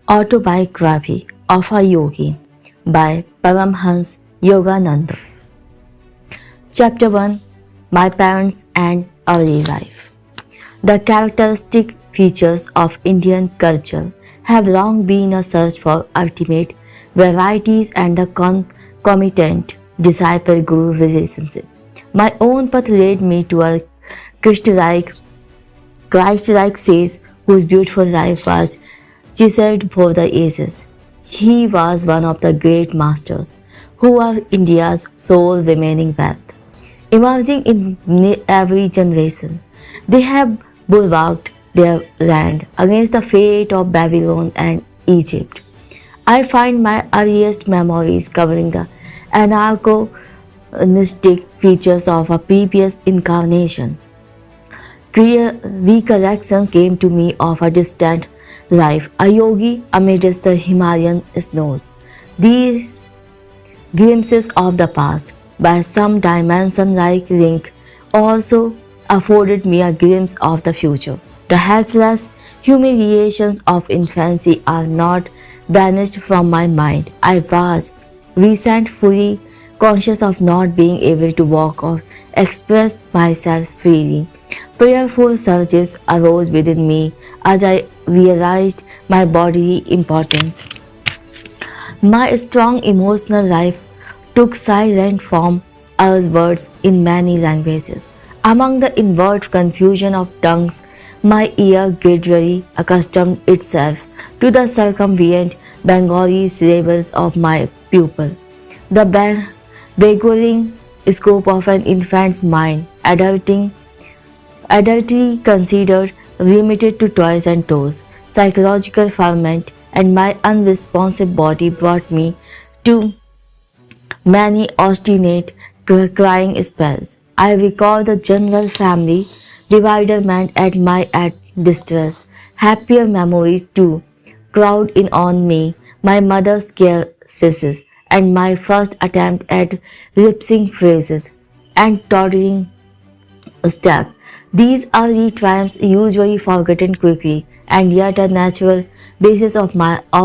Autobiography of a Yogi by Paramhans Yogananda. Chapter 1. My Parents and Early Life. The characteristic features of Indian culture have long been a search for ultimate varieties and a concomitant disciple-guru relationship. My own path led me to a Christ-like sage whose beautiful life was chiseled for the ages. He was one of the great masters who were India's sole remaining wealth. Emerging in every generation, they have bulwarked their land against the fate of Babylon and Egypt. I find my earliest memories covering the anachronistic features of a previous incarnation. Clear recollections came to me of a distant life, a yogi amidst the Himalayan snows. These glimpses of the past, by some dimension-like link, also afforded me a glimpse of the future. The helpless humiliations of infancy are not banished from my mind. I was resentfully conscious of not being able to walk or express myself freely. Prayerful surges arose within me as I realized my bodily impotence. My strong emotional life took silent form as words in many languages. Among the inward confusion of tongues, my ear gradually accustomed itself to the circumvenient Bengali syllables of my pupil. The beguiling scope of an infant's mind, adultery considered limited to toys and toes, psychological ferment, and my unresponsive body brought me to many obstinate crying spells. I recall the general family bewilderment at my distress. Happier memories too crowd in on me, my mother's caresses, and my first attempt at lip-sync phrases and tottering step. These early triumphs usually forgotten quickly and yet a natural basis of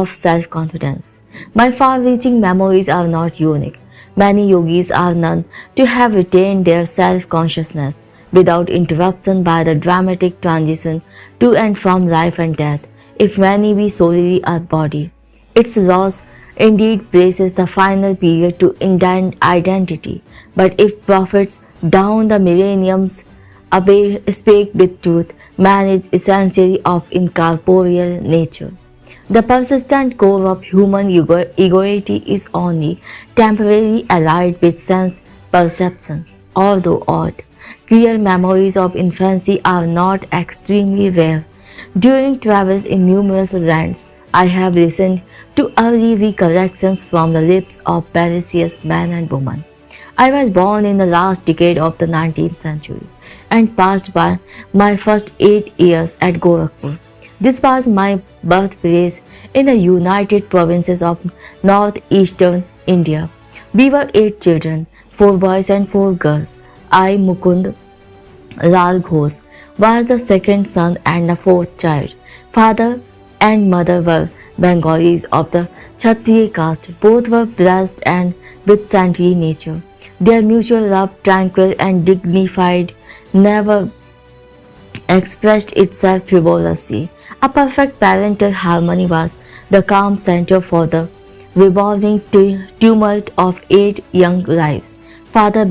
self-confidence. My far-reaching memories are not unique. Many yogis are known to have retained their self-consciousness without interruption by the dramatic transition to and from life and death. If many be solely a body, its loss indeed places the final period to identity. But if prophets down the millenniums spake with truth, man is essentially of incorporeal nature. The persistent core of human egoity is only temporarily allied with sense perception. Although odd, clear memories of infancy are not extremely rare. During travels in numerous lands, I have listened to early recollections from the lips of various men and women. I was born in the last decade of the 19th century and passed by my first 8 years at Gorakhpur. This was my birthplace in the United Provinces of northeastern India. We were 8 children, 4 boys and 4 girls. I, Mukund Lal Ghosh, was the second son and the fourth child. Father and mother were Bengalis of the Kshatriya caste. Both were blessed and with saintly nature. Their mutual love, tranquil and dignified, never expressed itself frivolously. A perfect parental harmony was the calm center for the revolving tumult of 8 young lives. Father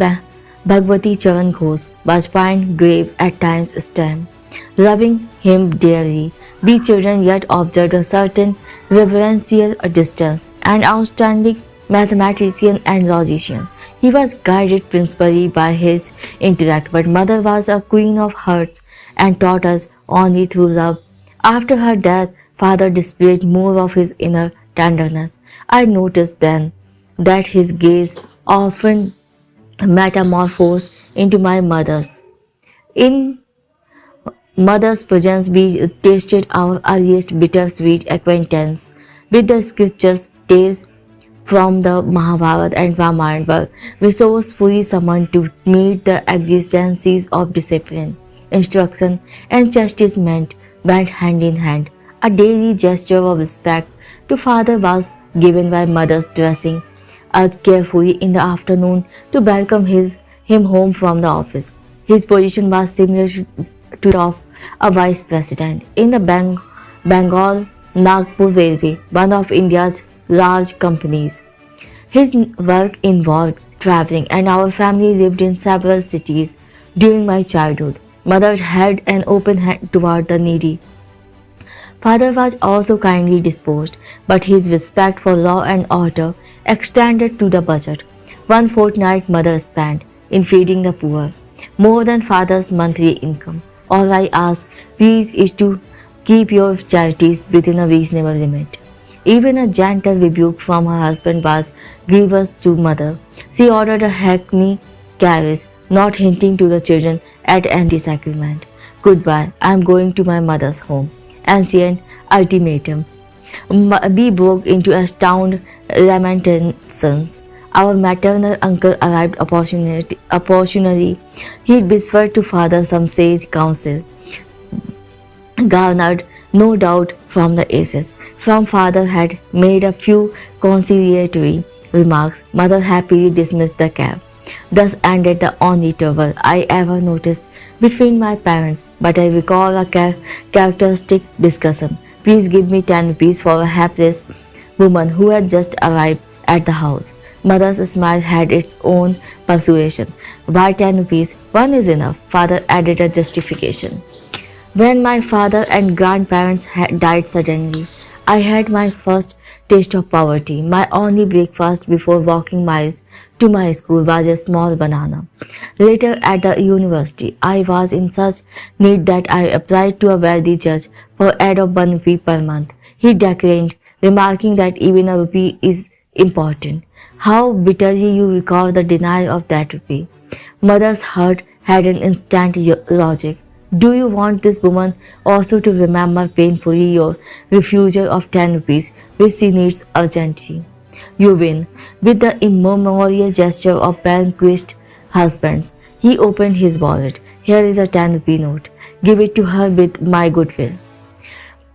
Bhagwati Charan Ghosh was fine, grave, at times stern, loving him dearly. We children yet observed a certain reverential distance. An outstanding mathematician and logician, he was guided principally by his intellect, but mother was a queen of hearts and taught us only through love. After her death, father displayed more of his inner tenderness. I noticed then that his gaze often metamorphosed into my mother's. In mother's presence, we tasted our earliest bittersweet acquaintance with the scriptures. Tales from the Mahabharata and Ramayana were resourcefully summoned to meet the exigencies of discipline. Instruction and chastisement went hand in hand. A daily gesture of respect to father was given by mother's dressing us carefully in the afternoon to welcome him home from the office. His position was similar to that of a vice president in the Bengal Nagpur Railway, one of India's large companies. His work involved traveling, and our family lived in several cities during my childhood. Mother had an open hand toward the needy. Father was also kindly disposed, but his respect for law and order extended to the budget. One fortnight mother spent in feeding the poor, more than father's monthly income. All I ask, please, is to keep your charities within a reasonable limit. Even a gentle rebuke from her husband was grievous to mother. She ordered a hackney carriage, not hinting to the children at any disagreement. Goodbye, I am going to my mother's home. Ancient ultimatum. We broke into astounded lamentations. Our maternal uncle arrived opportunely. He whispered to father some sage counsel, garnered no doubt from the aces. From father had made a few conciliatory remarks. Mother happily dismissed the cab. Thus ended the only trouble I ever noticed between my parents, but I recall a characteristic discussion. Please give me 10 rupees for a hapless woman who had just arrived at the house. Mother's smile had its own persuasion. Why 10 rupees? One is enough. Father added a justification. When my father and grandparents died suddenly, I had my first taste of poverty. My only breakfast before walking miles to my school was a small banana. Later at the university, I was in such need that I applied to a wealthy judge for aid of 1 rupee per month. He declined, remarking that even a rupee is important. How bitterly you recall the denial of that rupee. Mother's heart had an instant logic. Do you want this woman also to remember painfully your refusal of 10 rupees, which she needs urgently? You win. With the immemorial gesture of vanquished husbands, he opened his wallet. Here is a 10-rupee note. Give it to her with my goodwill.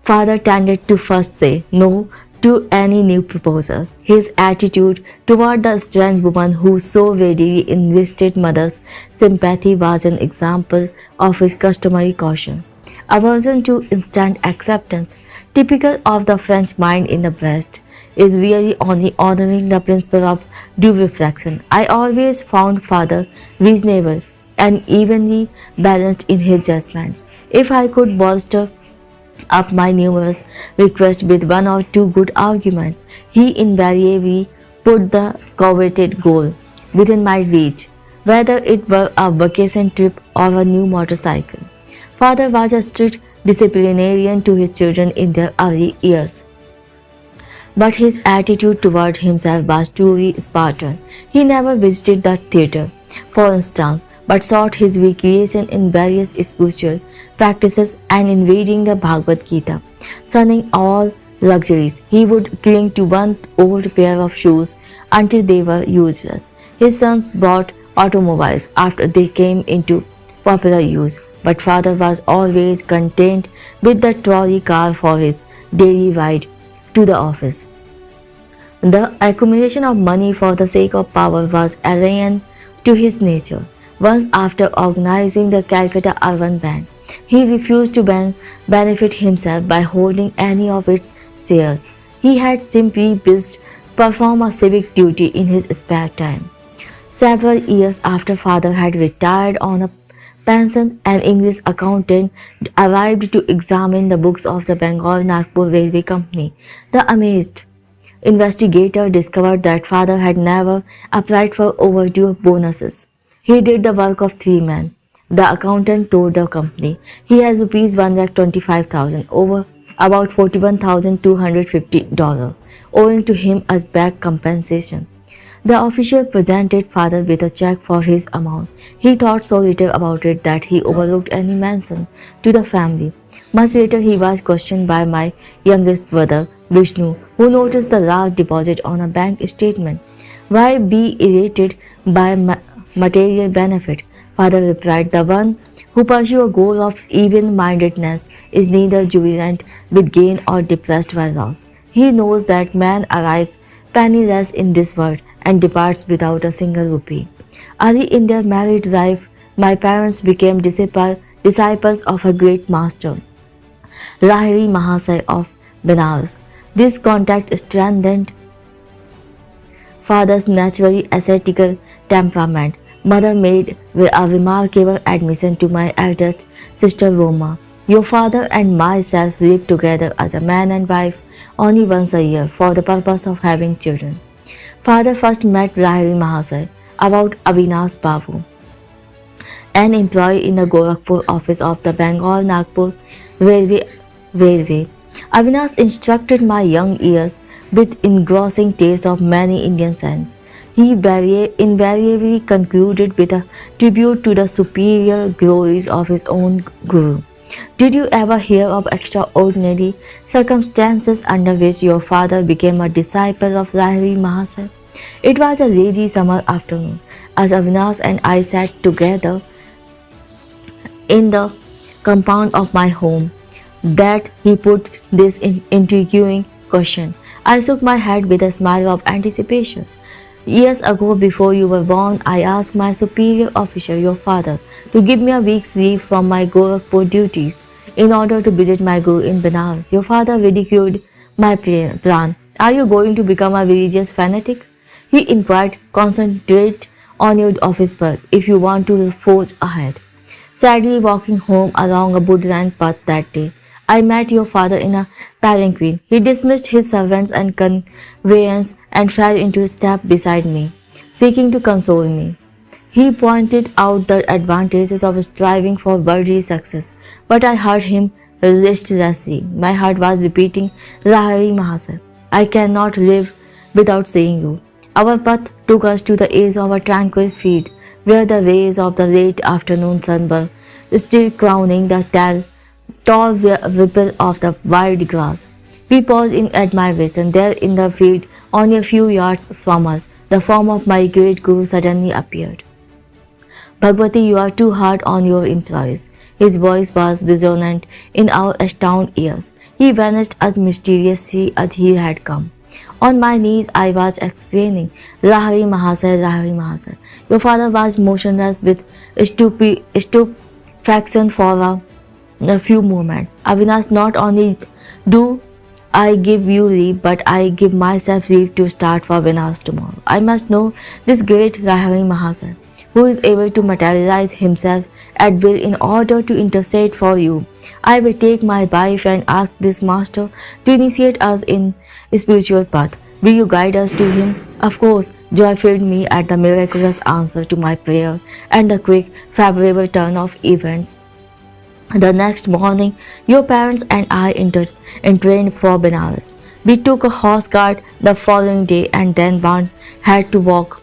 Father tended to first say no to any new proposal. His attitude toward the strange woman who so readily enlisted mother's sympathy was an example of his customary caution. Aversion to instant acceptance, typical of the French mind in the West, is really only honoring the principle of due reflection. I always found father reasonable and evenly balanced in his judgments. If I could bolster up my numerous requests with one or two good arguments, he invariably put the coveted goal within my reach, whether it were a vacation trip or a new motorcycle. Father was a strict disciplinarian to his children in their early years, but his attitude toward himself was truly Spartan. He never visited the theatre, for instance, but sought his recreation in various spiritual practices and in reading the Bhagavad Gita. Shunning all luxuries, he would cling to one old pair of shoes until they were useless. His sons bought automobiles after they came into popular use, but father was always content with the trolley car for his daily ride to the office. The accumulation of money for the sake of power was alien to his nature. Once after organizing the Calcutta Urban Bank, he refused to benefit himself by holding any of its shares. He had simply wished to perform a civic duty in his spare time. Several years after father had retired on a pension, an English accountant arrived to examine the books of the Bengal Nagpur Railway Company. The amazed investigator discovered that father had never applied for overdue bonuses. He did the work of 3 men. The accountant told the company he has rupees 125,000 over about $41,250 owing to him as back compensation. The official presented father with a check for his amount. He thought so little about it that he overlooked any mention to the family. Much later he was questioned by my youngest brother, Vishnu, who noticed the large deposit on a bank statement. Why be elated by material benefit? Father replied, the one who pursues a goal of even-mindedness is neither jubilant with gain or depressed by loss. He knows that man arrives penniless in this world and departs without a single rupee. Early in their married life, my parents became disciples of a great master, Rahiri Mahasaya of Benares. This contact strengthened father's naturally ascetical temperament. Mother made a remarkable admission to my eldest sister Roma. Your father and myself lived together as a man and wife only once a year for the purpose of having children. Father first met Rahiri Mahasaya about Avinash Babu, an employee in the Gorakhpur office of the Bengal Nagpur Railway. Avinash instructed my young ears with engrossing tales of many Indian saints. He invariably concluded with a tribute to the superior glories of his own guru. Did you ever hear of extraordinary circumstances under which your father became a disciple of Lahiri Mahasaya? It was a lazy summer afternoon, as Avinash and I sat together in the compound of my home, that he put this intriguing question. I shook my head with a smile of anticipation. Years ago, before you were born, I asked my superior officer, your father, to give me a week's leave from my Gorakhpur duties in order to visit my guru in Benares. Your father ridiculed my plan. Are you going to become a religious fanatic? He inquired. Concentrate on your office work if you want to forge ahead. Sadly, walking home along a woodland path that day, I met your father in a palanquin. He dismissed his servants and conveyance and fell into a step beside me, seeking to console me. He pointed out the advantages of striving for worldly success, but I heard him listlessly. My heart was repeating, Rahari Mahasaya, I cannot live without seeing you. Our path took us to the edge of a tranquil field, where the rays of the late afternoon sun were still crowning the tall ripple of the wild grass. We paused in admiration. There in the field, only a few yards from us, the form of my great guru suddenly appeared. Bhagwati, you are too hard on your employees. His voice was resonant in our astounded ears. He vanished as mysteriously as he had come. On my knees, I was explaining, Rahari Mahasaya, Rahari Mahasaya. Your father was motionless with stupefaction for a few moments. Avinash, not only do I give you leave, but I give myself leave to start for Benares tomorrow. I must know this great Rahari Mahasaya, who is able to materialize himself at will in order to intercede for you. I will take my wife and ask this master to initiate us in spiritual path. Will you guide us to him? Of course. Joy filled me at the miraculous answer to my prayer and the quick, favorable turn of events. The next morning, your parents and I entrained for Benares. We took a horse cart the following day, and then one had to walk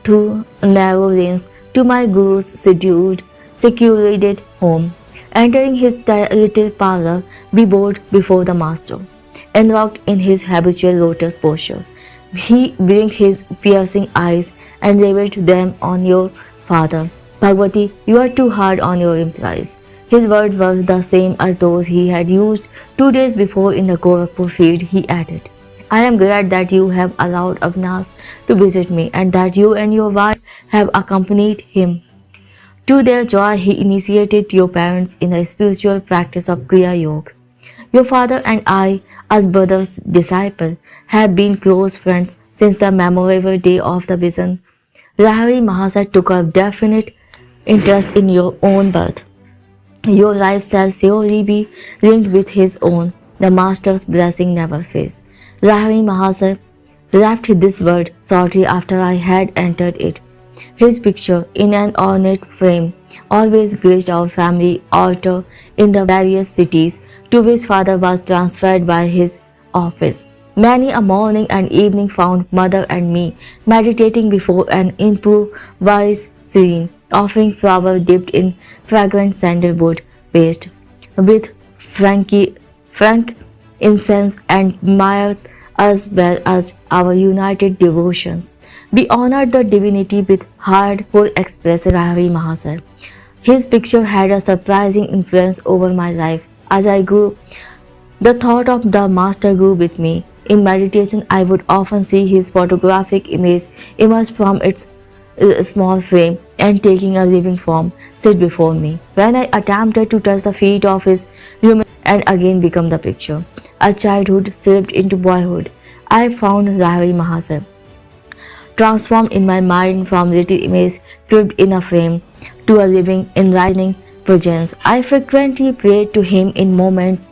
through narrow lanes to my guru's secluded home. Entering his little parlor, we bowed before the master, enwrapped in his habitual lotus posture. He blinked his piercing eyes and leveled them on your father. Bhagwati, you are too hard on your employees. His words were the same as those he had used 2 days before in the Gorakhpur field. He added, I am glad that you have allowed Avinash to visit me and that you and your wife have accompanied him. To their joy, he initiated your parents in the spiritual practice of Kriya Yoga. Your father and I, as brother's disciple, have been close friends since the memorable day of the vision. Rahari Mahasaya took a definite interest in your own birth. Your life shall surely be linked with his own. The master's blessing never fades. Rahari Mahasaya left this world shortly after I had entered it. His picture, in an ornate frame, always graced our family altar in the various cities to which father was transferred by his office. Many a morning and evening found mother and me meditating before an improvised scene, offering flower dipped in fragrant sandalwood paste with frank incense and myrrh, as well as our united devotions. We honored the divinity with heartful expression. Rahari Mahasaya. His picture had a surprising influence over my life as I grew The thought of the master grew with me. In meditation, I would often see his photographic image emerge from its small frame and taking a living form sit before me. When I attempted to touch the feet of his human and again become the picture. As childhood slipped into boyhood, I found Rahari Mahasaya transformed in my mind from little image kept in a frame to a living, enlightening presence. I frequently prayed to him in moments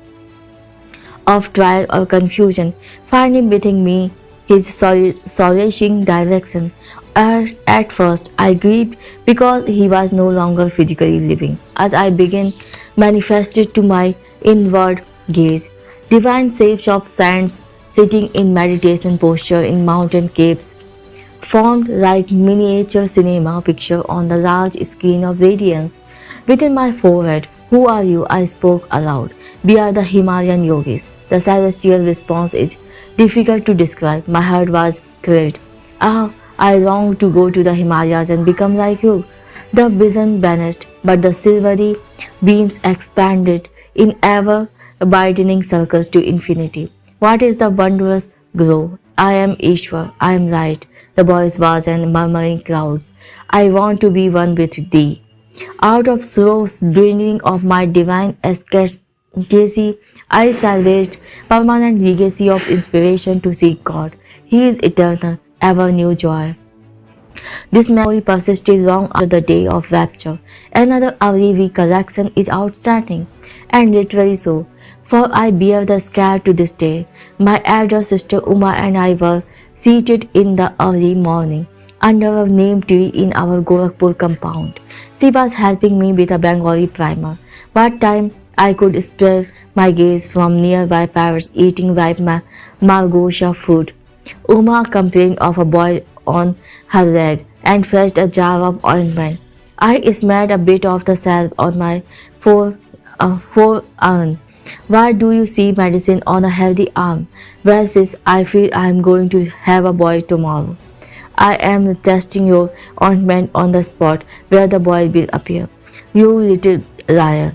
of trial or confusion, finding within me his sourcing direction. At first, I grieved because he was no longer physically living. As I began manifested to my inward gaze, divine shapes of saints sitting in meditation posture in mountain caves formed like miniature cinema picture on the large screen of radiance. Within my forehead, "Who are you?" I spoke aloud. "We are the Himalayan yogis." The celestial response is difficult to describe. My heart was thrilled. Ah, I longed to go to the Himalayas and become like you. The vision vanished, but the silvery beams expanded in ever widening circles to infinity. What is the wondrous glow? I am Ishwar, I am light. The voice was in murmuring clouds. I want to be one with thee. Out of slow dwindling of my divine ecstasy, I salvaged permanent legacy of inspiration to seek God. He is eternal, ever new joy. This memory persisted long after the day of rapture. Another early recollection is outstanding, and literally so, for I bear the scar to this day. My elder sister Uma and I were seated in the early morning under a neem tree in our Gorakhpur compound. She was helping me with a Bengali primer. What time I could spare my gaze from nearby parrots eating ripe margosha fruit. Uma complained of a boil on her leg and fetched a jar of ointment. I smelled a bit of the salve on my forearm. Why do you see medicine on a healthy arm? Well, sis, I feel I am going to have a boil tomorrow. I am testing your ointment on the spot where the boil will appear. You little liar.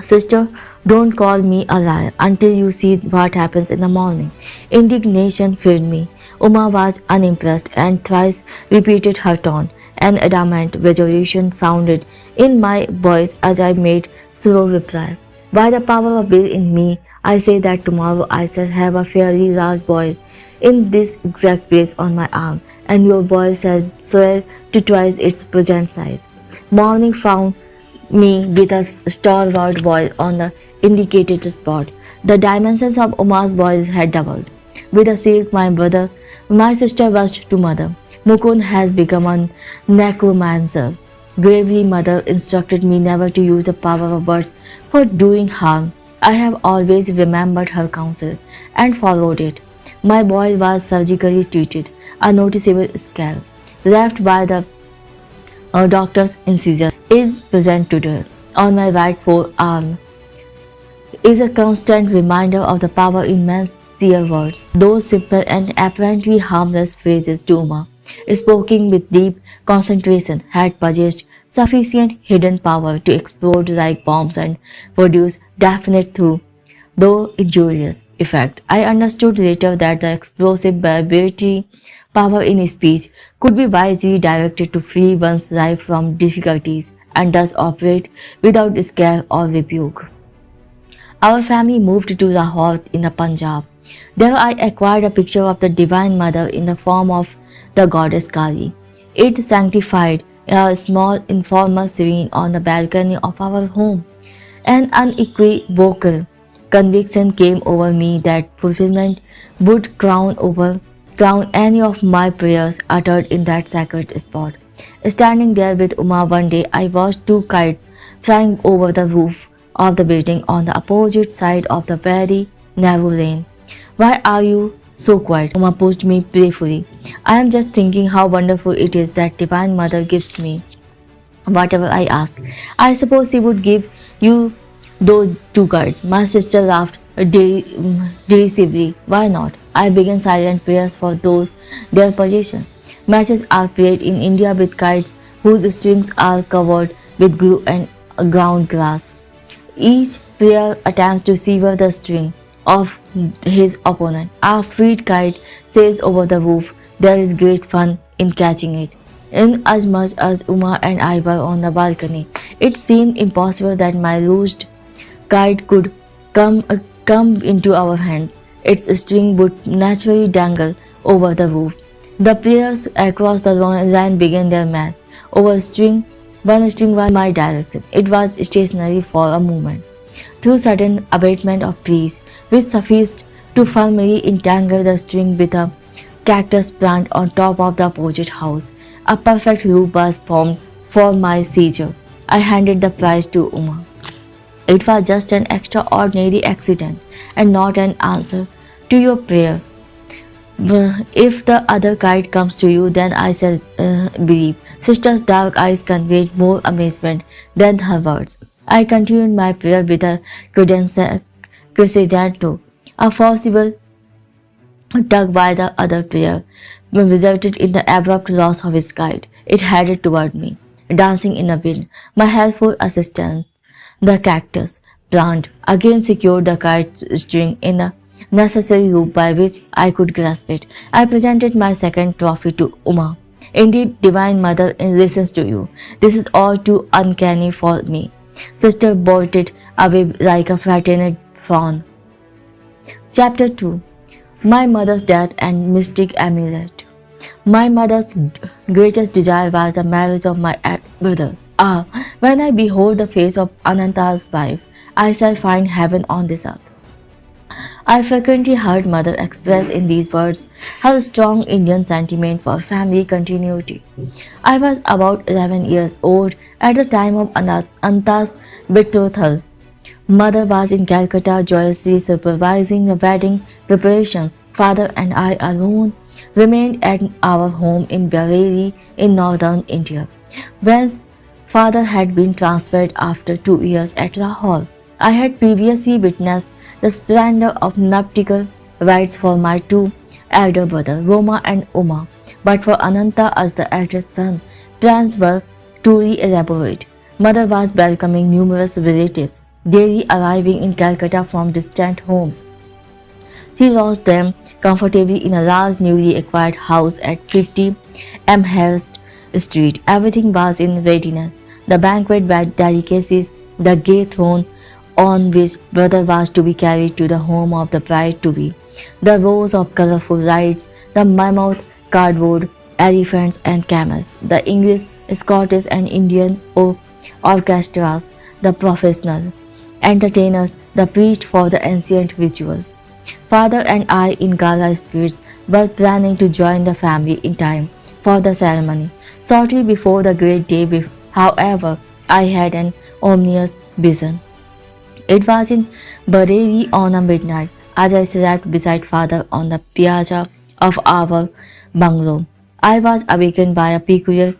Sister, don't call me a liar until you see what happens in the morning. Indignation filled me. Uma was unimpressed and thrice repeated her tone. An adamant resolution sounded in my voice as I made slow reply. By the power of will in me, I say that tomorrow I shall have a fairly large boil in this exact place on my arm, and your boil shall swell to twice its present size. Morning found me with a stalwart boil on the indicated spot. The dimensions of Uma's boils had doubled. With a shriek, my sister rushed to mother. Mukund has become a necromancer. Gravely, mother instructed me never to use the power of words for doing harm. I have always remembered her counsel and followed it. My boil was surgically treated, a noticeable scar left by the doctor's incision is present today on my right forearm is a constant reminder of the power in men's sheer words. Those simple and apparently harmless phrases to Uma, spoken with deep concentration, had possessed sufficient hidden power to explode like bombs and produce definite though injurious effect. I understood later that the explosive vibratory power in speech could be wisely directed to free one's life from difficulties and thus operate without scare or rebuke. Our family moved to Lahore in the Punjab. There I acquired a picture of the Divine Mother in the form of the goddess Kali. It sanctified a small informal screen on the balcony of our home. An unequivocal conviction came over me that fulfillment would crown any of my prayers uttered in that sacred spot. Standing there with Uma one day, I watched two kites flying over the roof of the building on the opposite side of the very narrow lane. Why are you so quiet? Uma pushed me playfully. I am just thinking how wonderful it is that Divine Mother gives me whatever I ask. I suppose she would give you those two kites. My sister laughed derisively. Why not? I began silent prayers for their possession. Matches are played in India with kites whose strings are covered with glue and ground grass. Each player attempts to sever the string of his opponent. Our freed kite sails over the roof. There is great fun in catching it. Inasmuch as Uma and I were on the balcony, it seemed impossible that my loosed kite could come into our hands. Its string would naturally dangle over the roof. The players across the line began their match. Over string, one string was in my direction. It was stationary for a moment. Through sudden abatement of breeze, which sufficed to firmly entangle the string with a cactus plant on top of the opposite house, a perfect loop was formed for my seizure. I handed the prize to Uma. It was just an extraordinary accident and not an answer to your prayer. If the other kite comes to you, then I shall believe. Sister's dark eyes conveyed more amazement than her words. I continued my prayer with a crescendo. A forcible tug by the other player resulted in the abrupt loss of his kite. It headed toward me, dancing in the wind. My helpful assistant, the cactus plant, again secured the kite's string in the necessary loop by which I could grasp it. I presented my second trophy to Uma. Indeed, Divine Mother listens to you. This is all too uncanny for me. Sister bolted away like a frightened fawn. Chapter 2. My mother's death and mystic amulet. My mother's greatest desire was the marriage of my brother. Ah, when I behold the face of Ananta's wife, I shall find heaven on this earth. I frequently heard mother express in these words her strong Indian sentiment for family continuity. I was about 11 years old at the time of Ananta's betrothal. Mother was in Calcutta joyously supervising the wedding preparations. Father and I alone remained at our home in Bareilly in northern India, whence father had been transferred after 2 years at Lahore. I had previously witnessed the splendor of nuptial rites for my two elder brothers, Roma and Uma, but for Ananta as the eldest son, plans were truly elaborate. Mother was welcoming numerous relatives, daily arriving in Calcutta from distant homes. She lodged them comfortably in a large newly acquired house at 50 Amherst Street. Everything was in readiness. The banquet delicacies, the gay throne on which brother was to be carried to the home of the bride-to-be, the rows of colorful rides, the mammoth cardboard elephants and camels, the English, Scottish and Indian orchestras, the professional entertainers, the priest for the ancient rituals. Father and I, in gala spirits, were planning to join the family in time for the ceremony. Shortly before the great day, however, I had an ominous vision. It was in Bareilly on a midnight, as I sat beside father on the piazza of our bungalow. I was awakened by a peculiar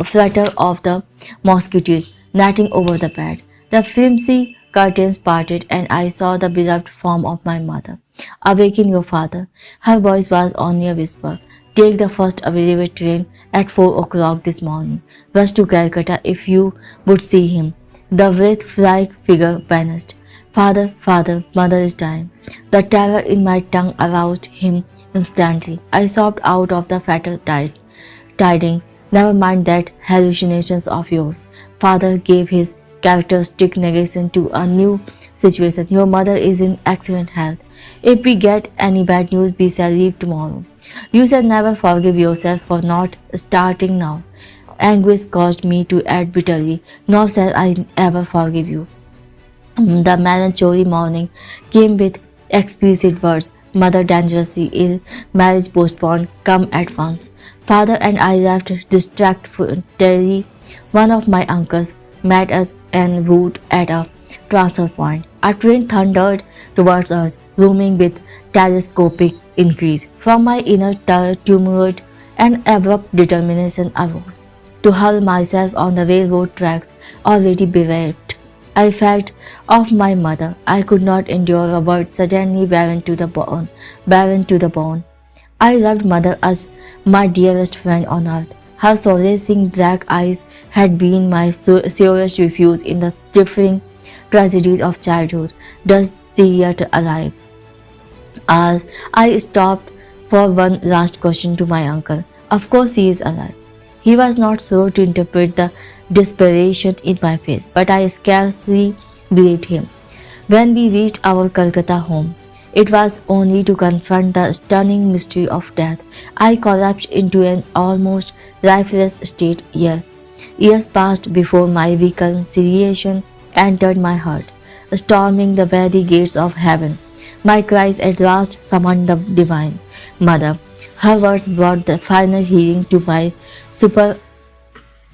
flutter of the mosquitoes netting over the bed. The flimsy curtains parted and I saw the beloved form of my mother. Awaken your father. Her voice was only a whisper. Take the first available train at 4 o'clock this morning. Rush to Calcutta if you would see him. The wraith-like figure vanished. Father, father, mother is dying. The terror in my tongue aroused him instantly. I sobbed out of the fatal tidings. Never mind that hallucinations of yours. Father gave his characteristic negation to a new situation. Your mother is in excellent health. If we get any bad news, we shall leave tomorrow. You shall never forgive yourself for not starting now. Anguish caused me to add bitterly, nor shall I ever forgive you. The melancholy morning came with explicit words. Mother dangerously ill, marriage postponed, come at once. Father and I left distractedly. One of my uncles met us en route at a transfer point. A train thundered towards us, looming with telescopic increase. From my inner tumult, an abrupt determination arose to hurl myself on the railroad tracks already bereft. I felt of my mother. I could not endure a word suddenly barren to the bone. I loved mother as my dearest friend on earth. Her solacing black eyes had been my surest refuge in the stifling tragedies of childhood. Does she yet alive? I stopped for one last question to my uncle. Of course he is alive. He was not slow to interpret the desperation in my face, but I scarcely believed him. When we reached our Calcutta home, it was only to confront the stunning mystery of death. I collapsed into an almost lifeless state. Years passed before my reconciliation entered my heart, storming the very gates of heaven. My cries at last summoned the Divine Mother. Her words brought the final healing to my super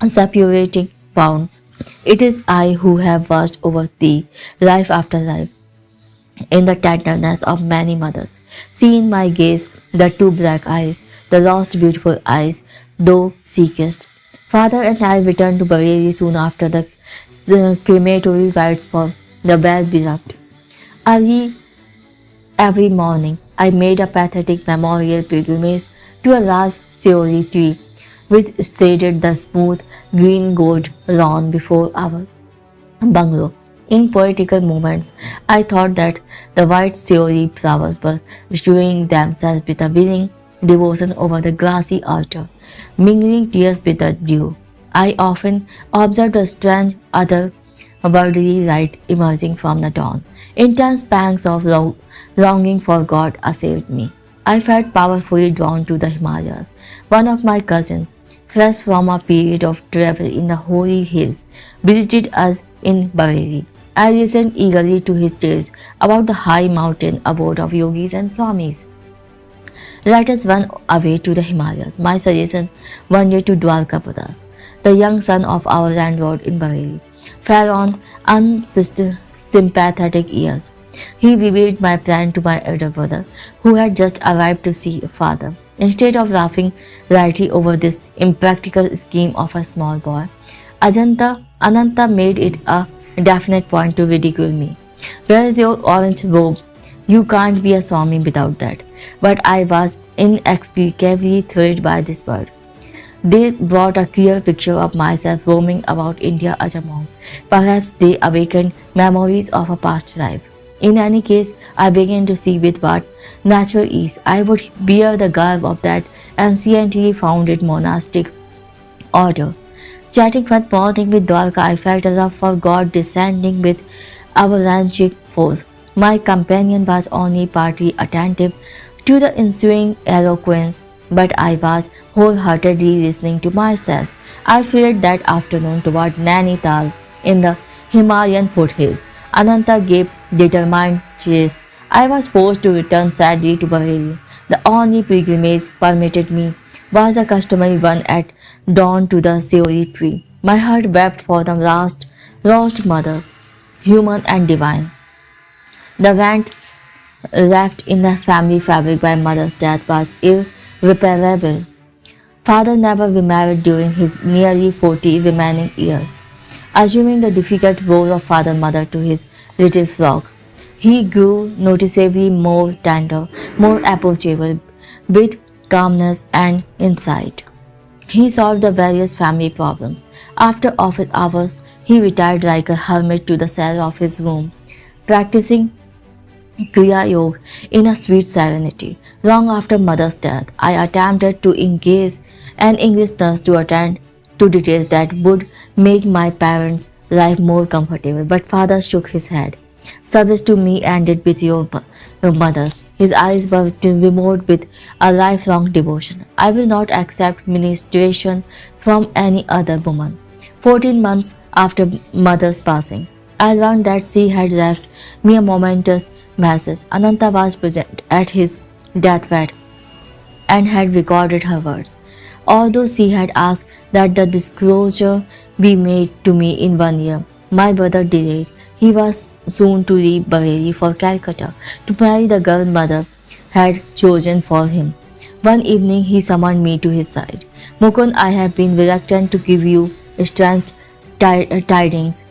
suppurating wounds. It is I who have watched over thee, life after life, in the tenderness of many mothers. See in my gaze the two black eyes, the lost beautiful eyes thou seekest. Father and I returned to Bareilly soon after the crematory rites for the well beloved. Early every morning, I made a pathetic memorial pilgrimage to a large cherry tree which shaded the smooth green gold lawn before our bungalow. In poetical moments, I thought that the white cherry flowers were showing themselves with a willing devotion over the grassy altar, mingling tears with the dew. I often observed a strange otherworldly light emerging from the dawn. Intense pangs of longing for God assailed me. I felt powerfully drawn to the Himalayas. One of my cousins, fresh from a period of travel in the holy hills, visited us in Bareilly. I listened eagerly to his tales about the high mountain abode of yogis and swamis. Let us run away to the Himalayas. My suggestion wandered to Dwarkapadas, the young son of our landlord in Bareilly, fell on unsympathetic ears. He revealed my plan to my elder brother, who had just arrived to see father. Instead of laughing lightly over this impractical scheme of a small boy, Ananta made it a definite point to ridicule me. Where is your orange robe? You can't be a Swami without that. But I was inexplicably thrilled by this word. They brought a clear picture of myself roaming about India as a monk. Perhaps they awakened memories of a past life. In any case, I began to see with what natural ease I would bear the garb of that anciently founded monastic order. Chatting one morning with Dwarka, I felt a love for God descending with avalanchic force. My companion was only partly attentive to the ensuing eloquence, but I was wholeheartedly listening to myself. I fared that afternoon toward Nainital in the Himalayan foothills. Ananta gave determined chase. I was forced to return sadly to Bareilly. The only pilgrimage permitted me was the customary one at dawn to the Seori tree. My heart wept for the lost mothers, human and divine. The rent left in the family fabric by mother's death was irreparable. Father never remarried during his nearly 40 remaining years. Assuming the difficult role of father-mother to his little flock, he grew noticeably more tender, more approachable, with calmness and insight. He solved the various family problems. After office hours, he retired like a hermit to the cell of his room, practicing Kriya Yoga in a sweet serenity. Long after mother's death, I attempted to engage an English nurse to attend to details that would make my parents' life more comfortable, but father shook his head. Service to me ended with your mother's. His eyes were removed with a lifelong devotion. I will not accept ministration from any other woman. 14 months after mother's passing, I learned that she had left me a momentous message. Ananta was present at his deathbed and had recorded her words. Although she had asked that the disclosure be made to me in 1 year, my brother delayed. He was soon to leave Bareilly for Calcutta to marry the girl mother had chosen for him. One evening he summoned me to his side. Mukund, I have been reluctant to give you strange tidings.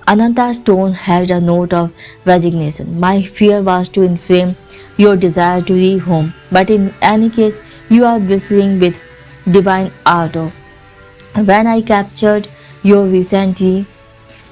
Ananta's tone held a note of resignation. My fear was to inflame your desire to leave home, but in any case, you are bristling with divine ardor. When I captured your recently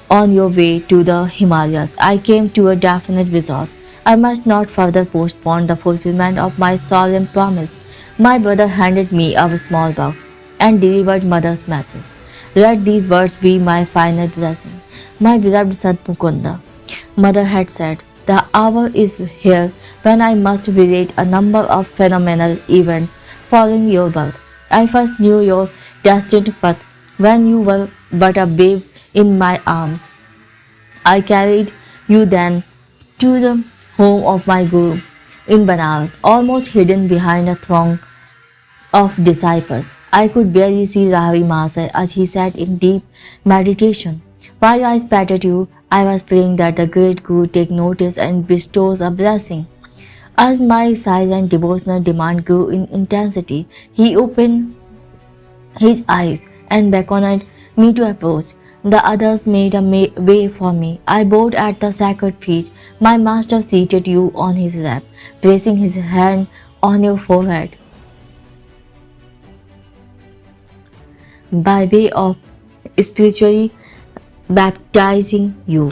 on your way to the Himalayas. I came to a definite resolve. I must not further postpone the fulfillment of my solemn promise. My brother handed me a small box and delivered mother's message. Let these words be my final blessing. My beloved son Mukunda, mother had said, the hour is here when I must relate a number of phenomenal events following your birth. I first knew your destined path when you were but a babe in my arms. I carried you then to the home of my Guru in Banaras, almost hidden behind a throng of disciples. I could barely see Rahari Mahasaya as he sat in deep meditation. While I spat at you, I was praying that the great Guru take notice and bestows a blessing. As my silent devotional demand grew in intensity, he opened his eyes and beckoned me to approach. The others made a way for me. I bowed at the sacred feet. My master seated you on his lap, placing his hand on your forehead by way of spiritually baptizing you.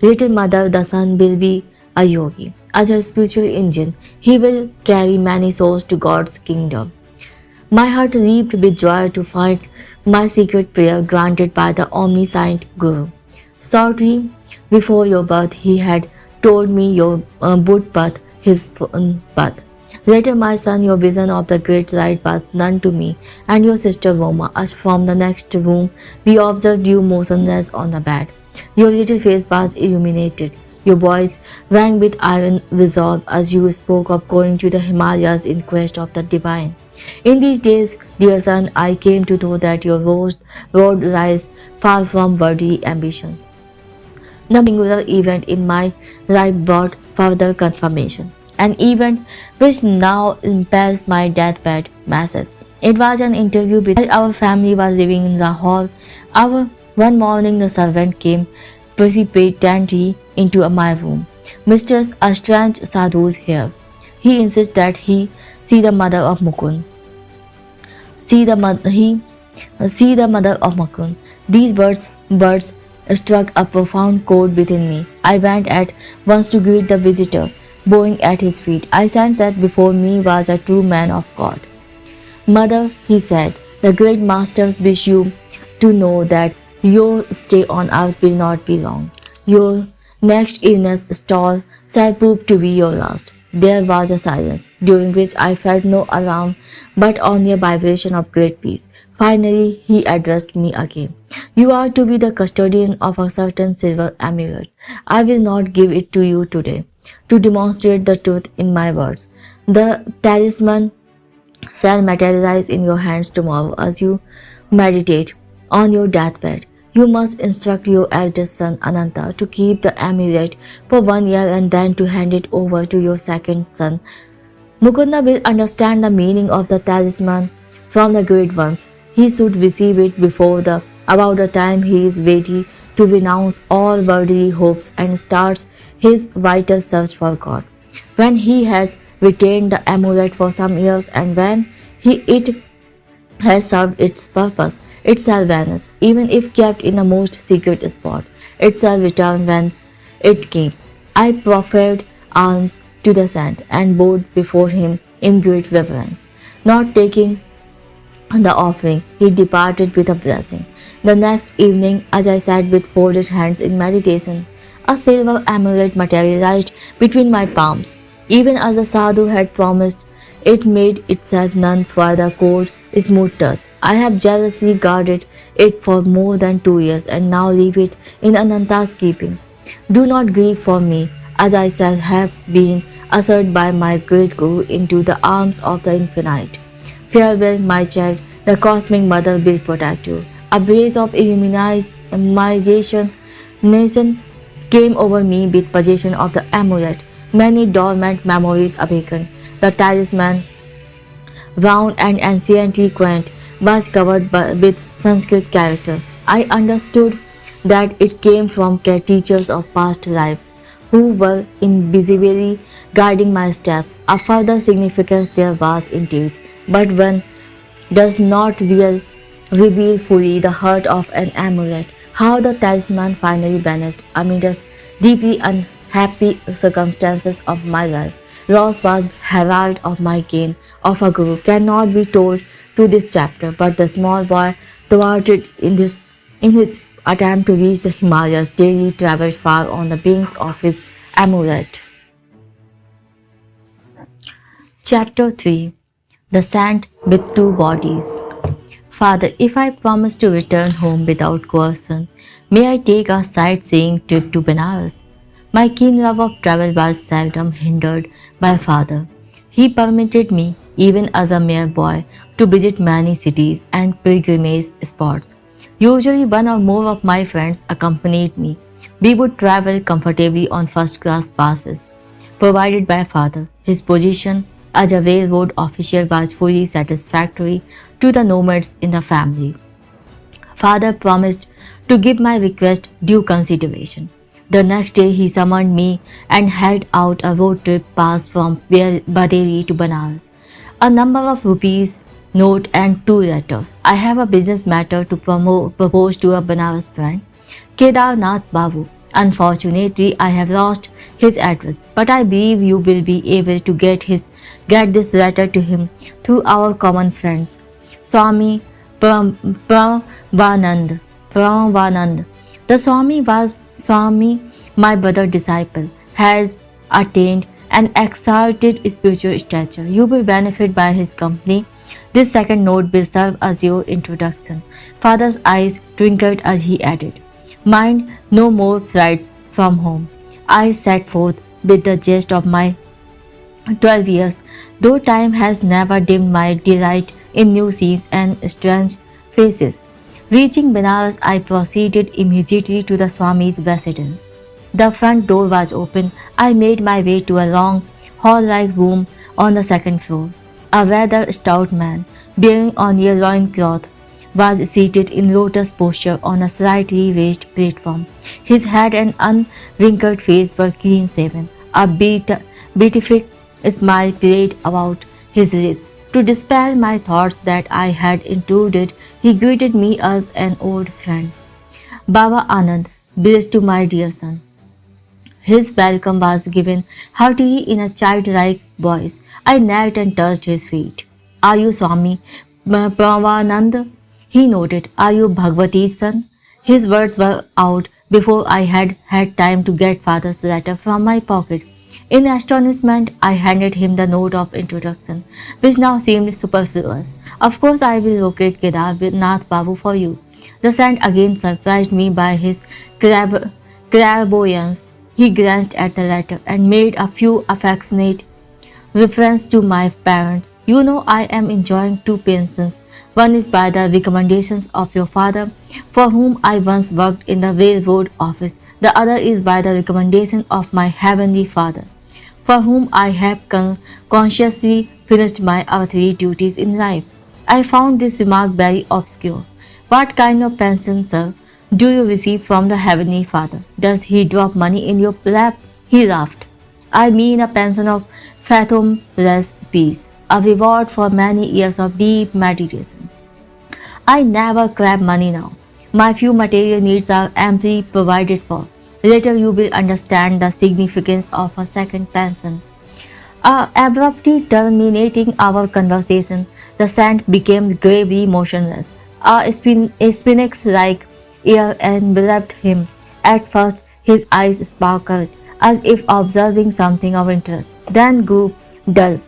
Little mother, the son will be a yogi. As a spiritual engine, he will carry many souls to God's kingdom. My heart leaped with joy to find my secret prayer granted by the omniscient Guru. Shortly before your birth, he had told me your Buddha path, his path. Later, my son, your vision of the great light was none to me, and your sister Roma, as from the next room, we observed you motionless on the bed. Your little face was illuminated. Your voice rang with iron resolve as you spoke of going to the Himalayas in quest of the divine. In these days, dear son, I came to know that your road lies far from worldly ambitions. The singular event in my life brought further confirmation, an event which now impairs my deathbed message. It was an interview while our family was living in Lahore. One morning the servant came precipitately into my room. Mr. Strange Sadhu's here. He insists that he see the mother of Mukund. See the mother of Mukund. These words struck a profound chord within me. I went at once to greet the visitor, bowing at his feet. I sensed that before me was a true man of God. Mother, he said, the great masters wish you to know that your stay on earth will not be long. Your next illness stall shall prove to be your last. There was a silence, during which I felt no alarm, but only a vibration of great peace. Finally, he addressed me again. You are to be the custodian of a certain silver amulet. I will not give it to you today, to demonstrate the truth in my words. The talisman shall materialize in your hands tomorrow as you meditate on your deathbed. You must instruct your eldest son Ananta to keep the amulet for 1 year and then to hand it over to your second son. Mukunda will understand the meaning of the talisman from the great ones. He should receive it about the time he is ready to renounce all worldly hopes and starts his vital search for God. When he has retained the amulet for some years and when it has served its purpose, it shall vanish, even if kept in the most secret spot. It shall return whence it came. I proffered arms to the saint and bowed before him in great reverence. Not taking the offering, he departed with a blessing. The next evening, as I sat with folded hands in meditation, a silver amulet materialized between my palms. Even as the sadhu had promised, it made itself known by the cold, smooth touch. I have jealously guarded it for more than 2 years and now leave it in Ananta's keeping. Do not grieve for me, as I shall have been ushered by my great Guru into the arms of the infinite. Farewell, my child, the cosmic mother will protect you. A blaze of illumination came over me with possession of the amulet. Many dormant memories awakened. The talisman, round and anciently quaint, was covered with Sanskrit characters. I understood that it came from teachers of past lives who were invisibly guiding my steps. A further significance there was indeed, but one does not reveal fully the heart of an amulet how the talisman finally vanished amidst deeply unhappy circumstances of my life. Loss was herald of my gain of a guru cannot be told to this chapter, but the small boy thwarted in his attempt to reach the Himalayas daily traveled far on the wings of his amulet. Chapter 3 The Saint with Two Bodies. Father, if I promise to return home without coercion, may I take a sightseeing trip to Benares? My keen love of travel was seldom hindered by father. He permitted me, even as a mere boy, to visit many cities and pilgrimage spots. Usually, one or more of my friends accompanied me. We would travel comfortably on first class passes provided by father. His position as a railroad official was fully satisfactory to the nomads in the family. Father promised to give my request due consideration. The next day he summoned me and held out a road trip pass from Bareilly to Banaras. A number of rupees, note and two letters. I have a business matter to propose to a Banaras friend, Kedarnath Babu. Unfortunately, I have lost his address, but I believe you will be able to get this letter to him through our common friends. Swami Prabhavanand. Prabhavanand. The Swami, my brother disciple, has attained an exalted spiritual stature. You will benefit by his company. This second note will serve as your introduction. Father's eyes twinkled as he added, mind no more flights from home. I set forth with the gist of my 12 years, though time has never dimmed my delight in new scenes and strange faces. Reaching Benares, I proceeded immediately to the Swami's residence. The front door was open. I made my way to a long, hall-like room on the second floor. A rather stout man, bearing on a loincloth, was seated in lotus posture on a slightly raised platform. His head and unwrinkled face were clean shaven. A beatific smile played about his lips. To dispel my thoughts that I had intruded, he greeted me as an old friend. Baba Anand, blessed to my dear son. His welcome was given heartily in a childlike voice. I knelt and touched his feet. Are you Swami Prabhavanand? He nodded. Are you Bhagwati's son? His words were out before I had had time to get father's letter from my pocket. In astonishment, I handed him the note of introduction, which now seemed superfluous. Of course, I will locate Kedarnath Babu for you. The saint again surprised me by his clairvoyance. He glanced at the letter and made a few affectionate reference to my parents. You know I am enjoying two pensions. One is by the recommendations of your father, for whom I once worked in the railroad office. The other is by the recommendation of my heavenly Father, for whom I have consciously finished my earthly duties in life. I found this remark very obscure. What kind of pension, sir, do you receive from the Heavenly Father? Does he drop money in your lap? He laughed. I mean a pension of fathomless peace, a reward for many years of deep meditation. I never grab money now. My few material needs are amply provided for. Later you will understand the significance of a second pension. Abruptly terminating our conversation, the saint became gravely motionless. A sphinx-like air enveloped him. At first, his eyes sparkled, as if observing something of interest, then grew dull.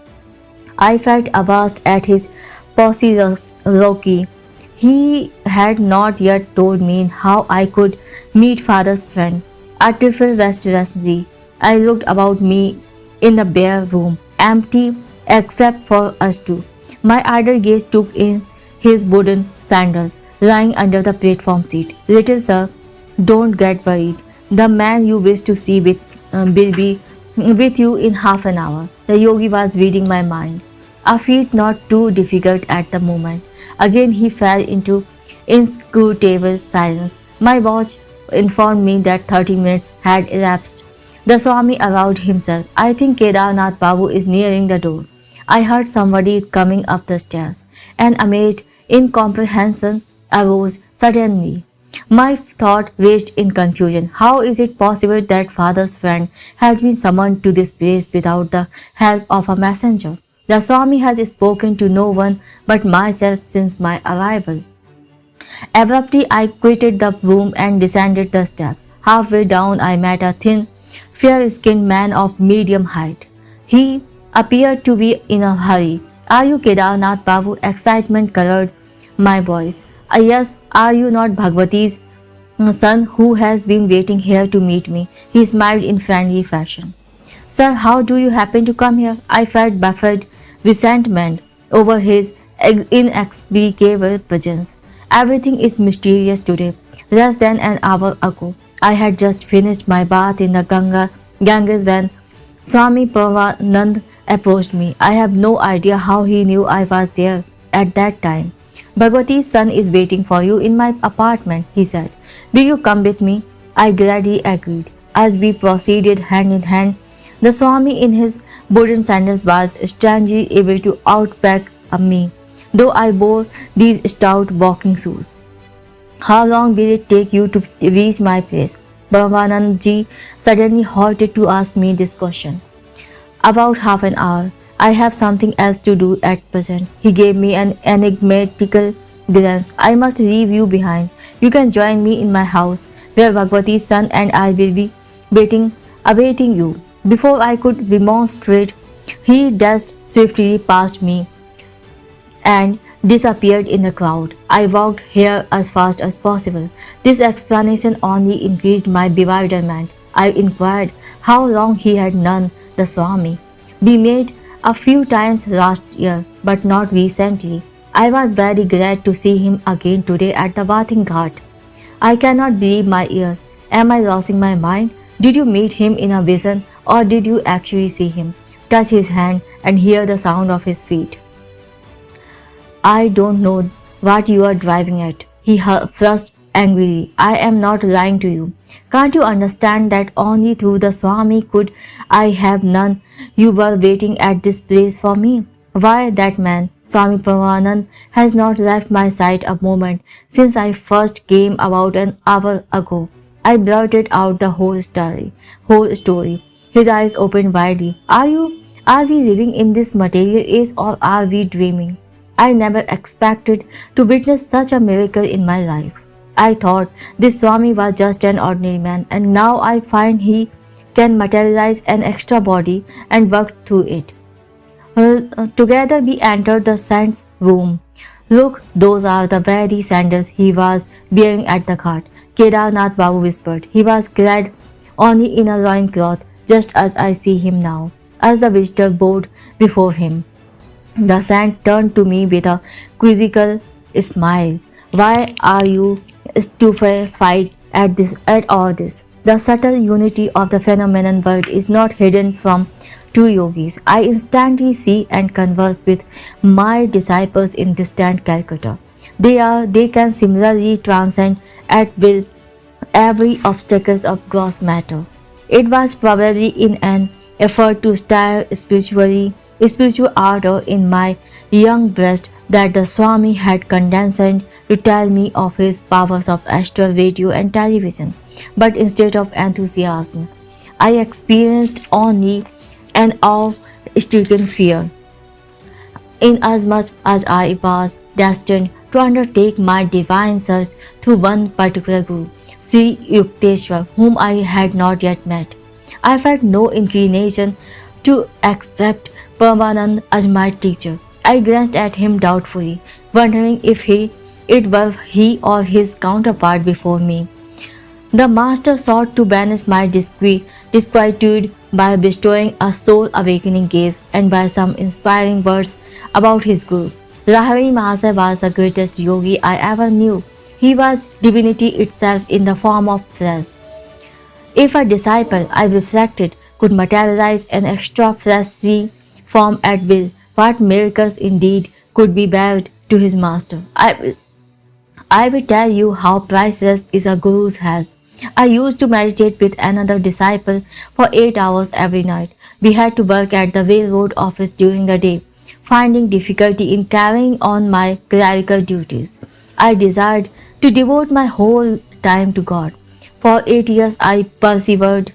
I felt aghast at his paucity. He had not yet told me how I could meet father's friend. A trifle restlessly, I looked about me in the bare room, empty except for us two. My idle gaze took in his wooden sandals lying under the platform seat. Little sir, don't get worried. The man you wish to see will be with you in half an hour. The yogi was reading my mind, a feat not too difficult at the moment. Again he fell into inscrutable silence. My watch informed me that 30 minutes had elapsed. The Swami aroused himself. I think Kedarnath Babu is nearing the door. I heard somebody coming up the stairs. An amazed incomprehension arose suddenly. My thought raced in confusion. How is it possible that father's friend has been summoned to this place without the help of a messenger? The Swami has spoken to no one but myself since my arrival. Abruptly, I quitted the room and descended the steps. Halfway down, I met a thin, fair skinned man of medium height. He appeared to be in a hurry. Are you Kedarnath Babu? Excitement colored my voice. Yes, are you not Bhagwati's son who has been waiting here to meet me? He smiled in friendly fashion. Sir, how do you happen to come here? I felt baffled resentment over his inexplicable presence. Everything is mysterious today. Less than an hour ago, I had just finished my bath in the Ganges when Swami Pravanand approached me. I have no idea how he knew I was there at that time. Bhagwati's son is waiting for you in my apartment, he said. Will you come with me? I gladly agreed. As we proceeded hand in hand, the Swami in his wooden sandals was strangely able to outback me, though I wore these stout walking shoes. How long will it take you to reach my place? Bhavanandji suddenly halted to ask me this question. About half an hour. I have something else to do at present. He gave me an enigmatical glance. I must leave you behind. You can join me in my house, where Bhagwati's son and I will be awaiting you. Before I could remonstrate, he dashed swiftly past me and disappeared in the crowd. I walked here as fast as possible. This explanation only increased my bewilderment. I inquired how long he had known the Swami. We met a few times last year, but not recently. I was very glad to see him again today at the bathing ghat. I cannot believe my ears. Am I losing my mind? Did you meet him in a vision, or did you actually see him, touch his hand, and hear the sound of his feet? I don't know what you are driving at, he thrust angrily. I am not lying to you. Can't you understand that only through the Swami could I have known you were waiting at this place for me? Why, that man, Swami Pravanand, has not left my sight a moment since I first came about an hour ago. I blurted out the whole story. His eyes opened widely. Are we living in this material age, or are we dreaming? I never expected to witness such a miracle in my life. I thought this Swami was just an ordinary man, and now I find he can materialize an extra body and work through it. Together we entered the saint's room. Look, those are the very sandals he was wearing at the ghat, Kedarnath Babu whispered. He was clad only in a loincloth, just as I see him now. As the visitor bowed before him, the saint turned to me with a quizzical smile. Why are you stupefied at all this? The subtle unity of the phenomenon world is not hidden from true yogis. I instantly see and converse with my disciples in distant Calcutta. They can similarly transcend at will every obstacle of gross matter. It was probably in an effort to stir spiritual ardor in my young breast that the Swami had condescended to tell me of his powers of astral radio and television. But instead of enthusiasm, I experienced only an awe-stricken fear, inasmuch as I was destined to undertake my divine search through one particular guru, Sri Yukteswar, whom I had not yet met. I felt no inclination to accept Permanand as my teacher. I glanced at him doubtfully, wondering if it were he or his counterpart before me. The master sought to banish my disquietude by bestowing a soul-awakening gaze and by some inspiring words about his guru. Rahari Mahasaya was the greatest yogi I ever knew. He was divinity itself in the form of flesh. If a disciple, I reflected, could materialize an extra fleshly form at will, what miracles indeed could be bared to his master? I will tell you how priceless is a guru's help. I used to meditate with another disciple for 8 hours every night. We had to work at the railroad office during the day, finding difficulty in carrying on my clerical duties. I desired to devote my whole time to God. For 8 years I persevered,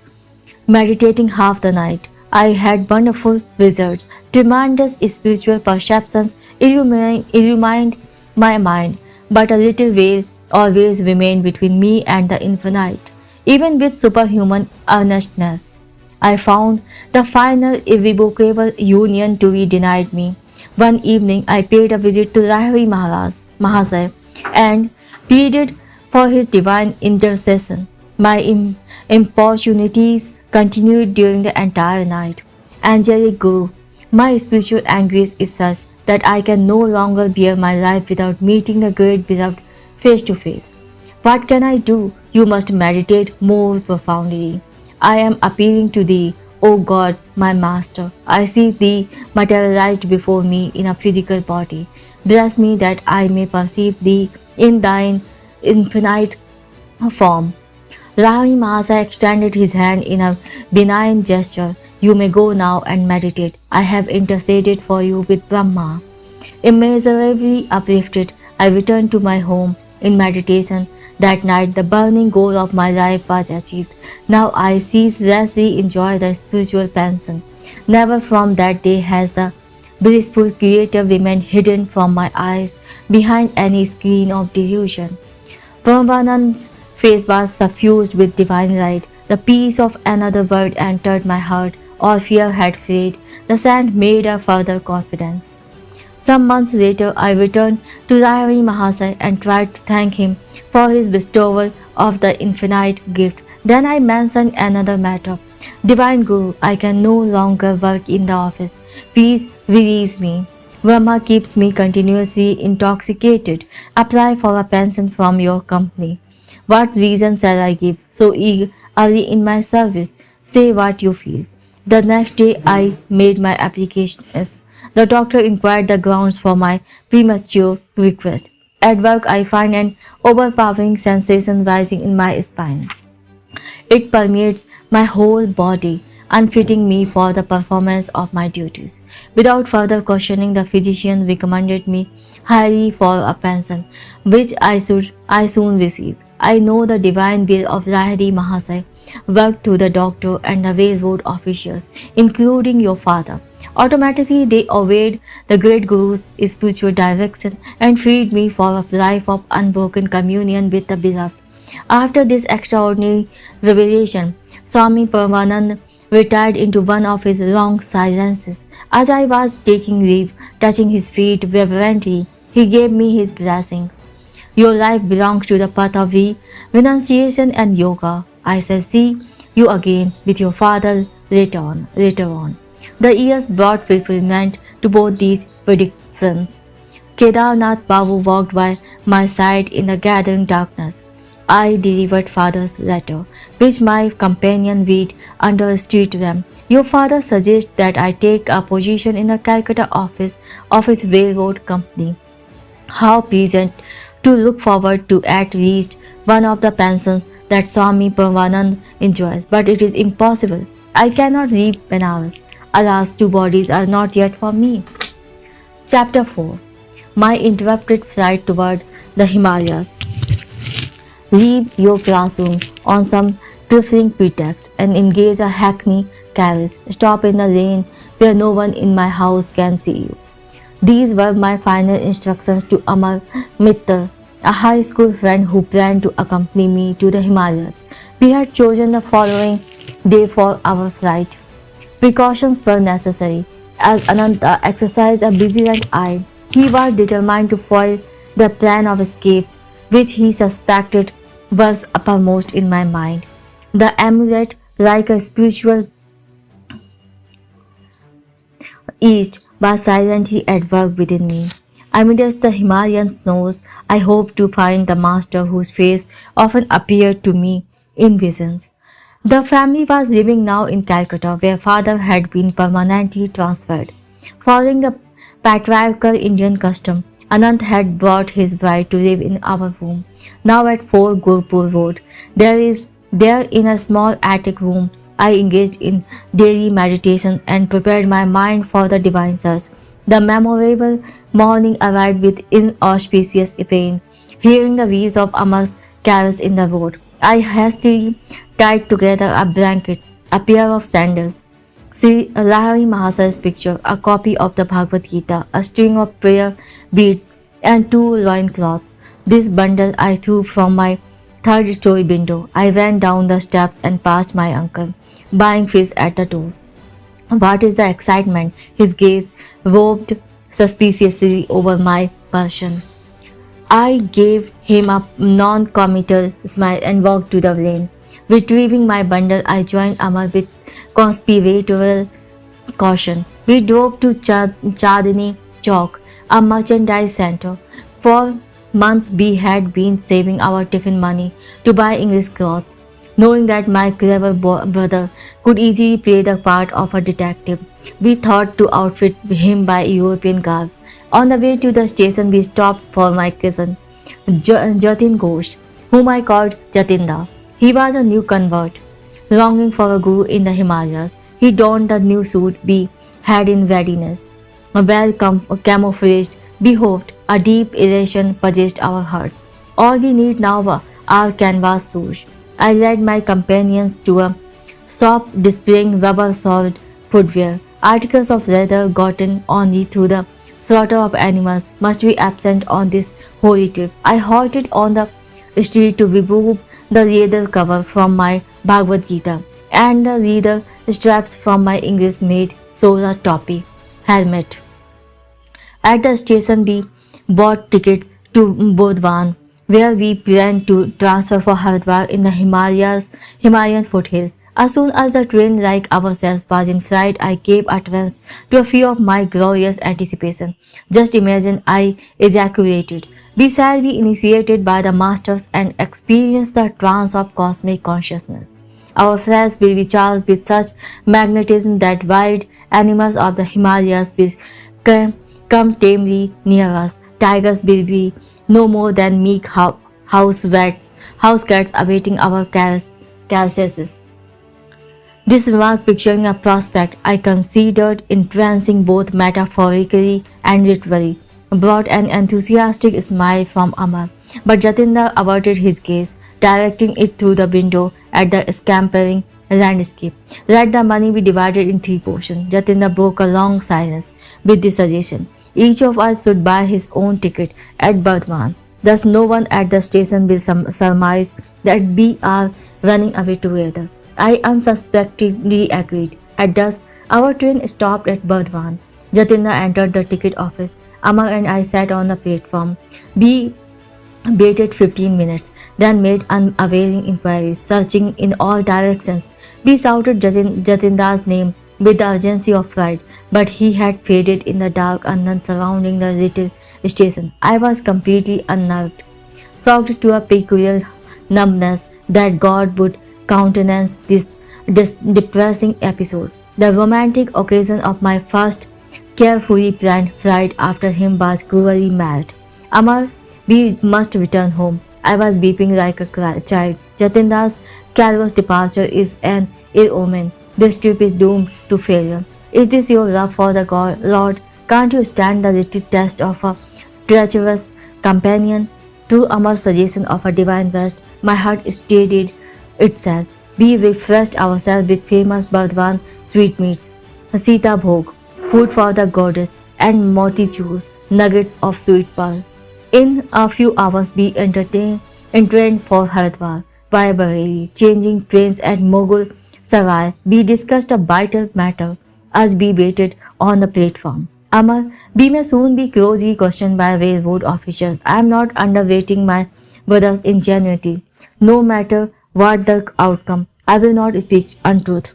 meditating half the night. I had wonderful results. Tremendous spiritual perceptions illumined my mind, but a little veil always remained between me and the infinite. Even with superhuman earnestness, I found the final irrevocable union to be denied me. One evening I paid a visit to Rahari Mahasaya and pleaded for his divine intercession. My importunities continued during the entire night. Angelic Guru, my spiritual anguish is such that I can no longer bear my life without meeting the great beloved face to face. What can I do? You must meditate more profoundly. I am appealing to thee, O God, my master. I see thee materialized before me in a physical body. Bless me that I may perceive thee in thine infinite form. Rahul Mahasa extended his hand in a benign gesture. You may go now and meditate. I have interceded for you with Brahma. Immeasurably uplifted, I returned to my home in meditation. That night, the burning goal of my life was achieved. Now I ceaselessly enjoy the spiritual pension. Never from that day has the blissful Creator remained hidden from my eyes behind any screen of delusion. Brahmanand's face was suffused with divine light. The peace of another world entered my heart. All fear had fled. The saint made a further confidence. Some months later, I returned to Rahari Mahasaya and tried to thank him for his bestowal of the infinite gift. Then I mentioned another matter. Divine Guru, I can no longer work in the office. Please release me. Brahma keeps me continuously intoxicated. Apply for a pension from your company. What reason shall I give so early in my service? Say what you feel. The next day I made my application. The doctor inquired the grounds for my premature request. At work I find an overpowering sensation rising in my spine. It permeates my whole body, unfitting me for the performance of my duties. Without further questioning, the physician recommended me highly for a pension, which I soon received. I know the divine will of Lahiri Mahasaya worked through the doctor and the railroad officials, including your father. Automatically, they obeyed the great Guru's spiritual direction and freed me for a life of unbroken communion with the beloved. After this extraordinary revelation, Swami Paramanand retired into one of his long silences. As I was taking leave, touching his feet reverently, he gave me his blessings. Your life belongs to the path of renunciation and yoga. I shall see you again with your father later on. The years brought fulfillment to both these predictions. Kedarnath Babu walked by my side in the gathering darkness. I delivered father's letter, which my companion read under a street lamp. Your father suggests that I take a position in a Calcutta office of his railroad company. How pleasant to look forward to at least one of the pensions that Swami Paramanand enjoys, but it is impossible. I cannot leave Benares. Alas, two bodies are not yet for me. Chapter 4. My interrupted flight toward the Himalayas. Leave your classroom on some trifling pretext and engage a hackney carriage. Stop in a lane where no one in my house can see you. These were my final instructions to Amar Mittal, a high school friend who planned to accompany me to the Himalayas. We had chosen the following day for our flight. Precautions were necessary, as Ananta exercised a vigilant eye. He was determined to foil the plan of escapes, which he suspected was uppermost in my mind. The amulet, like a spiritual east, was silently at work within me. Amidst the Himalayan snows, I hoped to find the master whose face often appeared to me in visions. The family was living now in Calcutta, where father had been permanently transferred. Following the patriarchal Indian custom, Anant had brought his bride to live in our room, now at 4 Gurpur Road. There in a small attic room, I engaged in daily meditation and prepared my mind for the divine search. The memorable morning arrived with inauspicious event. Hearing the wheeze of Amar's carriage in the road, I hastily tied together a blanket, a pair of sandals, Sri Lahari Mahasaya's picture, a copy of the Bhagavad Gita, a string of prayer beads, and two loincloths. This bundle I threw from my third story window. I ran down the steps and passed my uncle, buying fish at the door. What is the excitement? His gaze roved suspiciously over my person. I gave him a non-committal smile and walked to the lane. Retrieving my bundle, I joined Amar with conspiratorial caution. We drove to Chandni Chowk, a merchandise center. For months we had been saving our tiffin money to buy English clothes, knowing that my clever brother could easily play the part of a detective. We thought to outfit him by European garb. On the way to the station, we stopped for my cousin, Jatin Ghosh, whom I called Jatinda. He was a new convert, longing for a guru in the Himalayas. He donned the new suit we had in readiness. Well camouflaged, we hoped a deep elation possessed our hearts. All we need now are canvas shoes. I led my companions to a shop displaying rubber-soled footwear. Articles of leather gotten only through the slaughter of animals must be absent on this holy trip. I halted on the street to remove the leather cover from my Bhagavad Gita and the leather straps from my English-made Sora topi helmet. At the station, we bought tickets to Bodwan, where we planned to transfer for Haridwar in the Himalayan foothills. As soon as the train like ourselves was in flight, I gave utterance to a few of my glorious anticipation. Just imagine I ejaculated. We shall be initiated by the masters and experience the trance of cosmic consciousness. Our flesh will be charged with such magnetism that wild animals of the Himalayas will come tamely near us. Tigers will be no more than meek house cats awaiting our caresses. This remark, picturing a prospect I considered entrancing both metaphorically and literally, brought an enthusiastic smile from Amar, but Jatinda averted his gaze, directing it through the window at the scampering landscape. Let the money be divided in three portions. Jatinda broke a long silence with this suggestion. Each of us should buy his own ticket at Burdwan. Thus no one at the station will surmise that we are running away together. I unsuspectingly agreed. At dusk, our train stopped at Burdwan. Jatinda entered the ticket office. Amar and I sat on the platform. We waited 15 minutes, then made unavailing inquiries, searching in all directions. We shouted Jatinda's name with the urgency of fright, but he had faded in the dark unknown surrounding the little station. I was completely unnerved, shocked to a peculiar numbness that God would countenance this depressing episode. The romantic occasion of my first carefully planned flight after him was cruelly marred. Amar, we must return home. I was weeping like a child. Jatinda's careless departure is an ill omen. This trip is doomed to failure. Is this your love for the God, Lord? Can't you stand the little test of a treacherous companion? Through Amar's suggestion of a divine rest, my heart steadied itself. We refreshed ourselves with famous Burdwan sweetmeats, Sita Bhog, food for the goddess, and motichur, nuggets of sweet pearl. In a few hours, we entrained for Haridwar via Bareilly, changing trains at Mughal Sarai. We discussed a vital matter as we waited on the platform. Amar, we may soon be closely questioned by railroad officials. I am not underrating my brother's ingenuity. No matter what the outcome, I will not speak untruth.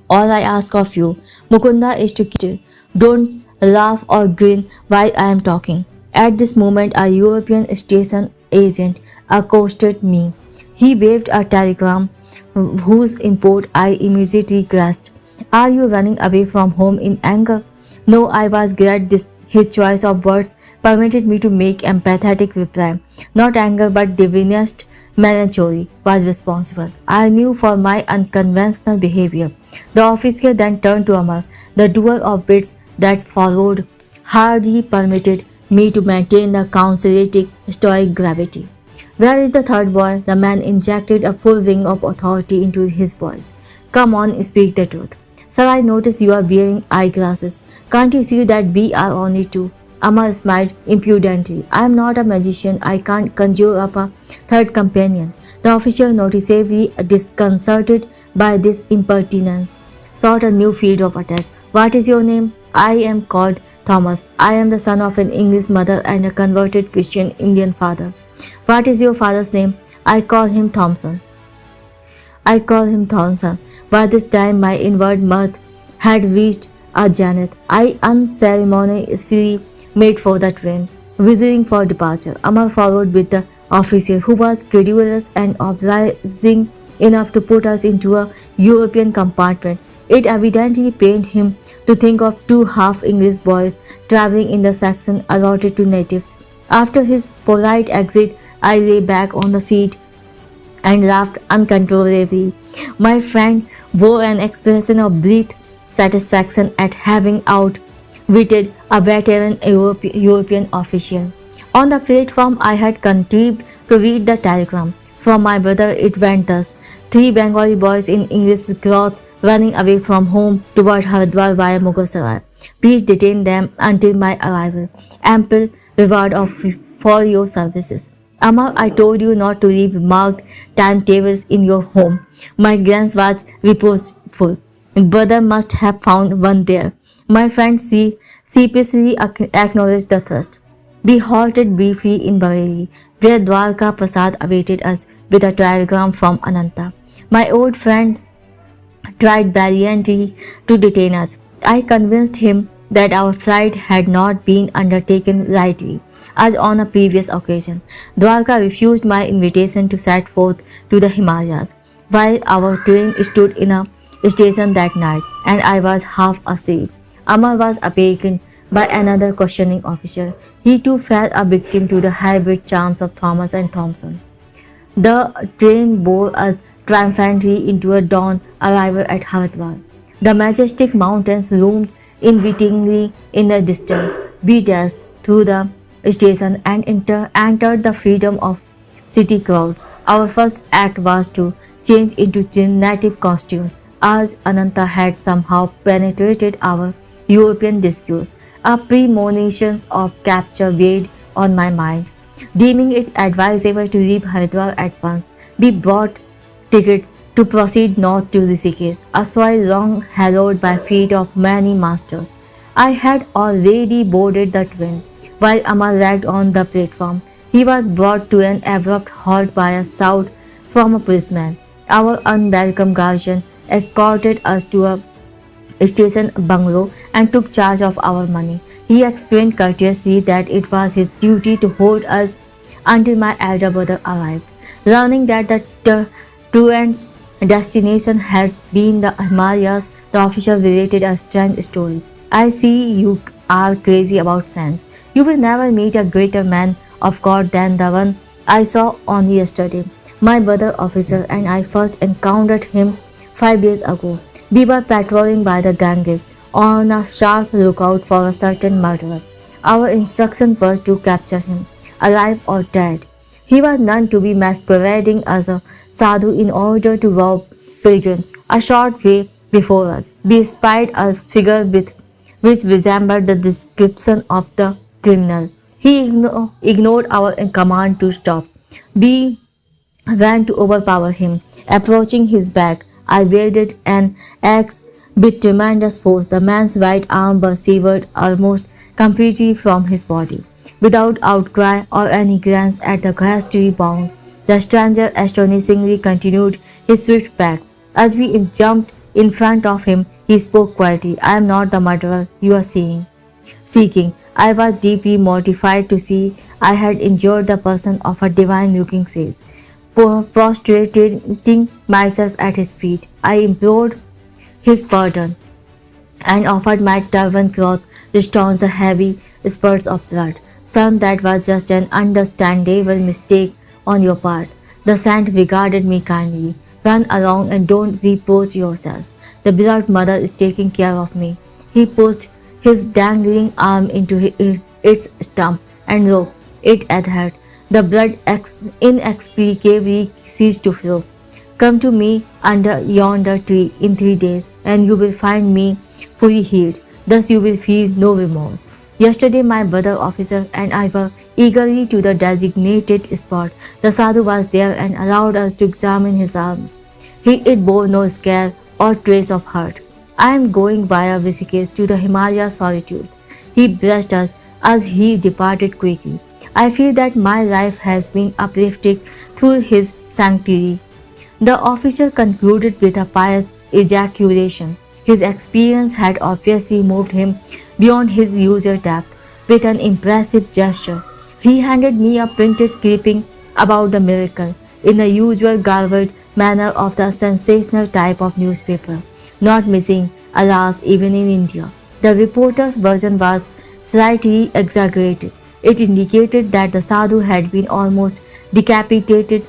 All I ask of you, Mukunda, is to keep. Don't laugh or grin while I am talking. At this moment, a European station agent accosted me. He waved a telegram whose import I immediately grasped. Are you running away from home in anger? No, I was glad his choice of words permitted me to make empathetic reply. Not anger, but divinest melancholy was responsible. I knew for my unconventional behavior. The officer then turned to Amar. The duel of wits that followed hardly permitted me to maintain the counselatic stoic gravity. Where is the third boy? The man injected a full ring of authority into his voice. Come on, speak the truth. Sir, I notice you are wearing eyeglasses. Can't you see that we are only two? Amar smiled impudently. I am not a magician. I can't conjure up a third companion. The officer, noticeably disconcerted by this impertinence, sought a new field of attack. What is your name? I am called Thomas. I am the son of an English mother and a converted Christian Indian father. What is your father's name? I call him Thompson. I call him Thompson. By this time, my inward mirth had reached a zenith. I unceremoniously made for the train, whistling for departure. Amar followed with the officer, who was credulous and obliging enough to put us into a European compartment. It evidently pained him to think of two half-English boys traveling in the section allotted to natives. After his polite exit, I lay back on the seat and laughed uncontrollably. My friend wore an expression of breathed satisfaction at having outwitted a veteran European official. On the platform, I had contrived to read the telegram. From my brother, it went thus: three Bengali boys in English clothes running away from home toward Haridwar via Mughalsarai. Please detain them until my arrival. Ample reward for your services. Amar, I told you not to leave marked timetables in your home. My glance was reproachful. Brother must have found one there. My friend sheepishly acknowledged the thrust. We halted briefly in Bareilly, where Dwarka Prasad awaited us with a telegram from Ananta. My old friend tried valiantly to detain us. I convinced him that our flight had not been undertaken lightly, as on a previous occasion. Dwarka refused my invitation to set forth to the Himalayas, while our train stood in a station that night, and I was half asleep. Amar was awakened by another questioning officer. He too fell a victim to the hybrid charms of Thomas and Thompson. The train bore us triumphantly into a dawn arrival at Haridwar. The majestic mountains loomed invitingly in the distance. We dashed through the station and entered the freedom of city crowds. Our first act was to change into native costumes, as Ananta had somehow penetrated our European discourse. A premonition of capture weighed on my mind. Deeming it advisable to leave Haridwar at once, we bought tickets to proceed north to Rishikesh, a soil long hallowed by feet of many masters. I had already boarded the train. While Amar lagged on the platform, he was brought to an abrupt halt by a shout from a policeman. Our unwelcome guardian escorted us to a station bungalow and took charge of our money. He explained courteously that it was his duty to hold us until my elder brother arrived. Learning that the truant's destination had been the Himalayas, the officer related a strange story. I see you are crazy about science. You will never meet a greater man of God than the one I saw only yesterday. My brother officer and I first encountered him 5 days ago. We were patrolling by the Ganges on a sharp lookout for a certain murderer. Our instruction was to capture him, alive or dead. He was known to be masquerading as a sadhu in order to rob pilgrims. A short way before us, we spied a figure which resembled the description of the criminal. He ignored our command to stop. We ran to overpower him. Approaching his back, I wielded an axe with tremendous force. The man's right arm was severed almost completely from his body. Without outcry or any glance at the ghastly wound, the stranger astonishingly continued his swift path. As we jumped in front of him, he spoke quietly. I am not the murderer you are seeking. I was deeply mortified to see I had injured the person of a divine-looking sage. Prostrating myself at his feet, I implored his pardon and offered my turban cloth to staunch the heavy spurts of blood. Son, that was just an understandable mistake on your part. The saint regarded me kindly. Run along and don't reproach yourself. The beloved mother is taking care of me. He pushed his dangling arm into its stump and rope. It adhered. The blood inexplicably ceased to flow. Come to me under yonder tree in 3 days, and you will find me fully healed. Thus you will feel no remorse. Yesterday my brother officer and I were eagerly to the designated spot. The sadhu was there and allowed us to examine his arm. It bore no scare or trace of hurt. I am going via Rishikesh to the Himalaya solitudes. He blessed us as he departed quickly. I feel that my life has been uplifted through his sanctity. The officer concluded with a pious ejaculation. His experience had obviously moved him beyond his usual depth. With an impressive gesture, he handed me a printed clipping about the miracle in the usual garbled manner of the sensational type of newspaper, not missing, alas, even in India. The reporter's version was slightly exaggerated. It indicated that the sadhu had been almost decapitated.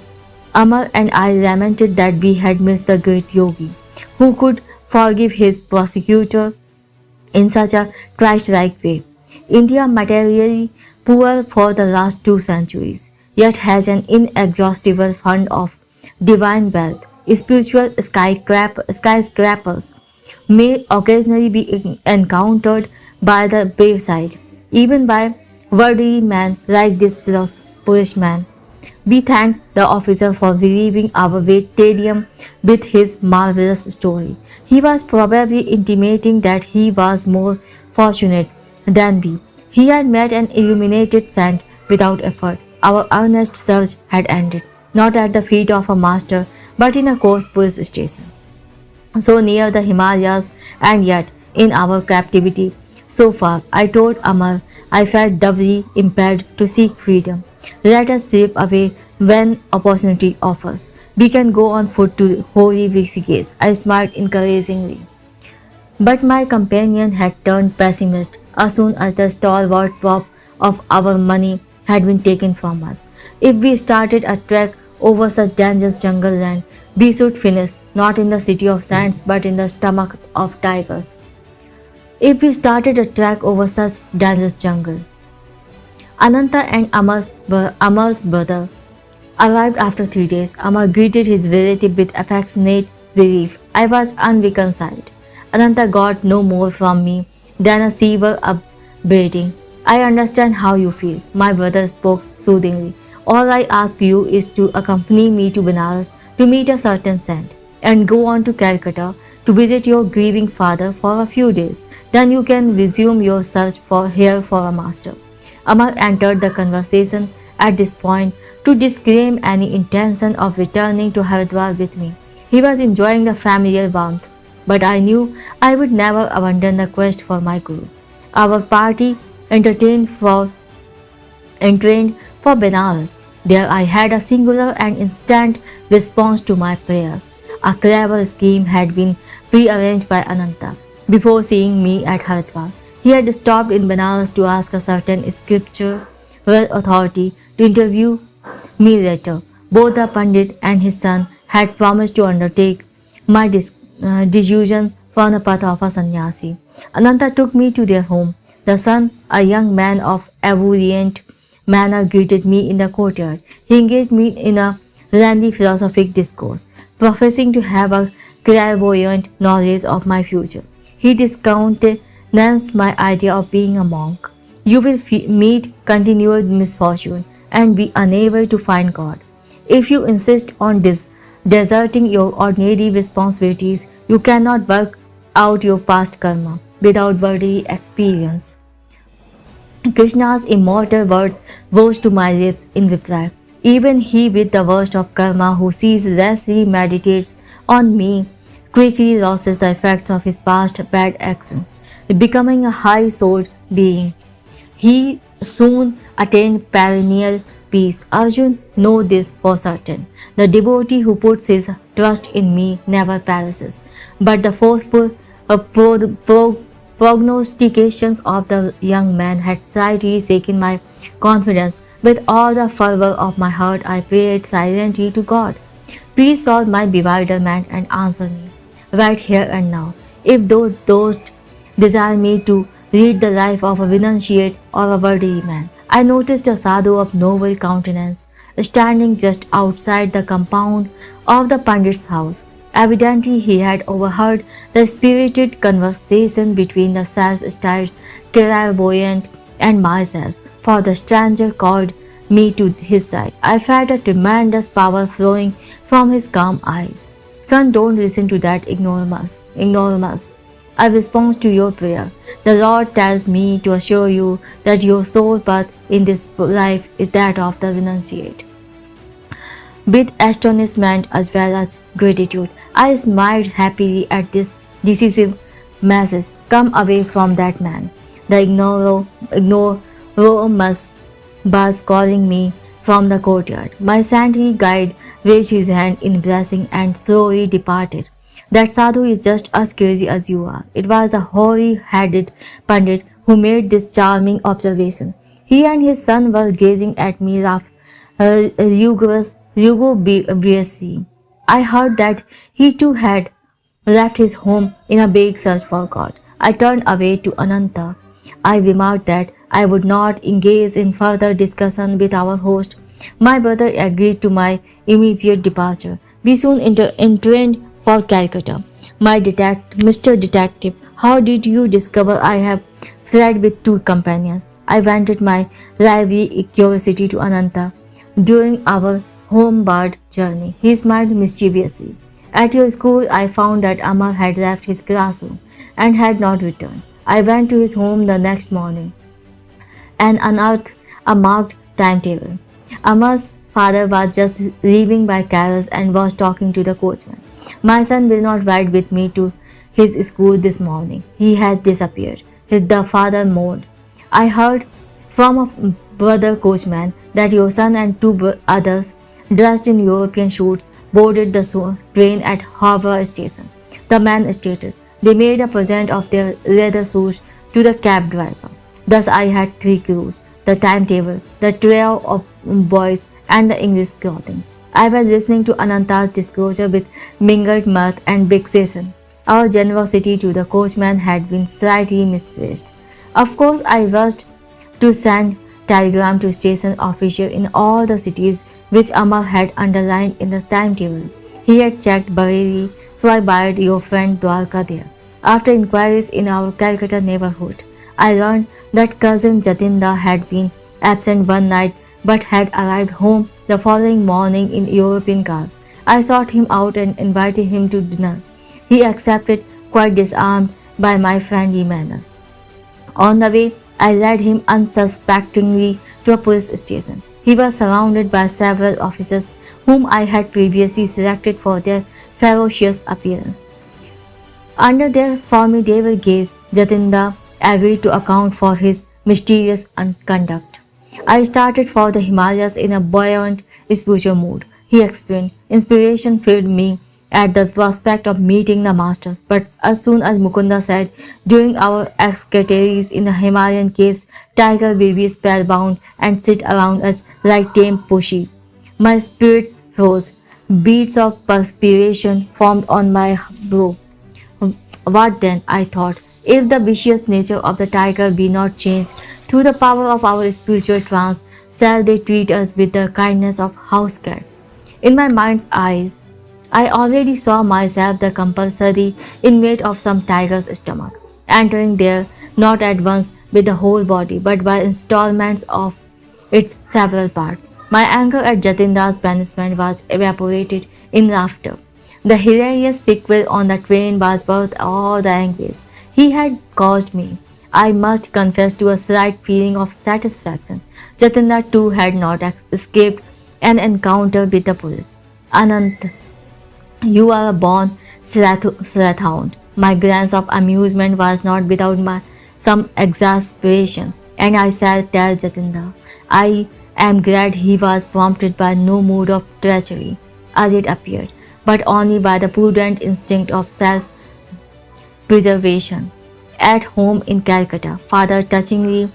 Amar and I lamented that we had missed the great yogi, who could forgive his prosecutor in such a Christ-like way. India, materially poor for the last 2 centuries, yet has an inexhaustible fund of divine wealth. Spiritual skyscrapers may occasionally be encountered by the wayside, even by worthy men like this Polish man. We thanked the officer for relieving our tedium with his marvelous story. He was probably intimating that he was more fortunate than we. He had met an illuminated saint without effort. Our earnest search had ended, not at the feet of a master, but in a coarse police station so near the Himalayas, and yet in our captivity so far. I told Amar I felt doubly impelled to seek freedom. Let us slip away when opportunity offers. We can go on foot to holy Rishikesh. I smiled encouragingly. But my companion had turned pessimist as soon as the stalwart prop of our money had been taken from us. If we started a trek over such dangerous jungle land, we should finish not in the city of saints but in the stomachs of tigers. If we started a trek over such dangerous jungle, Ananta and Amar's brother arrived after 3 days. Amar greeted his relative with affectionate relief. I was unreconciled. Ananta got no more from me than a severe upbraiding. I understand how you feel. My brother spoke soothingly. All I ask you is to accompany me to Benares to meet a certain saint and go on to Calcutta to visit your grieving father for a few days. Then you can resume your search for a master. Amar entered the conversation at this point to disclaim any intention of returning to Haridwar with me. He was enjoying the familiar warmth, but I knew I would never abandon the quest for my guru. Our party entrained for Benares. There I had a singular and instant response to my prayers. A clever scheme had been prearranged by Ananta. Before seeing me at Haridwar, he had stopped in Benares to ask a certain scriptural authority to interview me later. Both the Pandit and his son had promised to undertake my disillusion from the path of a sannyasi. Ananta took me to their home. The son, a young man of ebullient manner, greeted me in the courtyard. He engaged me in a lengthy philosophic discourse, professing to have a clairvoyant knowledge of my future. He discountenanced my idea of being a monk. You will meet continual misfortune and be unable to find God. If you insist on deserting your ordinary responsibilities, you cannot work out your past karma without bodily experience. Krishna's immortal words rose to my lips in reply. Even he with the worst of karma who ceaselessly meditates on me quickly loses the effects of his past bad actions, becoming a high-souled being. He soon attained perennial peace. Arjun, know this for certain. The devotee who puts his trust in me never perishes. But the forceful prognostications of the young man had slightly shaken my confidence. With all the fervor of my heart, I prayed silently to God. Please solve my bewilderment and answer me right here and now. If thou dost desire me to read the life of a renunciate or a worthy man. I noticed a sadhu of noble countenance standing just outside the compound of the Pandit's house. Evidently, he had overheard the spirited conversation between the self-styled clairvoyant and myself, for the stranger called me to his side. I felt a tremendous power flowing from his calm eyes. Son, don't listen to that ignoramus. Ignoramus. I respond to your prayer. The Lord tells me to assure you that your sole path in this life is that of the renunciate. With astonishment as well as gratitude, I smiled happily at this decisive message. Come away from that man. The ignoramus was calling me from the courtyard. My saintly guide raised his hand in blessing and slowly departed. That sadhu is just as crazy as you are. It was a hoary-headed pandit who made this charming observation. He and his son were gazing at me lugubriously. I heard that he too had left his home in a big search for God. I turned away to Ananta. I remarked that I would not engage in further discussion with our host. My brother agreed to my immediate departure. We soon entrained for Calcutta. Mr. Detective, how did you discover I have fled with two companions? I vented my lively curiosity to Ananta. During our homeward journey, he smiled mischievously. At your school, I found that Amar had left his classroom and had not returned. I went to his home the next morning and unearthed a marked timetable. Amar's father was just leaving by carriage and was talking to the coachman. My son will not ride with me to his school this morning. He has disappeared. The father moaned. I heard from a brother coachman that your son and two others, dressed in European suits, boarded the train at Harbour Station. The man stated. They made a present of their leather shoes to the cab driver. Thus I had three clues: the timetable, the trio of boys, and the English clothing. I was listening to Ananta's disclosure with mingled mirth and vexation. Our generosity to the coachman had been slightly misplaced. Of course, I rushed to send telegram to station official in all the cities which Amar had underlined in the timetable. He had checked Bareilly, so I buried your friend Dwarka there. After inquiries in our Calcutta neighborhood, I learned that cousin Jatinda had been absent one night but had arrived home the following morning in European garb. I sought him out and invited him to dinner. He accepted, quite disarmed by my friendly manner. On the way, I led him unsuspectingly to a police station. He was surrounded by several officers whom I had previously selected for their ferocious appearance. Under their formidable gaze, Jatinda agreed to account for his mysterious conduct. I started for the Himalayas in a buoyant spiritual mood. He explained, inspiration filled me at the prospect of meeting the masters, but as soon as Mukunda said, during our escapades in the Himalayan caves, tiger will be spellbound and sit around us like tame pushy. My spirits froze. Beads of perspiration formed on my brow. What then, I thought, if the vicious nature of the tiger be not changed through the power of our spiritual trance, shall they treat us with the kindness of house cats? In my mind's eyes, I already saw myself the compulsory inmate of some tiger's stomach, entering there not at once with the whole body, but by installments of its several parts. My anger at Jatinda's banishment was evaporated in laughter. The hilarious sequel on the train was worth all the anguish he had caused me. I must confess to a slight feeling of satisfaction. Jatinda too had not escaped an encounter with the police. Anant, you are a born sleuthhound. My glance of amusement was not without some exasperation, and I shall tell Jatinda. I am glad he was prompted by no mood of treachery, as it appeared, but only by the prudent instinct of self-preservation. At home in Calcutta, father touchingly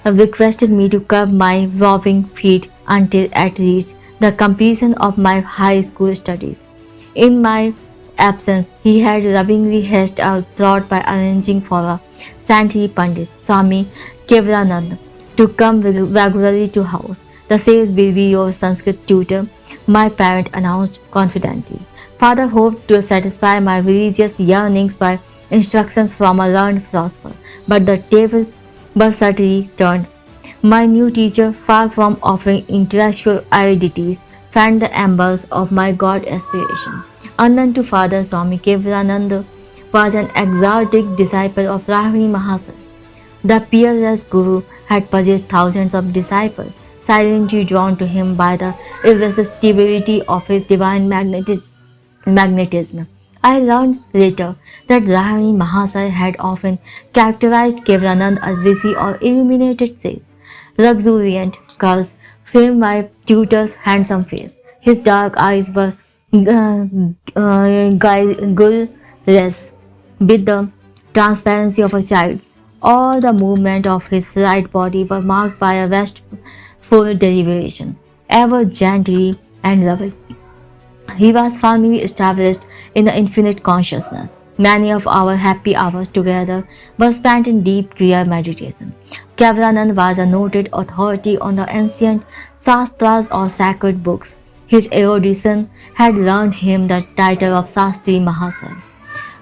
requested me to curb my roving feet until at least the completion of my high school studies. In my absence, he had lovingly hatched a plot by arranging for a Santri Pandit, Swami Kevalanand, to come regularly to house. The sage will be your Sanskrit tutor, my parent announced confidently. Father hoped to satisfy my religious yearnings by instructions from a learned philosopher, but the tables were certainly turned. My new teacher, far from offering intellectual aridities, fanned the embers of my God aspiration. Unknown to Father Swami Kevalananda was an exotic disciple of Rahmi Mahasaya. The peerless Guru had possessed thousands of disciples, silently drawn to him by the irresistibility of his divine magnetism. I learned later that Rahani Mahasaya had often characterized Kevalanand as busy or illuminated sage. Luxuriant curls framed my tutor's handsome face. His dark eyes were guileless with the transparency of a child's. All the movement of his right body were marked by a restful deliberation, ever gently and loving. He was firmly established in the infinite consciousness. Many of our happy hours together were spent in deep, clear meditation. Kevalanand was a noted authority on the ancient Shastras or sacred books. His erudition had earned him the title of Shastri Mahasaya,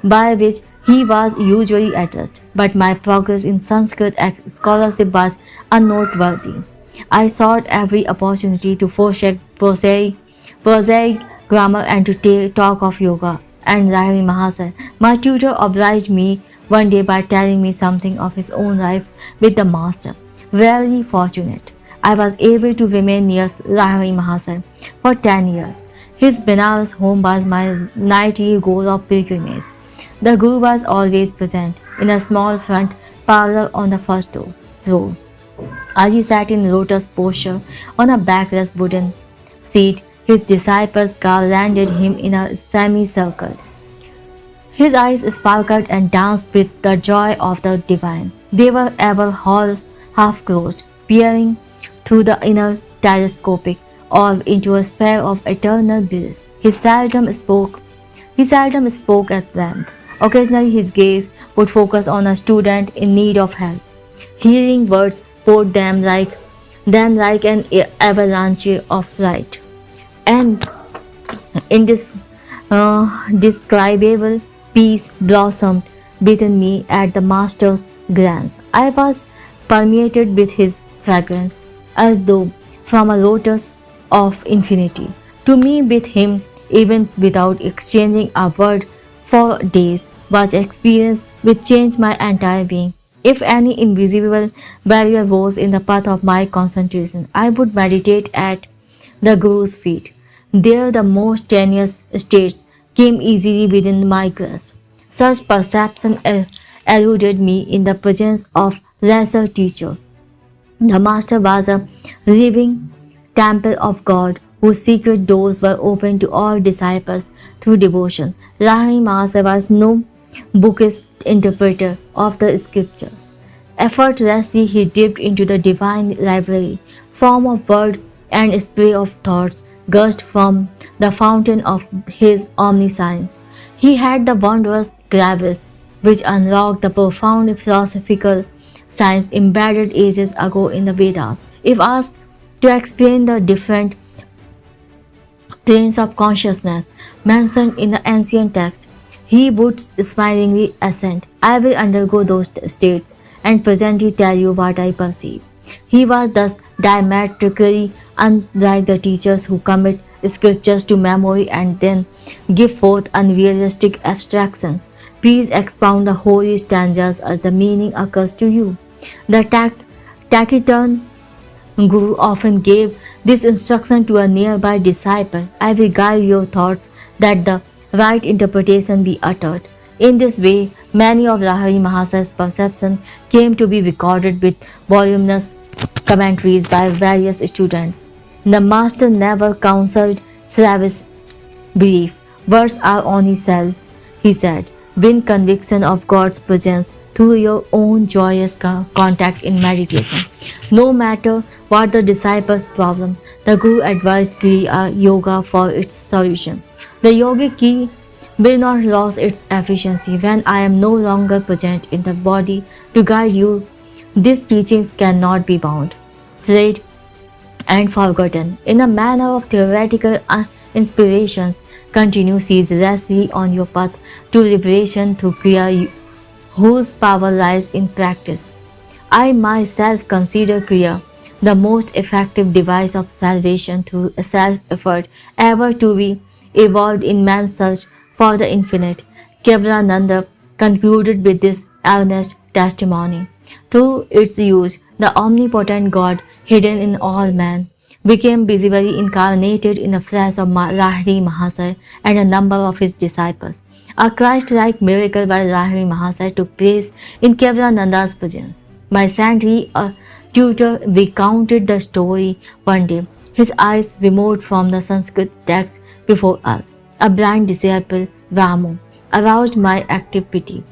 by which he was usually addressed, but my progress in Sanskrit scholarship was unnoteworthy. I sought every opportunity to forsake prosaic grammar and to talk of yoga and Rahmi Mahasaya. My tutor obliged me one day by telling me something of his own life with the master. Very fortunate. I was able to remain near Rahmi Mahasaya for 10 years. His Benares home was my nightly goal of pilgrimage. The Guru was always present in a small front parlor on the first row. As he sat in lotus posture on a backless wooden seat, his disciples garlanded him in a semicircle. His eyes sparkled and danced with the joy of the divine. They were ever half closed, peering through the inner telescopic orb into a sphere of eternal bliss. He seldom spoke at length. Occasionally his gaze would focus on a student in need of help. Hearing words poured them like an avalanche of light. And indescribable peace blossomed within me at the Master's glance. I was permeated with his fragrance, as though from a lotus of infinity. To me, with him, even without exchanging a word for days, was experience which changed my entire being. If any invisible barrier rose in the path of my concentration, I would meditate at the Guru's feet. There the most tenuous states came easily within my grasp. Such perception eluded me in the presence of lesser teacher. The Master was a living temple of God whose secret doors were open to all disciples through devotion. Rahani Mahasaya was no bookish interpreter of the scriptures. Effortlessly he dipped into the divine library, form of word and spray of thoughts gushed from the fountain of his omniscience. He had the wondrous gravis which unlocked the profound philosophical science embedded ages ago in the Vedas. If asked to explain the different planes of consciousness mentioned in the ancient text, he would smilingly assent, I will undergo those states and presently tell you what I perceive. He was thus diametrically unlike the teachers who commit scriptures to memory and then give forth unrealistic abstractions. Please expound the holy stanzas as the meaning occurs to you. The taciturn Guru often gave this instruction to a nearby disciple. I will guide your thoughts that the right interpretation be uttered. In this way, many of Rahari Mahasaya's perceptions came to be recorded with voluminous commentaries by various students. The Master never counseled slavish belief. Words are only cells, he said. Win conviction of God's presence through your own joyous contact in meditation. No matter what the disciple's problem, the Guru advised Kriya Yoga for its solution. The yogic key will not lose its efficiency when I am no longer present in the body to guide you. These teachings cannot be bound, played, and forgotten. In a manner of theoretical inspirations, continue ceaselessly on your path to liberation through Kriya, whose power lies in practice. I myself consider Kriya the most effective device of salvation through self-effort ever to be evolved in man's search for the infinite. Kevalananda concluded with this earnest testimony. Through its use, the omnipotent God, hidden in all man, became visibly incarnated in the flesh of Lahiri Mahasaya and a number of his disciples. A Christ-like miracle by Lahiri Mahasaya took place in Kevalananda's presence. My saintly tutor recounted the story one day, his eyes removed from the Sanskrit text before us. A blind disciple, Ramu, aroused my active pity.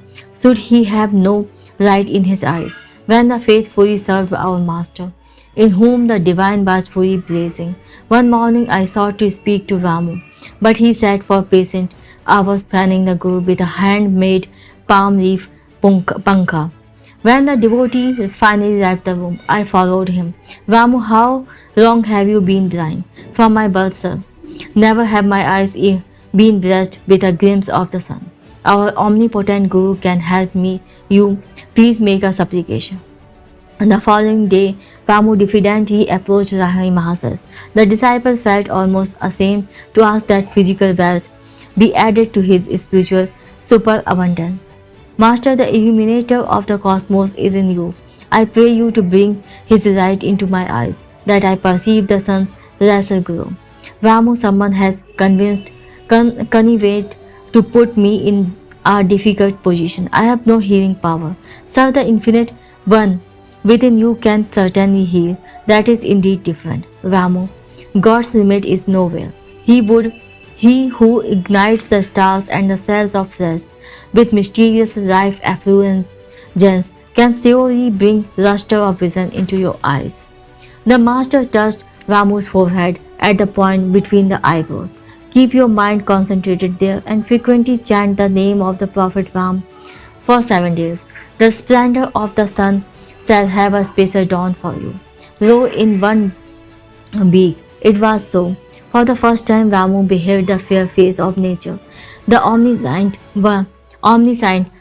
Should he have no light in his eyes when the faithfully served our master, in whom the divine was fully blazing? One morning I sought to speak to Ramu, but he sat for patient hours fanning the Guru with a handmade palm leaf pankha. When the devotee finally left the room, I followed him. Ramu, how long have you been blind? From my birth, sir. Never have my eyes been blessed with a glimpse of the sun. Our omnipotent Guru can help me. You, please make a supplication. On the following day, Ramu diffidently approached Rahari Mahasaya. The disciple felt almost ashamed to ask that physical wealth be added to his spiritual superabundance. Master, the illuminator of the cosmos is in you. I pray you to bring his light into my eyes, that I perceive the sun's lesser glow. Ramu, someone has connived to put me in a difficult position. I have no healing power. Sir, the infinite one within you can certainly heal. That is indeed different. Ramu, God's limit is nowhere. He who ignites the stars and the cells of flesh with mysterious life effluence can surely bring luster of vision into your eyes. The master touched Ramu's forehead at the point between the eyebrows. Keep your mind concentrated there and frequently chant the name of the Prophet Ram for 7 days. The splendor of the sun shall have a special dawn for you. Lo, in 1 week it was so. For the first time, Ramu beheld the fair face of nature. The omniscient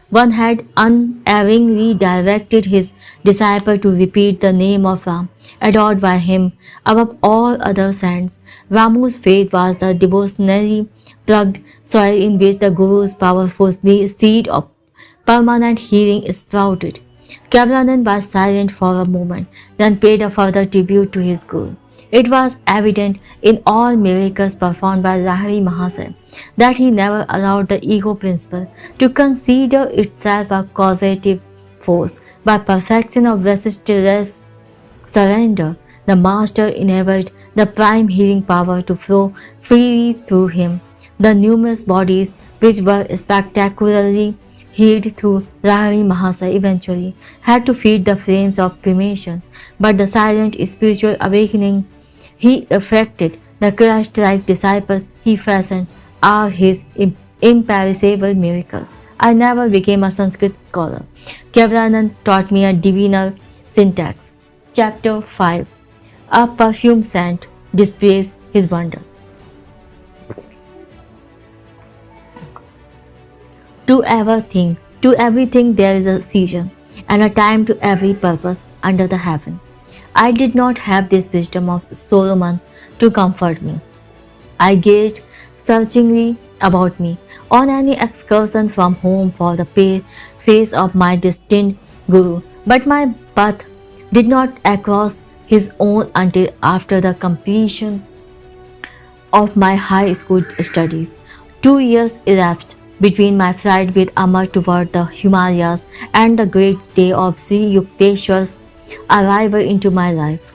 one had unerringly directed his disciple to repeat the name of Ram, adored by him above all other saints. Ramu's faith was the devotionally plugged soil in which the Guru's powerful seed of permanent healing sprouted. Kevalanand was silent for a moment, then paid a further tribute to his Guru. It was evident in all miracles performed by Lahiri Mahasaya that he never allowed the ego principle to consider itself a causative force. By perfection of resistless surrender, the Master enabled the prime healing power to flow freely through him. The numerous bodies which were spectacularly healed through Lahiri Mahasaya eventually had to feed the flames of cremation, but the silent spiritual awakening he effected, the Christ-like disciples he fashioned, are his imperishable miracles. I never became a Sanskrit scholar. Kevalanand taught me a divinal syntax. Chapter 5. A perfume scent displays his wonder. To everything there is a season, and a time to every purpose under the heaven. I did not have this wisdom of Solomon to comfort me. I gazed searchingly about me on any excursion from home for the face of my destined Guru, but my path did not cross his own until after the completion of my high school studies. 2 years elapsed between my flight with Amar toward the Himalayas and the great day of Sri Yukteswar's arrival into my life.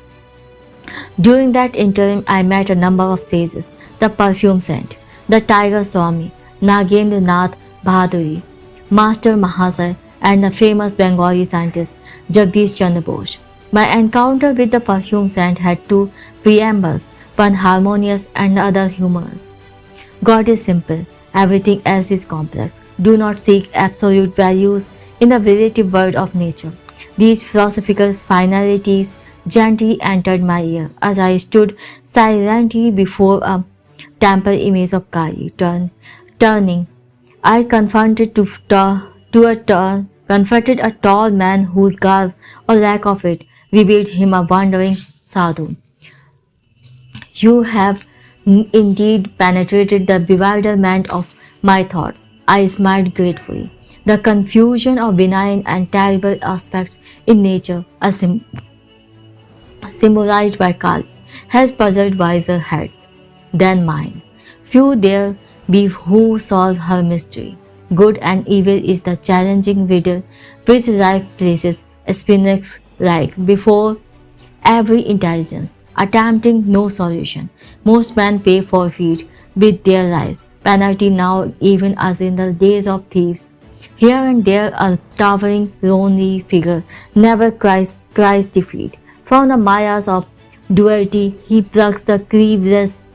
During that interim, I met a number of sages, the perfume scent, the tiger Swami, Nagendra Nath Bahaduri, Master Mahasaya, and the famous Bengali scientist Jagdish Chandra Bose. My encounter with the perfume scent had two preambles, one harmonious and the other humorous. God is simple Everything else is complex. Do not seek absolute values in the relative world of nature. These philosophical finalities gently entered my ear as I stood silently before a temple image of Kali. Turning, I confronted a tall man whose garb, or lack of it, revealed him a wandering sadhu. You have indeed penetrated the bewilderment of my thoughts. I smiled gratefully. The confusion of benign and terrible aspects in nature are symbolized by Kali, has puzzled wiser heads than mine. Few there be who solve her mystery. Good and evil is the challenging riddle which life places sphinx like before every intelligence, attempting no solution. Most men pay forfeit with their lives, penalty now even as in the days of thieves. Here and there a towering, lonely figure never cries defeat. From the mayas of duality, he plucks the grievous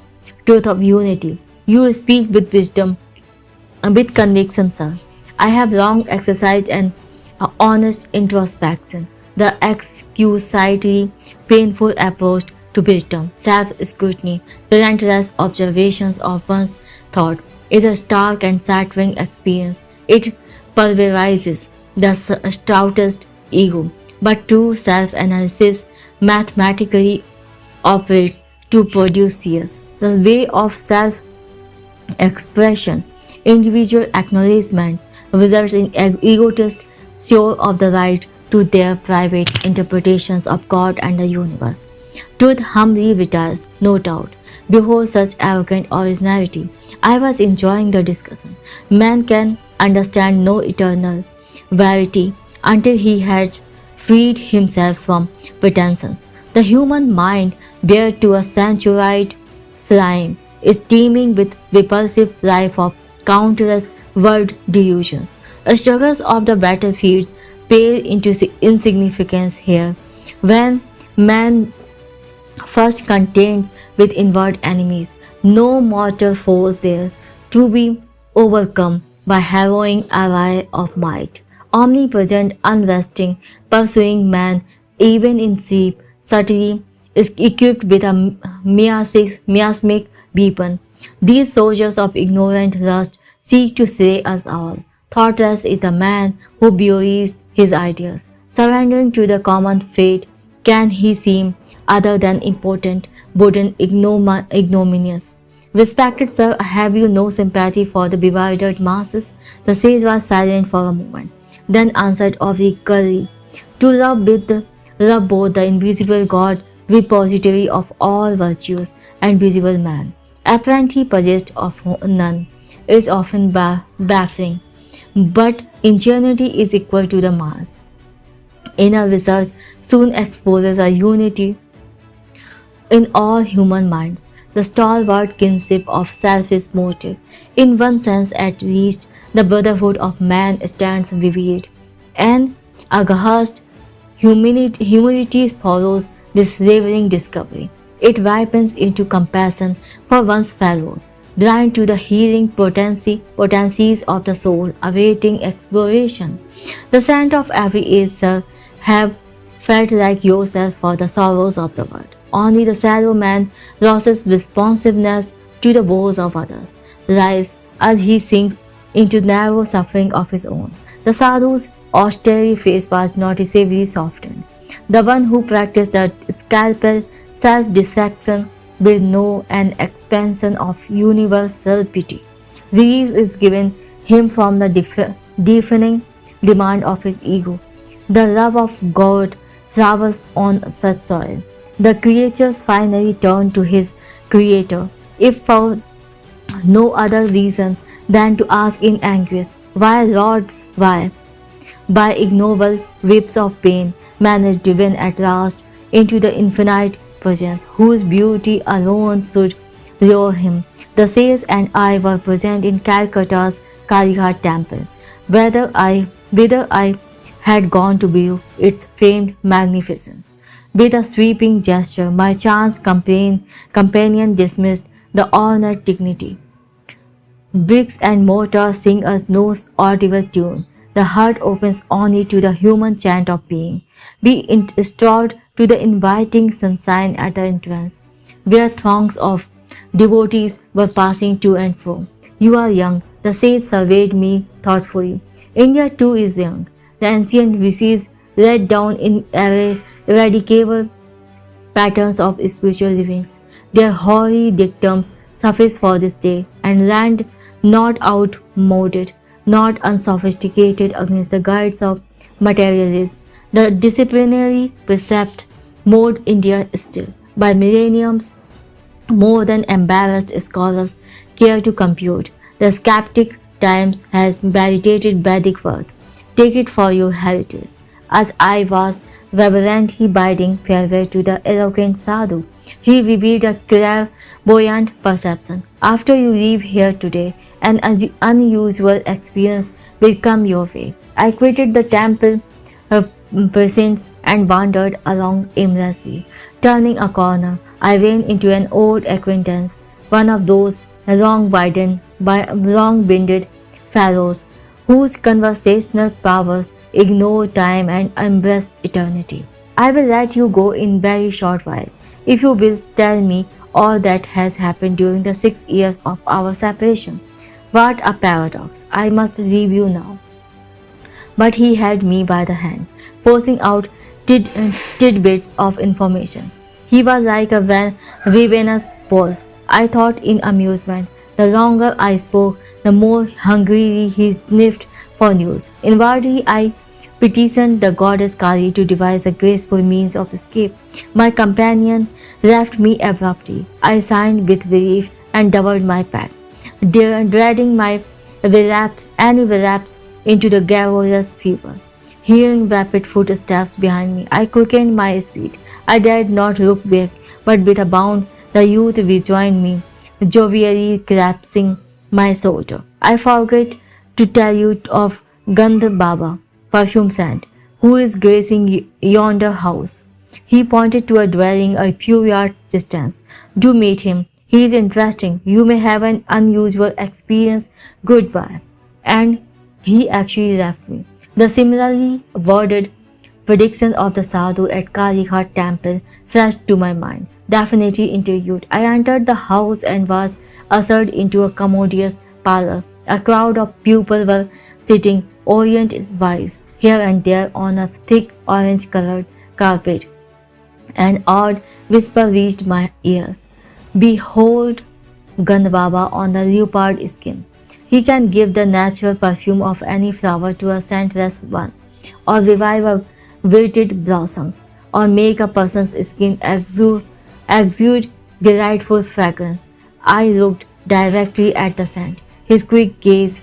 truth of unity. You speak with wisdom, with conviction, sir. I have long exercised an honest introspection, the excusatory, painful approach to wisdom, self-scrutiny, relentless observations of one's thought is a stark and shattering experience. It pulverizes the stoutest ego, but true self-analysis mathematically operates to produce tears. The way of self expression, individual acknowledgments results in egotists sure of the right to their private interpretations of God and the universe. Truth humbly retires, no doubt. Behold such arrogant originality. I was enjoying the discussion. Man can understand no eternal verity until he has freed himself from pretensions. The human mind, bare to a centuried slime, is teeming with repulsive life of countless world delusions. The struggles of the battlefields pale into insignificance here. When man first contends with inward enemies, no mortal foes there to be overcome by harrowing array of might. Omnipresent, unresting, pursuing man, even in sleep, subtly is equipped with a miasmic weapon. These soldiers of ignorant lust seek to slay us all. Thoughtless is the man who buries his ideas. Surrendering to the common fate, can he seem other than impotent, burdened, ignominious? Respected sir, have you no sympathy for the bewildered masses? The sage was silent for a moment, then answered obliquely, to love both the invisible God, repository of all virtues, and visible man, apparently possessed of none, is often baffling. But ingenuity is equal to the mass. Inner research soon exposes a unity in all human minds, the stalwart kinship of selfish motive. In one sense at least, the brotherhood of man stands revealed, and aghast humility follows this ravening discovery. It ripens into compassion for one's fellows, blind to the healing potencies of the soul, awaiting exploration. The saint of every age, sir, have felt like yourself for the sorrows of the world. Only the shallow man loses responsiveness to the woes of others' lives as he sinks into narrow suffering of his own. The sadhu's austere face was noticeably softened. The one who practiced a scalpel self-dissection will know an expansion of universal pity. Release is given him from the deafening demand of his ego. The love of God flowers on such soil. The creatures finally turn to his Creator, if for no other reason than to ask in anguish, why, Lord, why? By ignoble whips of pain, man is driven at last into the infinite presence, whose beauty alone should lure him. The sage and I were present in Calcutta's Kalighat temple, whither I had gone to view its famed magnificence. With a sweeping gesture, my chance companion dismissed the ornate dignity Bricks and mortar sing a no audible tune. The heart opens only to the human chant of being. Be installed to the inviting sunshine at the entrance, where throngs of devotees were passing to and fro. You are young, the sage surveyed me thoughtfully. India too is young. The ancient VCs laid down in irrevocable patterns of spiritual livings. Their hoary dictums suffice for this day, and land not outmoded, not unsophisticated against the guides of materialism. The disciplinary precept mode India still. By millenniums, more than embarrassed scholars care to compute. The skeptic Times has validated Vedic work. Take it for your heritage. As I was reverently bidding farewell to the eloquent sadhu, he revealed a clairvoyant perception. After you leave here today, an unusual experience will come your way. I quitted the temple uh, precincts and wandered along aimlessly. Turning a corner, I ran into an old acquaintance, one of those long-winded fellows whose conversational powers ignore time and embrace eternity. I will let you go in very short while, if you will tell me all that has happened during the 6 years of our separation. What a paradox! I must leave you now. But he held me by the hand, forcing out tidbits of information. He was like a ravenous wolf, I thought in amusement. The longer I spoke, the more hungrily he sniffed for news. Inwardly, I petitioned the goddess Kali to devise a graceful means of escape. My companion left me abruptly. I signed with relief and doubled my pack, dreading my relapse into the garrulous fever. Hearing rapid footsteps behind me, I quickened my speed. I dared not look back, but with a bound, the youth rejoined me, jovially clasping my shoulder. I forget to tell you of Gandh Baba, perfume scent, who is gracing yonder house. He pointed to a dwelling a few yards distant. Do meet him. He is interesting. You may have an unusual experience. Goodbye. And he actually left me. The similarly worded predictions of the sadhu at Kalighat temple flashed to my mind. Definitely interviewed. I entered the house and was ushered into a commodious parlor. A crowd of people were sitting orient-wise here and there on a thick orange-colored carpet. An odd whisper reached my ears. Behold Gandh Baba on the leopard skin. He can give the natural perfume of any flower to a scentless one, or revive a wilted blossoms, or make a person's skin exude delightful fragrance. I looked directly at the scent. His quick gaze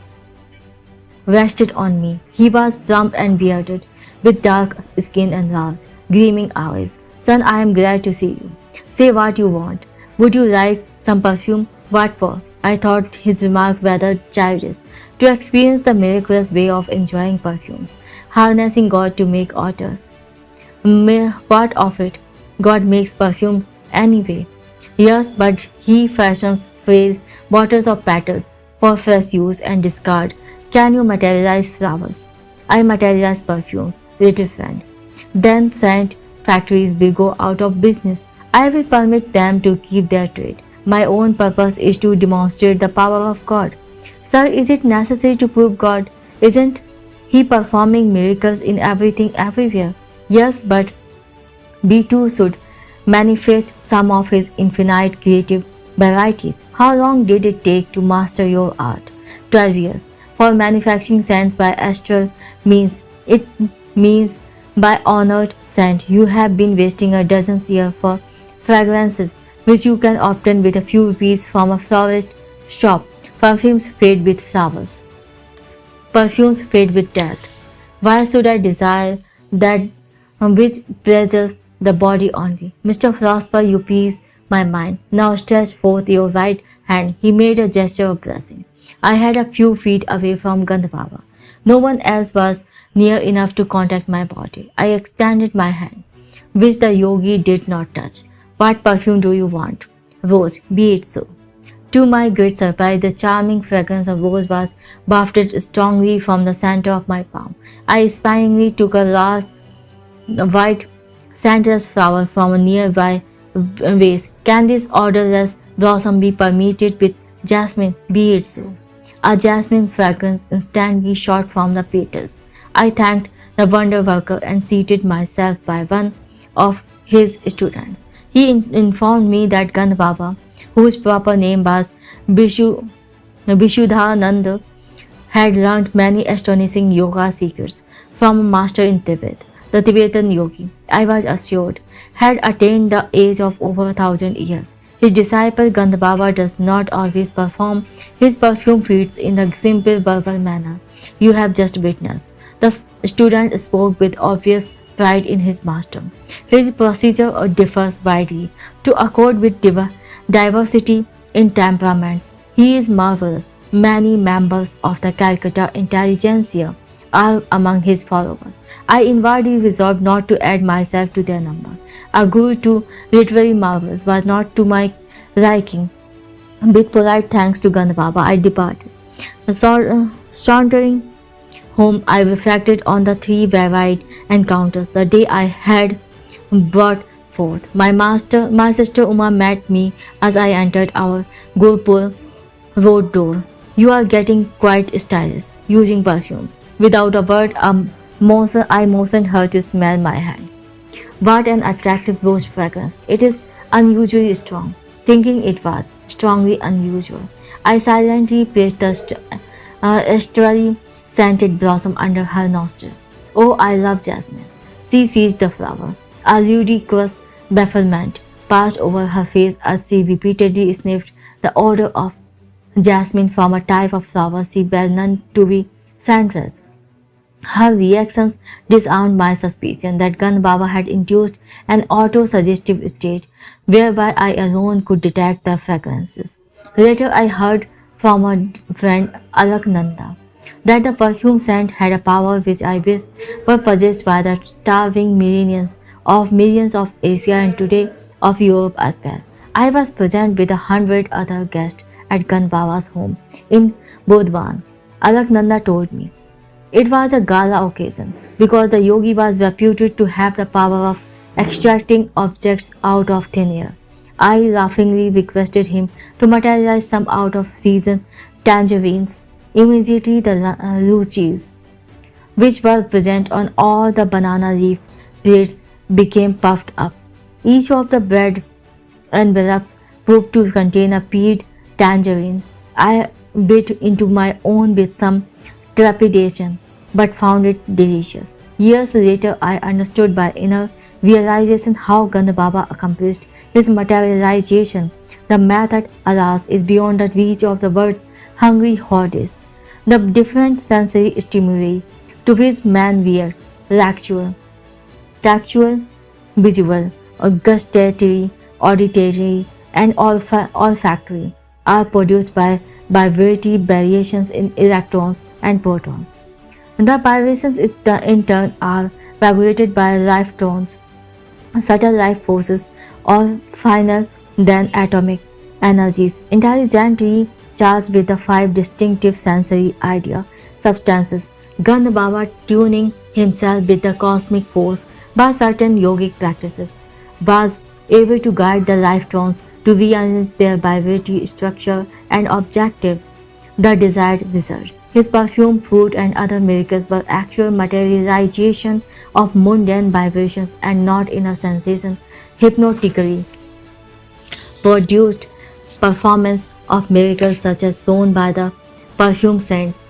rested on me. He was plump and bearded, with dark skin and large, gleaming eyes. Son, I am glad to see you. Say what you want. Would you like some perfume? What for? I thought his remark rather childish. To experience the miraculous way of enjoying perfumes, harnessing God to make odors. What of it? God makes perfume anyway. Yes, but he fashions frail bottles of petals for fresh use and discard. Can you materialize flowers? I materialize perfumes, little friend. Then scent factories will go out of business. I will permit them to keep their trade. My own purpose is to demonstrate the power of God. Sir, is it necessary to prove God? Isn't He performing miracles in everything everywhere? Yes, but we too should manifest some of His infinite creative varieties. How long did it take to master your art? 12 years. For manufacturing scents by astral means, it means by honored scent. You have been wasting a dozen years for fragrances which you can obtain with a few rupees from a florist shop. Perfumes fade with flowers. Perfumes fade with death. Why should I desire that which pleasures the body only? Mr. Prosper, you please my mind. Now stretch forth your right hand. He made a gesture of blessing. I had a few feet away from Gandh Baba. No one else was near enough to contact my body. I extended my hand, which the yogi did not touch. What perfume do you want? Rose, be it so. To my great surprise, the charming fragrance of rose was wafted strongly from the center of my palm. I smilingly took a large white Santa's flower from a nearby vase. Can this odorless blossom be permeated with jasmine? Be it so. A jasmine fragrance instantly shot from the petals. I thanked the wonder worker and seated myself by one of his students. He informed me that Gandh Baba, whose proper name was Bishu, Bishudhanand, had learned many astonishing yoga secrets from a master in Tibet. The Tibetan yogi, I was assured, had attained the age of over 1,000 years. His disciple Gandhababa does not always perform his perfume feats in the simple verbal manner you have just witnessed. The student spoke with obvious pride in his master. His procedure differs widely to accord with diversity in temperaments. He is marvelous. Many members of the Calcutta intelligentsia are among his followers. I inwardly resolved not to add myself to their number. A guru to literary marvels was not to my liking. With polite thanks to Gandhababa, I departed. Sauntering home, I reflected on the three varied encounters the day I had brought forth. My sister Uma met me as I entered our Gurpur road door. You are getting quite stylish, using perfumes. Without a word, I motioned her to smell my hand. What an attractive rose fragrance. It is unusually strong. Thinking it was strongly unusual, I silently placed the estuary scented blossom under her nostril. Oh, I love jasmine. She seized the flower. A ludicrous bafflement passed over her face as she repeatedly sniffed the odor of jasmine from a type of flower she well known to be scentless. Her reactions disarmed my suspicion that Gun Baba had induced an auto-suggestive state whereby I alone could detect the fragrances. Later I heard from a friend Alaknanda that the perfume scent had a power which I wished were possessed by the starving millions of Asia and today of Europe as well. I was present with 100 other guests at Gun Baba's home in Bodhwan. Alaknanda told me. It was a gala occasion because the yogi was reputed to have the power of extracting objects out of thin air. I laughingly requested him to materialize some out of season tangerines. Immediately the lychees, which were present on all the banana leaf plates, became puffed up. Each of the bread envelopes proved to contain a peeled tangerine. I bit into my own with some trepidation, but found it delicious. Years later, I understood by inner realization how Gandha Baba accomplished his materialization. The method, alas, is beyond the reach of the world's hungry hordes. The different sensory stimuli to which man reacts, tactual, visual, or gustatory, auditory, and olfactory, are produced by vibratory variations in electrons and protons. The vibrations in turn are vibrated by lifetrons, subtle life forces, or finer than atomic energies, intelligently charged with the five distinctive sensory idea substances. Gandha Baba, tuning himself with the cosmic force by certain yogic practices, was able to guide the lifetrons to rearrange their vibratory structure and objectives the desired result. His perfume, food, and other miracles were actual materialization of mundane vibrations and not inner sensation, hypnotically produced performance of miracles such as shown by the perfume scents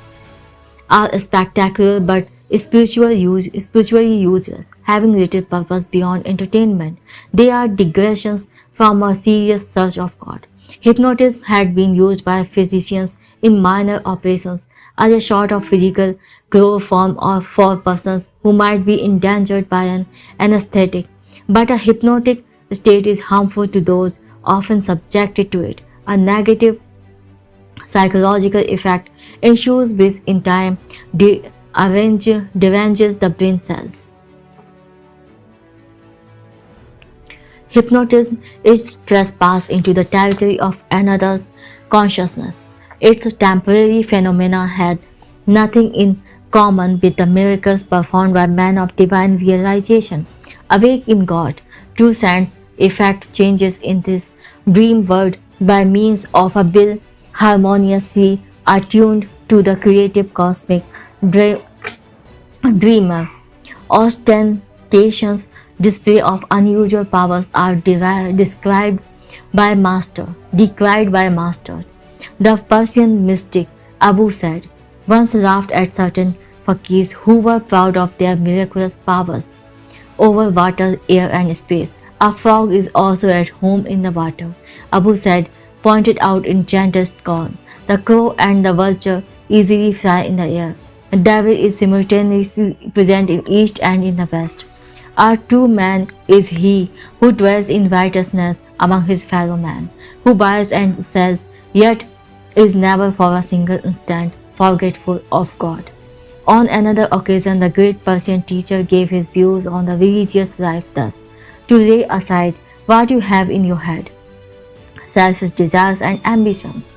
are spectacular but spiritually useless, having little purpose beyond entertainment. They are digressions from a serious search of God. Hypnotism had been used by physicians in minor operations as a sort of physical chloroform or for persons who might be endangered by an anesthetic. But a hypnotic state is harmful to those often subjected to it. A negative psychological effect ensues which in time deranges the brain cells. Hypnotism is trespass into the territory of another's consciousness. Its temporary phenomena had nothing in common with the miracles performed by men of divine realization. Awake in God, true sense effect changes in this dream world by means of a will harmoniously attuned to the creative cosmic dreamer. Ostentations, display of unusual powers are described by master, decried by master. The Persian mystic Abu said, once laughed at certain fakirs who were proud of their miraculous powers over water, air, and space. A frog is also at home in the water, Abu said, pointed out in gentlest scorn. The crow and the vulture easily fly in the air. The devil is simultaneously present in east and in the west. A true man is he who dwells in righteousness among his fellow men, who buys and sells, yet is never for a single instant forgetful of God. On another occasion, the great Persian teacher gave his views on the religious life thus: to lay aside what you have in your head, selfish desires and ambitions,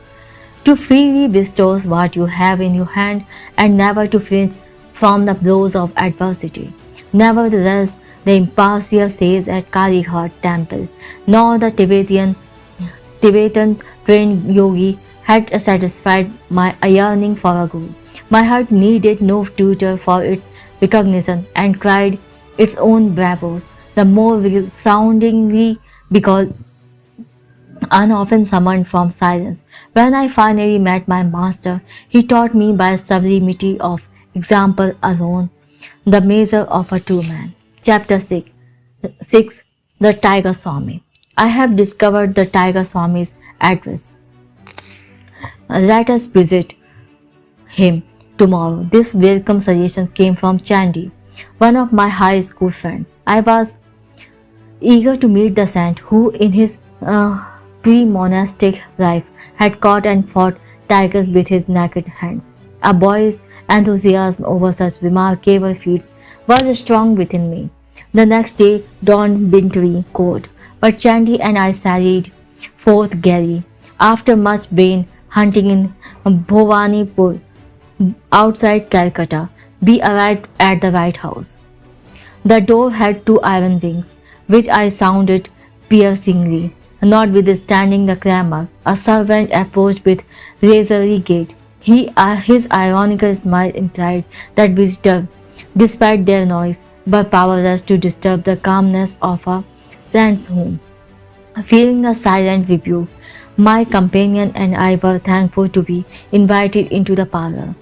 to freely bestow what you have in your hand and never to flinch from the blows of adversity. Nevertheless, the impartial sage at Kalighat temple, nor the Tibetan trained yogi had satisfied my yearning for a guru. My heart needed no tutor for its recognition and cried its own bravos, the more resoundingly because unoften summoned from silence. When I finally met my master, he taught me by sublimity of example alone the measure of a true man. Chapter 6 The Tiger Swami. I have discovered the Tiger Swami's address. Let us visit him tomorrow. This welcome suggestion came from Chandy, one of my high school friends. I was eager to meet the saint who, in his pre-monastic life, had caught and fought tigers with his naked hands. A boy's enthusiasm over such remarkable feats was strong within me. The next day dawned wintry cold, but Chandy and I sallied forth gaily. After much vain hunting in Bhawanipur, outside Calcutta, we arrived at the right house. The door had two iron rings, which I sounded piercingly. Notwithstanding the clamor, a servant approached with razory gait. His ironical smile implied that visitors, despite their noise, were powerless to disturb the calmness of a saint's home. Feeling a silent rebuke, my companion and I were thankful to be invited into the parlor.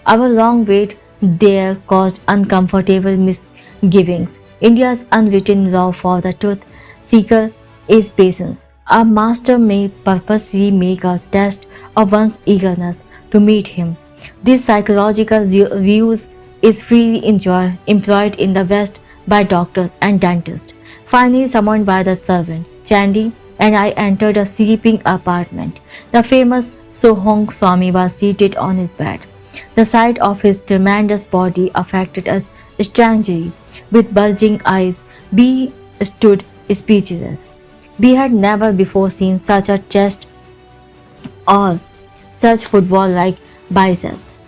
Our long wait there caused uncomfortable misgivings. India's unwritten law for the truth seeker is patience. A master may purposely make a test of one's eagerness to meet him. This psychological ruse is freely employed in the West by doctors and dentists. Finally summoned by the servant, Chandy and I entered a sleeping apartment. The famous Sohong Swami was seated on his bed. The sight of his tremendous body affected us strangely. With bulging eyes, we stood speechless. We had never before seen such a chest or such football-like biceps.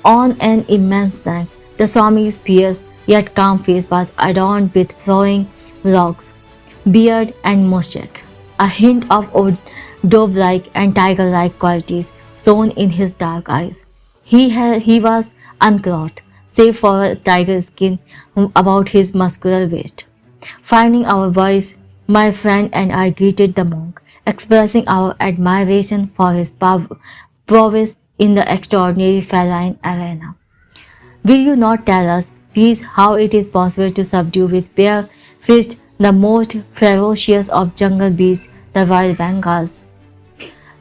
On an immense neck, the Swami's fierce yet calm face was adorned with flowing locks, beard and mustache. A hint of dove-like and tiger-like qualities shone in his dark eyes. He was unclothed, save for a tiger skin about his muscular waist. Finding our voice, my friend and I greeted the monk, expressing our admiration for his prowess in the extraordinary feline arena. Will you not tell us, please, how it is possible to subdue with bare fist the most ferocious of jungle beasts, the wild Bengals?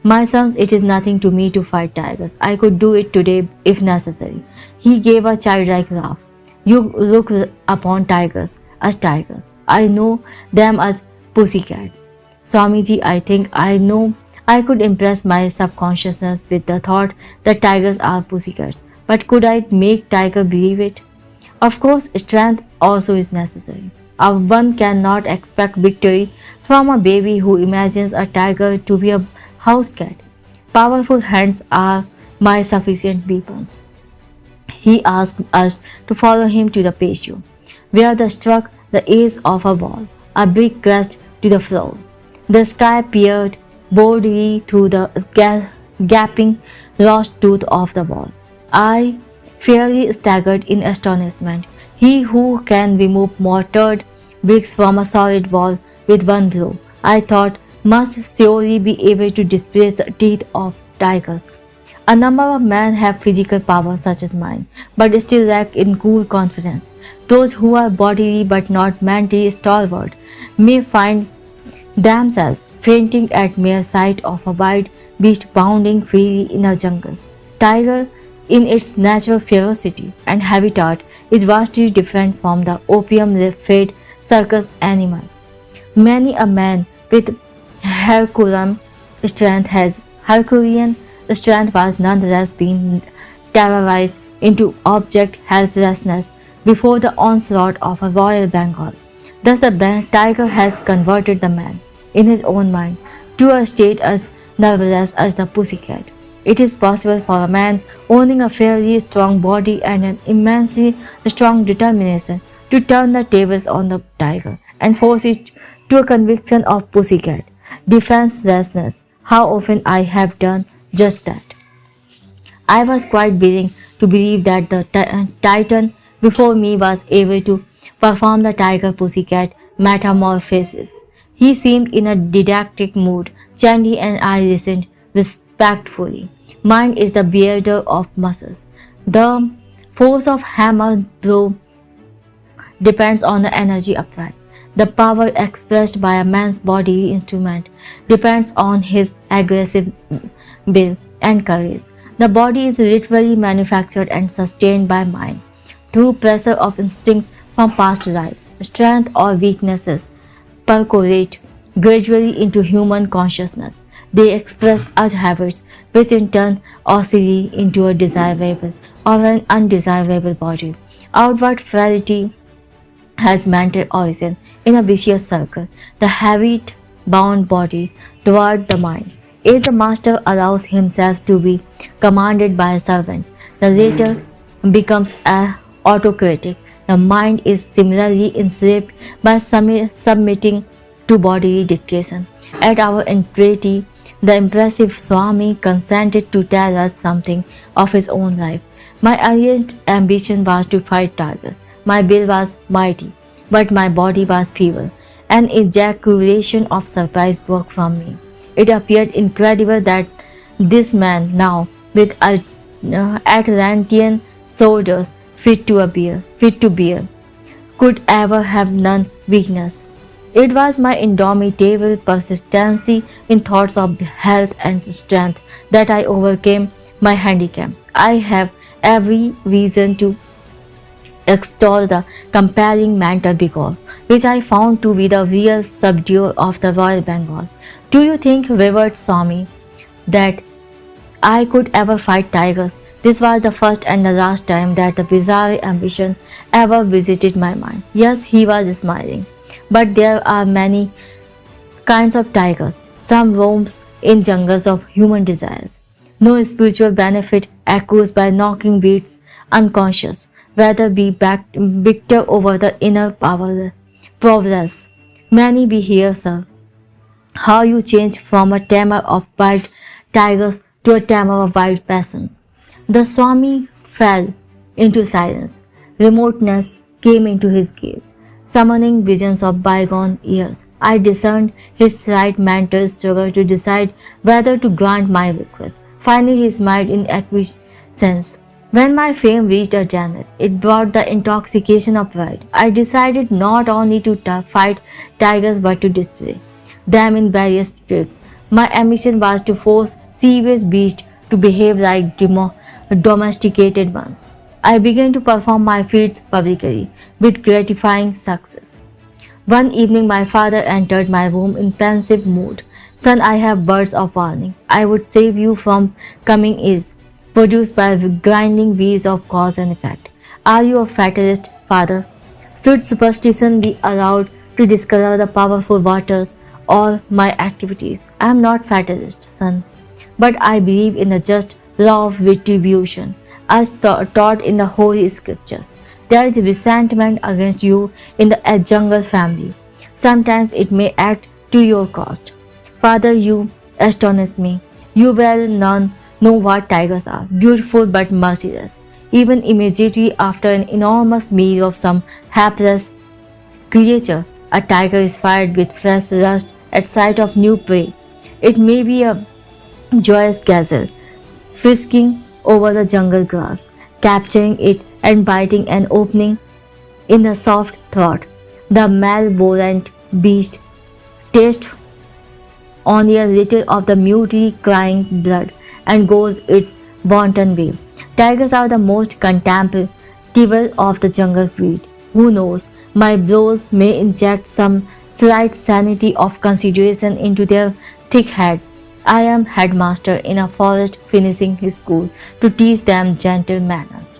My sons, it is nothing to me to fight tigers. I could do it today if necessary. He gave a childlike laugh. You look upon tigers as tigers. I know them as pussycats. Swamiji, I think I know I could impress my subconsciousness with the thought that tigers are pussycats. But could I make tiger believe it? Of course, strength also is necessary. One cannot expect victory from a baby who imagines a tiger to be a house cat. Powerful hands are my sufficient weapons. He asked us to follow him to the patio, where they struck the edge of a wall. A brick crashed to the floor. The sky peered boldly through the gaping lost tooth of the wall. I fairly staggered in astonishment. He who can remove mortared bricks from a solid wall with one blow, I thought, must surely be able to displace the teeth of tigers. A number of men have physical power such as mine, but still lack in cool confidence. Those who are bodily but not mentally stalwart may find themselves fainting at mere sight of a wild beast bounding freely in a jungle. Tiger, in its natural ferocity and habitat, is vastly different from the opium-fed circus animal. Many a man with Herculean strength was nonetheless being terrorized into abject helplessness before the onslaught of a royal Bengal. Thus the tiger has converted the man, in his own mind, to a state as nerveless as the pussycat. It is possible for a man owning a fairly strong body and an immensely strong determination to turn the tables on the tiger and force it to a conviction of pussycat defenselessness. How often I have done just that. I was quite willing to believe that the titan before me was able to perform the tiger pussycat metamorphosis. He seemed in a didactic mood. Chandy and I listened respectfully. Mind is the bearder of muscles. The force of hammer blow depends on the energy applied. The power expressed by a man's bodily instrument depends on his aggressive will and courage. The body is literally manufactured and sustained by mind through pressure of instincts from past lives. Strength or weaknesses percolate gradually into human consciousness. They express urge habits, which in turn oscillate into a desirable or an undesirable body. Outward frailty has mental origin in a vicious circle, the habit-bound body toward the mind. If the master allows himself to be commanded by a servant, the latter becomes autocratic. The mind is similarly enslaved by submitting to bodily dictation. At our entreaty, the impressive Swami consented to tell us something of his own life. My earliest ambition was to fight tigers. My will was mighty, but my body was feeble. An ejaculation of surprise broke from me. It appeared incredible that this man, now with Atlantean shoulders fit to bear, could ever have none weakness. It was my indomitable persistency in thoughts of health and strength that I overcame my handicap. I have every reason to extol the compelling mental vigor, which I found to be the real subduer of the Royal Bengals. Do you think, revered Swami, that I could ever fight tigers? This was the first and the last time that the bizarre ambition ever visited my mind. Yes, he was smiling. But there are many kinds of tigers. Some roams in jungles of human desires. No spiritual benefit accrues by knocking beasts unconscious. Rather be victor over the inner powerless. Many be here, sir. How you change from a tamer of wild tigers to a tamer of wild peasants. The Swami fell into silence. Remoteness came into his gaze, summoning visions of bygone years. I discerned his slight mental struggle to decide whether to grant my request. Finally, he smiled in acquiescence. When my fame reached a zenith, it brought the intoxication of pride. I decided not only to fight tigers but to display them in various tricks. My ambition was to force serious beasts to behave like domesticated ones. I began to perform my feats publicly with gratifying success. One evening my father entered my room in pensive mood. Son, I have words of warning. I would save you from coming ills produced by grinding wheels of cause and effect. Are you a fatalist, father? Should superstition be allowed to discover the powerful waters or my activities? I am not fatalist, son, but I believe in the just law of retribution as taught in the Holy Scriptures. There is resentment against you in the jungle family. Sometimes it may act to your cost. Father, you astonish me. You well know what tigers are, beautiful but merciless. Even immediately after an enormous meal of some hapless creature, a tiger is fired with fresh lust at sight of new prey. It may be a joyous gazelle, frisking over the jungle grass, capturing it and biting an opening in the soft throat. The malevolent beast tastes only a little of the mutely crying blood and goes its wanton way. Tigers are the most contemptible of the jungle breed. Who knows, my blows may inject some slight sanity of consideration into their thick heads. I am headmaster in a forest finishing his school to teach them gentle manners.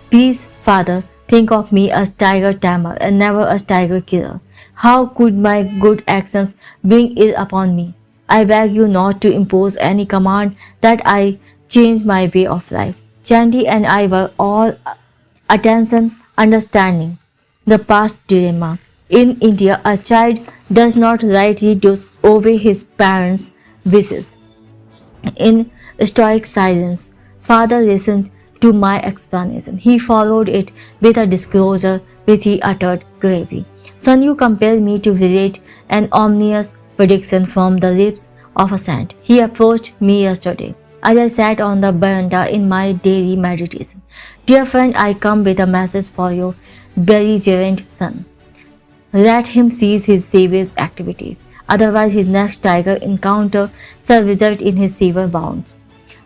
Please, Father, think of me as tiger tamer and never as tiger killer. How could my good actions bring ill upon me? I beg you not to impose any command that I change my way of life. Chandy and I were all attention, understanding. The past dilemma. In India, a child does not rightly disobey his parents' wishes. In stoic silence, father listened to my explanation. He followed it with a disclosure which he uttered gravely. Son, you compel me to relate an ominous prediction from the lips of a saint. He approached me yesterday as I sat on the veranda in my daily meditation. Dear friend, I come with a message for your belligerent son. Let him cease his savage activities. Otherwise, his next tiger encounter shall result in his severe wounds,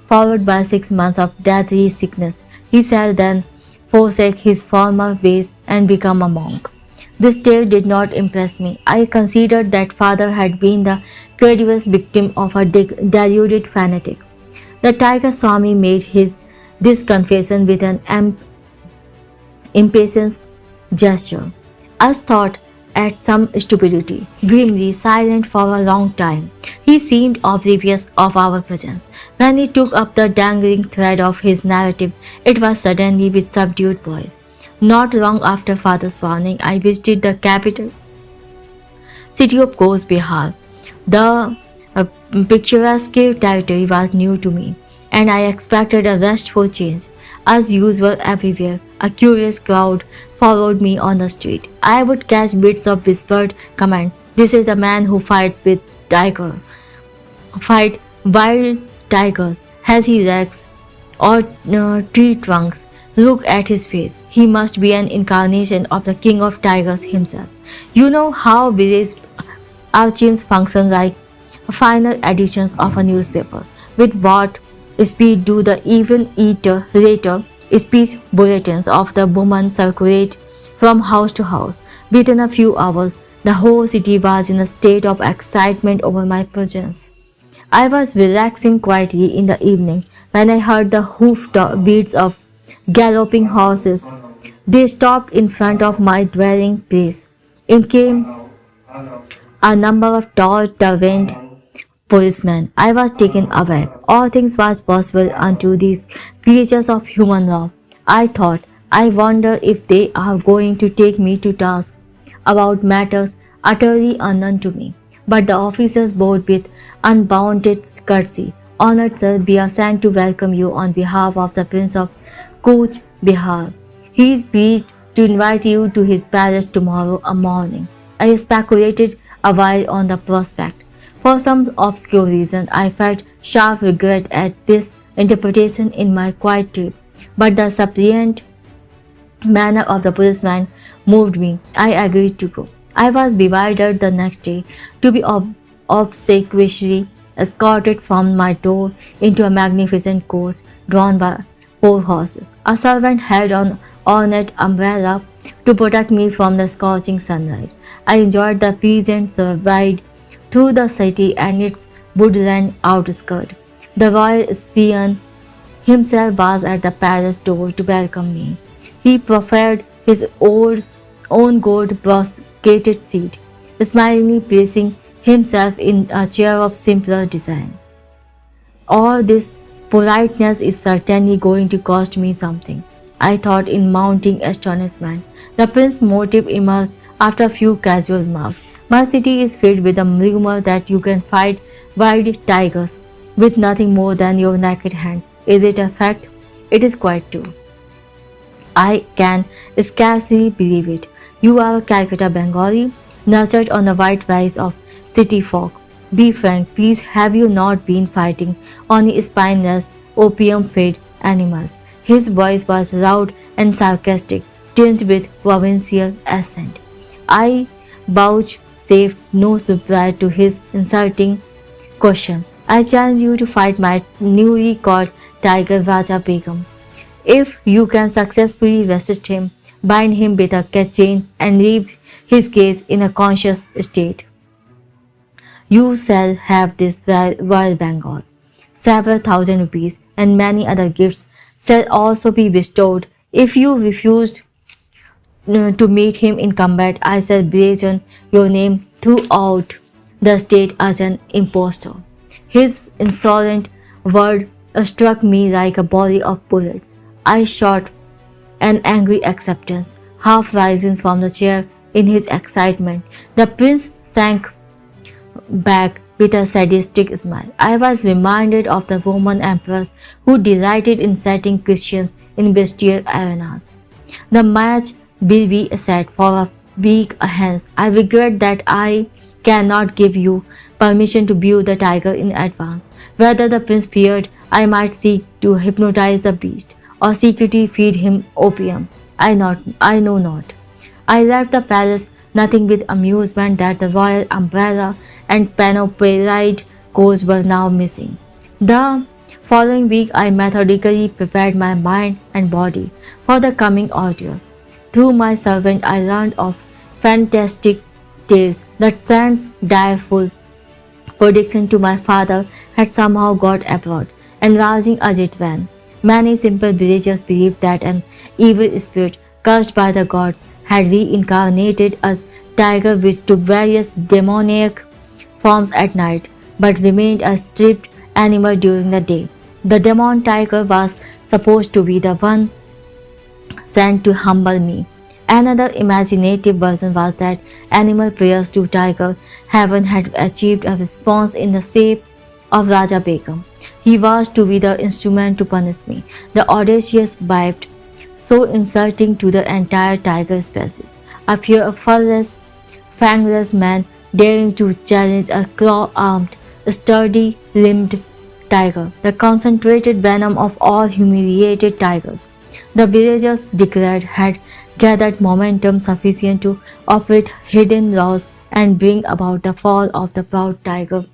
followed by 6 months of deadly sickness. He shall then forsake his former ways and become a monk. This tale did not impress me. I considered that father had been the credulous victim of a deluded fanatic. The tiger Swami made this confession with an impatient gesture. Us thought at some stupidity, grimly silent for a long time. He seemed oblivious of our presence. When he took up the dangling thread of his narrative, it was suddenly with subdued voice. Not long after father's warning, I visited the capital city of Coast Bihar. The picturesque territory was new to me, and I expected a restful change. As usual everywhere, a curious crowd followed me on the street. I would catch bits of whispered comment. This is the man who fight wild tigers. Has he legs or tree trunks? Look at his face. He must be an incarnation of the king of tigers himself. You know how village urchins function like final editions of a newspaper. With what speed do the even later speech bulletins of the woman circulate from house to house? Within a few hours, the whole city was in a state of excitement over my presence. I was relaxing quietly in the evening when I heard the beats of galloping horses. They stopped in front of my dwelling place. In came a number of tall, turbaned policemen. I was taken aback. All things was possible unto these creatures of human law. I thought, I wonder if they are going to take me to task about matters utterly unknown to me. But the officers bowed with unbounded courtesy. Honored sir, we are sent to welcome you on behalf of the Prince of Coach Bihar. He is pleased to invite you to his palace tomorrow morning. I speculated a while on the prospect. For some obscure reason, I felt sharp regret at this interpretation in my quiet trip, but the suppliant manner of the policeman moved me. I agreed to go. I was bewildered the next day to be obsequiously escorted from my door into a magnificent coach drawn by 4 horses. A servant held an ornate umbrella to protect me from the scorching sunlight. I enjoyed the peasant ride through the city and its woodland outskirts. The royal scion himself was at the palace door to welcome me. He proffered his old own gold brocaded seat, smilingly placing himself in a chair of simpler design. All this politeness is certainly going to cost me something, I thought in mounting astonishment. The prince's motive emerged after a few casual remarks. My city is filled with the rumor that you can fight wild tigers with nothing more than your naked hands. Is it a fact? It is quite true. I can scarcely believe it. You are a Calcutta Bengali, nurtured on the white rice of city folk. Be frank, please, have you not been fighting only spineless, opium-fed animals? His voice was loud and sarcastic, tinged with provincial accent. I vouchsafed no reply to his insulting question. I challenge you to fight my newly caught tiger Raja Begum. If you can successfully resist him, bind him with a chain and leave his case in a conscious state, you shall have this Royal Bengal. Several thousand rupees and many other gifts shall also be bestowed. If you refuse to meet him in combat, I shall blazon your name throughout the state as an impostor. His insolent word struck me like a volley of bullets. I shot an angry acceptance, half rising from the chair in his excitement. The prince sank back with a sadistic smile. I was reminded of the Roman emperors who delighted in setting Christians in bestial arenas. The match will be set for a week hence. I regret that I cannot give you permission to view the tiger in advance. Whether the prince feared I might seek to hypnotize the beast or secretly feed him opium, I know not. I left the palace nothing with amusement that the royal umbrella and panoplied coats were now missing. The following week I methodically prepared my mind and body for the coming ordeal. Through my servant I learned of fantastic tales that Sand's direful prediction to my father had somehow got abroad, enlarging as it went. Many simple villagers believed that an evil spirit cursed by the gods had reincarnated as tiger which took various demoniac forms at night but remained a stripped animal during the day. The demon tiger was supposed to be the one sent to humble me. Another imaginative version was that animal prayers to tiger heaven had achieved a response in the shape of Raja Begum. He was to be the instrument to punish me. The audacious vibe so insulting to the entire tiger species. A fearless, fangless man daring to challenge a claw-armed, sturdy-limbed tiger, the concentrated venom of all humiliated tigers. The villagers declared had gathered momentum sufficient to operate hidden laws and bring about the fall of the proud tiger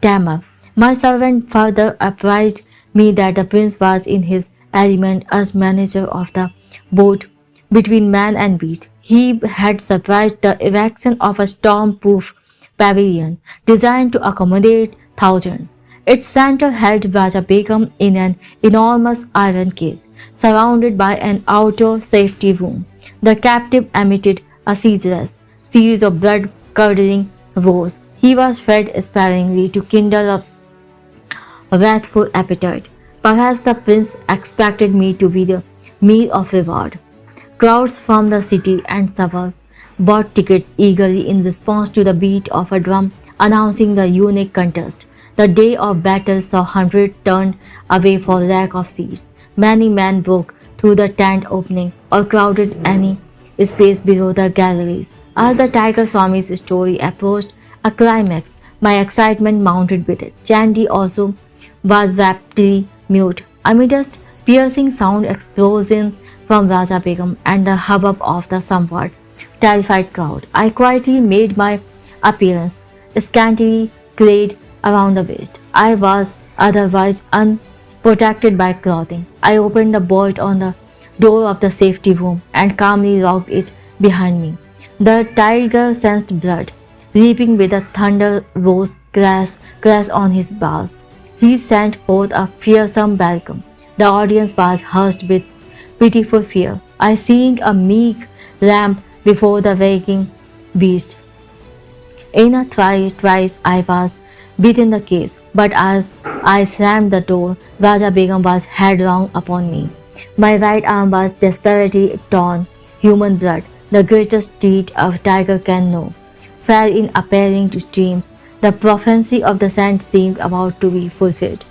tamer. My servant further apprised me that the prince was in his element as manager of the boat between man and beast. He had surprised the erection of a storm-proof pavilion designed to accommodate thousands. Its center held Raja Begum in an enormous iron case, surrounded by an outer safety room. The captive emitted a ceaseless series of blood-curdling roars. He was fed sparingly to kindle a wrathful appetite. Perhaps the prince expected me to be the meal of reward. Crowds from the city and suburbs bought tickets eagerly in response to the beat of a drum announcing the unique contest. The day of battle saw hundreds turned away for lack of seats. Many men broke through the tent opening or crowded any space below the galleries. As the Tiger Swami's story approached a climax, my excitement mounted with it. Chandy also was rapidly mute. Amidst piercing sound explosions from Raja Begum and the hubbub of the somewhat terrified crowd, I quietly made my appearance, scantily clad around the waist. I was otherwise unprotected by clothing. I opened the bolt on the door of the safety room and calmly locked it behind me. The tiger sensed blood. Leaping with a thunder rose crash on his bars. He sent forth a fearsome welcome. The audience was hushed with pitiful fear. I seemed a meek lamb before the waking beast. In a twice I was beaten the case, but as I slammed the door, Raja Begum was headlong upon me. My right arm was desperately torn. Human blood, the greatest deed a tiger can know, fell in appearing to streams. The prophecy of the saint seemed about to be fulfilled.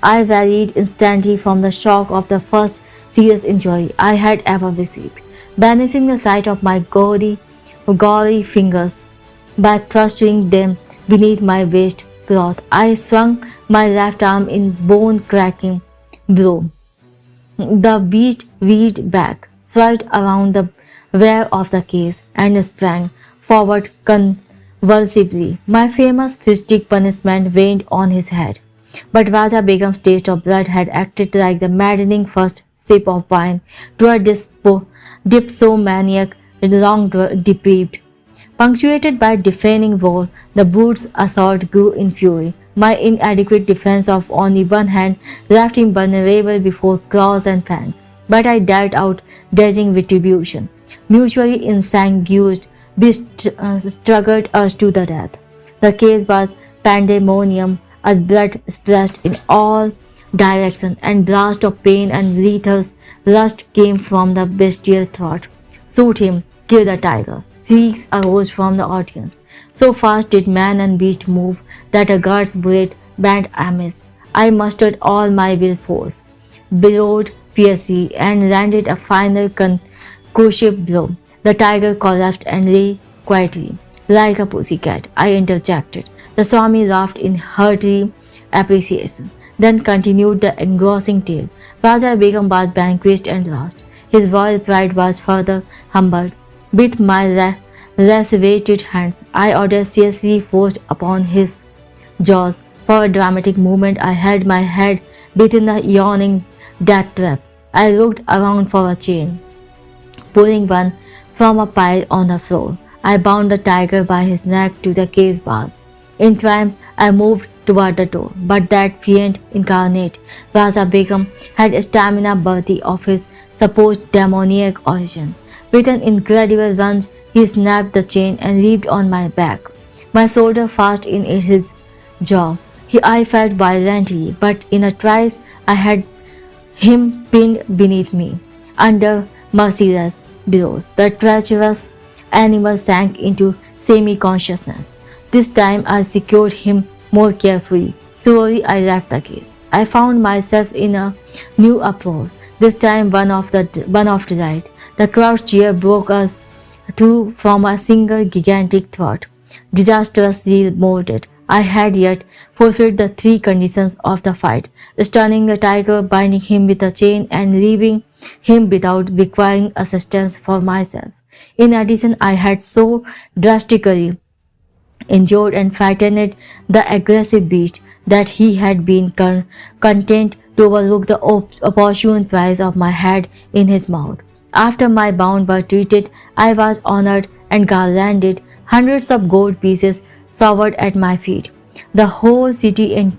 I rallied instantly from the shock of the first serious injury I had ever received, banishing the sight of my gory fingers by thrusting them beneath my waistcloth. I swung my left arm in bone-cracking blow. The beast reared back, swerved around the rear of the case, and sprang forward convulsively. My famous fistic punishment rained on his head. But Raja Begum's taste of blood had acted like the maddening first sip of wine to a dipsomaniac long deprived. Punctuated by deafening roar, the brute's assault grew in fury. My inadequate defense of only one hand left him vulnerable before claws and fangs. But I dealt out dashing retribution. Mutually ensanguined, we struggled us to the death. The case was pandemonium as blood splashed in all directions and blast of pain and lethal lust came from the bestial throat. Shoot him, kill the tiger. Shrieks arose from the audience. So fast did man and beast move that a guard's bullet bent amiss. I mustered all my will force, bellowed fiercely, and landed a final concussive blow. The tiger collapsed and lay quietly, like a pussycat. I interjected. The Swami laughed in hearty appreciation, then continued the engrossing tale. Raja Begum was vanquished and lost. His royal pride was further humbled. With my lacerated hands, I audaciously forced upon his jaws. For a dramatic moment, I held my head within the yawning death trap. I looked around for a chain, pulling one from a pile on the floor. I bound the tiger by his neck to the case bars. In triumph, I moved toward the door, but that fiend incarnate, Raja Begum, had stamina worthy of his supposed demoniac origin. With an incredible lunge, he snapped the chain and leaped on my back. My shoulder fast in his jaw. I felt violently, but in a trice I had him pinned beneath me. Under merciless blows, the treacherous animal sank into semi-consciousness. This time I secured him more carefully. Slowly I left the case. I found myself in a new uproar, this time one of delight. The crowd cheer broke us through from a single gigantic throat. Disastrously molded, I had yet fulfilled the three conditions of the fight, stunning the tiger, binding him with a chain, and leaving him without requiring assistance for myself. In addition, I had so drastically injured and frightened the aggressive beast that he had been content to overlook the opportune prize of my head in his mouth. After my bound were treated, I was honored and garlanded. Hundreds of gold pieces showered at my feet. The whole city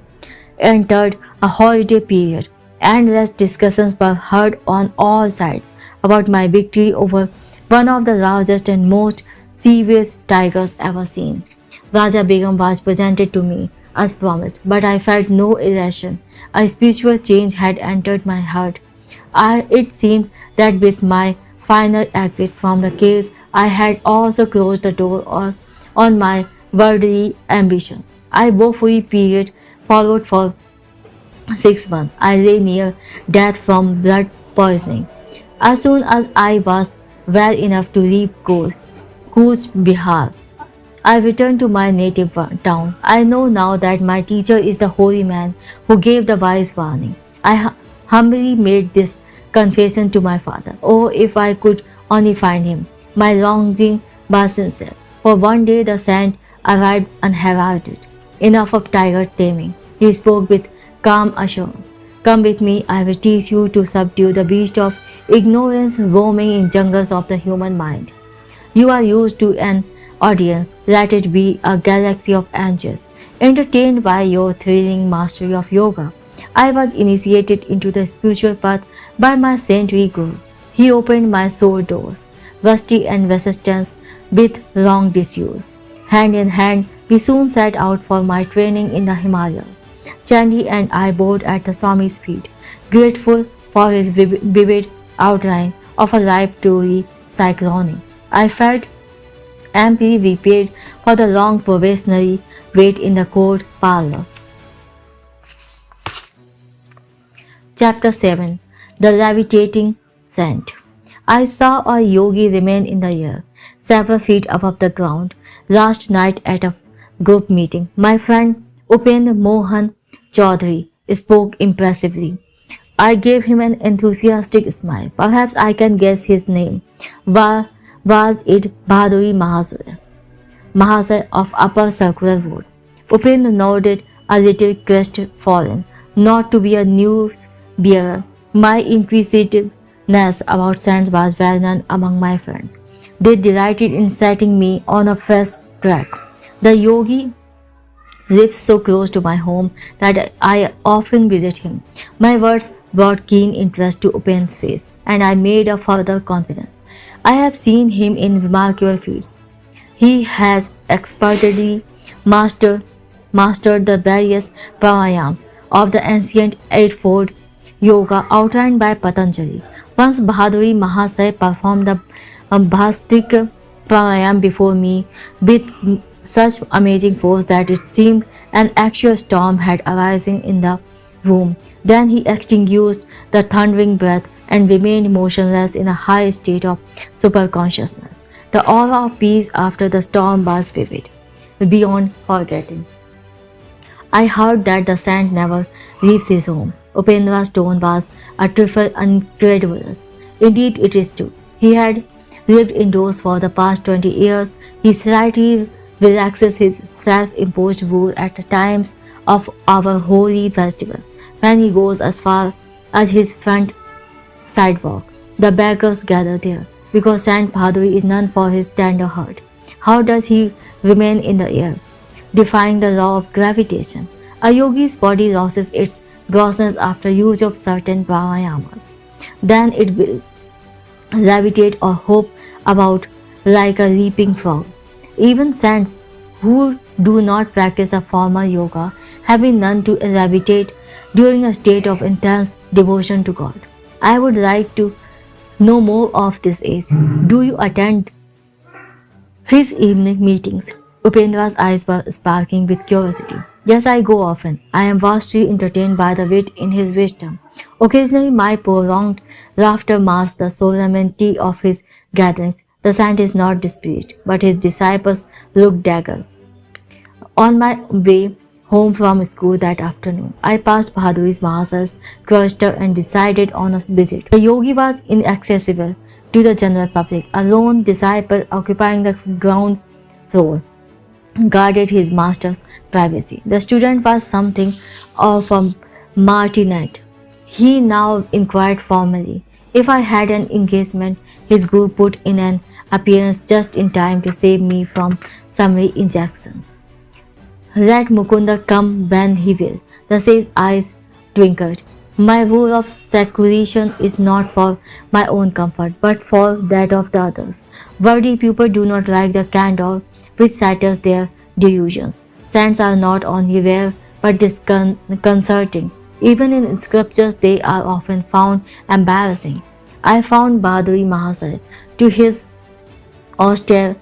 entered a holiday period. Endless discussions were heard on all sides about my victory over one of the largest and most serious tigers ever seen. Raja Begum was presented to me as promised, but I felt no elation. A spiritual change had entered my heart. It seemed that with my final exit from the case, I had also closed the door on my worldly ambitions. I woefully period followed for 6 months. I lay near death from blood poisoning. As soon as I was well enough to leave Coos Bihar, I returned to my native town. I know now that my teacher is the holy man who gave the wise warning. I humbly made this confession to my father. Oh, if I could only find him! My longing was sincere. For one day the saint arrived unheralded. Enough of tiger taming. He spoke with calm assurance. Come with me, I will teach you to subdue the beast of ignorance roaming in jungles of the human mind. You are used to an audience, let it be a galaxy of angels, entertained by your thrilling mastery of yoga. I was initiated into the spiritual path by my saintly guru. He opened my soul doors, rusty and resistant with long disuse. Hand in hand, we soon set out for my training in the Himalayas. Chandy and I bowed at the Swami's feet, grateful for his vivid outline of a life story cyclone. I felt amply repaid for the long probationary wait in the court parlor. Chapter 7. The Levitating Scent. I saw a yogi remain in the air, several feet above the ground, last night at a group meeting. My friend Upendra Mohan Chaudhary spoke impressively. I gave him an enthusiastic smile. Perhaps I can guess his name. Was it Bhaduri Mahasaya of Upper Circular Road? Upendra nodded, a little crestfallen, not to be a news bearer. My inquisitiveness about scents was well known among my friends. They delighted in setting me on a fresh track. The yogi lives so close to my home that I often visit him. My words brought keen interest to Upen's face, and I made a further confidence. I have seen him in remarkable feats. He has expertly mastered the various pranayams of the ancient eightfold yoga outlined by Patanjali. Once Bhaduri Mahasaya performed the Bhastik pranayam before me with such amazing force that it seemed an actual storm had arisen in the room. Then he extinguished the thundering breath and remained motionless in a high state of superconsciousness. The aura of peace after the storm was vivid, beyond forgetting. I heard that the saint never leaves his home. Upendra's tone was a trifle incredulous. Indeed, it is true. He had lived indoors for the past 20 years. He slightly relaxes his self-imposed rule at the times of our holy festivals, when he goes as far as his front sidewalk. The beggars gather there, because Saint Bhaduri is known for his tender heart. How does he remain in the air, defying the law of gravitation? A yogi's body loses its grossness after use of certain pranayamas. Then it will levitate or hop about like a leaping frog. Even saints who do not practice a formal yoga have been known to levitate during a state of intense devotion to God. I would like to know more of this age. Do you attend his evening meetings? Upendra's eyes were sparkling with curiosity. Yes, I go often. I am vastly entertained by the wit in his wisdom. Occasionally, my prolonged laughter masks the solemnity of his gatherings. The saint is not displeased, but his disciples look daggers. On my way home from school that afternoon, I passed Bahaduri's Mahasaya's cloister and decided on a visit. The yogi was inaccessible to the general public. A lone disciple occupying the ground floor guarded his master's privacy. The student was something of a martinet. He now inquired formally if I had an engagement. His guru put in an appearance just in time to save me from summary injections. Let Mukunda come when he will. The sage's eyes twinkled. My rule of seclusion is not for my own comfort, but for that of the others. Worthy people do not like the candor which shatters their delusions. Saints are not only rare but disconcerting. Even in scriptures, they are often found embarrassing. I found Bhaduri Mahasaya to his austere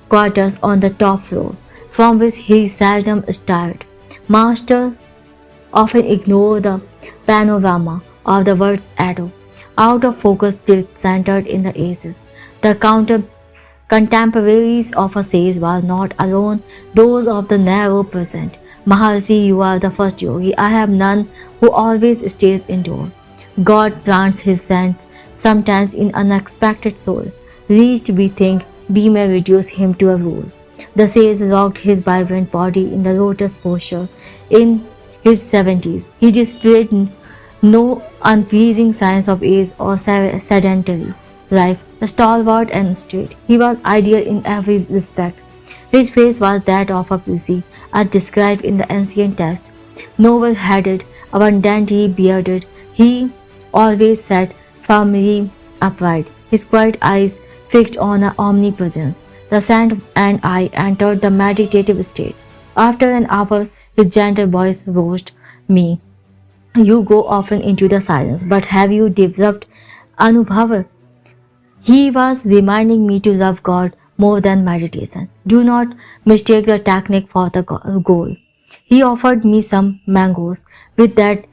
quarters on the top floor, from which he seldom stirred. Master often ignored the panorama of the world's ado, out of focus still centered in the aces. The contemporaries of a sage were not alone those of the narrow present. Maharishi, you are the first yogi I have known who always stays indoors. God plants his saints sometimes in unexpected soul, lest we think we may reduce him to a rule. The sage rocked his vibrant body in the lotus posture in his 70s. He displayed no unpleasing signs of age or sedentary life. Stalwart and straight, he was ideal in every respect. His face was that of a busy, as described in the ancient text. Noble-headed, abundantly bearded, he always sat firmly upright, his quiet eyes fixed on an omnipresence. The saint and I entered the meditative state. After an hour, his gentle voice roused me. You go often into the silence, but have you developed Anubhava? He was reminding me to love God more than meditation. Do not mistake the technique for the goal. He offered me some mangoes with that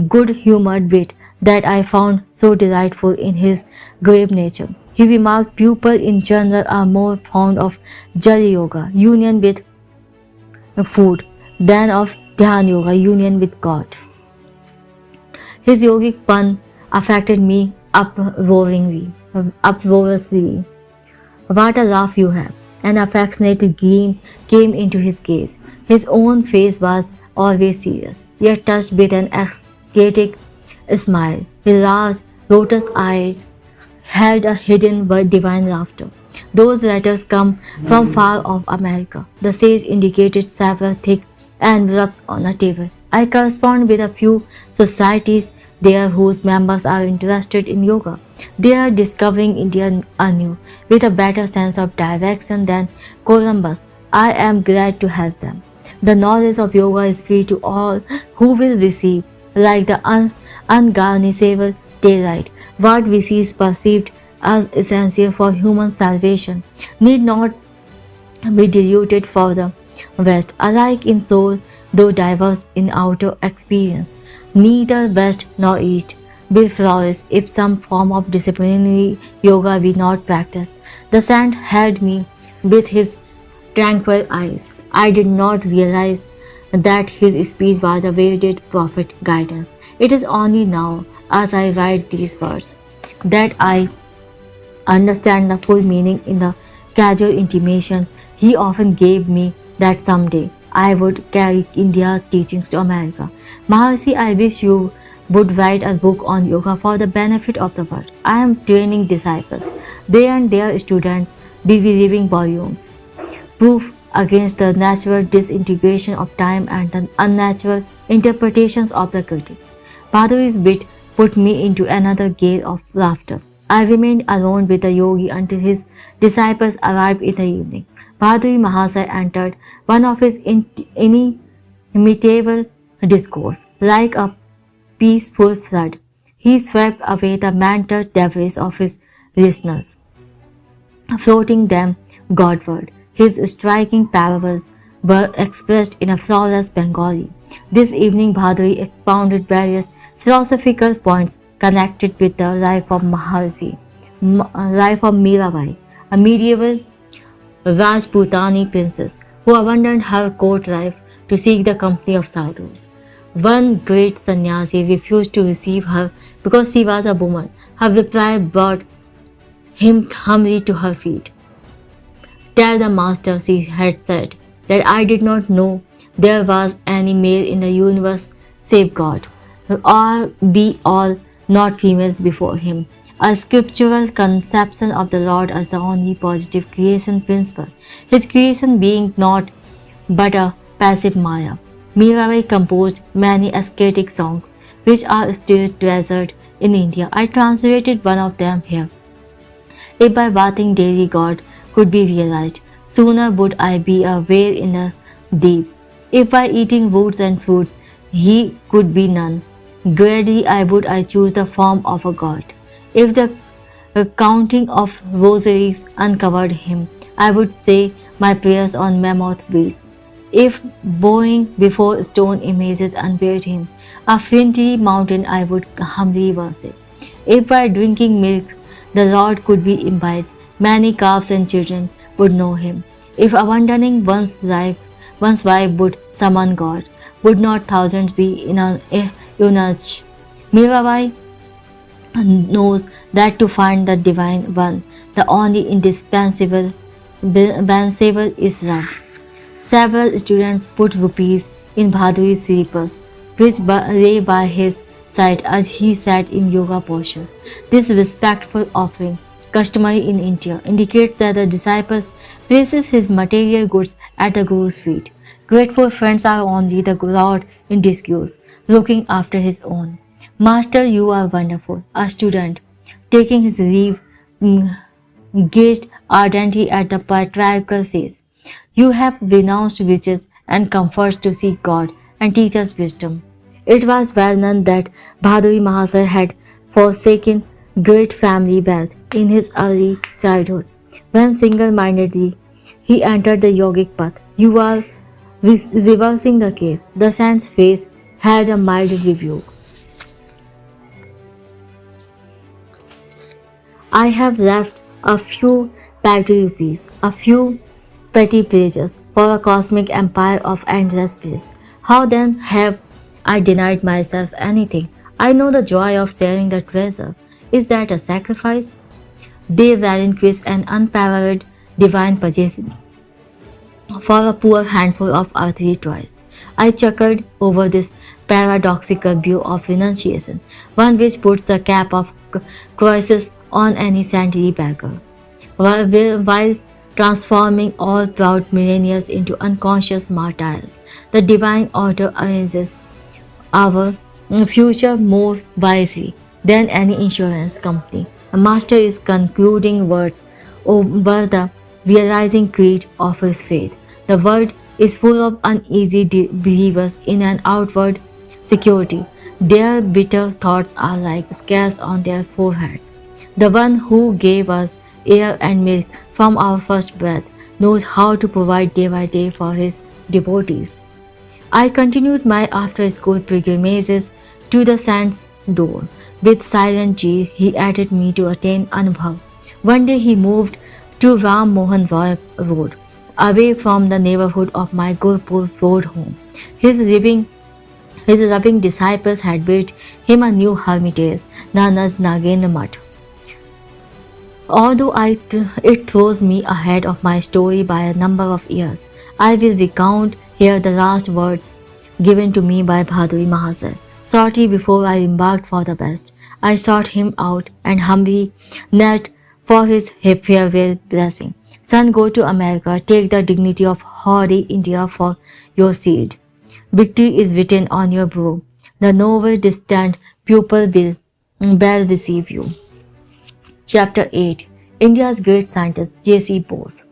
good humored wit that I found so delightful in his grave nature. He remarked pupils in general are more fond of Jali Yoga, union with food, than of Dhyan Yoga, union with God. His yogic pun affected me uproariously. What a laugh you have! An affectionate gleam came into his gaze. His own face was always serious, yet touched with an ecstatic smile. His large, lotus eyes held a hidden but divine laughter. Those letters come from far off America. The sage indicated several thick envelopes on a table. I correspond with a few societies there whose members are interested in yoga. They are discovering India anew with a better sense of direction than Columbus. I am glad to help them. The knowledge of yoga is free to all who will receive, like the ungarnishable daylight. What we see is perceived as essential for human salvation need not be diluted for the West, alike in soul, though diverse in outer experience. Neither West nor East will flourish if some form of disciplinary yoga be not practiced. The saint held me with his tranquil eyes. I did not realize that his speech was a weighted prophet guidance. It is only now, as I write these words, that I understand the full meaning in the casual intimation he often gave me that someday I would carry India's teachings to America. Mahasi, I wish you would write a book on yoga for the benefit of the world. I am training disciples. They and their students be living volumes. Proof against the natural disintegration of time and the unnatural interpretations of the critics. Bhaduri's wit put me into another gale of laughter. I remained alone with the yogi until his disciples arrived in the evening. Bhaduri Mahasaya entered one of his inimitable discourse. Like a peaceful flood, he swept away the mental debris of his listeners, floating them Godward. His striking parables were expressed in a flawless Bengali. This evening Bhaduri expounded various philosophical points connected with the life of life of Mirabai, a medieval Rajputani princess who abandoned her court life to seek the company of sadhus. One great sannyasi refused to receive her because she was a woman. Her reply brought him humbly to her feet. Tell the master, she had said, that I did not know there was any male in the universe save God, or be all not females before him. A scriptural conception of the Lord as the only positive creation principle, his creation being not but a passive Maya. Mirabai composed many ascetic songs which are still treasured in India. I translated one of them here. If by bathing daily God could be realized, sooner would I be a whale in the deep. If by eating roots and fruits he could be none, gladly I choose the form of a god. If the counting of rosaries uncovered him, I would say my prayers on mammoth beads. If bowing before stone images unveiled him, a flinty mountain I would humbly worship. If by drinking milk the Lord could be imbibed, many calves and children would know him. If abandoning one's wife would summon God, would not thousands be eunuchs? Mirabai knows that to find the Divine One, the only indispensable is love. Several students put rupees in Bhaduri's slippers, which lay by his side as he sat in yoga postures. This respectful offering, customary in India, indicates that the disciple places his material goods at the Guru's feet. Grateful friends are only the Lord in disguise, looking after his own. Master, you are wonderful. A student, taking his leave, gazed ardently at the patriarchal says, "You have renounced riches and comforts to seek God and teach us wisdom." It was well known that Bhaduri Mahasar had forsaken great family wealth in his early childhood. When single-mindedly he entered the yogic path, you are reversing the case. The saint's face had a mild rebuke. I have left a few petty rupees, a few petty pleasures for a cosmic empire of endless bliss. How then have I denied myself anything? I know the joy of sharing the treasure. Is that a sacrifice? They relinquish an unparalleled divine purchasing for a poor handful of earthly toys. I chuckled over this paradoxical view of renunciation, one which puts the cap of crisis on any saintly beggar, whilst transforming all proud millionaires into unconscious martyrs. The divine order arranges our future more wisely than any insurance company. The master is concluding words over the realizing creed of his faith. The world is full of uneasy believers in an outward security. Their bitter thoughts are like scars on their foreheads. The one who gave us air and milk from our first breath knows how to provide day by day for his devotees. I continued my after-school pilgrimages to the saint's door. With silent zeal, he aided me to attain Anubhav. One day he moved to Ram Mohan Roy Road, away from the neighborhood of my Gurpur Road home. His loving disciples had built him a new hermitage, Nana's Nagendra Mutt. Although it throws me ahead of my story by a number of years, I will recount here the last words given to me by Bhaduri Mahasar. Shortly before I embarked for the West, I sought him out and humbly knelt for his farewell blessing. Son, go to America, take the dignity of Hori India for your seed. Victory is written on your brow. The noble distant pupil will well receive you. Chapter 8. India's great scientist J.C. Bose.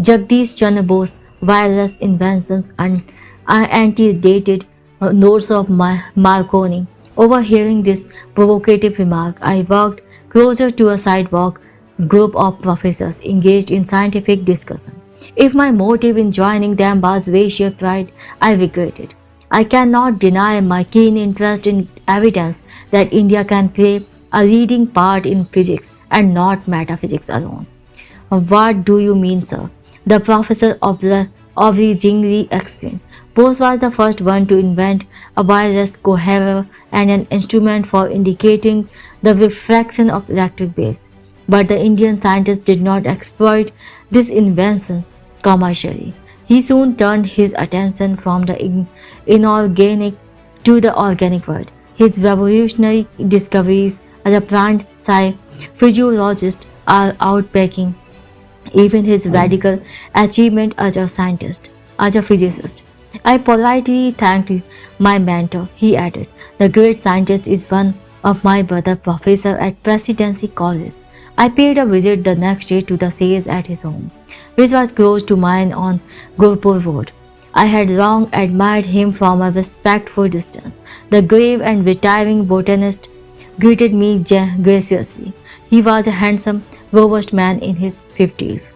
Jagdish Chandra Bose wireless inventions and antedated notes of Marconi. Overhearing this provocative remark, I walked closer to a sidewalk group of professors engaged in scientific discussion. If my motive in joining them was racial pride, I regret it. I cannot deny my keen interest in evidence that India can play a leading part in physics and not metaphysics alone. What do you mean, sir? The professor obligingly explained. Bose was the first one to invent a wireless coherer and an instrument for indicating the refraction of electric waves. But the Indian scientist did not exploit this invention commercially. He soon turned his attention from the inorganic to the organic world. His revolutionary discoveries as a plant physiologist are outpacking even his radical achievement as a scientist, as a physicist. I politely thanked my mentor, he added. The great scientist is one of my brother professor at Presidency College. I paid a visit the next day to the sage at his home, which was close to mine on Gurpur Road. I had long admired him from a respectful distance. The grave and retiring botanist greeted me graciously. He was a handsome, robust man in his 50s,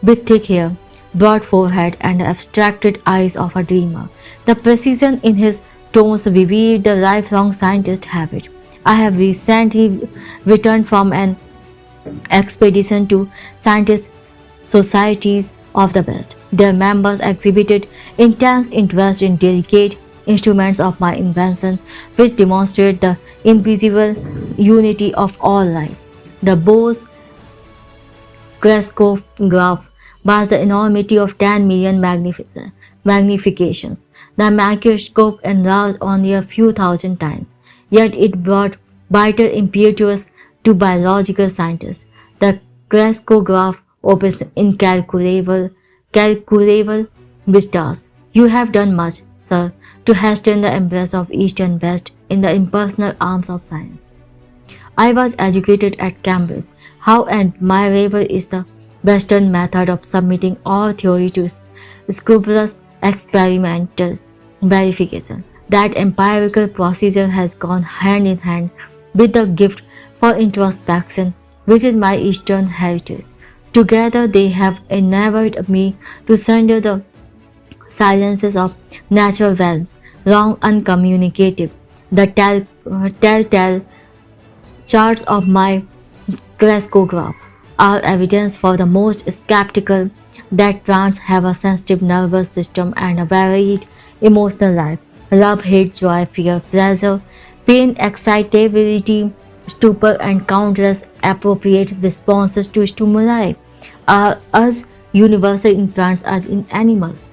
with thick hair, broad forehead, and the abstracted eyes of a dreamer. The precision in his tones revealed the lifelong scientist habit. I have recently returned from an expedition to scientist societies of the West. Their members exhibited intense interest in delicate instruments of my invention, which demonstrate the invisible unity of all life. The Bose crescograph was the enormity of 10 million magnifications. The microscope enlarged only a few thousand times, yet it brought vital impetus to biological scientists. The crescograph opens calculable vistas. You have done much, sir, to hasten the embrace of East and West in the impersonal arms of science. I was educated at Cambridge, How admirable is the Western method of submitting all theory to scrupulous experimental verification. That empirical procedure has gone hand in hand with the gift for introspection, which is my Eastern heritage. Together, they have enabled me to surrender the silences of natural realms, long uncommunicative, the telltale charts of my Glasgow are evidence for the most skeptical that plants have a sensitive nervous system and a varied emotional life. Love, hate, joy, fear, pleasure, pain, excitability, stupor, and countless appropriate responses to stimuli are as universal in plants as in animals.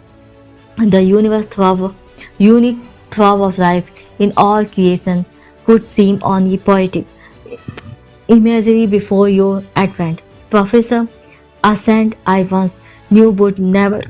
The unique throb of life in all creation could seem only poetic imagery before your advent. Professor, a scent I once knew would never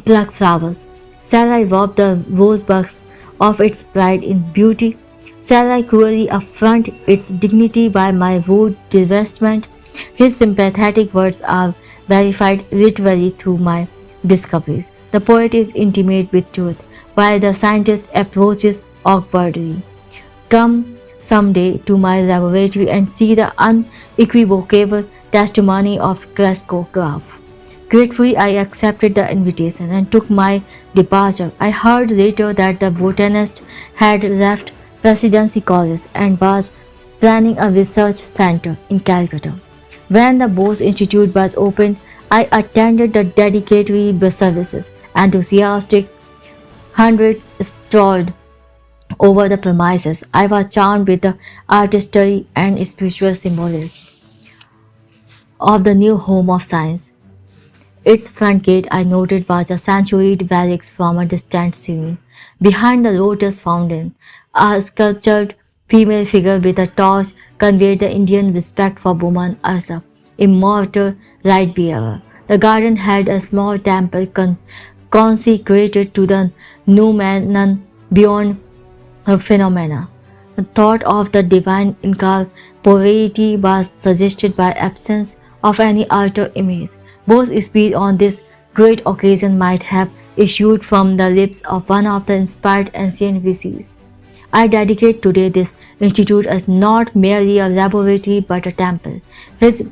pluck flowers. Shall I rob the rosebuds of its pride in beauty? Shall I cruelly affront its dignity by my rude divestment? His sympathetic words are verified literally through my discoveries. The poet is intimate with truth, while the scientist approaches awkwardly. Come someday to my laboratory and see the unequivocal testimony of Glasgow Graph. Gratefully, I accepted the invitation and took my departure. I heard later that the botanist had left Presidency College and was planning a research center in Calcutta. When the Bose Institute was opened, I attended the dedicatory services. Enthusiastic hundreds strolled over the premises. I was charmed with the artistry and spiritual symbolism of the new home of science. Its front gate, I noted, was a sanctuary barracks from a distant scene. Behind the lotus fountain, a sculptured female figure with a torch conveyed the Indian respect for woman as a immortal light bearer. The garden had a small temple consecrated to the noumenon beyond phenomena. The thought of the divine incorporeity was suggested by absence of any altar image. Bo's speech on this great occasion might have issued from the lips of one of the inspired ancient VCs. I dedicate today this institute as not merely a laboratory but a temple. His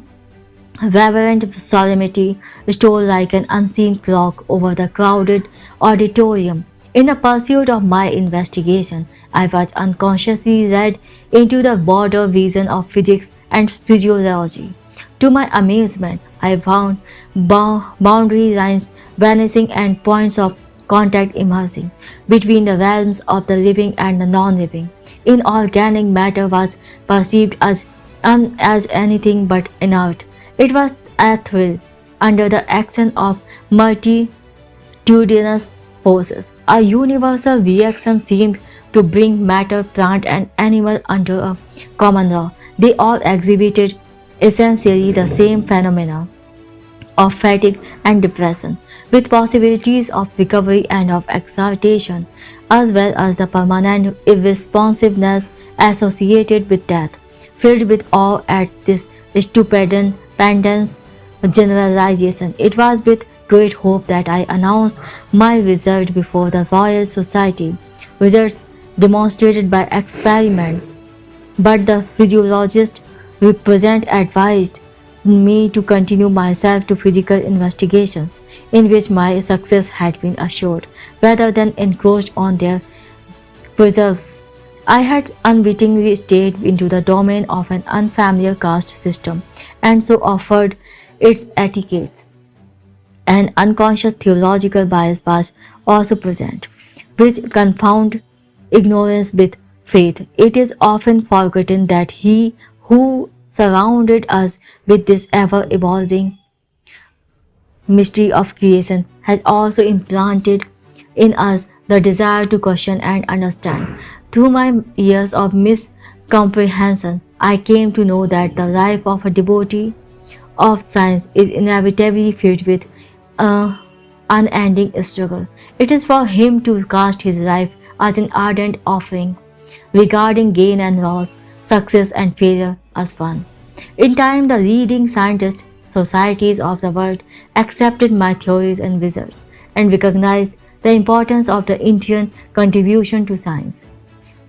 reverent solemnity stole like an unseen clock over the crowded auditorium. In the pursuit of my investigation, I was unconsciously led into the broader vision of physics and physiology. To my amazement, I found boundary lines vanishing and points of contact emerging between the realms of the living and the non-living. Inorganic matter was perceived as anything but inert. It was ethereal under the action of multitudinous forces. A universal reaction seemed to bring matter, plant, and animal under a common law. They all exhibited essentially the same phenomena of fatigue and depression, with possibilities of recovery and of exaltation, as well as the permanent irresponsiveness associated with death. Filled with awe at this stupendous generalization, it was with great hope that I announced my result before the Royal Society, results demonstrated by experiments. But the physiologist represent advised me to continue myself to physical investigations, in which my success had been assured, rather than encroached on their preserves. I had unwittingly stayed into the domain of an unfamiliar caste system, and so offered its etiquettes. An unconscious theological bias was also present, which confound ignorance with faith. It is often forgotten that He who surrounded us with this ever-evolving mystery of creation has also implanted in us the desire to question and understand. Through my years of miscomprehension, I came to know that the life of a devotee of science is inevitably filled with unending struggle. It is for him to cast his life as an ardent offering, regarding gain and loss, success and failure as one. In time, the leading scientists, societies of the world accepted my theories and results and recognized the importance of the Indian contribution to science.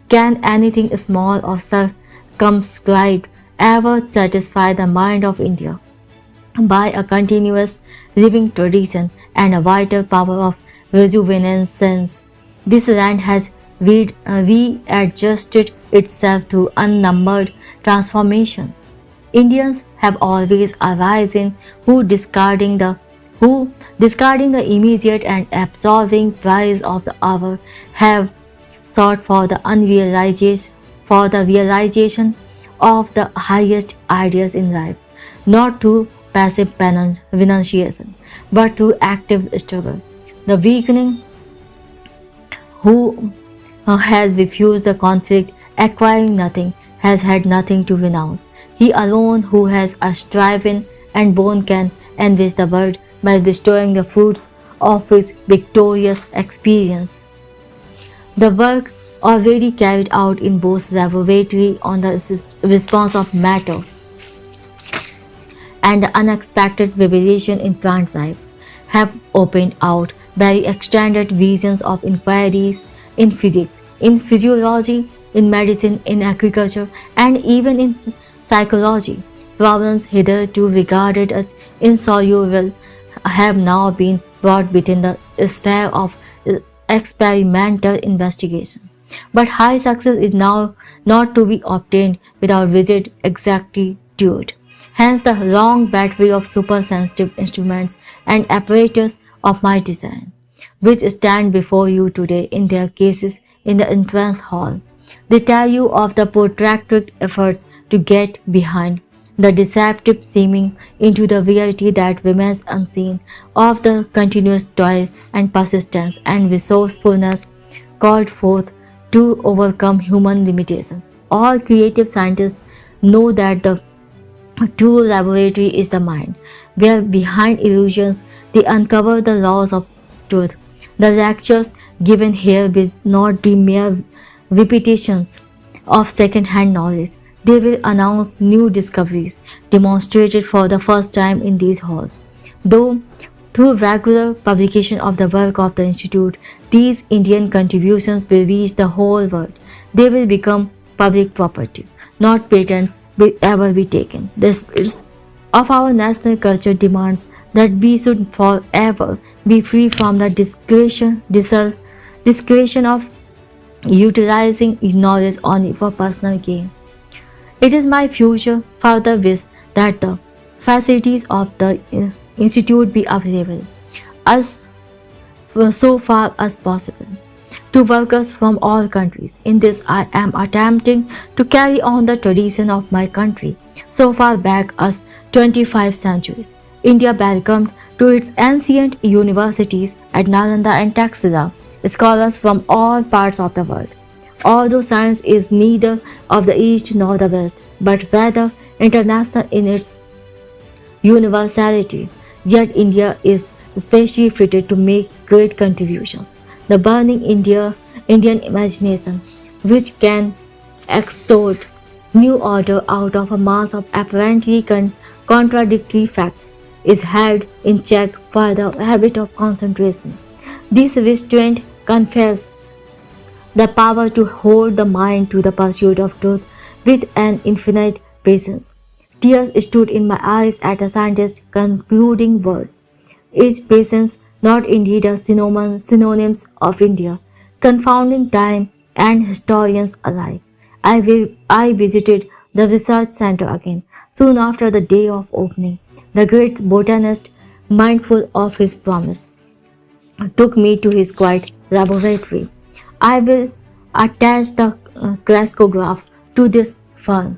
Can anything small or circumscribed ever satisfy the mind of India? By a continuous living tradition and a vital power of rejuvenescence, this land has readjusted itself through unnumbered transformations. Indians have always arisen who discarding the immediate and absorbing prize of the hour have sought for the realization of the highest ideas in life, not through passive renunciation, but through active struggle. The weakening who has refused the conflict, acquiring nothing, has had nothing to renounce. He alone who has a striven and born can enrich the world by bestowing the fruits of his victorious experience. The work already carried out in both laboratory on the response of matter and the unexpected revelation in plant life have opened out very extended visions of inquiries in physics, in physiology, in medicine, in agriculture, and even in psychology. Problems hitherto regarded as insoluble have now been brought within the sphere of experimental investigation. But high success is now not to be obtained without rigid exactitude. Hence the long battery of supersensitive instruments and apparatus of my design, which stand before you today in their cases in the entrance hall. They tell you of the protracted efforts to get behind the deceptive seeming into the reality that remains unseen, of the continuous toil and persistence and resourcefulness called forth to overcome human limitations. All creative scientists know that the true laboratory is the mind, where behind illusions they uncover the laws of truth. The lectures given here will not be mere repetitions of second-hand knowledge. They will announce new discoveries demonstrated for the first time in these halls. Though through regular publication of the work of the Institute, these Indian contributions will reach the whole world. They will become public property. Not patents will ever be taken. The spirit of our national culture demands that we should forever be free from the discretion of utilizing knowledge only for personal gain. It is my future further wish that the facilities of the Institute be available as so far as possible to workers from all countries. In this, I am attempting to carry on the tradition of my country so far back as 25 centuries. India welcomed to its ancient universities at Nalanda and Taxila scholars from all parts of the world. Although science is neither of the East nor the West, but rather international in its universality, yet India is especially fitted to make great contributions. The burning Indian imagination, which can extort new order out of a mass of apparently contradictory facts, is held in check by the habit of concentration. This restraint confers the power to hold the mind to the pursuit of truth with an infinite patience. Tears stood in my eyes at the scientist's concluding words. Is patience not indeed a synonyms of India, confounding time and historians alike? I visited the research center again, soon after the day of opening. The great botanist, mindful of his promise, took me to his quiet laboratory. I will attach the crescograph to this fern.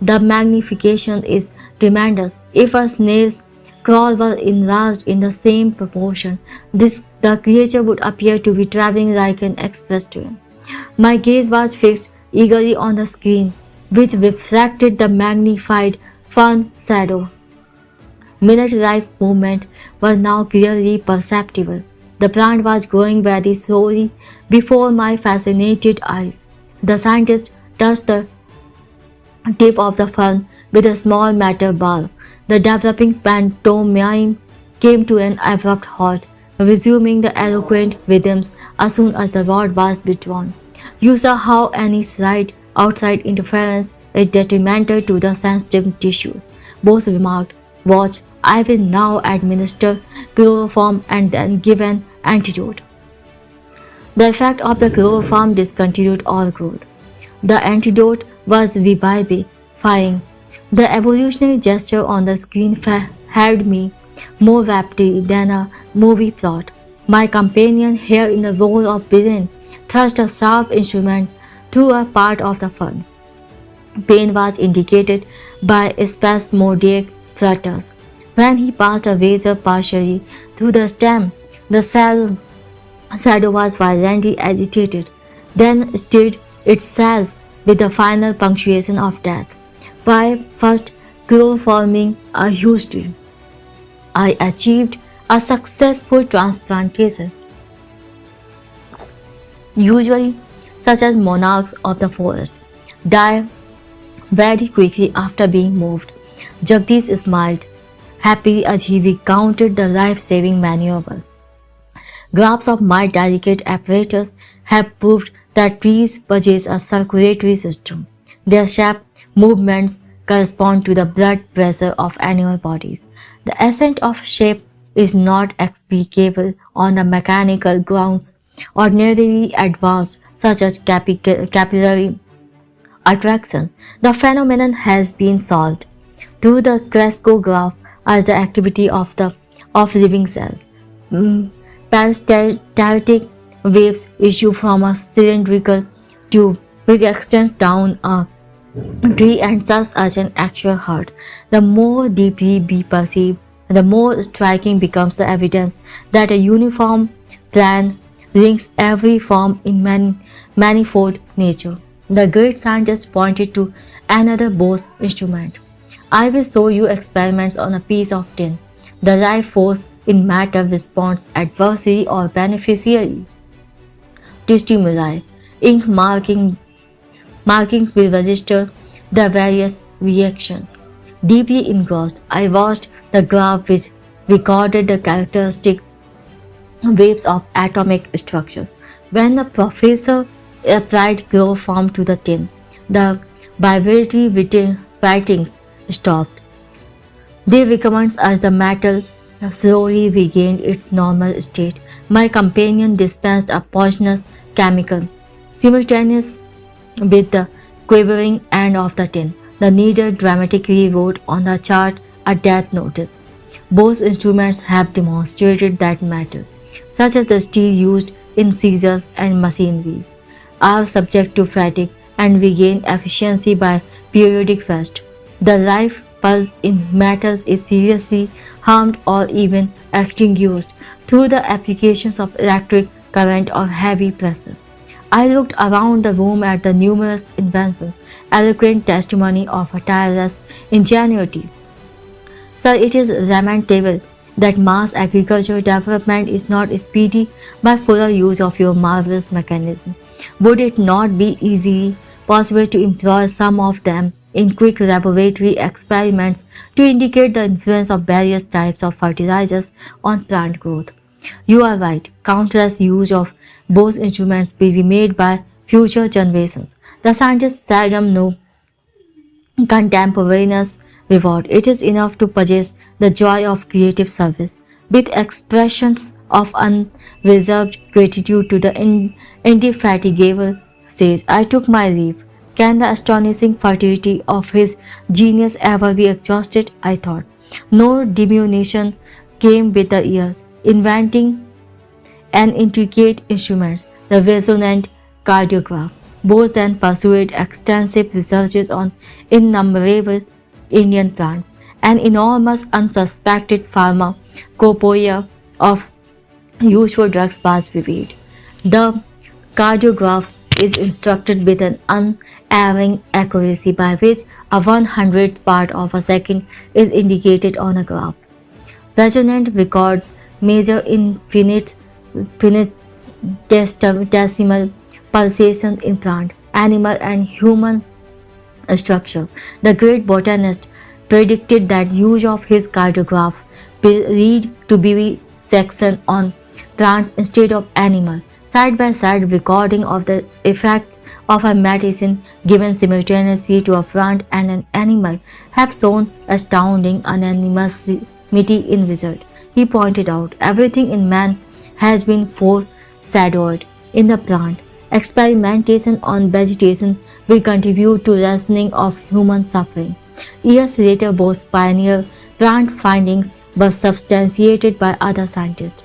The magnification is tremendous. If a snail's crawl were enlarged in the same proportion, the creature would appear to be traveling like an express train. My gaze was fixed eagerly on the screen, which reflected the magnified fern shadow. Minute-like movement was now clearly perceptible. The plant was growing very slowly before my fascinated eyes. The scientist touched the tip of the fan with a small metal ball. The developing pantomime came to an abrupt halt, resuming the eloquent rhythms as soon as the rod was withdrawn. You saw how any slight outside interference is detrimental to the sensitive tissues. Bose remarked, "Watch, I will now administer chloroform and then give an antidote." The effect of the chloroform discontinued all growth. The antidote was revivifying. The evolutionary gesture on the screen had me more rapidly than a movie plot. My companion, here in the role of villain, thrust a sharp instrument through a part of the fern. Pain was indicated by spasmodic flutters. When he passed a razor partially through the stem, the shadow was violently agitated, then stirred itself with the final punctuation of death. By first chloroforming a huge tree, I achieved a successful transplantation. Usually, such as monarchs of the forest, die very quickly after being moved. Jagdish smiled happily as he recounted the life-saving maneuver. Graphs of my delicate apparatus have proved that trees possess a circulatory system. Their shape movements correspond to the blood pressure of animal bodies. The ascent of shape is not explicable on the mechanical grounds ordinarily advanced, such as capillary attraction. The phenomenon has been solved through the crescograph as the activity of living cells. Mm, Peristaltic waves issue from a cylindrical tube which extends down a tree and serves as an actual heart. The more deeply we perceive, the more striking becomes the evidence that a uniform plan links every form in manifold nature. The great scientist pointed to another Bose instrument. "I will show you experiments on a piece of tin. The life force in matter responds adversely or beneficially to stimuli. Ink markings will register the various reactions." Deeply engrossed, I watched the graph which recorded the characteristic waves of atomic structures. When the professor applied chloroform to the tin, the vibratory writings stopped. They recommenced as the metal slowly regained its normal state. My companion dispensed a poisonous chemical, simultaneous with the quivering end of the tin. The needle dramatically wrote on the chart a death notice. Both instruments have demonstrated that metal, such as the steel used in scissors and machineries, are subject to fatigue and regain efficiency by periodic rest. The life pulse in metals is seriously harmed or even extinguished through the applications of electric current or heavy pressure. I looked around the room at the numerous inventions, eloquent testimony of a tireless ingenuity. Sir, it is lamentable that mass agricultural development is not speedy by fuller use of your marvelous mechanism. Would it not be easily possible to employ some of them in quick laboratory experiments to indicate the influence of various types of fertilizers on plant growth? You are right. Countless use of those instruments will be made by future generations. The scientists seldom know contemporaneous reward. It is enough to possess the joy of creative service, with expressions of unreserved gratitude to the indefatigable sage. I took my leave. Can the astonishing fertility of his genius ever be exhausted? I thought. No diminution came with the years. Inventing an intricate instrument, the resonant cardiograph. Bose then pursued extensive researches on innumerable Indian plants. An enormous unsuspected pharmacopoeia of useful drugs was revealed. The cardiograph is instructed with an unerring accuracy by which a 100th part of a second is indicated on a graph. Resonant records measure infinitesimal pulsations in plant, animal, and human structure. The great botanist predicted that use of his cartograph will lead to BB section on plants instead of animal. Side by side recording of the effects of a medicine given simultaneously to a plant and an animal have shown astounding unanimity in result. He pointed out everything in man has been foreshadowed in the plant. Experimentation on vegetation will contribute to lessening of human suffering. Years later, both pioneer plant findings were substantiated by other scientists.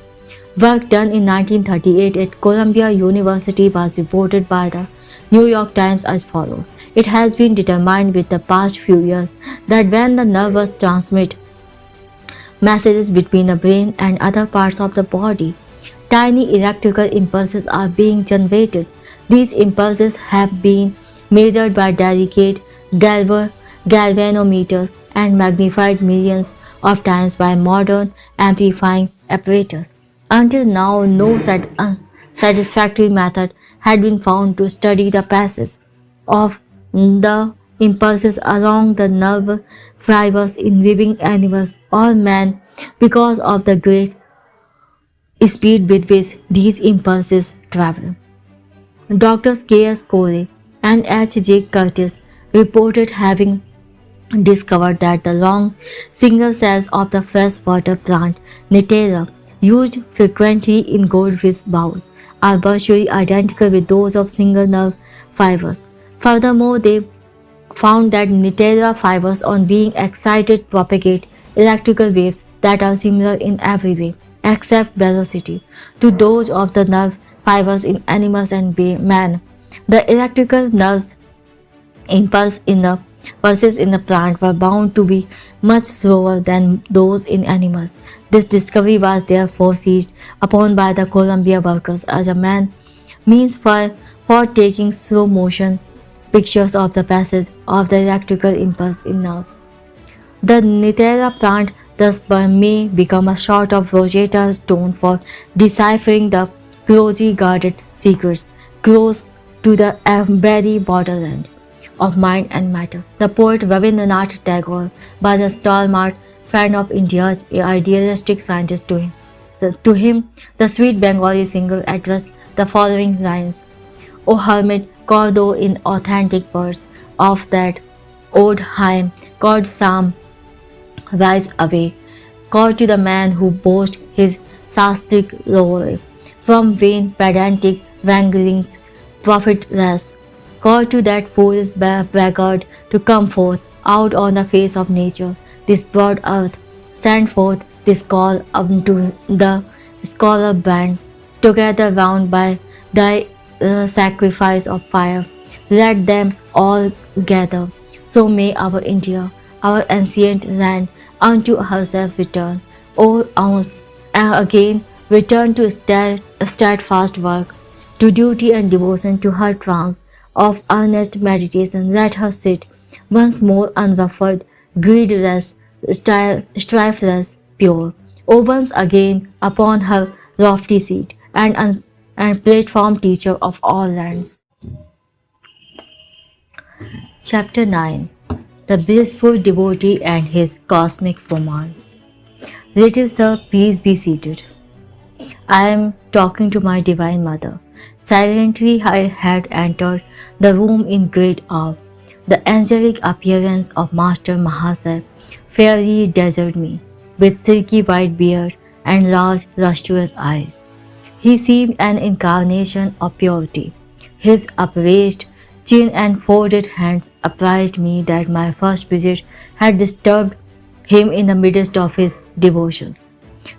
Work done in 1938 at Columbia University was reported by the New York Times as follows. It has been determined with the past few years that when the nerves transmit messages between the brain and other parts of the body, tiny electrical impulses are being generated. These impulses have been measured by delicate galvanometers and magnified millions of times by modern amplifying apparatus. Until now, no satisfactory method had been found to study the passage of the impulses along the nerve fibers in living animals or man because of the great speed with which these impulses travel. Doctors K.S. Corey and H.J. Curtis reported having discovered that the long single cells of the freshwater plant Nitera, used frequently in goldfish bows, are virtually identical with those of single nerve fibers. Furthermore, they found that Nitera fibers on being excited propagate electrical waves that are similar in every way, except velocity, to those of the nerve fibers in animals and man. The electrical nerves impulse in the pulses in the plant were bound to be much slower than those in animals. This discovery was therefore seized upon by the Columbia workers as a means for taking slow motion pictures of the passage of the electrical impulse in nerves. The Nitera plant thus may become a sort of Rosetta Stone for deciphering the closely guarded secrets close to the very borderland of mind and matter. The poet Rabindranath Tagore was a stalwart friend of India's idealistic scientist to him. To him, the sweet Bengali singer addressed the following lines: O hermit, call thou in authentic verse of that old hymn called Psalm, rise awake. Call to the man who boasts his sastric lore from vain pedantic wranglings profitless. Call to that foolish braggart to come forth out on the face of nature, this broad earth. Send forth this call unto the scholar band, together round by thy sacrifice of fire. Let them all gather. So may our India, our ancient land, unto herself return. O ounce, again return to steadfast work, to duty and devotion, to her trance of earnest meditation. Let her sit once more unruffled, greedless, strifeless, pure. O once again upon her lofty seat and platform teacher of all lands. Chapter 9. The Blissful Devotee and His Cosmic Romance. Little sir, please be seated. I am talking to my Divine Mother. Silently I had entered the room in great awe. The angelic appearance of Master Mahasaya fairly dazzled me, with silky white beard and large lustrous eyes. He seemed an incarnation of purity. His upraised chin and folded hands apprised me that my first visit had disturbed him in the midst of his devotions.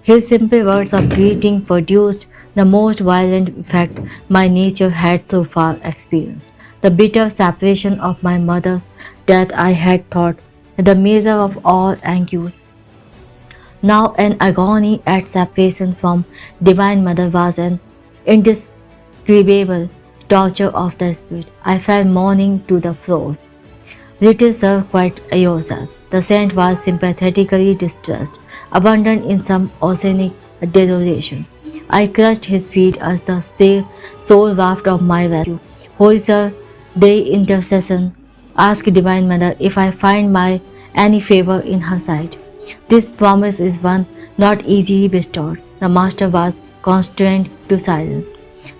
His simple words of greeting produced the most violent effect my nature had so far experienced. The bitter separation of my mother's death I had thought the measure of all anguish. Now an agony at separation from Divine Mother was an indescribable torture of the spirit. I fell mourning to the floor. Little sir, quiet yourself. The saint was sympathetically distressed, abandoned in some oceanic desolation. I crushed his feet as the sole raft of my rescue. Holy sir, the intercession Ask Divine Mother if I find my any favor in her sight. This promise is one not easily bestowed. The master was constrained to silence.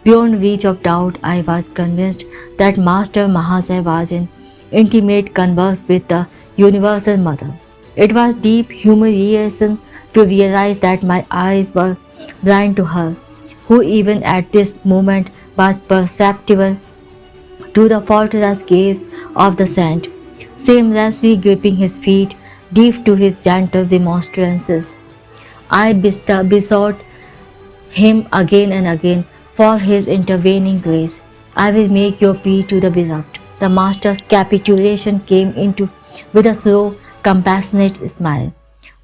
Beyond reach of doubt, I was convinced that Master Mahasaya was in intimate converse with the Universal Mother. It was deep humiliation to realize that my eyes were blind to her, who even at this moment was perceptible to the faultless gaze of the saint, seamlessly gripping his feet, deaf to his gentle remonstrances. I besought him again and again for his intervening grace. I will make your plea to the beloved. The master's capitulation came into with a slow, compassionate smile.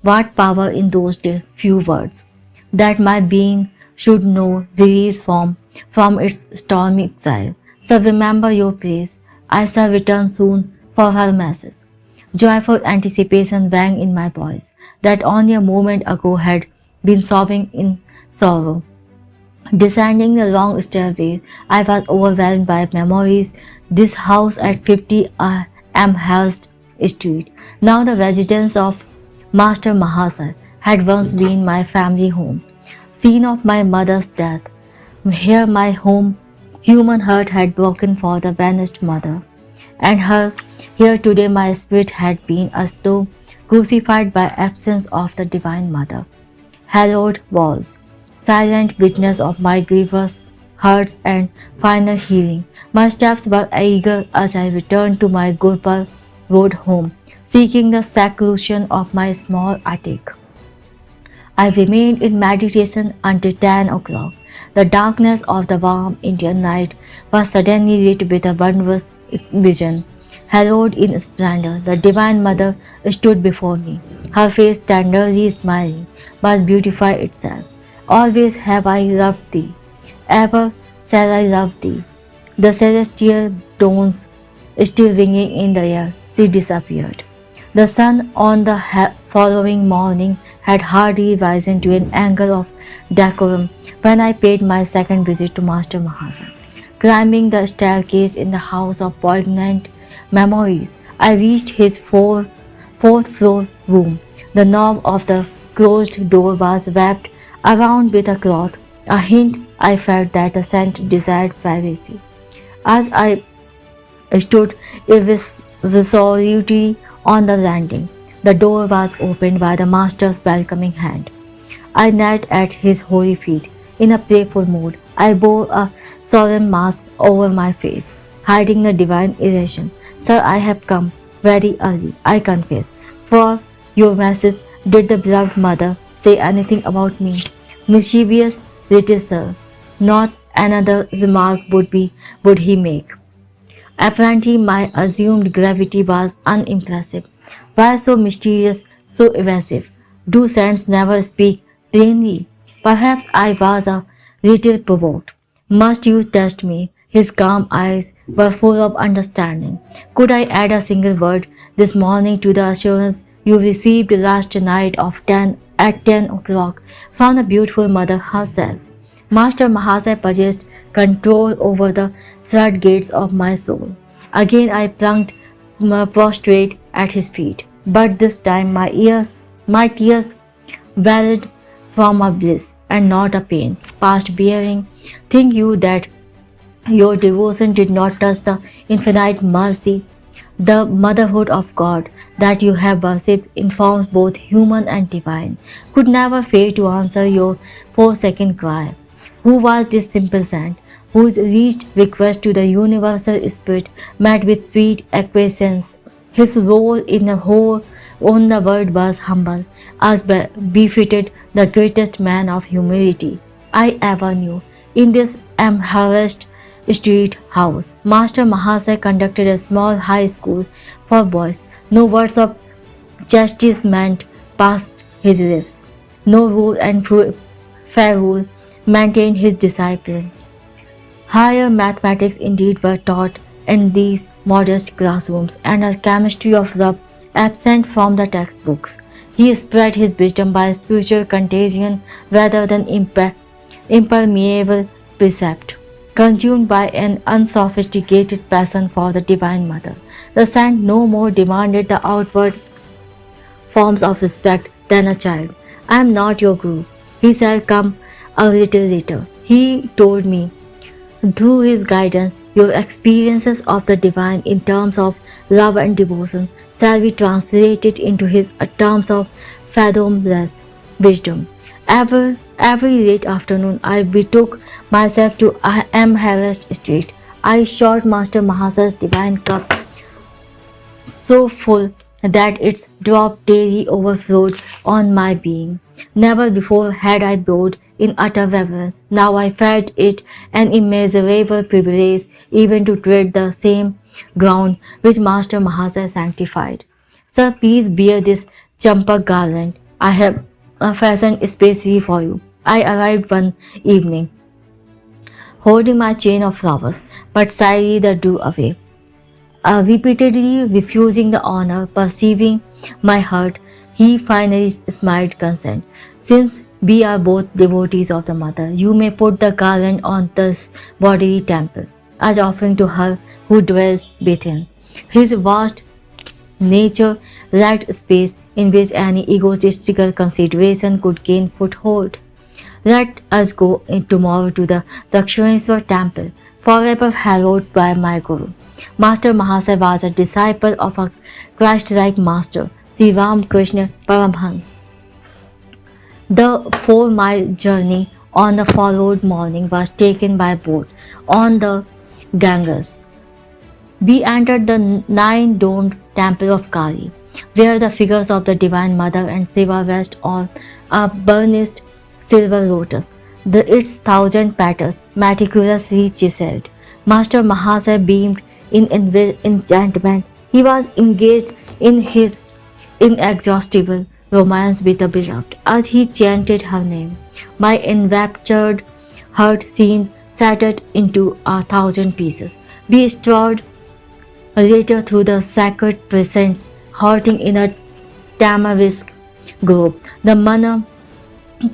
What power in those few words! That my being should know release from its stormy exile. So remember your place. I shall return soon for her message. Joyful anticipation rang in my voice that only a moment ago had been sobbing in sorrow. Descending the long stairway, I was overwhelmed by memories. This house at 50 Amherst Street, now the residence of Master Mahasar, had once been my family home, scene of my mother's death. Here my home, human heart had broken for the vanished mother, and here today my spirit had been as though crucified by absence of the Divine Mother. Hallowed walls, silent witness of my grievous hurts and final healing. My steps were eager as I returned to my Gurpal road home, seeking the seclusion of my small attic. I remained in meditation until 10 o'clock. The darkness of the warm Indian night was suddenly lit with a wondrous vision. Hallowed in splendor, the Divine Mother stood before me, her face tenderly smiling, was beautified itself. Always have I loved thee, ever shall I love thee. The celestial tones still ringing in the air, she disappeared. The sun on the following morning had hardly risen to an angle of decorum when I paid my second visit to Master Mahasaya. Climbing the staircase in the house of poignant memories, I reached his fourth floor room. The knob of the closed door was wrapped around with a cloth, a hint I felt that the saint desired privacy. As I stood irresolutely on the landing, the door was opened by the master's welcoming hand. I knelt at his holy feet. In a playful mood, I bore a solemn mask over my face, hiding the divine elation. Sir, I have come very early, I confess. For your message, did the beloved mother say anything about me? Mischievous little sir, not another remark would he make. Apparently my assumed gravity was unimpressive. Why so mysterious, so evasive? Do saints never speak plainly? Perhaps I was a little provoked. Must you test me? His calm eyes were full of understanding. Could I add a single word this morning to the assurance you received last night at 10 o'clock from the beautiful mother herself? Master Mahasaya possessed control over the floodgates of my soul. Again I plunked prostrate at his feet, but this time my tears welled from a bliss and not a pain, past bearing. Think you that your devotion did not touch the infinite mercy? The motherhood of God that you have worshipped informs both human and divine, could never fail to answer your forsaken cry. Who was this simple saint, whose reached request to the universal spirit met with sweet acquiescence? His role in the whole on the world was humble, as befitted the greatest man of humility I ever knew. In this Amherst Street house, Master Mahasaya conducted a small high school for boys. No words of chastisement passed his lips. No rule and fair rule maintained his discipline. Higher mathematics indeed were taught in these modest classrooms, and a chemistry of love absent from the textbooks. He spread his wisdom by spiritual contagion rather than impermeable precept. consumed by an unsophisticated passion for the Divine Mother. The saint no more demanded the outward forms of respect than a child. I am not your guru. He shall come a little later. He told me, through his guidance, your experiences of the divine in terms of love and devotion shall be translated into his terms of fathomless wisdom. Every late afternoon, I betook myself to Amherst Street. I shot Master Mahasa's divine cup so full that its drop daily overflowed on my being. Never before had I bowed in utter reverence. Now I felt it an immeasurable privilege even to tread the same ground which Master Mahasa sanctified. Sir, please bear this champak garland I have fashioned especially for you. I arrived one evening, holding my chain of flowers, but shyly the drew away. Repeatedly refusing the honor, perceiving my hurt, he finally smiled consent. Since we are both devotees of the Mother, you may put the garland on this bodily temple, as offering to her who dwells within. His vast nature lacked space in which any egotistical consideration could gain foothold. Let us go tomorrow to the Dakshineswar temple, forever hallowed by my Guru. Master Mahasaya was a disciple of a Christ-like master, Sri Ramakrishna Paramhans. The 4-mile journey on the followed morning was taken by boat on the Ganges. We entered the 9-domed temple of Kali, where the figures of the Divine Mother and Shiva rest on a burnished silver lotus, its 1,000 petals meticulously chiseled. Master Mahasaya beamed in enchantment. He was engaged in his inexhaustible romance with the beloved. As he chanted her name, my enraptured heart seemed shattered into 1,000 pieces. We strode later through the sacred precincts, halting in a tamarisk grove. The manner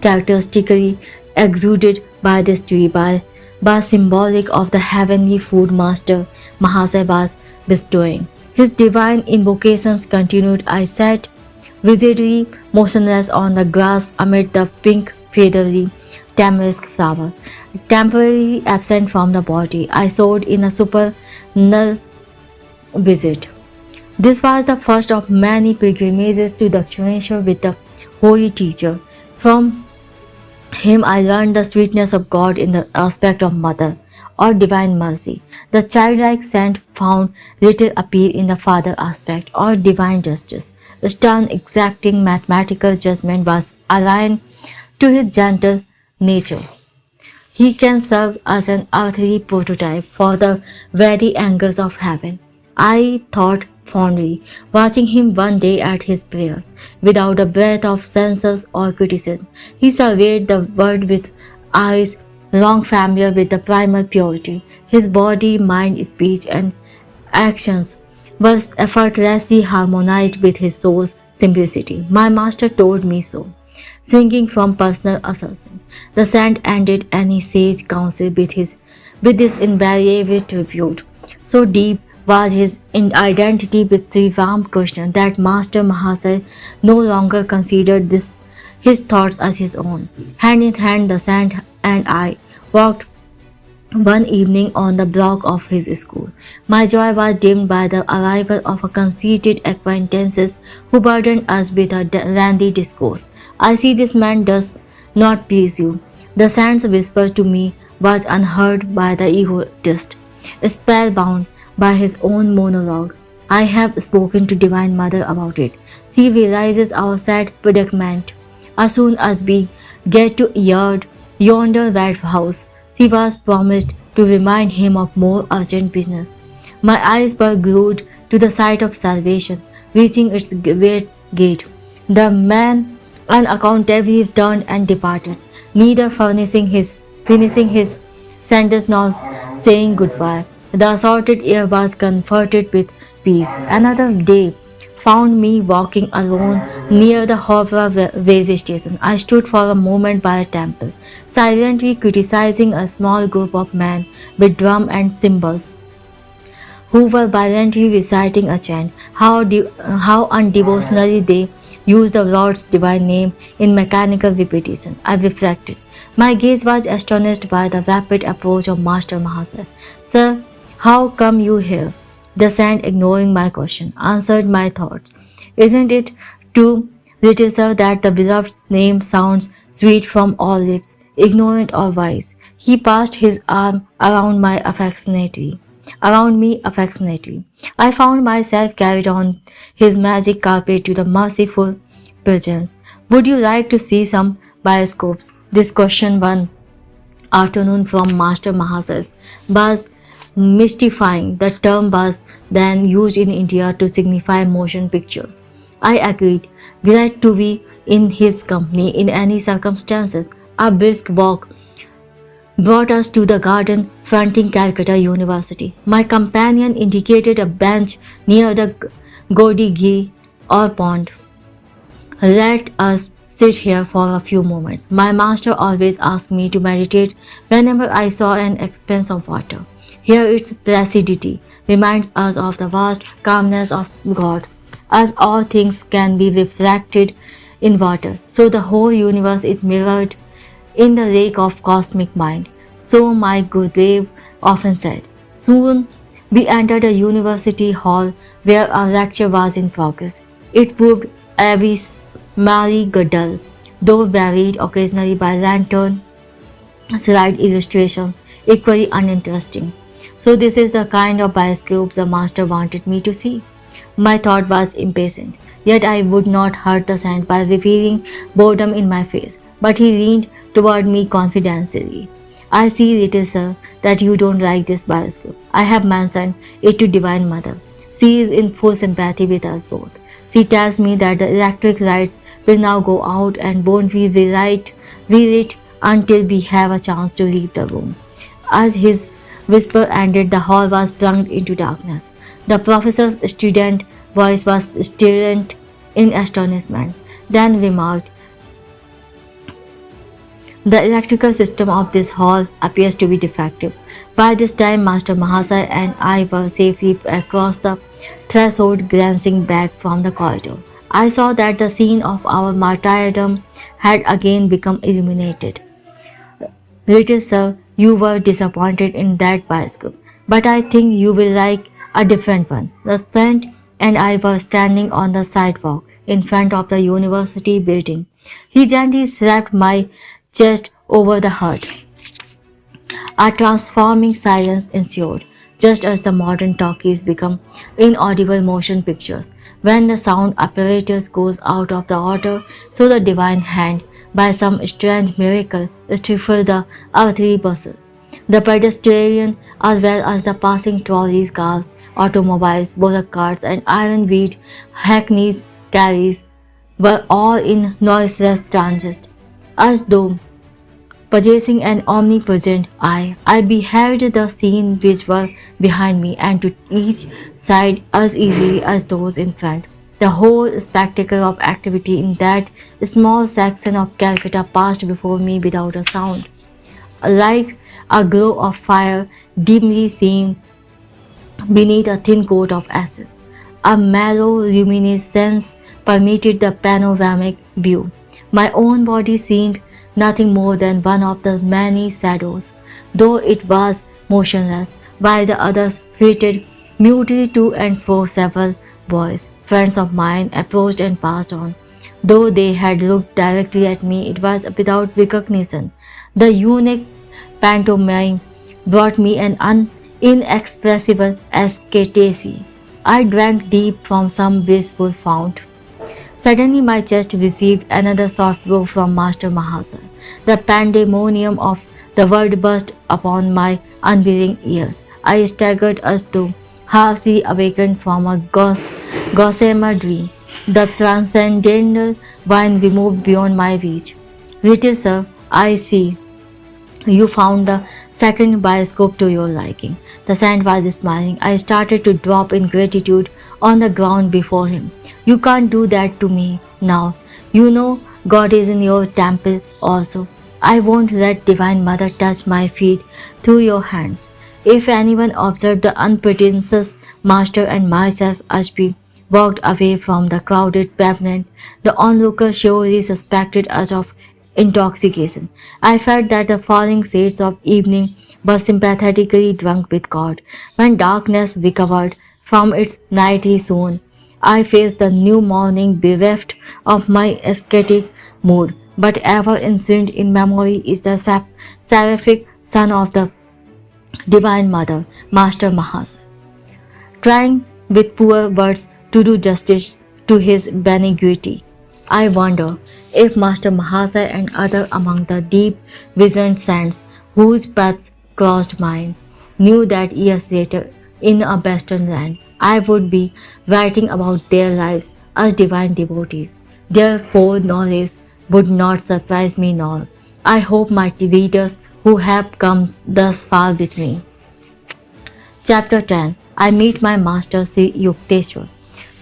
characteristically exuded by this tree by symbolic of the heavenly food Master Mahasaya was bestowing. His divine invocations continued. I sat rigidly motionless on the grass amid the pink feathery tamarisk flower. Temporarily absent from the body, I soared in a supernal visit. This was the first of many pilgrimages to Dakshineshwar with the holy teacher. From him I learned the sweetness of God in the aspect of mother or divine mercy. The childlike saint found little appeal in the father aspect or divine justice. The stern, exacting mathematical judgment was aligned to his gentle nature. He can serve as an earthly prototype for the very angels of heaven. I thought fondly, watching him one day at his prayers, without a breath of censure or criticism. He surveyed the world with eyes long familiar with the primal purity. His body, mind, speech, and actions were effortlessly harmonized with his soul's simplicity. My master told me so. Swinging from personal assertion, the saint ended any sage counsel with this invariable tribute. So deep was his identity with Sri Ramakrishna that Master Mahasaya no longer considered his thoughts as his own. Hand in hand, the saint and I walked one evening on the block of his school. My joy was dimmed by the arrival of a conceited acquaintances who burdened us with a lengthy discourse. I see this man does not please you. The saint's whisper to me was unheard by the egotist, spellbound by his own monologue. I have spoken to Divine Mother about it. She realizes our sad predicament. As soon as we get to yonder red house, she was promised to remind him of more urgent business. My eyes were glued to the sight of salvation, reaching its great gate. The man unaccountably turned and departed, neither finishing his sentence nor saying goodbye. The assaulted air was comforted with peace. Another day found me walking alone near the Howrah railway station. I stood for a moment by a temple, silently criticizing a small group of men with drum and cymbals who were violently reciting a chant. How undevotionally they used the Lord's divine name in mechanical repetition. I reflected. My gaze was astonished by the rapid approach of Master Mahasaya. Sir, how come you here? The saint, ignoring my question, answered my thoughts. Isn't it true, little sir, that the beloved's name sounds sweet from all lips, ignorant or wise? He passed his arm around me affectionately. I found myself carried on his magic carpet to the merciful presence. Would you like to see some bioscopes? This question one afternoon from Master Mahasas was mystifying. The term was then used in India to signify motion pictures. I agreed, glad to be in his company in any circumstances. A brisk walk brought us to the garden fronting Calcutta University. My companion indicated a bench near the Godigiri or pond. Let us sit here for a few moments. My master always asked me to meditate whenever I saw an expanse of water. Here its placidity reminds us of the vast calmness of God. As all things can be reflected in water, so the whole universe is mirrored in the lake of cosmic mind. So my Gurudev often said. Soon we entered a university hall where a lecture was in progress. It proved every merry dull, though varied occasionally by lantern slide illustrations, equally uninteresting. So this is the kind of bioscope the master wanted me to see. My thought was impatient, yet I would not hurt the saint by revealing boredom in my face. But he leaned toward me confidentially. I see, little sir, that you don't like this bioscope. I have mentioned it to Divine Mother. She is in full sympathy with us both. She tells me that the electric lights will now go out and won't we relight it until we have a chance to leave the room. As his whisper ended, the hall was plunged into darkness. The professor's student voice was strident in astonishment, then remarked, the electrical system of this hall appears to be defective. By this time, Master Mahasaya and I were safely across the threshold, glancing back from the corridor. I saw that the scene of our martyrdom had again become illuminated. Little sir, you were disappointed in that bioscope, but I think you will like a different one. The saint and I were standing on the sidewalk in front of the university building. He gently slapped my chest over the heart. A transforming silence ensued, just as the modern talkies become inaudible motion pictures. When the sound apparatus goes out of the order, so the divine hand, by some strange miracle, stifles the earthly bustle. The pedestrian, as well as the passing trolleys, cars, automobiles, bullock carts, and iron-wheeled hackneys, carriages, were all in noiseless transit, as though possessing an omnipresent eye. I beheld the scene which were behind me and to each side as easily as those in front. The whole spectacle of activity in that small section of Calcutta passed before me without a sound, like a glow of fire dimly seen beneath a thin coat of ashes. A mellow luminescence permeated the panoramic view. My own body seemed nothing more than one of the many shadows, though it was motionless, while the others flitted mutely to and fro. Several boys, friends of mine, approached and passed on. Though they had looked directly at me, it was without recognition. The unique pantomime brought me an inexpressible ecstasy. I drank deep from some blissful fount. Suddenly my chest received another soft blow from Master Mahasaya. The pandemonium of the world burst upon my unwilling ears. I staggered as though half awakened from a gossamer dream. The transcendental wine removed beyond my reach. Little sir, I see. You found the second bioscope to your liking. The saint was smiling. I started to drop in gratitude on the ground before him. You can't do that to me now. You know God is in your temple also. I won't let Divine Mother touch my feet through your hands. If anyone observed the unpretentious master and myself as we walked away from the crowded pavement, the onlooker surely suspected us of intoxication. I felt that the falling shades of evening were sympathetically drunk with God. When darkness recovered from its nightly zone, I faced the new morning bereft of my ascetic mood, but ever enshrined in memory is the seraphic son of the Divine Mother, Master Mahas, trying with poor words to do justice to his benignity. I wonder if Master Mahasa and other among the deep visioned saints whose paths crossed mine knew that years later in a western land I would be writing about their lives as divine devotees. Their foreknowledge would not surprise me nor. I hope my readers who have come thus far with me. Chapter 10. I meet my master Sri Yukteswar.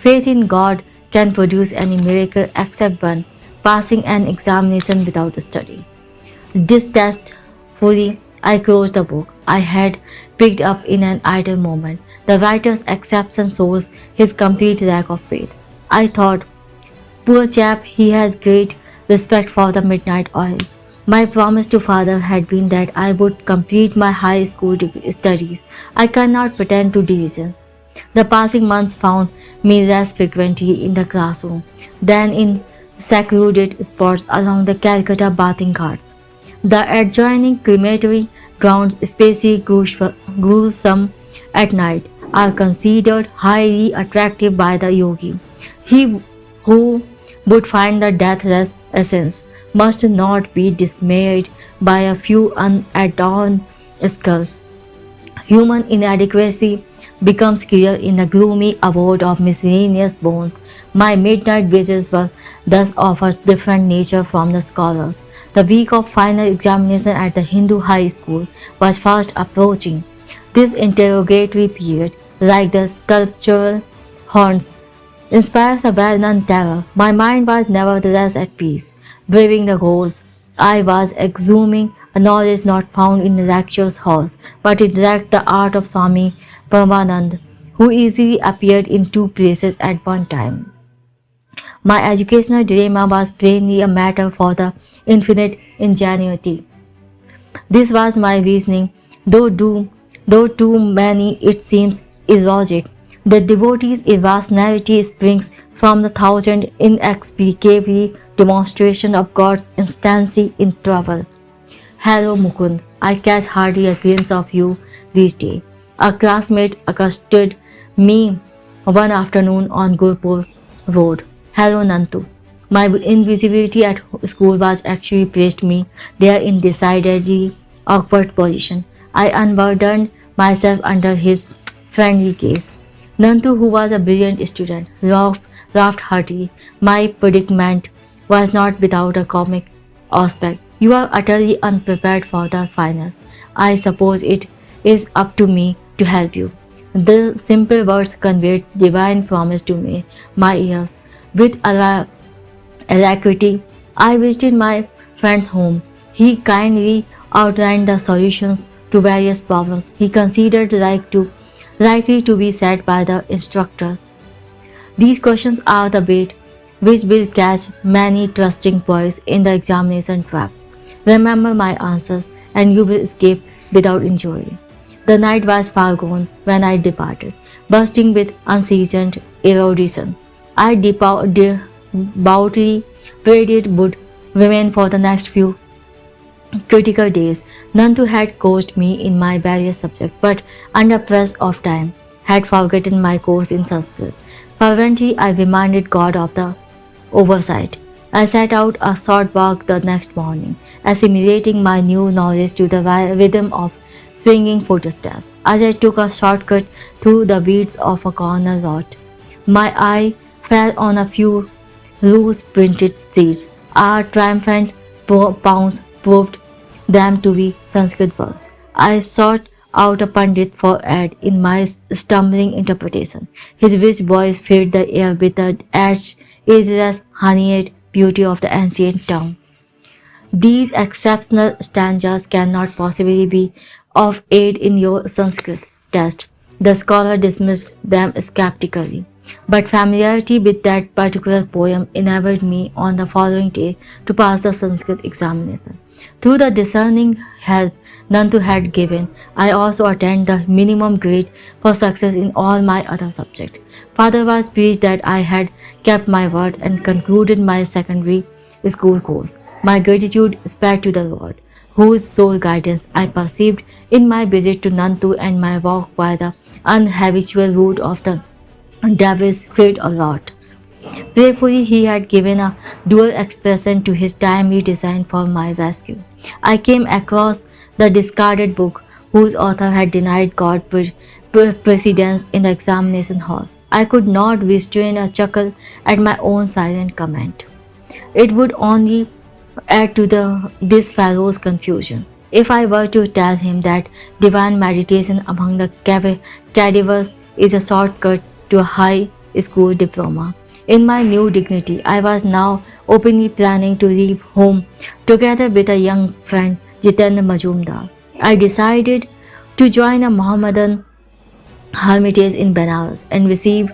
Faith in God can produce any miracle except one, passing an examination without study. Distastefully, I closed the book I had picked up in an idle moment. The writer's exception shows his complete lack of faith. I thought, poor chap, he has great respect for the midnight oil. My promise to father had been that I would complete my high school studies. I cannot pretend to diligence. The passing months found me less frequently in the classroom than in secluded spots along the Calcutta bathing ghats. The adjoining crematory grounds, especially gruesome at night, are considered highly attractive by the yogi. He who would find the deathless essence must not be dismayed by a few unadorned skulls. Human inadequacy becomes clear in the gloomy abode of miscellaneous bones. My midnight vigils were thus of a different nature from the scholars. The week of final examination at the Hindu high school was fast approaching. This interrogatory period, like the sculptural horns, inspires a well-known terror. My mind was nevertheless at peace. Braving the goals, I was exhuming a knowledge not found in lectures halls, but it lacked the art of Swami Paramanand, who easily appeared in two places at one time. My educational dilemma was plainly a matter for the infinite ingenuity. This was my reasoning, though to many it seems illogic. The devotee's irrationality springs from the thousand inexplicable demonstrations of God's instancy in trouble. Hello Mukund, I catch hardly a glimpse of you these days. A classmate accosted me one afternoon on Gurpur Road. Hello Nantu. My invisibility at school was actually placed me there in decidedly awkward position. I unburdened myself under his friendly gaze. Nantu, who was a brilliant student, laughed heartily. My predicament was not without a comic aspect. You are utterly unprepared for the finals. I suppose it is up to me to help you. The simple words conveyed divine promise to me, my ears. With alacrity, I visited my friend's home. He kindly outlined the solutions to various problems he considered likely to be set by the instructors. These questions are the bait which will catch many trusting boys in the examination trap. Remember my answers and you will escape without injury. The night was far gone when I departed, bursting with unseasoned erudition. I devoutly prayed it would remain for the next few critical days. None too had coached me in my various subjects, but under press of time, had forgotten my course in Sanskrit. Fervently I reminded God of the oversight. I set out a short walk the next morning, assimilating my new knowledge to the rhythm of swinging footsteps. As I took a shortcut through the weeds of a corner lot, my eye fell on a few loose printed seeds. Our triumphant pounce proved them to be Sanskrit words. I sought out a pandit for aid in my stumbling interpretation. His rich voice filled the air with the ageless, honeyed beauty of the ancient tongue. These exceptional stanzas cannot possibly be of aid in your Sanskrit test. The scholar dismissed them skeptically. But familiarity with that particular poem enabled me on the following day to pass the Sanskrit examination. Through the discerning help Nantu had given, I also attained the minimum grade for success in all my other subjects. Father was pleased that I had kept my word and concluded my secondary school course. My gratitude spread to the Lord, whose sole guidance I perceived in my visit to Nantu and my walk by the unhabitual route of the Davis failed a lot. Prayerfully, he had given a dual expression to his timely design for my rescue. I came across the discarded book whose author had denied God precedence in the examination hall. I could not restrain a chuckle at my own silent comment. It would only add to this fellow's confusion. If I were to tell him that divine meditation among the cadavers is a shortcut to a high school diploma. In my new dignity, I was now openly planning to leave home together with a young friend, Jitendra Majumdar. I decided to join a Mohammedan hermitage in Benares and receive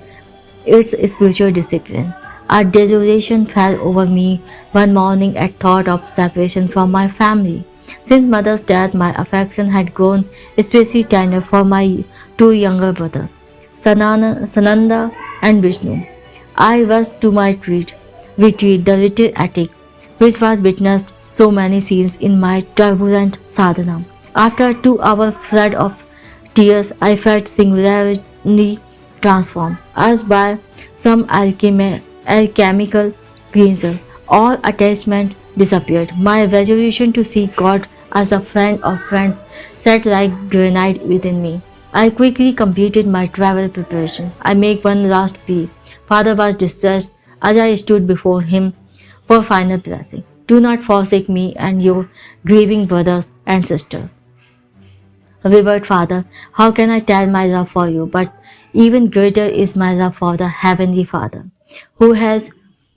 its spiritual discipline. A desolation fell over me one morning at thought of separation from my family. Since mother's death, my affection had grown especially tender for my two younger brothers, Sananda and Vishnu. I rushed to my retreat, the little attic, which was witnessed so many scenes in my turbulent sadhana. After a 2 hour flood of tears, I felt singularly transformed, as by some alchemical cleanser. All attachment disappeared. My resolution to seek God as a friend of friends sat like granite within me. I quickly completed my travel preparation. I make one last plea. Father was distressed as I stood before him for final blessing. Do not forsake me and your grieving brothers and sisters. Revered Father, how can I tell my love for you? But even greater is my love for the Heavenly Father, who has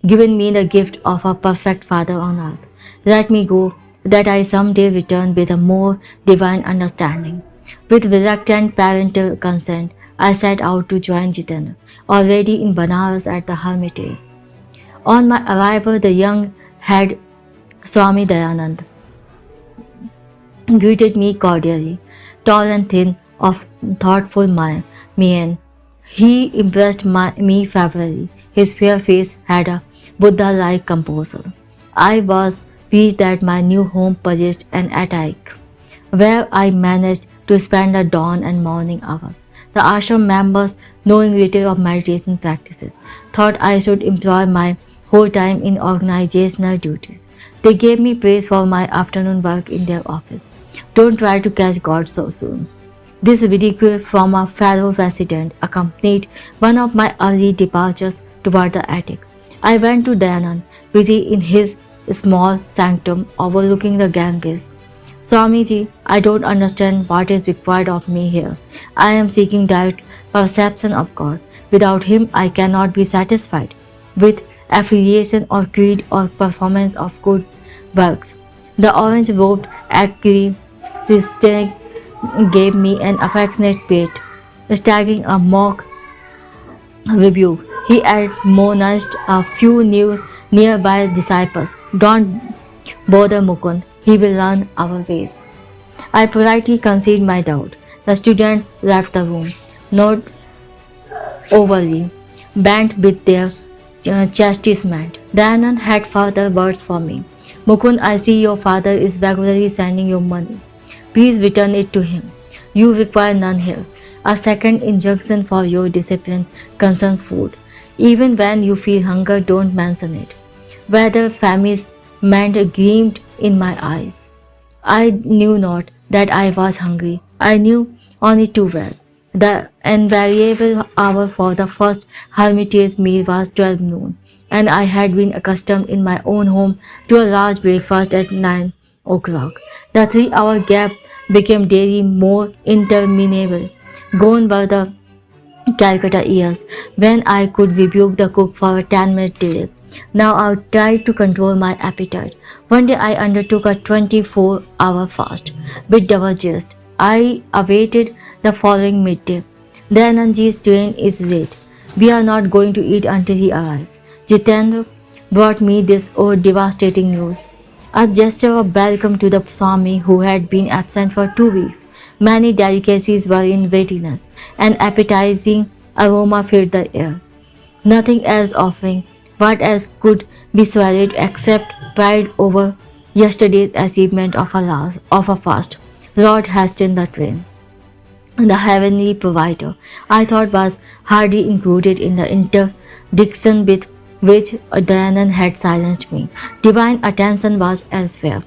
given me the gift of a perfect Father on earth. Let me go, that I someday return with a more divine understanding. With reluctant parental consent, I set out to join Jitendra, already in Banaras at the Hermitage. On my arrival, the young head Swami Dayanand greeted me cordially. Tall and thin, of thoughtful mien, he impressed me favorably. His fair face had a Buddha-like composure. I was pleased that my new home possessed an attic, where I managed to spend the dawn and morning hours. The ashram members, knowing little of meditation practices, thought I should employ my whole time in organizational duties. They gave me praise for my afternoon work in their office. Don't try to catch God so soon. This ridicule from a fellow resident accompanied one of my early departures toward the attic. I went to Dayanand, busy in his small sanctum overlooking the Ganges. Swamiji, I don't understand what is required of me here. I am seeking direct perception of God. Without Him, I cannot be satisfied with affiliation or creed or performance of good works. The orange-robed ecclesiastic gave me an affectionate pat, staggering a mock rebuke. He admonished a few nearby disciples. Don't bother Mukund, he will learn our ways. I politely concealed my doubt. The students left the room, not overly bent with their chastisement. Dayanand had further words for me. Mukund, I see your father is regularly sending you money. Please return it to him. You require none here. A second injunction for your discipline concerns food. Even when you feel hunger, don't mention it. Whether famines meant gleamed in my eyes. I knew not that I was hungry. I knew only too well. The invariable hour for the first hermitage meal was 12 noon, and I had been accustomed in my own home to a large breakfast at 9 o'clock. The 3 hour gap became daily more interminable. Gone were the Calcutta years when I could rebuke the cook for a 10-minute delay. Now I tried to control my appetite. One day I undertook a 24-hour fast. With double gist, I awaited the following midday. The Anandji's train is late. We are not going to eat until he arrives. Jitendra brought me this devastating news. A gesture of welcome to the Swami who had been absent for 2 weeks. Many delicacies were in readiness. An appetizing aroma filled the air. Nothing else offering what else could be swallowed except pride over yesterday's achievement of a fast. Lord hastened the train. The heavenly provider, I thought, was hardly included in the interdiction with which Dayanan had silenced me. Divine attention was elsewhere.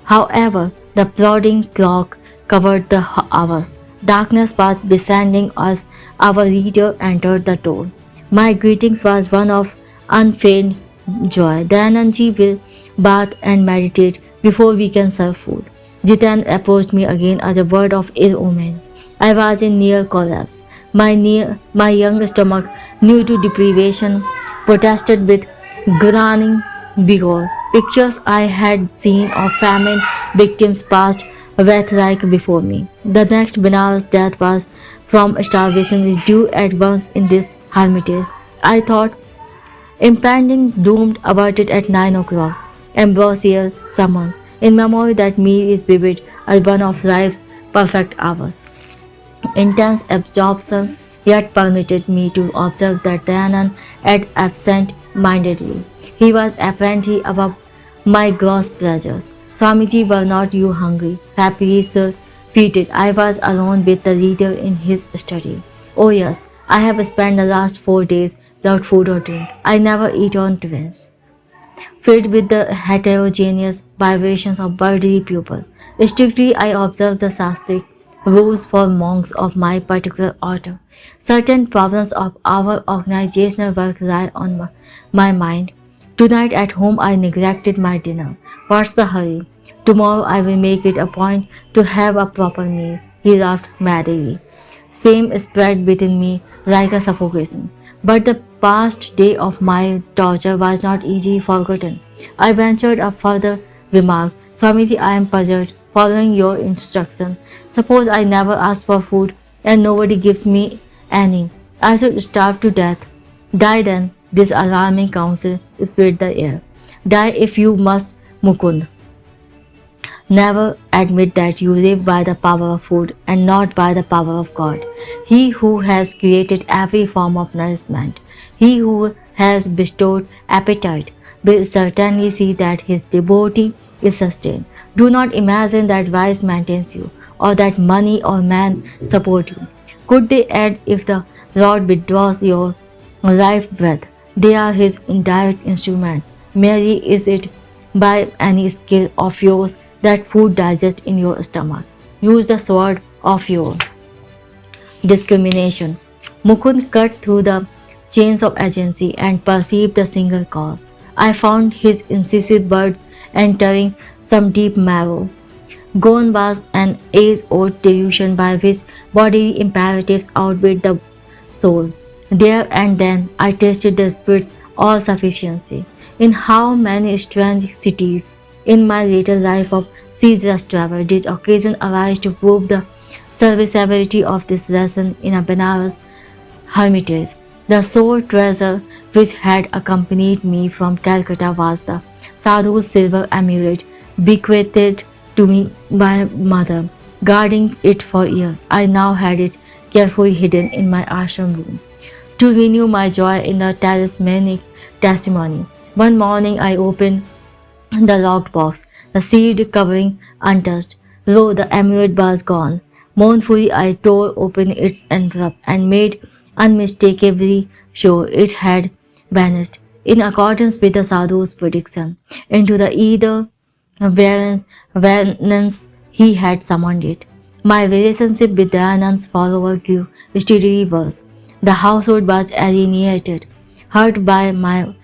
However, the plodding clock covered the hours. Darkness was descending as our leader entered the door. My greetings was one of unfeigned joy. Dayananji will bath and meditate before we can serve food. Jitan approached me again as a word of ill omen. I was in near collapse. My young stomach, new to deprivation, protested with grunting vigor. Pictures I had seen of famine victims passed wraith-like before me. The next Benares death was from starvation is due at once in this hermitage. I thought, impending doom averted at 9 o'clock. Ambrosial summons. In memory that meal is vivid as one of life's perfect hours. Intense absorption yet permitted me to observe that Dayanand had absent-mindedly. He was apparently above my gross pleasures. Swamiji, were not you hungry? Happily repeated. I was alone with the leader in his study. Oh yes, I have spent the last 4 days without food or drink. I never eat on twins filled with the heterogeneous vibrations of bodily pupil. Strictly I observe the Sastric rules for monks of my particular order. Certain problems of our organizational work lie on my mind. Tonight at home I neglected my dinner. What's the hurry? Tomorrow I will make it a point to have a proper meal. He laughed madly. Shame spread within me like a suffocation. But the past day of my torture was not easily forgotten. I ventured a further remark. Swamiji, I am puzzled, following your instruction. Suppose I never ask for food and nobody gives me any. I should starve to death. Die then, this alarming counsel split the air. Die if you must, Mukund. Never admit that you live by the power of food and not by the power of God. He who has created every form of nourishment, he who has bestowed appetite, will certainly see that his devotee is sustained. Do not imagine that vice maintains you, or that money or man support you. Could they add if the Lord withdraws your life breath? They are his indirect instruments. Merely is it by any skill of yours that food digests in your stomach. Use the sword of your discrimination. Mukund cut through the chains of agency and perceived the single cause. I found his incisive words entering some deep marrow. Gone was an age-old delusion by which bodily imperatives outweighed the soul. There and then I tasted the Spirit's all-sufficiency. In how many strange cities in my later life of ceaseless travel did occasion arise to prove the serviceability of this lesson in a Benares hermitage. The sole treasure which had accompanied me from Calcutta was the sadhu's silver amulet bequeathed to me by mother. Guarding it for years, I now had it carefully hidden in my ashram room. To renew my joy in the talismanic testimony, one morning I opened the locked box, the sealed covering untouched. Lo, the amulet was gone. Mournfully I tore open its envelope and made unmistakably sure it had vanished, in accordance with the sadhu's prediction, into the ether whence he had summoned it. My relationship with Dayanand's follower grew steadily worse. The household was alienated, hurt by my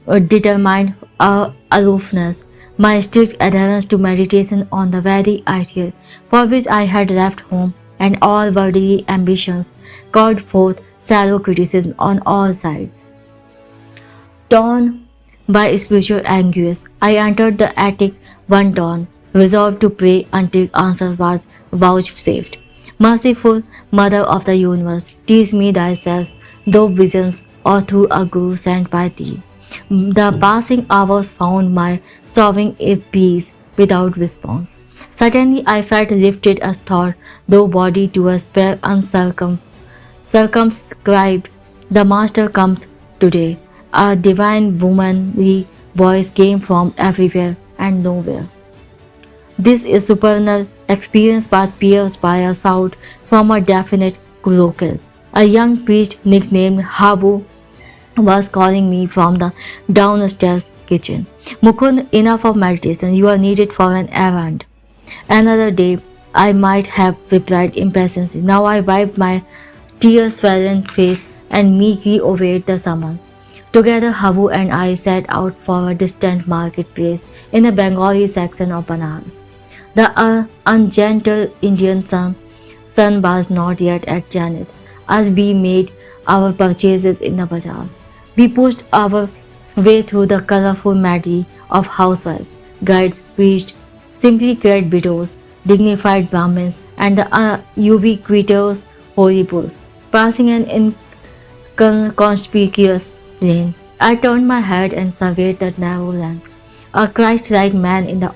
determined aloofness. my strict adherence to meditation on the very ideal for which I had left home and all worldly ambitions called forth shallow criticism on all sides. Torn by spiritual anguish, I entered the attic one dawn, resolved to pray until answers was vouchsafed. Merciful Mother of the Universe, teach me thyself, through visions or through a guru sent by thee. The passing hours found my sobbing in peace without response. Suddenly I felt lifted as thought, though body to a spare circumscribed. The Master comes today. A divine womanly voice came from everywhere and nowhere. This is supernal experience was pierced by a shout from a definite local. A young priest nicknamed Habu was calling me from the downstairs kitchen. Mukund, enough of meditation. You are needed for an errand. Another day, I might have replied impatiently. Now I wiped my tear-swollen face and meekly obeyed the summons. Together, Habu and I set out for a distant marketplace in the Bengali section of Banaras. The ungentle Indian sun was not yet at zenith as we made our purchases in the bazaars. We pushed our way through the colorful medley of housewives, guides, priests, simply clad widows, dignified Brahmins, and the ubiquitous holy bulls, passing an inconspicuous lane. I turned my head and surveyed the narrow length. A Christ-like man in the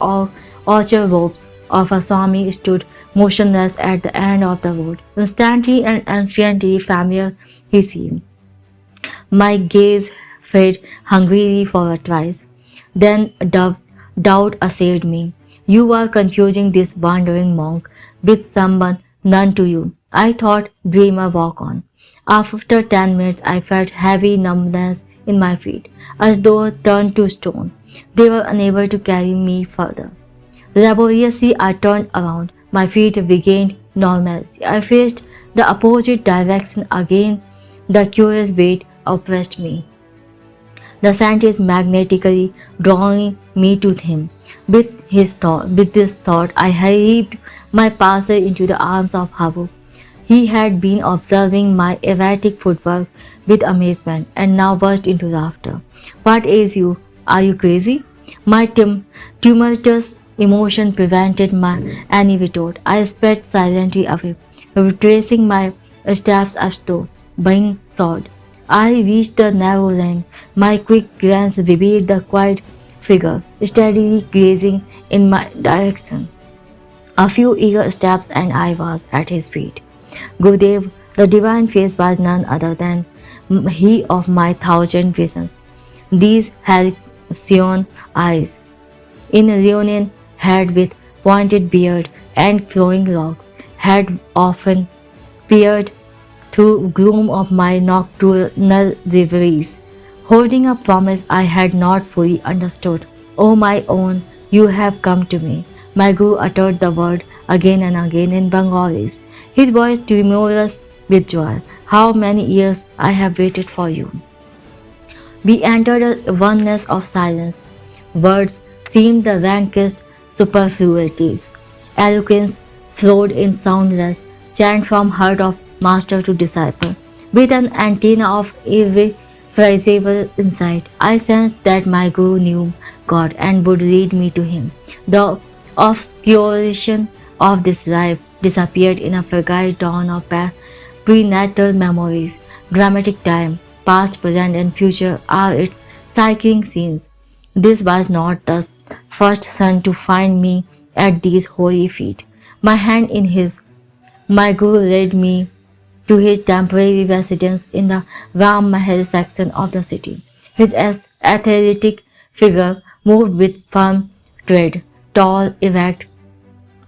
orchard robes of a Swami stood motionless at the end of the road. Instantly and anciently familiar he seemed. My gaze fed hungrily for a twice. Then doubt assailed me. You are confusing this wandering monk with someone known to you. I thought, dreamer, walk on. After 10 minutes, I felt heavy numbness in my feet, as though turned to stone. They were unable to carry me further. Laboriously, I turned around. My feet regained normalcy. I faced the opposite direction again. The curious weight oppressed me. The scent is magnetically drawing me to him. With this thought, I heaved my passage into the arms of Habu. He had been observing my erratic footwork with amazement and now burst into laughter. What ails you? Are you crazy? My tumultuous emotion prevented any retort. I sped silently away, retracing my steps as though being sought. I reached the narrow lane. My quick glance revealed the quiet figure steadily gazing in my direction. A few eager steps and I was at his feet. Gurudev, the divine face was none other than he of my thousand visions. These halcyon eyes, in a leonine head with pointed beard and flowing locks, had often peered through gloom of my nocturnal reveries, holding a promise I had not fully understood. O my own, you have come to me. My Guru uttered the word again and again in Bengalis, his voice tremulous with joy. How many years I have waited for you. We entered a oneness of silence. Words seemed the rankest superfluities. Eloquence flowed in soundless chant from heart of master to disciple. With an antenna of irrefragable insight, I sensed that my Guru knew God and would lead me to Him. The obscuration of this life disappeared in a fragile dawn of prenatal memories. Dramatic time, past, present, and future are its cycling scenes. This was not the first son to find me at these holy feet. My hand in his, my Guru led me to his temporary residence in the Ram Mahal section of the city. His athletic figure moved with firm tread, tall, erect,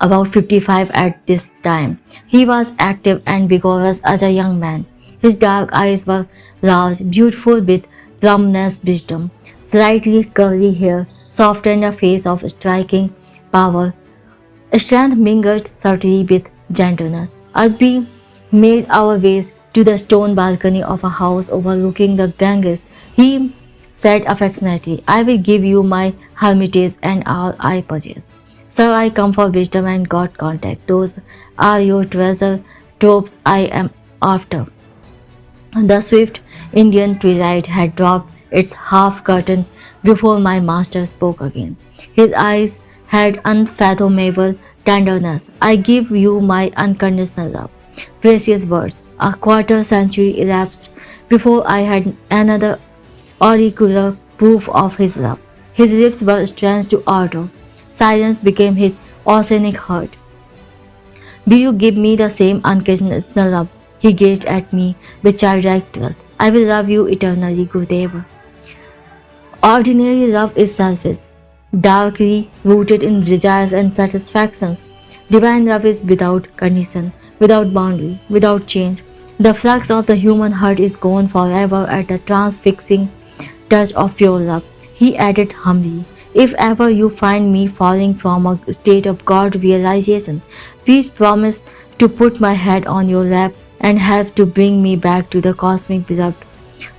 about 55 at this time. He was active and vigorous as a young man. His dark eyes were large, beautiful with plumpness, wisdom. Slightly curly hair softened a face of striking power. Strength mingled subtly with gentleness. As we made our ways to the stone balcony of a house overlooking the Ganges, he said affectionately, I will give you my hermitage and all I possess. Sir, I come for wisdom and God contact. Those are your treasure troves I am after. The swift Indian twilight had dropped its half curtain before my master spoke again. His eyes had unfathomable tenderness. I give you my unconditional love. Precious words. A quarter century elapsed before I had another auricular proof of his love. His lips were strange to order. Silence became his oceanic heart. Do you give me the same unconditional love? He gazed at me with childlike trust. I will love you eternally, Gurudeva. Ordinary love is selfish, darkly rooted in desires and satisfactions. Divine love is without condition, without boundary, without change. The flux of the human heart is gone forever at the transfixing touch of pure love. He added humbly, if ever you find me falling from a state of God realization, please promise to put my head on your lap and help to bring me back to the cosmic beloved.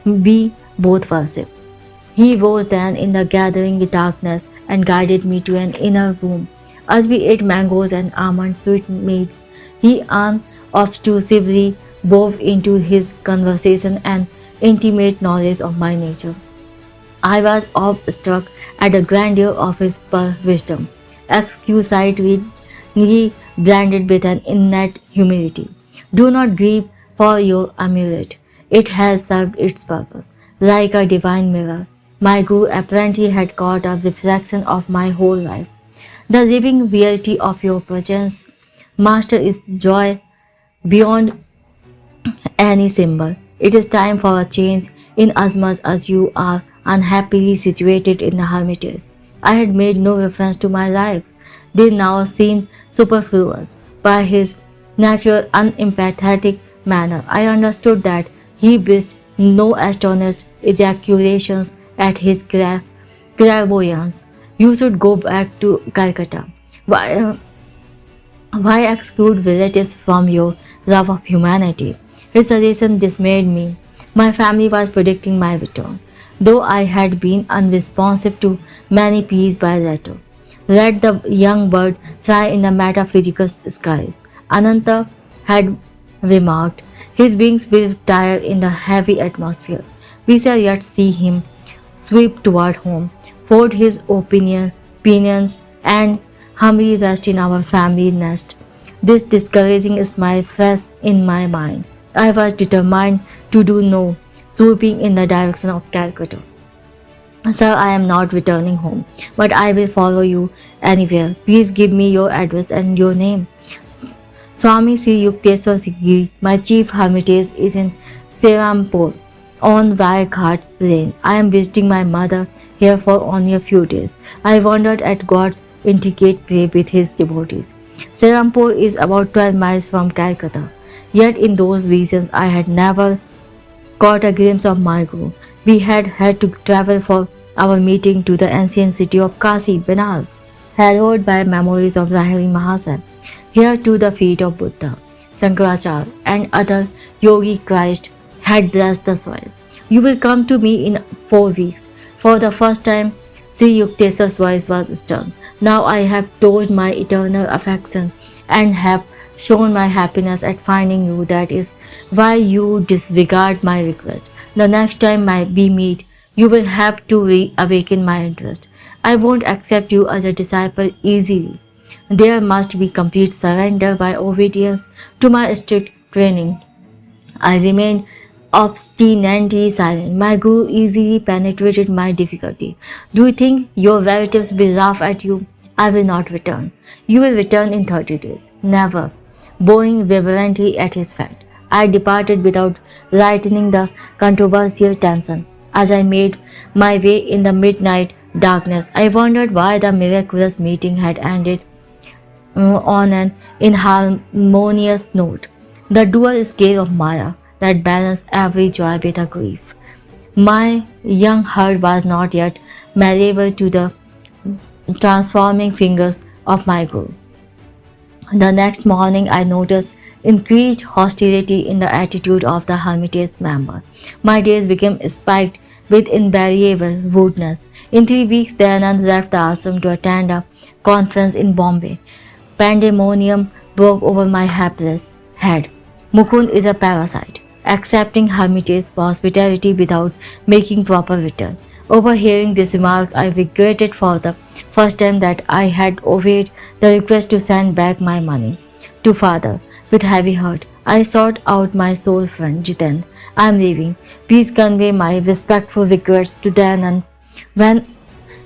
We both worship. He rose then in the gathering darkness and guided me to an inner room. As we ate mangoes and almond sweetmeats, he unobtrusively wove into his conversation an intimate knowledge of my nature. I was awestruck at the grandeur of his wisdom, exquisitely blended with an innate humility. Do not grieve for your amulet. It has served its purpose. Like a divine mirror, my guru apparently had caught a reflection of my whole life. The living reality of your presence, Master, is joy beyond any symbol. It is time for a change inasmuch as you are unhappily situated in the hermitage. I had made no reference to my life. They now seemed superfluous. By his natural, unempathetic manner, I understood that he wished no astonished ejaculations at his clairvoyance. You should go back to Calcutta. Why, why exclude relatives from your love of humanity? His suggestion dismayed me. My family was predicting my return, though I had been unresponsive to many pleas by letter. Let the young bird fly in the metaphysical skies, Ananta had remarked. His wings will tire in the heavy atmosphere. We shall yet see him sweep toward home, fold his opinions, and humbly rest in our family nest. This discouraging smile flashed in my mind. I was determined to do no swooping in the direction of Calcutta. Sir, I am not returning home, but I will follow you anywhere. Please give me your address and your name. Swami Sri Yukteswar Giri, my chief hermitage is in Serampur on Ghat Lane. I am visiting my mother here for only a few days. I wandered at God's intricate play with his devotees. Serampur is about 12 miles from Calcutta. Yet in those regions I had never caught a glimpse of my guru. We had to travel for our meeting to the ancient city of Kasi, Benares, hallowed by memories of Lahiri Mahasaya. Here too the feet of Buddha, Shankaracharya, and other yogi Christ had blessed the soil. You will come to me in 4 weeks. For the first time, Sri Yukteswar's voice was stern. Now I have told my eternal affection and have shown my happiness at finding you. That is why you disregard my request. The next time we meet, you will have to reawaken my interest. I won't accept you as a disciple easily. There must be complete surrender by obedience to my strict training. I remained obstinately silent. My guru easily penetrated my difficulty. Do you think your relatives will laugh at you? I will not return. You will return in 30 days. Never. Bowing reverently at his feet, I departed without lightening the controversial tension. As I made my way in the midnight darkness, I wondered why the miraculous meeting had ended on an inharmonious note. The dual scale of Maya that balanced every joy with a grief. My young heart was not yet malleable to the transforming fingers of my guru. The next morning I noticed increased hostility in the attitude of the hermitage member. My days became spiked with invariable rudeness. In 3 weeks, Dayanand left the ashram to attend a conference in Bombay. Pandemonium broke over my hapless head. Mukund is a parasite, accepting hermitage hospitality without making proper return. Overhearing this remark, I regretted for the first time that I had obeyed the request to send back my money. To father, with heavy heart, I sought out my soul friend Jiten. I am leaving. Please convey my respectful regrets to Dayanand when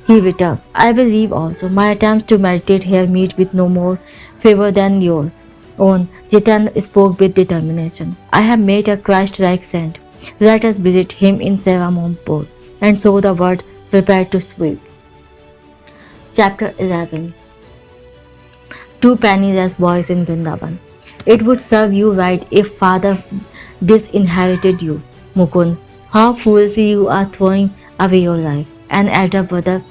he returned. I will leave also. My attempts to meditate here meet with no more favor than yours. Own, Jitan spoke with determination. I have made a Christ-like saint. Let us visit him in Sevamampur. And so the word prepared to sweep. Chapter 11. Two penniless boys in Vrindavan. It would serve you right if father disinherited you, Mukund. How foolishly you are throwing away your life. An elder brother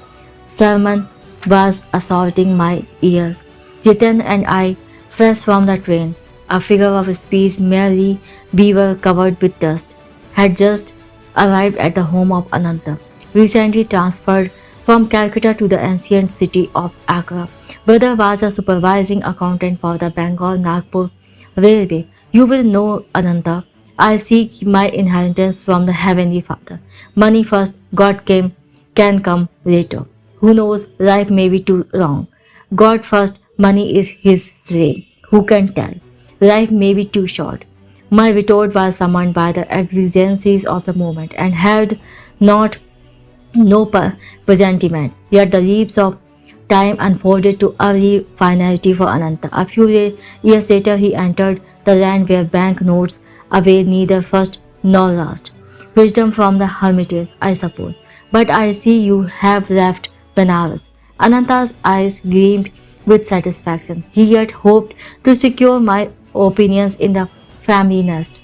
sermon was assaulting my ears. Jitan and I, fresh from the train, a figure of speech merely beaver covered with dust, had just arrived at the home of Ananta, recently transferred from Calcutta to the ancient city of Agra. Brother was a supervising accountant for the Bengal Nagpur Railway. You will know, Ananta. I seek my inheritance from the Heavenly Father. Money first, can come later. Who knows, life may be too long. God first, money is his slave. Who can tell? Life may be too short. My retort was summoned by the exigencies of the moment and had not no presentiment. Yet the leaps of time unfolded to early finality for Ananta. A few years later, he entered the land where bank notes await neither first nor last. Wisdom from the hermitage, I suppose. But I see you have left Benares. Ananta's eyes gleamed with satisfaction. He yet hoped to secure my opinions in the family nest.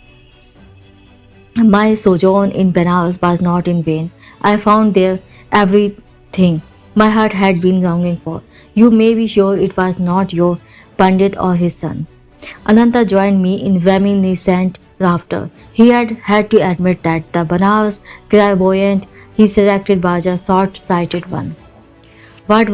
My sojourn in Benares was not in vain. I found there everything my heart had been longing for. You may be sure it was not your Pandit or his son. Ananta joined me in reminiscent laughter. He had to admit that the Banaras clairvoyant he selected was a short-sighted one. What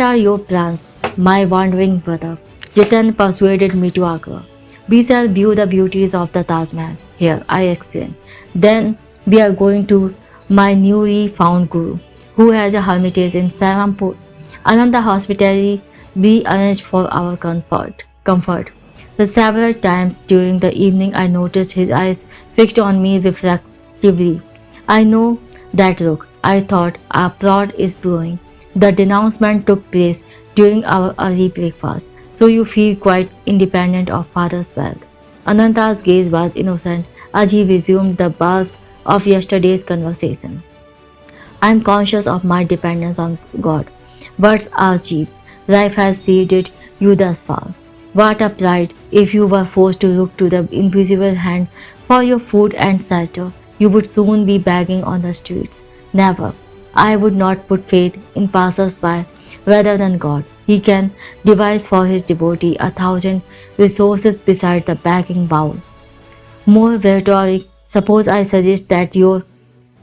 are your plans, my wandering brother? Jitan persuaded me to Agra. We shall view the beauties of the Taj Mahal. Here, I explained. Then we are going to my newly found guru, who has a hermitage in Sarampur. Ananda hospitality we arranged for our comfort. The several times during the evening I noticed his eyes fixed on me reflectively. I know that look. I thought our plot is brewing. The denouncement took place during our early breakfast, so you feel quite independent of father's wealth. Ananta's gaze was innocent as he resumed the bulbs of yesterday's conversation. I am conscious of my dependence on God. Words are cheap. Life has seeded you thus far. What a plight if you were forced to look to the invisible hand for your food and shelter. You would soon be begging on the streets. Never. I would not put faith in passers-by rather than God. He can devise for his devotee 1,000 resources beside the begging bowl. More rhetoric, suppose I suggest that your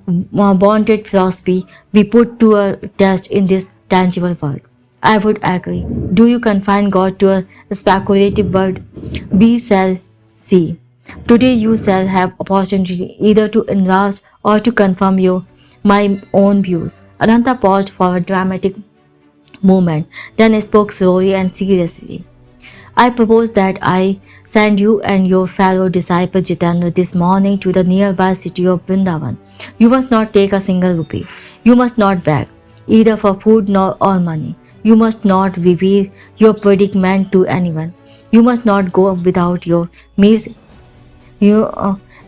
bonded philosophy be put to a test in this tangible world. I would agree. Do you confine God to a speculative word? We shall see. Today you shall have opportunity either to enlarge or to confirm my own views. Ananta paused for a dramatic moment, then spoke slowly and seriously. I propose that I send you and your fellow disciple Jitendra this morning to the nearby city of Vrindavan. You must not take a single rupee. You must not beg, either for food nor or money. You must not reveal your predicament to anyone. You must not go without your meals.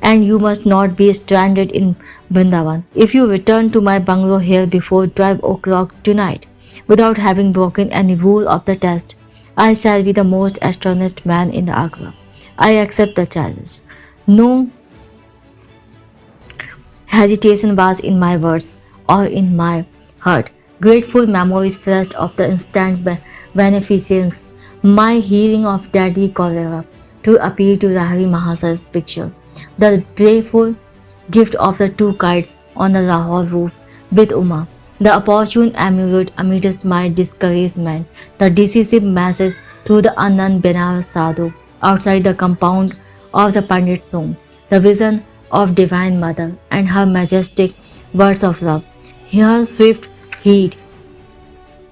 And you must not be stranded in Vrindavan. If you return to my bungalow here before 12 o'clock tonight, without having broken any rule of the test, I shall be the most astonished man in the Agra. I accept the challenge. No hesitation was in my words or in my heart. Grateful memories flashed of the instant beneficence, my healing of deadly cholera, to appeal to Rahari Mahasa's picture, the playful gift of the two kites on the Lahore roof with Uma. The opportune amulet amidst my discouragement, the decisive message through the unknown Benares Sadhu outside the compound of the Pandit's home, the vision of Divine Mother and her majestic words of love. Her swift heed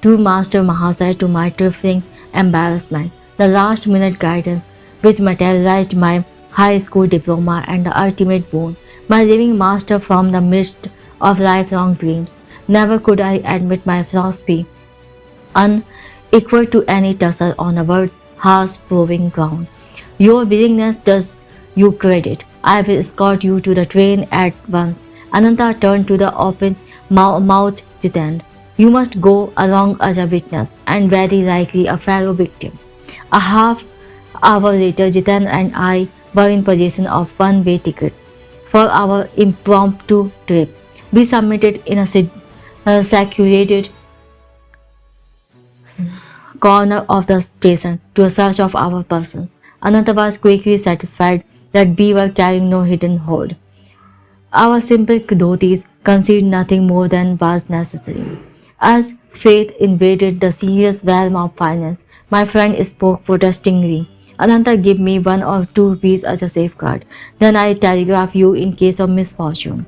through Master Mahasaya to my trifling embarrassment, the last minute guidance which materialized my high school diploma and the ultimate boon, my living master from the midst of lifelong dreams. Never could I admit my philosophy unequal to any tussle on a world's harsh proving ground. Your willingness does you credit. I will escort you to the train at once. Ananta turned to the open mouth Jitendra. You must go along as a witness and very likely a fellow victim. A half hour later, Jitendra and I were in possession of one-way tickets for our impromptu trip. We submitted in a saturated corner of the station to a search of our persons. Ananta was quickly satisfied that we were carrying no hidden hoard. Our simple dhotis concealed nothing more than was necessary. As faith invaded the serious realm of finance, my friend spoke protestingly. Ananta, give me 1 or 2 rupees as a safeguard. Then I telegraph you in case of misfortune.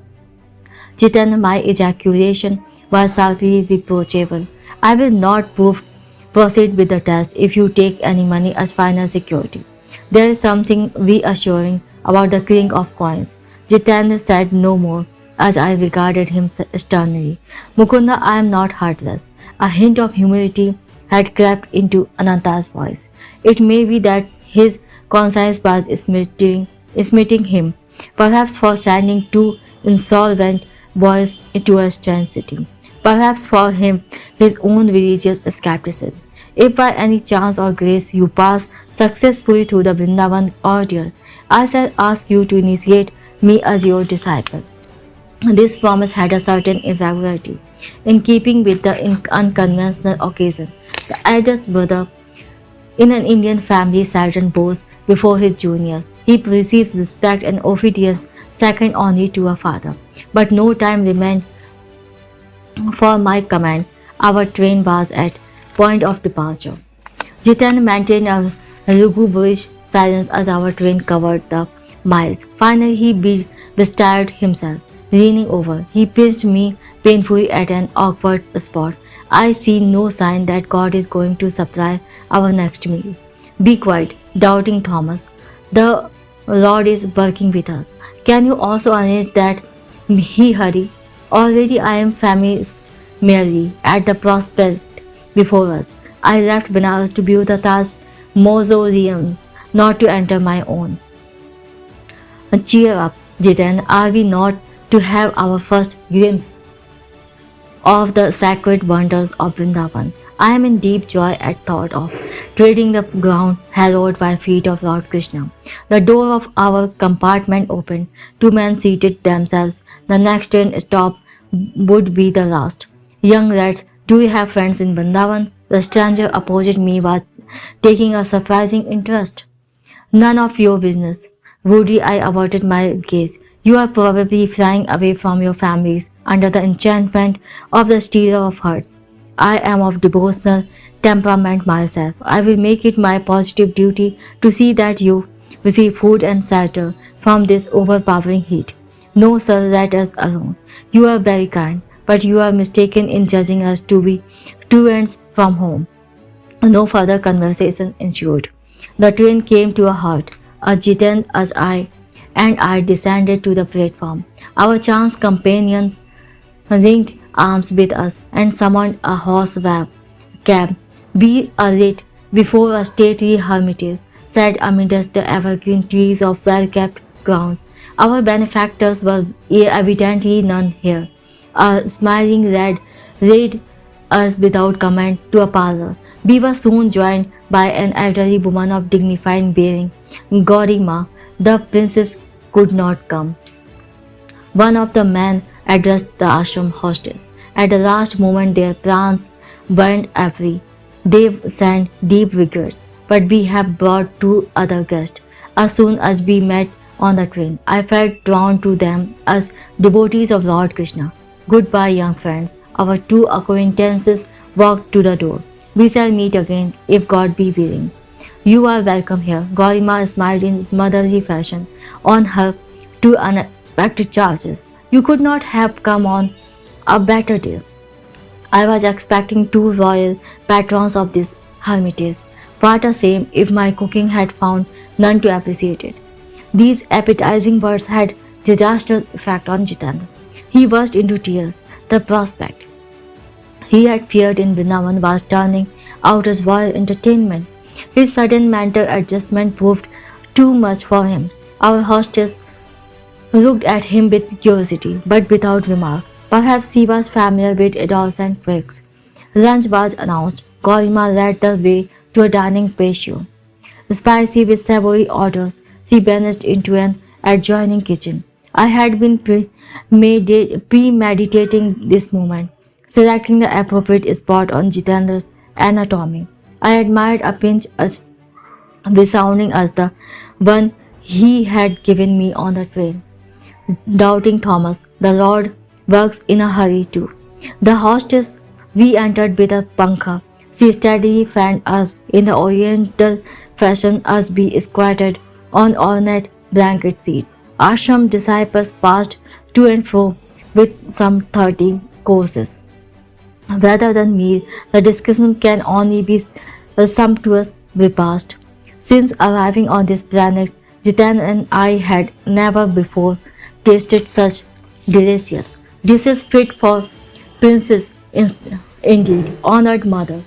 Jitan, my ejaculation was sharply reproachable. I will not proceed with the test if you take any money as final security. There is something reassuring about the clink of coins. Jitendra said no more as I regarded him sternly. Mukunda, I am not heartless. A hint of humility had crept into Ananta's voice. It may be that his conscience was smiting him, perhaps for sending two insolvent boys into a strange city, perhaps for him his own religious skepticism. If by any chance or grace you pass successfully through the Vrindavan ordeal, I shall ask you to initiate me as your disciple. This promise had a certain irregularity. In keeping with the unconventional occasion, the eldest brother in an Indian family seldom bows before his juniors. He receives respect and obedience second only to a father. But no time remained for my command. Our train was at point of departure. Jitan maintained a lugubrious silence as our train covered the miles. Finally, he bestirred himself. Leaning over, he pinched me painfully at an awkward spot. I see no sign that God is going to supply our next meal. Be quiet, doubting Thomas. The Lord is working with us. Can you also arrange that he hurry? Already I am famished merely at the prospect before us. I left Benares to view the Taj mausoleum, not to enter my own. Cheer up, Jitan. Are we not to have our first glimpse of the sacred wonders of Vrindavan? I am in deep joy at thought of treading the ground hallowed by feet of Lord Krishna. The door of our compartment opened. 2 men seated themselves. The next train stop would be the last. Young lads, do you have friends in Vrindavan? The stranger opposite me was taking a surprising interest. None of your business. Rudely I averted my gaze. You are probably flying away from your families under the enchantment of the stealer of hearts. I am of devotional temperament myself. I will make it my positive duty to see that you receive food and shelter from this overpowering heat. No, sir, let us alone. You are very kind, but you are mistaken in judging us to be truants from home. No further conversation ensued. The train came to a halt. Jitan as I descended to the platform. Our chance companion linked arms with us and summoned a horse cab. We are lit before a stately hermitage set amidst the evergreen trees of well-kept grounds. Our benefactors were evidently none here. A smiling lad led us without comment to a parlor. We were soon joined by an elderly woman of dignified bearing. Gaurima, the princess, could not come. One of the men addressed the ashram hostess. At the last moment their plans burned free. They sent deep regrets, but we have brought 2 other guests. As soon as we met on the train. I felt drawn to them as devotees of Lord Krishna. Goodbye, young friends. Our two acquaintances walked to the door. We shall meet again if God be willing. You are welcome here. Gaurima smiled in his motherly fashion on her two unexpected charges. You could not have come on a better day. I was expecting two royal patrons of this hermitage. What a shame if my cooking had found none to appreciate it. These appetizing words had disastrous effect on Jitendra. He burst into tears. The prospect he had feared in Vrindavan was turning out as royal entertainment. His sudden mental adjustment proved too much for him. Our hostess looked at him with curiosity, but without remark. Perhaps he was familiar with adolescent quirks. Lunch was announced. Gorima led the way to a dining patio. Spicy with savory odors, she vanished into an adjoining kitchen. I had been premeditating this moment, selecting the appropriate spot on Jitendra's anatomy. I admired a pinch as resounding as the one he had given me on the train. Doubting Thomas, the Lord works in a hurry too. The hostess we entered with a pankha. She steadily fanned us in the oriental fashion as we squatted on ornate blanket seats. Ashram disciples passed to and fro with some 30 courses. Rather than meal, the discussion can only be a sumptuous repast. Since arriving on this planet, Jitan and I had never before tasted such delicious dishes fit for princes indeed, honored mother.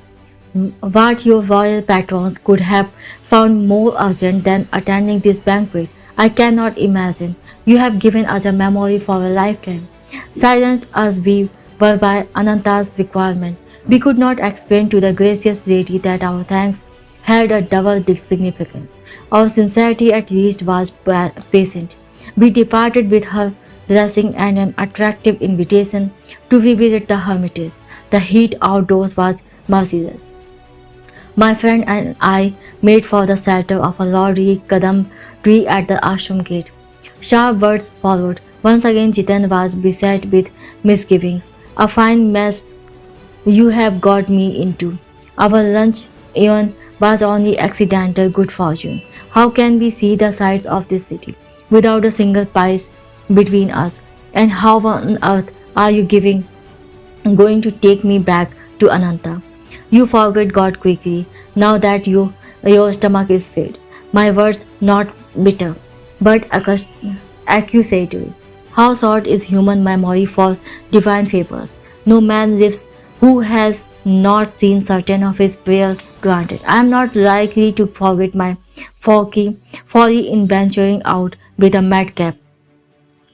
What your royal patrons could have found more urgent than attending this banquet, I cannot imagine. You have given us a memory for a lifetime. Silenced as we were by Ananta's requirement, we could not explain to the gracious lady that our thanks held a double significance. Our sincerity at least was patient. We departed with her blessing and an attractive invitation to revisit the hermitage. The heat outdoors was merciless. My friend and I made for the shelter of a lordly kadam tree at the ashram gate. Sharp words followed. Once again Jitan was beset with misgivings. A fine mess you have got me into. Our lunch even was only accidental good fortune. How can we see the sights of this city without a single pice between us? And how on earth are you going to take me back to Ananta? You forget God quickly, now that your stomach is filled. My words not bitter, but accusatory. How short is human memory for divine favors? No man lives who has not seen certain of his prayers granted. I am not likely to forget my folly in venturing out with a madcap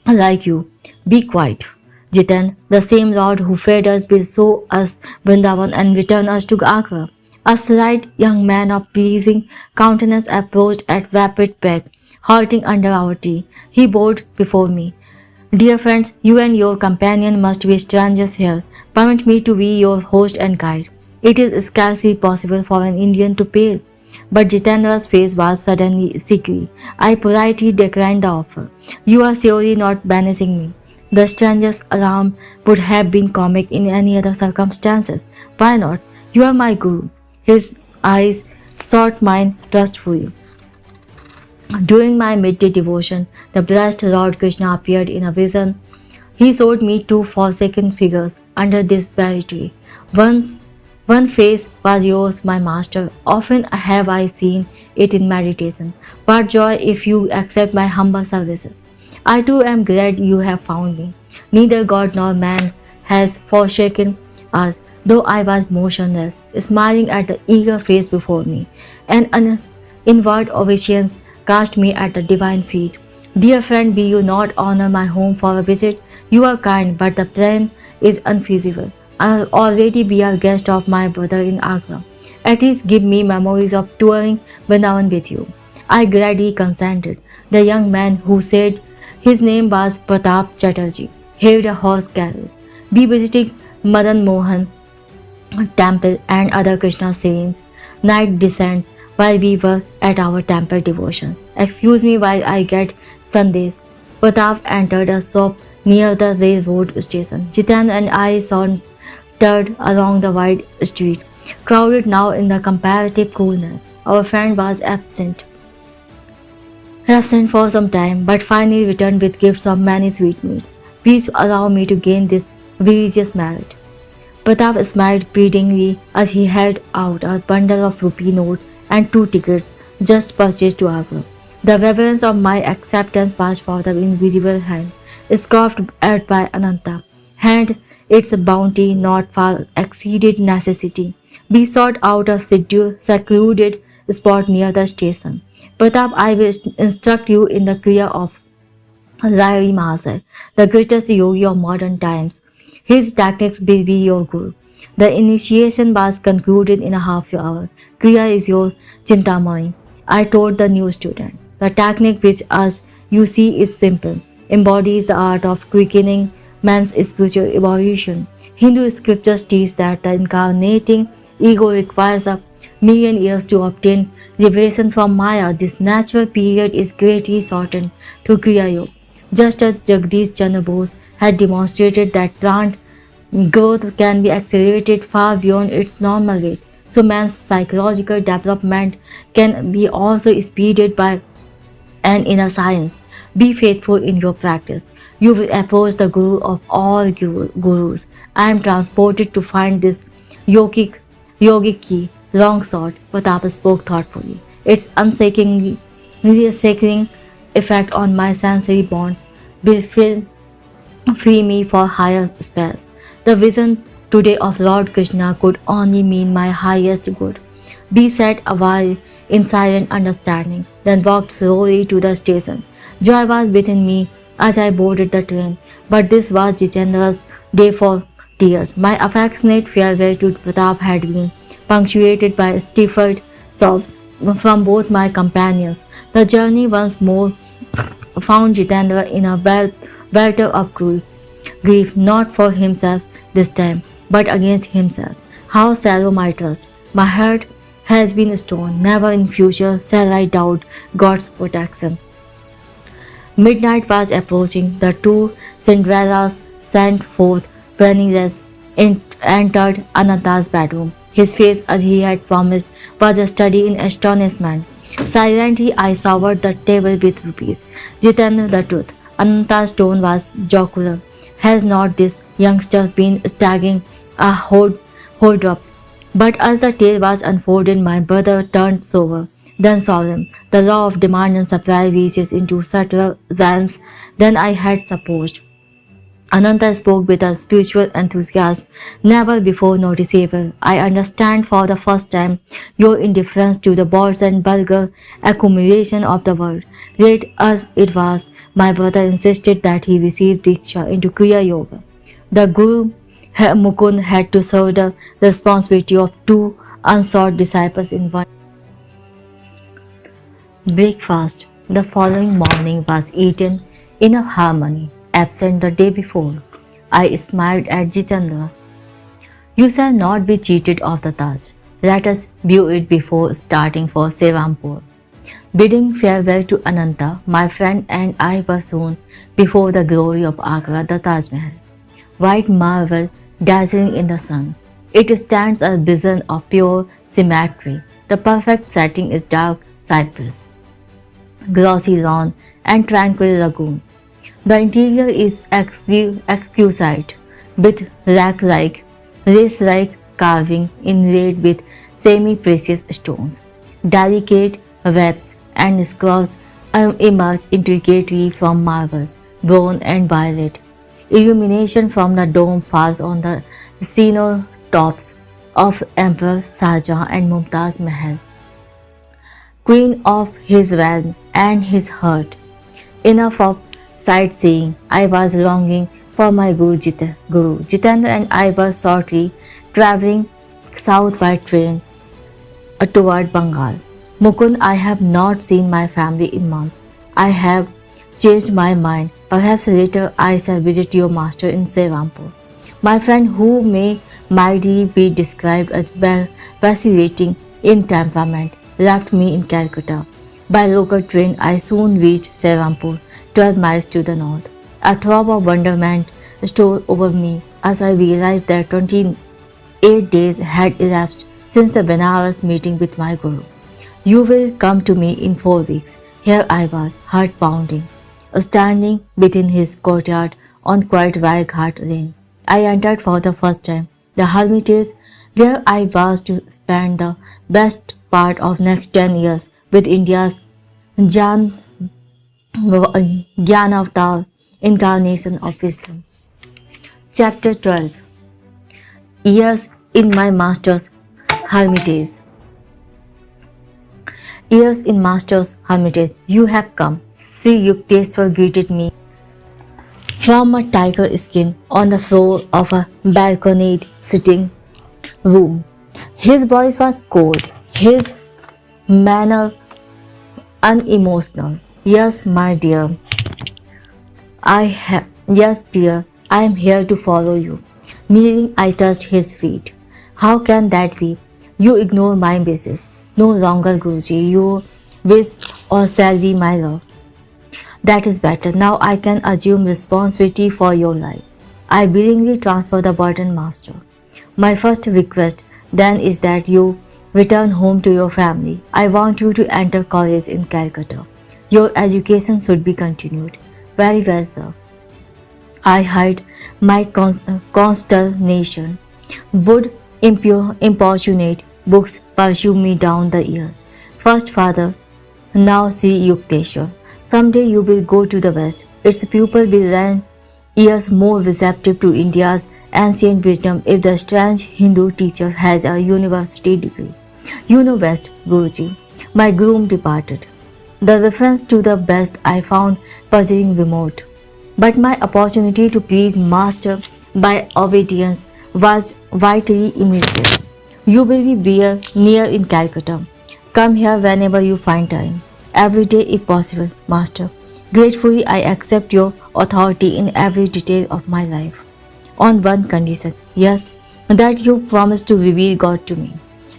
like you. Be quiet. Jitan, the same Lord who fed us will show us Vrindavan and return us to Agra. A slight young man of pleasing countenance approached at rapid pace, halting under our tree. He bowed before me. Dear friends, you and your companion must be strangers here. Permit me to be your host and guide. It is scarcely possible for an Indian to pay. But Jitendra's face was suddenly sickly. I politely declined the offer. You are surely not banishing me. The stranger's alarm would have been comic in any other circumstances. Why not? You are my guru. His eyes sought mine trustfully. During my midday devotion, the blessed Lord Krishna appeared in a vision. He showed me two forsaken figures under this berry tree. One face was yours, my master. Often have I seen it in meditation. What joy if you accept my humble services. I too am glad you have found me. Neither God nor man has forsaken us, though I was motionless, smiling at the eager face before me, and an inward obeisance cast me at the divine feet. Dear friend, will you not honor my home for a visit? You are kind, but the plan is unfeasible. I will already be a guest of my brother in Agra. At least give me memories of touring Vrindavan with you. I gladly consented. The young man who said his name was Pratap Chatterjee hailed a horse carriage. We visited Madan Mohan temple and other Krishna saints. Night descends while we were at our temple devotion. Excuse me while I get Sundays. Pratap entered a shop near the railroad station. Jitan and I sauntered along the wide street, crowded now in the comparative coolness. Our friend was absent for some time, but finally returned with gifts of many sweetmeats. Please allow me to gain this religious merit. Pratap smiled pleadingly as he held out a bundle of rupee notes and two tickets just purchased to Agra. The reverence of my acceptance passed for the invisible hand, scoffed at by Ananta. Hand its bounty not far exceeded necessity. We sought out a secluded spot near the station. Pratap, I will instruct you in the Kriya of Rai Mahasaya, the greatest yogi of modern times. His techniques will be your guru. The initiation was concluded in a half hour. Kriya is your Chintamani, I told the new student. The technique which, as you see, is simple, embodies the art of quickening man's spiritual evolution. Hindu scriptures teach that the incarnating ego requires a million years to obtain liberation from Maya. This natural period is greatly shortened through Kriya Yoga. Just as Jagdish Chandra Bose had demonstrated that plant growth can be accelerated far beyond its normal rate, so man's psychological development can be also speeded by an inner science. Be faithful in your practice. You will approach the Guru of all gurus. I am transported to find this yogic key. Long sought, Pratap spoke thoughtfully. Its unshaking effect on my sensory bonds will free me for higher space. The vision today of Lord Krishna could only mean my highest good. We sat a while in silent understanding, then walked slowly to the station. Joy was within me as I boarded the train, but this was Jitendra's day for tears. My affectionate farewell to Pratap had been punctuated by stifled sobs from both my companions. The journey once more found Jitendra in a welter of grief, not for himself this time, but against himself. How shallow my trust! My heart has been stone. Never in future shall I doubt God's protection. Midnight was approaching. The two Cinderellas sent forth penniless entered Ananta's bedroom. His face, as he had promised, was a study in astonishment. Silently, I soured the table with rupees. Jitendra the truth. Ananta's tone was jocular. Has not this youngster been staggering a hold up? But as the tale was unfolded, my brother turned sober, then solemn. The law of demand and supply reaches into subtler realms than I had supposed. Ananta spoke with a spiritual enthusiasm never before noticeable. I understand for the first time your indifference to the balls and vulgar accumulation of the world. Late as it was, my brother insisted that he receive Diksha into Kriya Yoga. The Guru Mukund had to serve the responsibility of two unsought disciples in one. Breakfast the following morning was eaten in a harmony, absent the day before. I smiled at Jitendra. You shall not be cheated of the Taj. Let us view it before starting for Serampur. Bidding farewell to Ananta, my friend and I were soon before the glory of Agra, the Taj Mahal. White marble dazzling in the sun. It stands a vision of pure symmetry. The perfect setting is dark cypress, glossy lawn, and tranquil lagoon. The interior is exquisite, with lace-like carving inlaid with semi-precious stones. Delicate wreaths and scrolls emerge intricately from marbles, bronze and violet. Illumination from the dome falls on the cenotaphs of Emperor Shahjahan and Mumtaz Mahal, queen of his realm and his heart. Enough of sightseeing. I was longing for my Guru. Jitendra and I were shortly traveling south by train toward Bengal. Mukund, I have not seen my family in months. I have changed my mind. Perhaps later I shall visit your master in Serampur. My friend, who may mildly be described as vacillating in temperament, left me in Calcutta. By local train, I soon reached Serampur, 12 miles to the north. A throb of wonderment stole over me as I realized that 28 days had elapsed since the Benares meeting with my Guru. You will come to me in 4 weeks. Here I was, heart pounding, standing within his courtyard on quiet Vaighat lane. I entered for the first time the hermitage where I was to spend the best part of next 10 years with India's Jan Gyanavatar, incarnation of wisdom. Chapter 12. Years in my master's hermitage. Years in master's hermitage, you have come. Sri Yukteswar greeted me from a tiger skin on the floor of a balconied sitting room. His voice was cold, his manner unemotional. Yes, my dear, yes, dear, I am here to follow you. Kneeling, I touched his feet. How can that be? You ignore my wishes. No longer, Guruji, you wish or shall be my love. That is better. Now I can assume responsibility for your life. I willingly transfer the burden, Master. My first request then is that you return home to your family. I want you to enter college in Calcutta. Your education should be continued. Very well, sir. I hide my consternation. Would importunate books pursue me down the years? First father, now see Yukteswar. Someday you will go to the West. Its people will lend ears more receptive to India's ancient wisdom if the strange Hindu teacher has a university degree. You know best, Guruji. My groom departed. The reference to the best I found puzzling remote. But my opportunity to please Master by obedience was vitally immediate. You will be near in Calcutta. Come here whenever you find time. Every day if possible, Master. Gratefully I accept your authority in every detail of my life. On one condition, yes, that you promise to reveal God to me.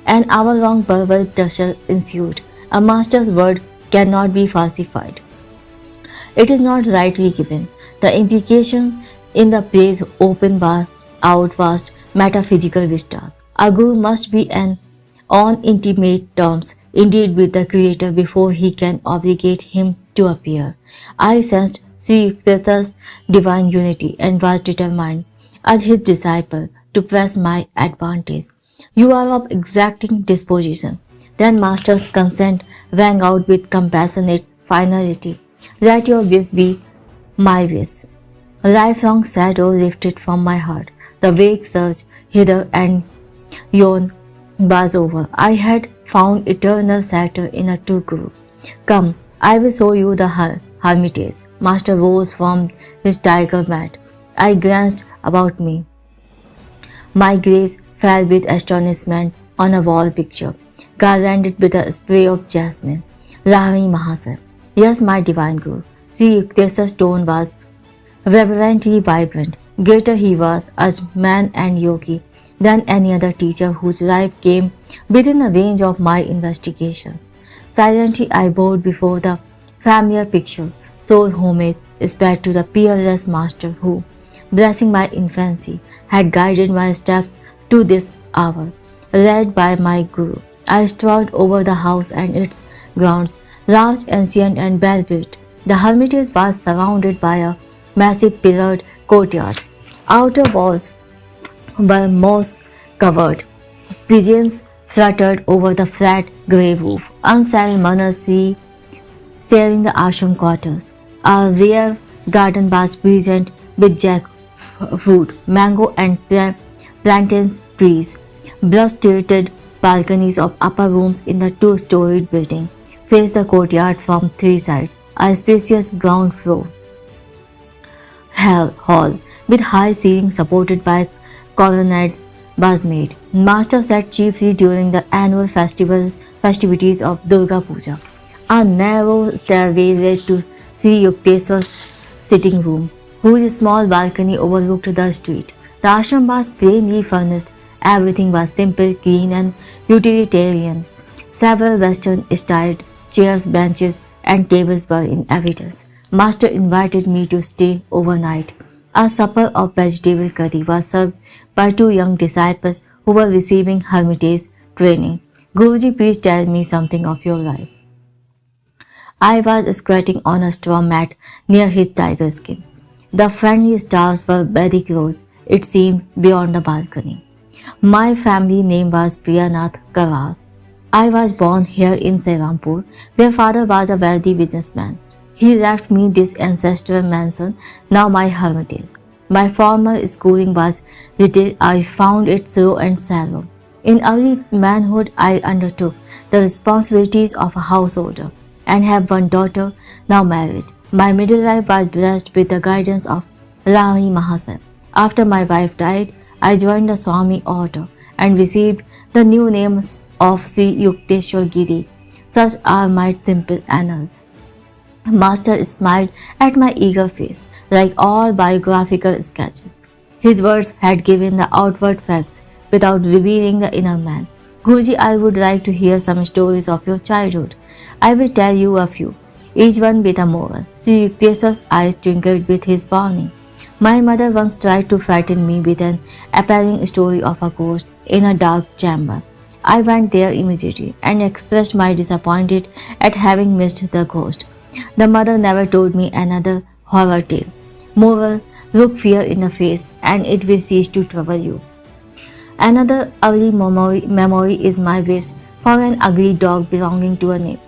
An hour-long verbal tussle ensued. A master's word cannot be falsified. It is not rightly given. The implication in the praise open bar out vast metaphysical vistas. A guru must be on intimate terms indeed with the Creator before he can obligate him to appear. I sensed Sri Yukteswar's divine unity and was determined, as his disciple, to press my advantage. You are of exacting disposition. Then Master's consent rang out with compassionate finality. Let your wish be my wish. A lifelong shadow lifted from my heart. The vague search hither and yon was over. I had found eternal shelter in a true guru. Come, I will show you the hermitage. Master rose from his tiger mat. I glanced about me. My gaze fell with astonishment on a wall picture, garlanded with a spray of jasmine. Lahmi Mahasaya. Yes, my divine Guru. Sri Yukteswar's tone was reverently vibrant. Greater he was as man and yogi than any other teacher whose life came within the range of my investigations. Silently I bowed before the familiar picture, sole homage is paid to the peerless master who, blessing my infancy, had guided my steps to this hour. Led by my Guru, I strolled over the house and its grounds, large, ancient and well-built. The hermitage was surrounded by a massive pillared courtyard. Outer walls were moss-covered. Pigeons fluttered over the flat grey roof, unceremoniously sharing the ashram quarters. A rare garden was present with jackfruit, mango and plantains trees. Brush-tilted balconies of upper rooms in the two-storied building faced the courtyard from three sides. A spacious ground floor hall with high ceilings supported by colonnades was made. Master sat chiefly during the annual festivities of Durga Puja. A narrow stairway led to Sri Yukteswar's sitting room, whose small balcony overlooked the street. The ashram was plainly furnished. Everything was simple, clean, and utilitarian. Several Western-styled chairs, benches, and tables were in evidence. Master invited me to stay overnight. A supper of vegetable curry was served by two young disciples who were receiving hermitage training. Guruji, please tell me something of your life. I was squatting on a straw mat near his tiger skin. The friendly stars were very close, it seemed, beyond the balcony. My family name was Priyanath Kaval. I was born here in Serampur, where father was a wealthy businessman. He left me this ancestral mansion, now my hermitage. My former schooling was little. I found it slow and shallow. In early manhood, I undertook the responsibilities of a householder and have one daughter, now married. My middle life was blessed with the guidance of Rani Mahasan. After my wife died, I joined the Swami order and received the new names of Sri Yukteswar Giri. Such are my simple annals. Master smiled at my eager face, like all biographical sketches. His words had given the outward facts without revealing the inner man. Guruji, I would like to hear some stories of your childhood. I will tell you a few, each one with a moral. Sri Yukteswar's eyes twinkled with his warning. My mother once tried to frighten me with an appalling story of a ghost in a dark chamber. I went there immediately and expressed my disappointment at having missed the ghost. The mother never told me another horror tale. Moral, look fear in the face and it will cease to trouble you. Another early memory is my wish for an ugly dog belonging to a neighbor.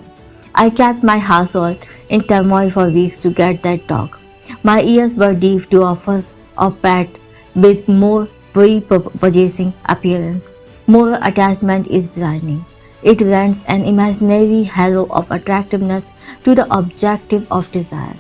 I kept my household in turmoil for weeks to get that dog. My ears were deaf to offers of pet with more prepossessing appearance. Moral attachment is blinding. It lends an imaginary halo of attractiveness to the objective of desire.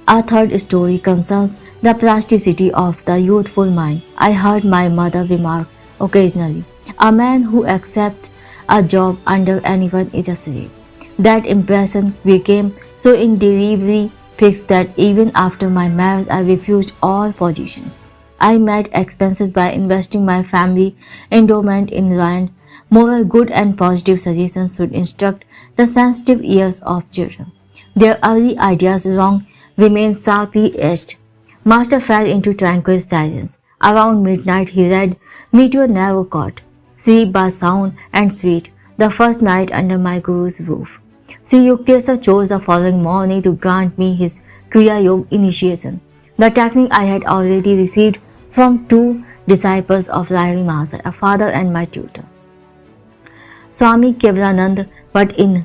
A third story concerns the plasticity of the youthful mind. I heard my mother remark occasionally, a man who accepts a job under anyone is a slave. That impression became so indelibly fixed that even after my marriage I refused all positions. I met expenses by investing my family endowment in land. Moral good and positive suggestions should instruct the sensitive ears of children. Their early ideas wrong remain sharply etched. Master fell into tranquil silence. Around midnight he led me to a narrow cot. Sleep was sound and sweet, the first night under my guru's roof. Sri Yukteswar chose the following morning to grant me his Kriya Yoga initiation, the technique I had already received from two disciples of Rani Mahasan, a father and my tutor. Swami Kevalanand, but in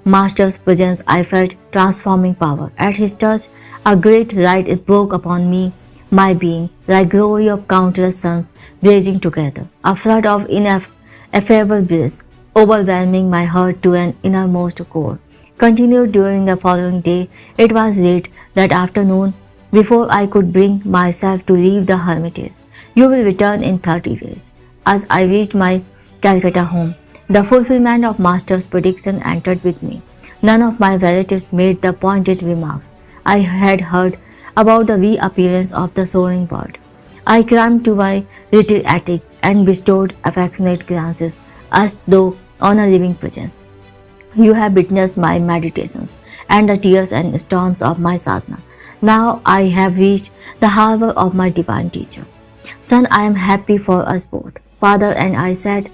Master's presence I felt transforming power. At his touch, a great light broke upon me, my being, like glory of countless suns blazing together, a flood of ineffable bliss, overwhelming my heart to an innermost core. Continued during the following day. It was late that afternoon before I could bring myself to leave the hermitage. You will return in 30 days. As I reached my Calcutta home, the fulfillment of Master's prediction entered with me. None of my relatives made the pointed remarks I had heard about the reappearance of the soaring bird. I climbed to my little attic and bestowed affectionate glances as though on a living presence. You have witnessed my meditations and the tears and storms of my sadhana. Now I have reached the harbor of my divine teacher. Son, I am happy for us both. Father and I sat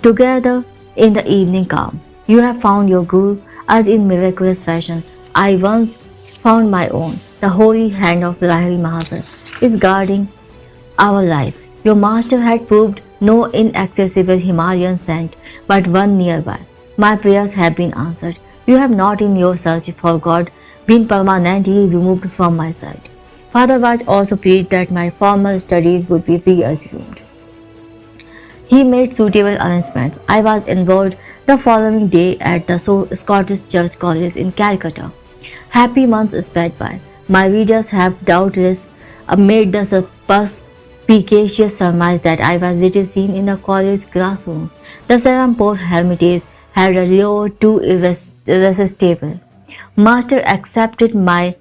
together in the evening calm. You have found your Guru as in miraculous fashion I once found my own. The holy hand of Rani Mahasan is guarding our lives. Your master had proved no inaccessible Himalayan saint, but one nearby. My prayers have been answered. You have not in your search for God been permanently removed from my sight. Father was also pleased that my formal studies would be reassumed. He made suitable arrangements. I was enrolled the following day at the Scottish Church College in Calcutta. Happy months sped by. My readers have doubtless made the perspicacious surmise that I was little seen in the college classroom. The Serampore Hermitage had a lure too irresistible. Master accepted my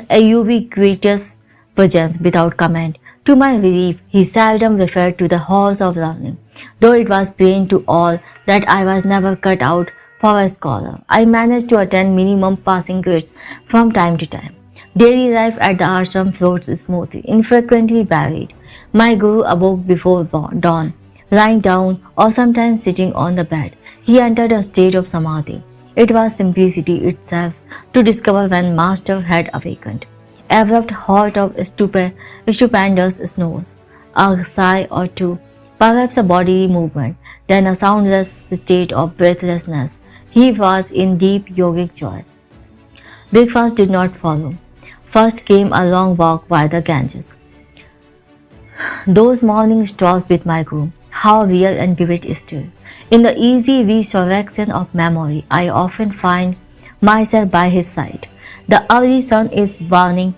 ubiquitous presence without comment. To my relief, he seldom referred to the halls of learning, though it was plain to all that I was never cut out for a scholar. I managed to attend minimum passing grades from time to time. Daily life at the ashram floats smoothly, infrequently varied. My guru awoke before dawn, lying down or sometimes sitting on the bed. He entered a state of samadhi. It was simplicity itself to discover when Master had awakened. Abrupt halt of stupendous snores, a sigh or two, perhaps a bodily movement, then a soundless state of breathlessness. He was in deep yogic joy. Breakfast did not follow. First came a long walk by the Ganges. Those morning strolls with my guru, how real and vivid still. In the easy resurrection of memory, I often find myself by his side. The early sun is warning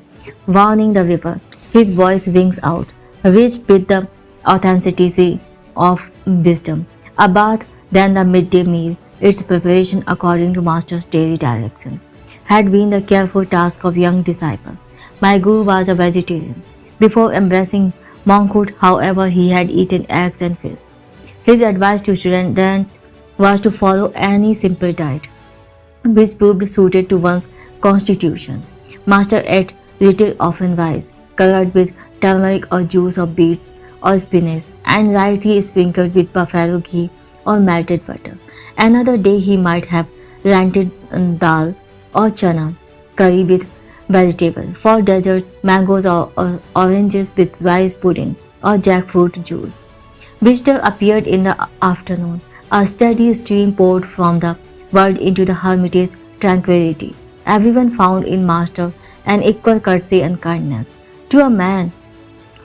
the river. His voice rings out, rich with the authenticity of wisdom. A bath, then the midday meal, its preparation according to Master's daily direction, had been the careful task of young disciples. My guru was a vegetarian. Before embracing monkhood, however, he had eaten eggs and fish. His advice to students was to follow any simple diet which proved suited to one's constitution. Master ate little often rice, colored with turmeric or juice of beets or spinach, and lightly sprinkled with buffalo ghee or melted butter. Another day he might have rented dal or chana curry with vegetable. For desserts, mangoes or oranges with rice pudding or jackfruit juice. Visitor appeared in the afternoon. A steady stream poured from the world into the hermitage's tranquility. Everyone found in Master an equal courtesy and kindness. To a man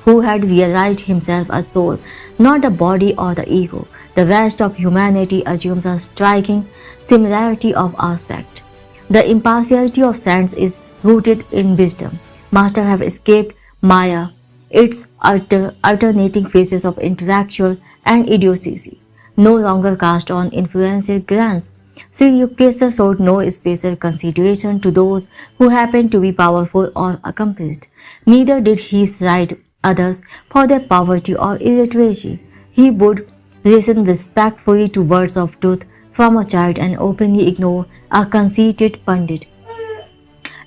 who had realized himself a soul, not a body or the ego, the rest of humanity assumes a striking similarity of aspect. The impartiality of saints is rooted in wisdom. Master have escaped Maya, its alternating phases of intellectual and idiocy, no longer cast on influential glance. Sri Yukteswar showed no special consideration to those who happened to be powerful or accomplished. Neither did he slight others for their poverty or illiteracy. He would listen respectfully to words of truth from a child and openly ignore a conceited pundit.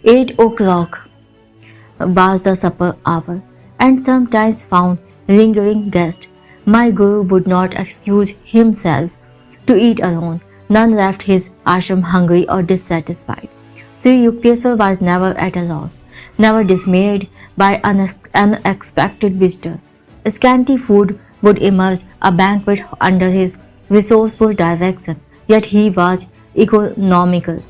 8 o'clock was the supper hour, and sometimes found lingering guests. My guru would not excuse himself to eat alone. None left his ashram hungry or dissatisfied. Sri Yukteswar was never at a loss, never dismayed by unexpected visitors. Scanty food would emerge a banquet under his resourceful direction, yet he was economical.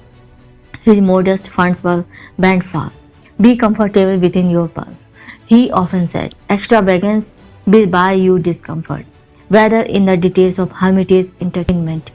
His modest funds were bent far. Be comfortable within your purse. He often said, extravagance will buy you discomfort, whether in the details of hermitage entertainment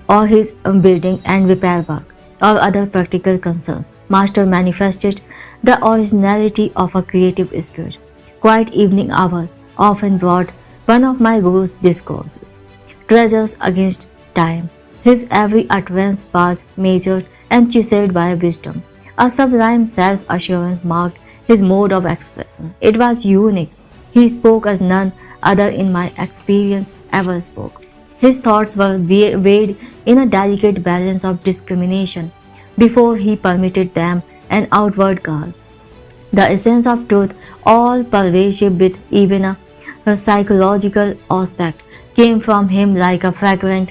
or his building and repair work or other practical concerns. Master manifested the originality of a creative spirit. Quiet evening hours often brought one of my guru's discourses, treasures against time. His every utterance was measured and chiseled by wisdom. A sublime self-assurance marked his mode of expression. It was unique. He spoke as none other in my experience ever spoke. His thoughts were weighed in a delicate balance of discrimination before he permitted them an outward garb. The essence of truth, all pervasive with even a psychological aspect, came from him like a fragrant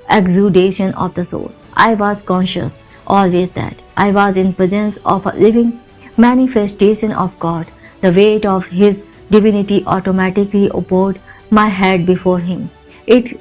exudation of the soul. I was conscious always that I was in presence of a living manifestation of God. The weight of his divinity automatically bowed my head before him. If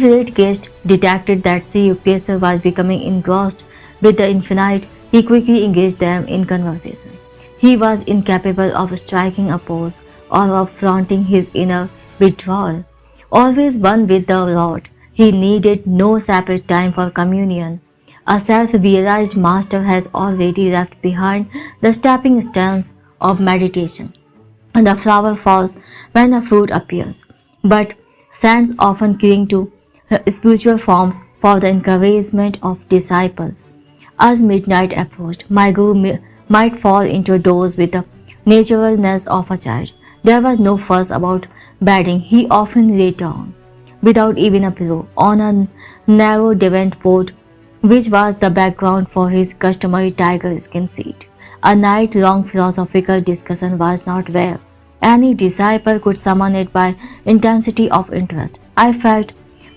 late guest detected that Sri Yukteswar was becoming engrossed with the infinite, he quickly engaged them in conversation. He was incapable of striking a pose or of flaunting his inner withdrawal. Always one with the Lord, he needed no separate time for communion. A self-realized master has already left behind the stepping stones of meditation. The flower falls when the fruit appears, but saints often cling to spiritual forms for the encouragement of disciples. As midnight approached, my guru might fall into a doze with the naturalness of a child. There was no fuss about bedding. He often lay down, without even a pillow, on a narrow davenport, which was the background for his customary tiger skin seat. A night-long philosophical discussion was not rare. Any disciple could summon it by intensity of interest. I felt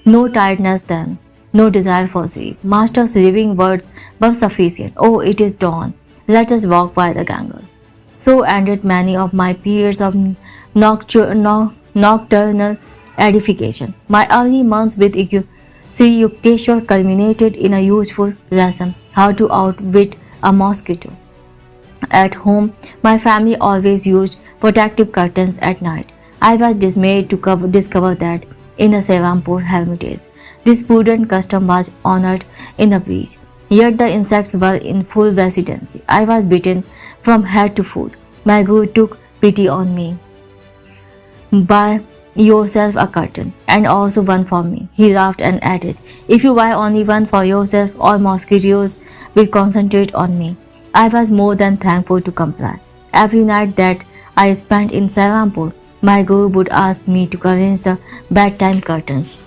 no tiredness then, no desire for sleep. Master's living words were sufficient. Oh, it is dawn. Let us walk by the Ganges. So ended many of my periods of nocturnal edification. My early months with Sri Yukteswar culminated in a useful lesson how to outwit a mosquito. At home, my family always used protective curtains at night. I was dismayed to discover that in the Serampur hermitage, this prudent custom was honored in the breach. Yet the insects were in full residency. I was beaten from head to foot. My guru took pity on me. Buy yourself a curtain, and also one for me. He laughed and added, if you buy only one for yourself, all mosquitoes will concentrate on me. I was more than thankful to comply. Every night that I spent in Serampur, my guru would ask me to arrange the bedtime curtains.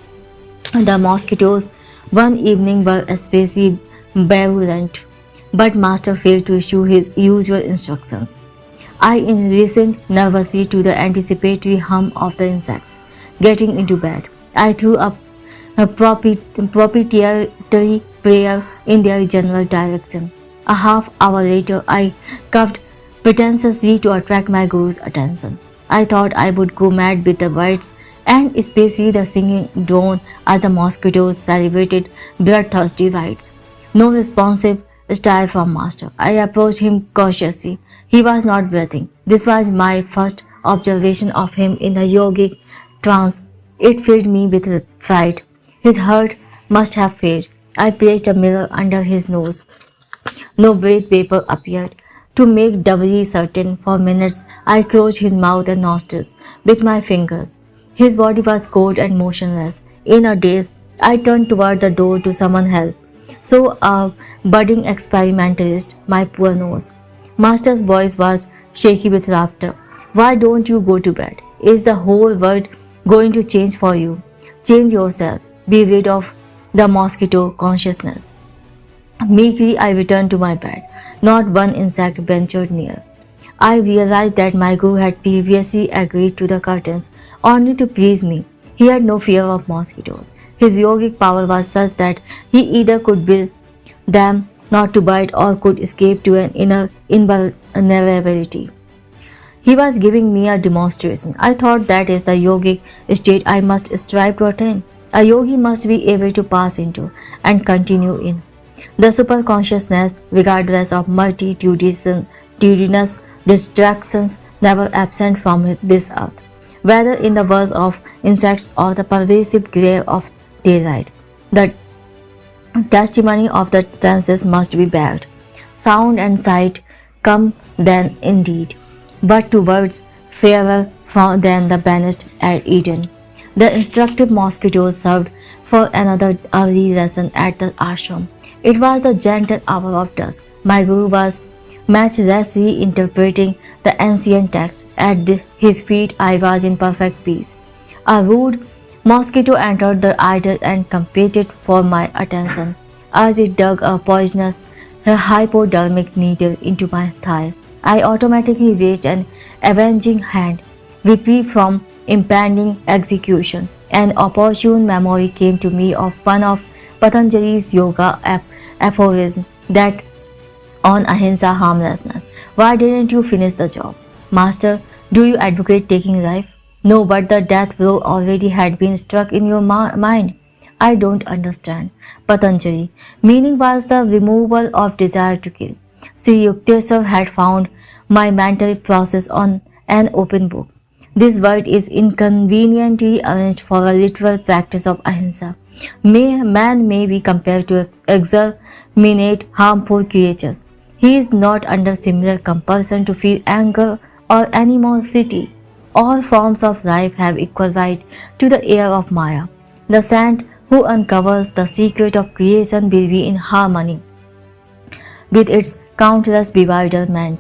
The mosquitoes one evening were especially virulent, but master failed to issue his usual instructions. I listened nervously to the anticipatory hum of the insects. Getting into bed, I threw up a propitiatory prayer in their general direction. A half hour later, I coughed pretentiously to attract my guru's attention. I thought I would go mad with the words and especially the singing drone as the mosquitoes celebrated bloodthirsty rites. No responsive style from master. I approached him cautiously. He was not breathing. This was my first observation of him in a yogic trance. It filled me with fright. His heart must have failed. I placed a mirror under his nose. No breath paper appeared. To make doubly certain, for minutes I closed his mouth and nostrils with my fingers. His body was cold and motionless. In a daze, I turned toward the door to summon help. So a budding experimentalist, my poor nose. Master's voice was shaky with laughter. Why don't you go to bed? Is the whole world going to change for you? Change yourself. Be rid of the mosquito consciousness. Meekly I returned to my bed. Not one insect ventured near. I realized that my guru had previously agreed to the curtains only to please me. He had no fear of mosquitoes. His yogic power was such that he either could will them not to bite or could escape to an inner invulnerability. He was giving me a demonstration. I thought that is the yogic state I must strive to attain. A yogi must be able to pass into and continue in the superconsciousness, regardless of multitudinous distractions never absent from this earth, whether in the buzz of insects or the pervasive glare of daylight. The testimony of the senses must be backed. Sound and sight come then indeed, but to words fairer than the banished at Eden. The instructive mosquitoes served for another early lesson at the ashram. It was the gentle hour of dusk. My guru was matchlessly interpreting the ancient text. At his feet I was in perfect peace. A rude mosquito entered the idol and competed for my attention as it dug a poisonous hypodermic needle into my thigh. I automatically raised an avenging hand, reprieve from impending execution. An opportune memory came to me of one of Patanjali's yoga aphorism that on ahimsa harmlessness. Why didn't you finish the job? Master, do you advocate taking life? No, but the death blow already had been struck in your mind. I don't understand. Patanjali. Meaning was the removal of desire to kill. Sri Yukteswar had found my mental process on an open book. This word is inconveniently arranged for a literal practice of ahimsa. Man may be compared to exterminate harmful creatures. He is not under similar compulsion to feel anger or animosity. All forms of life have equal right to the air of Maya. The saint who uncovers the secret of creation will be in harmony with its countless bewildering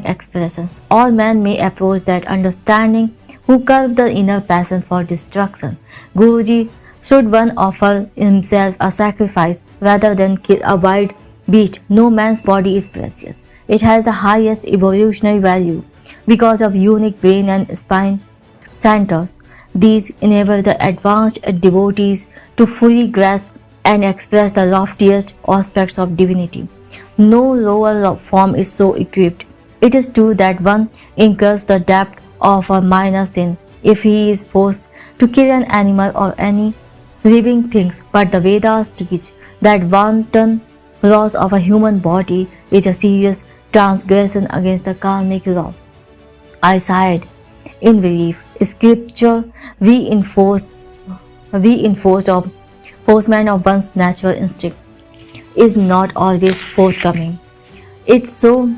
expressions. All men may approach that understanding who curbed the inner passion for destruction. Guruji, should one offer himself a sacrifice rather than kill a wild beast? No man's body is precious. It has the highest evolutionary value because of unique brain and spine centers. These enable the advanced devotees to fully grasp and express the loftiest aspects of divinity. No lower form is so equipped. It is true that one incurs the depth of a minor sin if he is forced to kill an animal or any living things, but the Vedas teach that wanton loss of a human body is a serious transgression against the karmic law. I sighed in relief. Scripture reinforced of postman of one's natural instincts is not always forthcoming. It so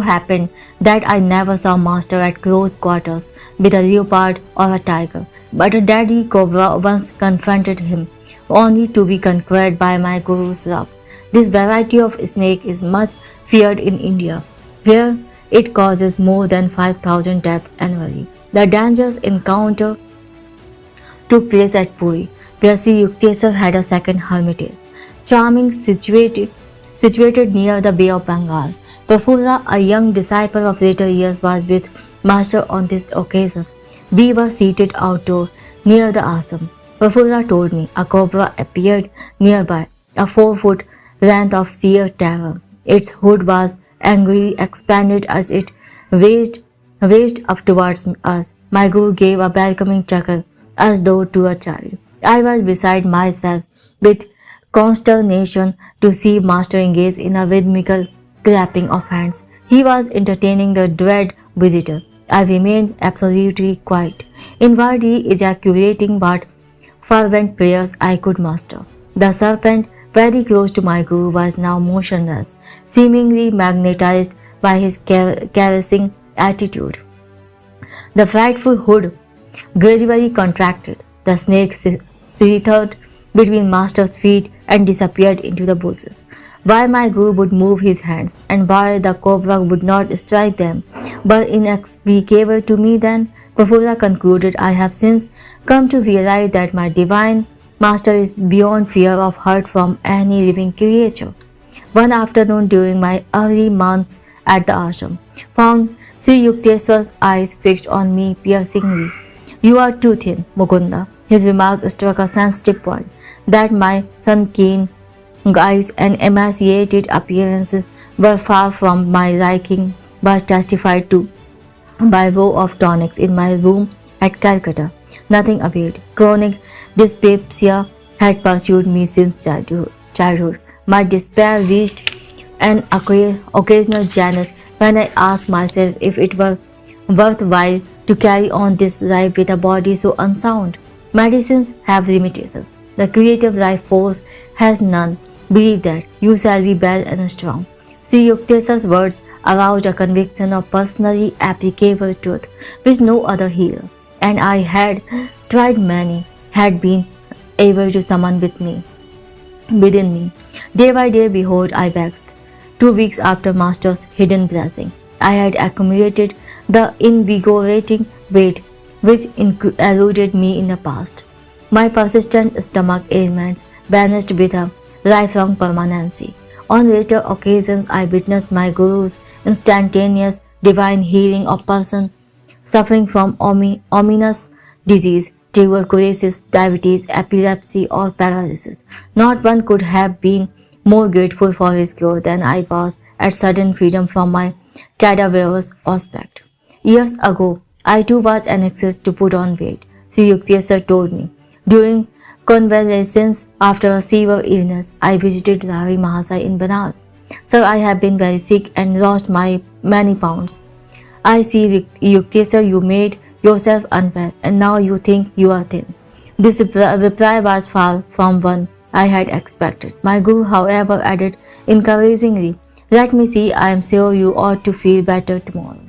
happened that I never saw Master at close quarters with a leopard or a tiger, but a daddy cobra once confronted him, only to be conquered by my guru's love. This variety of snake is much feared in India, where it causes more than 5,000 deaths annually. The dangerous encounter took place at Puri, where Sri Yukteswar had a second hermitage, charming situated near the Bay of Bengal. Prafulla, a young disciple of later years, was with Master on this occasion. We were seated outdoor near the ashram. Prafulla told me a cobra appeared nearby, a 4 foot length of sheer terror. Its hood was angrily expanded as it raised up towards us. My guru gave a welcoming chuckle as though to a child. I was beside myself with consternation to see Master engage in a rhythmical clapping of hands. He was entertaining the dread visitor. I remained absolutely quiet, inwardly ejaculating what fervent prayers I could muster. The serpent, very close to my guru, was now motionless, seemingly magnetized by his caressing attitude. The frightful hood gradually contracted. The snake slithered between Master's feet and disappeared into the bushes. Why my guru would move his hands and why the cobra would not strike them were inexplicable to me then. Prafulla concluded, I have since come to realize that my divine Master is beyond fear of hurt from any living creature. One afternoon during my early months at the ashram, found Sri Yukteswar's eyes fixed on me piercingly. You are too thin, Mukunda. His remark struck a sensitive point, that my sun-keen eyes and emaciated appearances were far from my liking was testified to by row of tonics in my room at Calcutta. Nothing availed. Chronic dyspepsia had pursued me since childhood. My despair reached an occasional zenith when I asked myself if it were worthwhile to carry on this life with a body so unsound. Medicines have limitations. The creative life force has none. Believe that. You shall be well and strong. Sri Yukteswar's words aroused a conviction of personally applicable truth which no other healer, and I had tried many, had been able to summon within me. Day by day, behold, I waxed. 2 weeks after Master's hidden blessing, I had accumulated the invigorating weight which eluded me in the past. My persistent stomach ailments vanished with a lifelong permanency. On later occasions, I witnessed my Guru's instantaneous divine healing of persons suffering from ominous disease, tuberculosis, diabetes, epilepsy, or paralysis. Not one could have been more grateful for his cure than I was at sudden freedom from my cadaverous aspect. Years ago, I too was anxious to put on weight, Sri Yukteswar told me. During convalescence after a severe illness, I visited Ravi Mahasai in Banaras. Sir, I have been very sick and lost many pounds. I see, Yukteswar, you made yourself unwell and now you think you are thin. This reply was far from one I had expected. My Guru, however, added encouragingly, let me see, I am sure you ought to feel better tomorrow.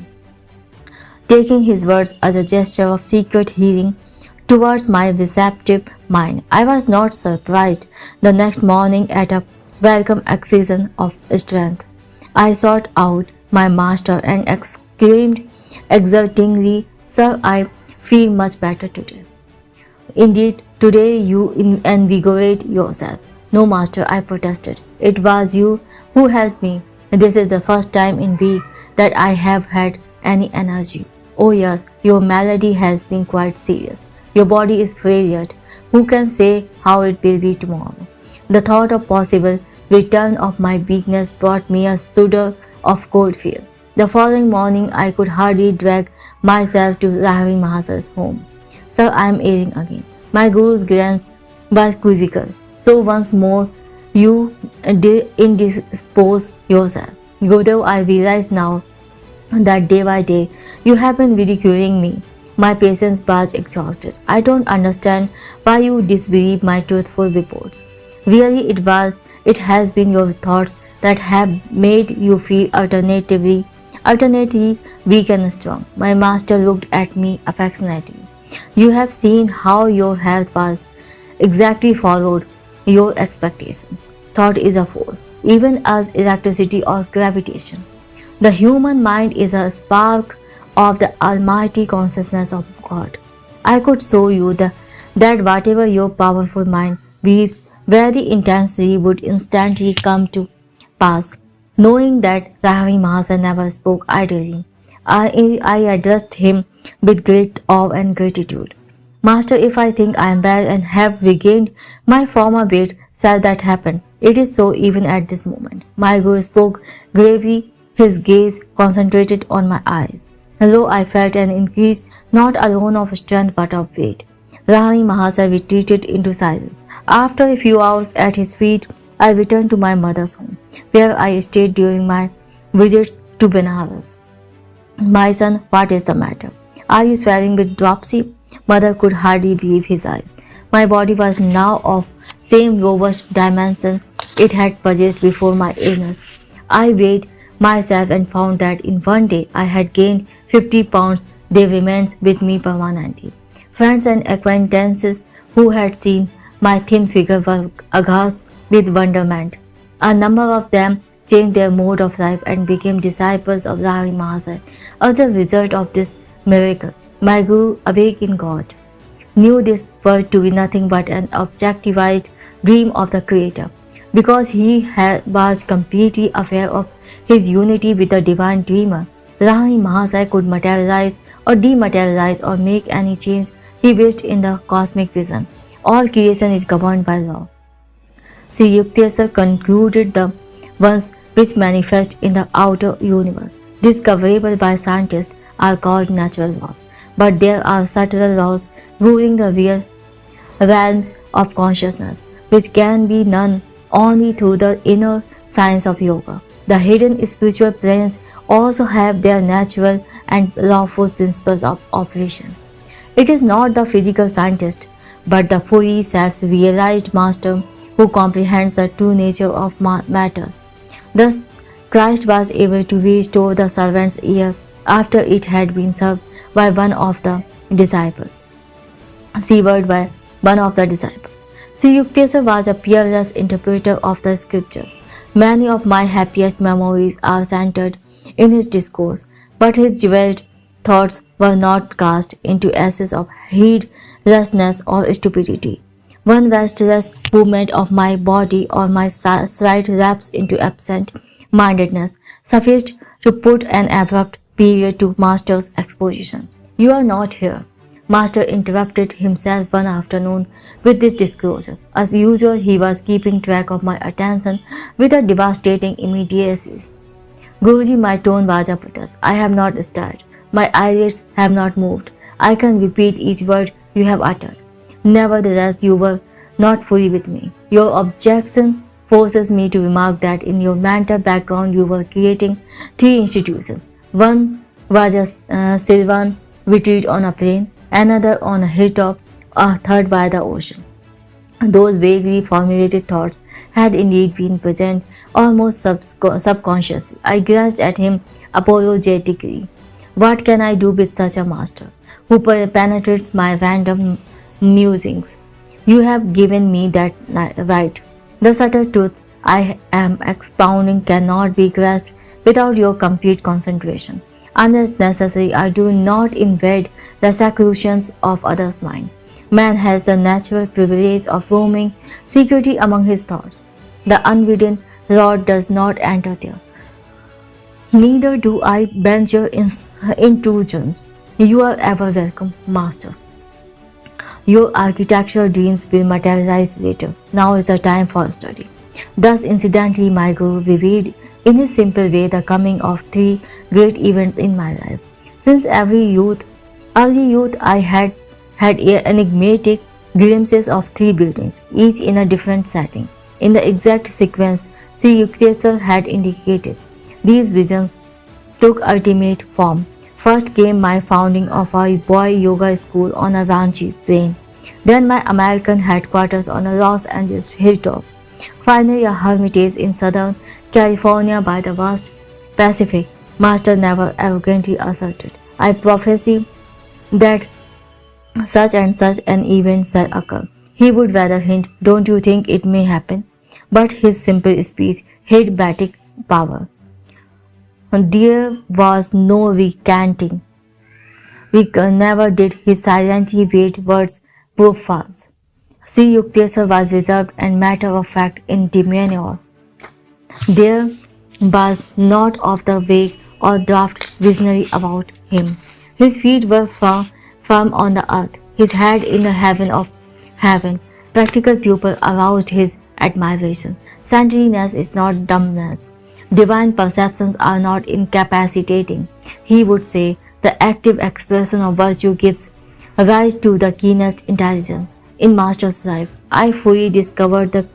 Taking his words as a gesture of secret healing towards my receptive mind, I was not surprised the next morning at a welcome accession of strength. I sought out my master and exclaimed exultingly, Sir, I feel much better today. Indeed, today you invigorate yourself. No, master, I protested. It was you who helped me. This is the first time in week that I have had any energy. Oh yes, your malady has been quite serious. Your body is frail yet. Who can say how it will be tomorrow? The thought of possible return of my weakness brought me a shudder of cold fear. The following morning I could hardly drag myself to Rahvi Maharaj's home. Sir, I am ailing again. My guru's glance was quizzical. So once more you indispose yourself. Gurudev, I realize now that day by day you have been ridiculing me. My patience was exhausted. I don't understand why you disbelieve my truthful reports. Really it has been your thoughts that have made you feel alternately weak and strong. My master looked at me affectionately. You have seen how your health was exactly followed your expectations. Thought is a force, even as electricity or gravitation. The human mind is a spark of the almighty consciousness of God. I could show you that whatever your powerful mind weaves very intensely would instantly come to pass. Knowing that Rahvi Maharaj never spoke idly, I addressed him with great awe and gratitude. Master, if I think I am well and have regained my former weight, shall that happen? It is so even at this moment. My guru spoke gravely, his gaze concentrated on my eyes. Hello, I felt an increase not alone of strength but of weight. Rahmi Mahasaya retreated into silence. After a few hours at his feet, I returned to my mother's home, where I stayed during my visits to Benares. My son, what is the matter? Are you swelling with dropsy? Mother could hardly believe his eyes. My body was now of same robust dimension it had possessed before my illness. I weighed myself and found that in one day I had gained 50 pounds. They remained with me permanently. Friends and acquaintances who had seen my thin figure were aghast with wonderment. A number of them changed their mode of life and became disciples of Rahmi Mahasaya. As a result of this miracle, my Guru, awake in God, knew this world to be nothing but an objectivized dream of the Creator. Because he was completely aware of his unity with the divine dreamer, Rahmi Mahasaya could materialize or dematerialize or make any change he wished in the cosmic vision. All creation is governed by law. Sri Yukteswar concluded the ones which manifest in the outer universe, discoverable by scientists, are called natural laws. But there are subtler laws ruling the real realms of consciousness, which can be known only through the inner science of yoga. The hidden spiritual planes also have their natural and lawful principles of operation. It is not the physical scientist, but the fully self-realized master who comprehends the true nature of matter. Thus, Christ was able to restore the servant's ear after it had been served by one of the disciples. Severed by one of the disciples. Sri Yukteswar was a peerless interpreter of the scriptures. Many of my happiest memories are centered in his discourse, but his jeweled thoughts were not cast into ashes of heedlessness or stupidity. One restless movement of my body or my slight lapse into absent-mindedness sufficed to put an abrupt period to Master's exposition. You are not here. Master interrupted himself one afternoon with this disclosure. As usual, he was keeping track of my attention with a devastating immediacy. Guruji, my tone was a protest. I have not stirred. My eyelids have not moved. I can repeat each word you have uttered. Nevertheless, you were not fully with me. Your objection forces me to remark that in your mental background you were creating three institutions. One was a Sylvan retreat on a plain, another on a hilltop, a third by the ocean. Those vaguely formulated thoughts had indeed been present almost subconsciously. I glanced at him apologetically. What can I do with such a master who penetrates my random musings? You have given me that right. The subtle truths I am expounding cannot be grasped without your complete concentration. unless necessary. I do not invade the seclusions of others' mind. Man has the natural privilege of roaming security among his thoughts. The unbidden Lord does not enter there. Neither do I venture intrusions. You are ever welcome, Master. Your architectural dreams will materialize later. Now is the time for study. Thus, incidentally, my Guru revealed in a simple way the coming of three great events in my life. Since early youth, I had enigmatic glimpses of three buildings, each in a different setting, in the exact sequence Sri Yukteswar had indicated. These visions took ultimate form. First came my founding of a boy yoga school on a Ranchi plain, then my American headquarters on a Los Angeles hilltop, finally a hermitage in Southern California by the vast Pacific. Master never arrogantly asserted, I prophesy that such and such an event shall occur. He would rather hint, don't you think it may happen? But his simple speech had batic power. There was no recanting. We never did. He silently weighed words proof false. Sri Yukteswar was reserved and matter of fact in demeanor. There was not of the vague or daft visionary about him. His feet were firm on the earth, his head in the heaven of heaven. Practical pupil aroused his admiration. Saintliness is not dumbness. Divine perceptions are not incapacitating. He would say, the active expression of virtue gives rise to the keenest intelligence. In Master's life, I fully discovered the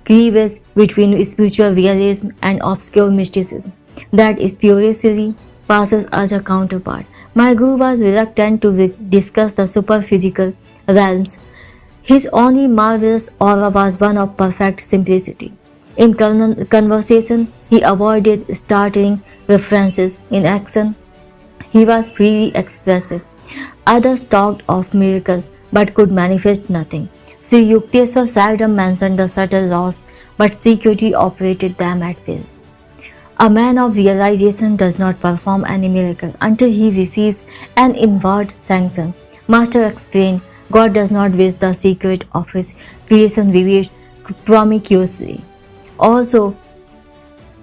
cleavage between spiritual realism and obscure mysticism. That spirituality passes as a counterpart. My Guru was reluctant to discuss the superphysical realms. His only marvelous aura was one of perfect simplicity. In conversation, he avoided startling references. In action, he was freely expressive. Others talked of miracles but could manifest nothing. Sri Yukteswar seldom mentioned the subtle laws, but secretly operated them at will. A man of realization does not perform any miracle until he receives an inward sanction. Master explained, God does not wish the secret of his creation revealed promiscuously. Also,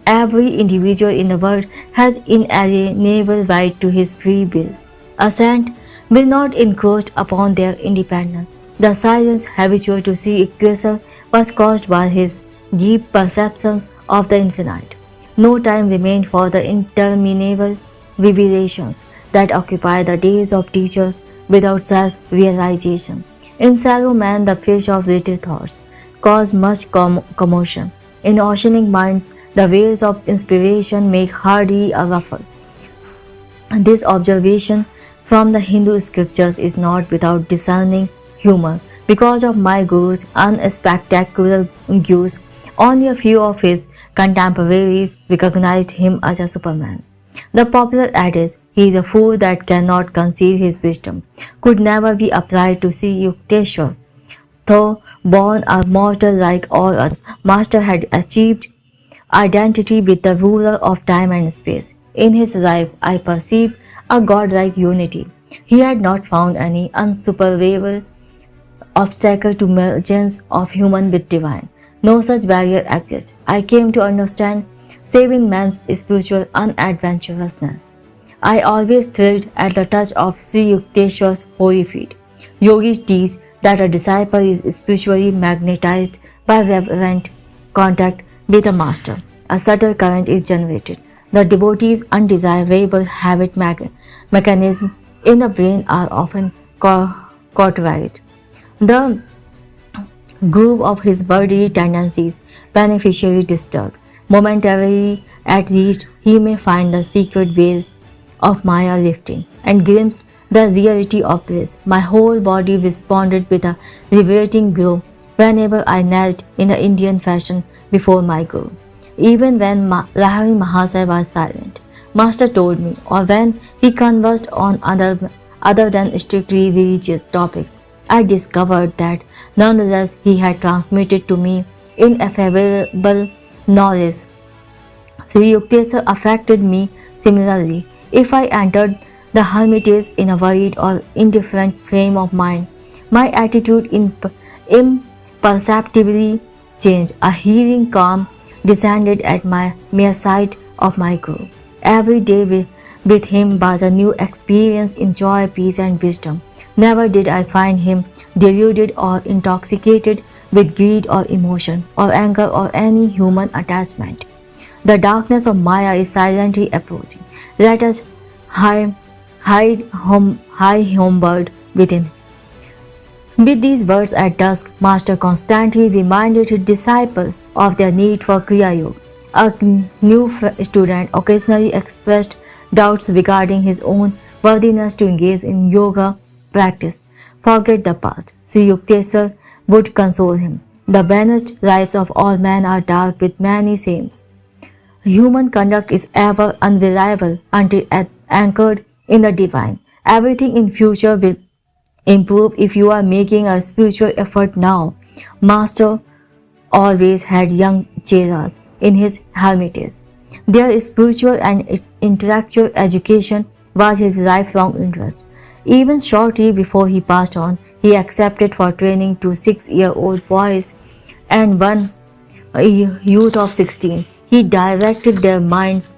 every individual in the world has inalienable right to his free will. Assent will not encroach upon their independence. The silence habitual to Sri Yukteswar was caused by his deep perceptions of the infinite. No time remained for the interminable revelations that occupy the days of teachers without self-realization. In shallow man, the fish of little thoughts cause much commotion. In oceanic minds, the waves of inspiration make hardly a ruffle. This observation from the Hindu scriptures is not without discerning humor. Because of my Guru's unspectacular views, only a few of his contemporaries recognized him as a superman. The popular adage, he is a fool that cannot conceal his wisdom, could never be applied to Sri Yukteswar. Though born a mortal like all others, Master had achieved identity with the ruler of time and space. In his life, I perceived a godlike unity. He had not found any unsuperable obstacle to mergence of human with divine. No such barrier exists. I came to understand saving man's spiritual unadventurousness. I always thrilled at the touch of Sri Yukteswar's holy feet. Yogis teach that a disciple is spiritually magnetized by reverent contact with a master. A subtle current is generated. The devotee's undesirable habit mechanism in the brain are often cauterized. The groove of his bodily tendencies beneficially disturbed. Momentarily, at least, he may find the secret ways of Maya lifting and glimpse the reality of bliss. My whole body responded with a liberating glow whenever I knelt in the Indian fashion before my Guru. Even when Lahari Mahasaya was silent, Master told me, or when he conversed on other than strictly religious topics, I discovered that nonetheless he had transmitted to me ineffable knowledge. Sri Yukteswar affected me similarly. If I entered the hermitage in a worried or indifferent frame of mind, my attitude imperceptibly changed. A healing calm descended at my mere sight of my guru. Every day with him was a new experience in joy, peace, and wisdom. Never did I find him deluded or intoxicated with greed or emotion or anger or any human attachment. The darkness of Maya is silently approaching. Let us hide homeward within. With these words at dusk, Master constantly reminded his disciples of their need for Kriya Yoga. A new student occasionally expressed doubts regarding his own worthiness to engage in yoga practice. Forget the past, Sri Yukteswar would console him. The banished lives of all men are dark with many shames. Human conduct is ever unreliable until anchored in the divine. Everything in future will improve if you are making a spiritual effort now. Master always had young cheras in his hermitage. Their spiritual and intellectual education was his lifelong interest. Even shortly before he passed on, he accepted for training to 6-year-old boys and one a youth of 16. He directed their minds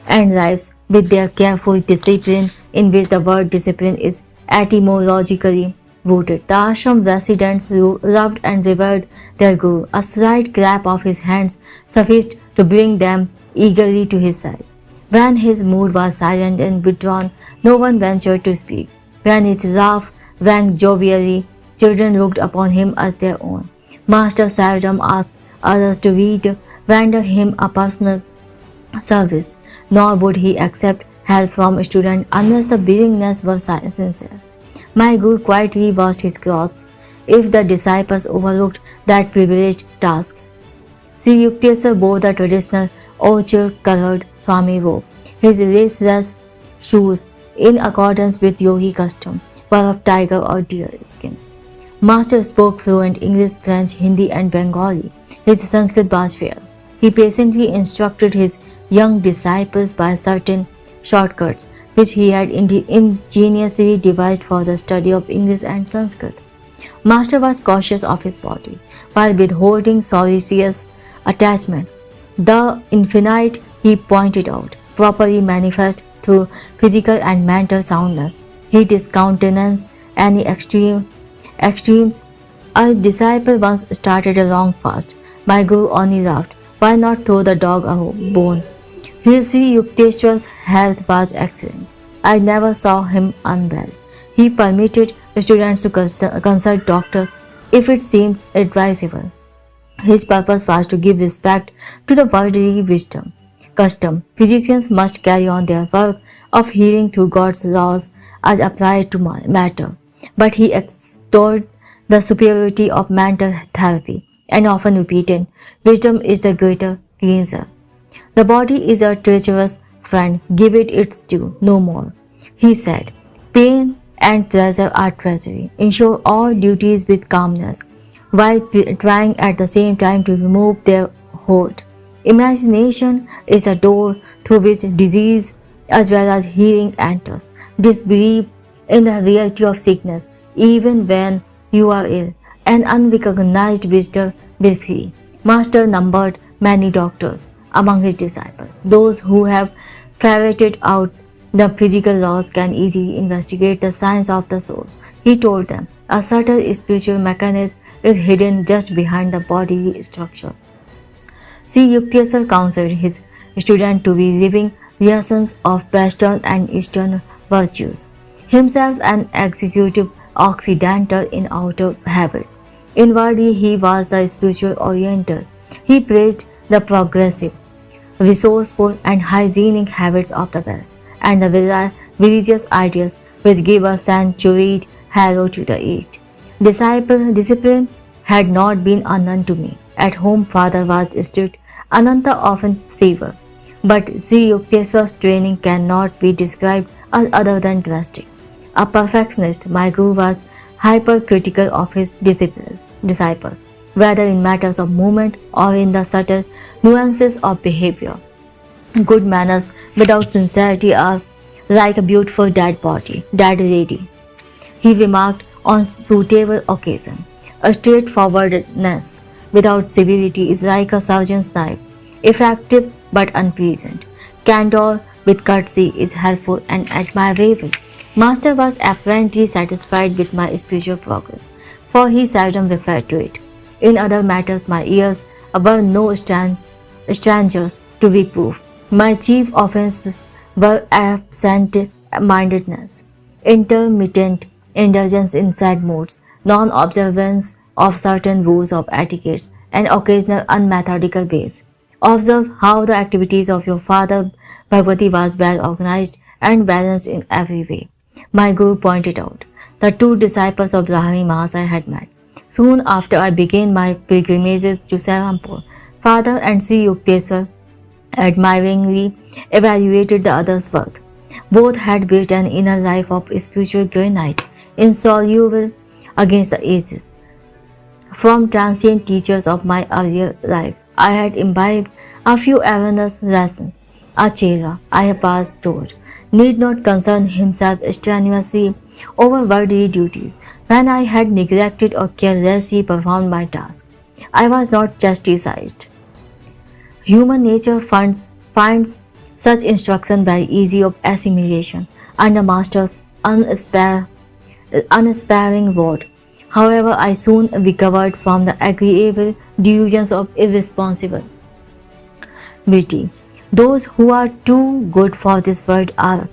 and lives with their careful discipline, in which the word discipline is etymologically rooted. The ashram residents loved and revered their guru. A slight clap of his hands sufficed to bring them eagerly to his side. When his mood was silent and withdrawn, no one ventured to speak. When his laugh rang jovially, children looked upon him as their own. Master seldom asked others to render him a personal service, nor would he accept help from a student unless the willingness was sincere. My guru quietly washed his clothes if the disciples overlooked that privileged task. Sri Yukteswar bore the traditional ochre-colored Swami robe. His laceless shoes, in accordance with yogi custom, were of tiger or deer skin. Master spoke fluent English, French, Hindi, and Bengali. His Sanskrit was fair. He patiently instructed his young disciples by certain shortcuts which he had ingeniously devised for the study of English and Sanskrit. Master was cautious of his body, while withholding solicitous attachment. The infinite, he pointed out, properly manifest through physical and mental soundness. He discountenanced any extremes. A disciple once started a long fast. My guru only laughed. Why not throw the dog a bone? His Sri Yukteswar's health was excellent. I never saw him unwell. He permitted students to consult doctors if it seemed advisable. His purpose was to give respect to the worldly custom. Physicians must carry on their work of healing through God's laws as applied to matter. But he extolled the superiority of mental therapy and often repeated, wisdom is the greater cleanser. The body is a treacherous friend, give it its due, no more. He said, pain and pleasure are treachery. Ensure all duties with calmness, while trying at the same time to remove their hold. Imagination is a door through which disease as well as healing enters. Disbelief in the reality of sickness, even when you are ill, an unrecognized visitor will flee. Master numbered many doctors among his disciples. Those who have ferreted out the physical laws can easily investigate the science of the soul. He told them, a subtle spiritual mechanism is hidden just behind the bodily structure. Sri Yukteswar counseled his student to be living liaisons of Western and Eastern virtues. Himself an executive Occidental in outer habits. Inwardly, he was the spiritual Oriental. He praised the progressive, resourceful, and hygienic habits of the West, and the religious ideas which give a centuried halo to the East. Discipline had not been unknown to me. At home, father was strict, Ananta often severe. But Sri Yukteswar's training cannot be described as other than drastic. A perfectionist, my guru was hypercritical of his disciples, whether in matters of movement or in the subtle nuances of behavior. Good manners without sincerity are like a beautiful dead body, dead lady, he remarked on suitable occasion. A straightforwardness without civility is like a surgeon's knife, effective but unpleasant. Candor with courtesy is helpful and admirable. Master was apparently satisfied with my spiritual progress, for he seldom referred to it. In other matters, my ears were no strangers to reproof. My chief offense were absent-mindedness, intermittent indulgence in sad moods, non-observance of certain rules of etiquette, and occasional unmethodical ways. Observe how the activities of your father Bhagwati was well organized and balanced in every way. My guru pointed out the two disciples of Brahmi Mahas I had met. Soon after I began my pilgrimages to Serampur, Father and Sri Yukteswar admiringly evaluated the other's work. Both had built an inner life of spiritual granite, insoluble against the ages. From transient teachers of my earlier life, I had imbibed a few erroneous lessons. A chela, I have passed told, need not concern himself strenuously over worldly duties when I had neglected or carelessly performed my task. I was not chastised. Human nature finds such instruction very easy of assimilation under Master's unsparing word. However, I soon recovered from the agreeable delusions of irresponsibility. Those who are too good for this world are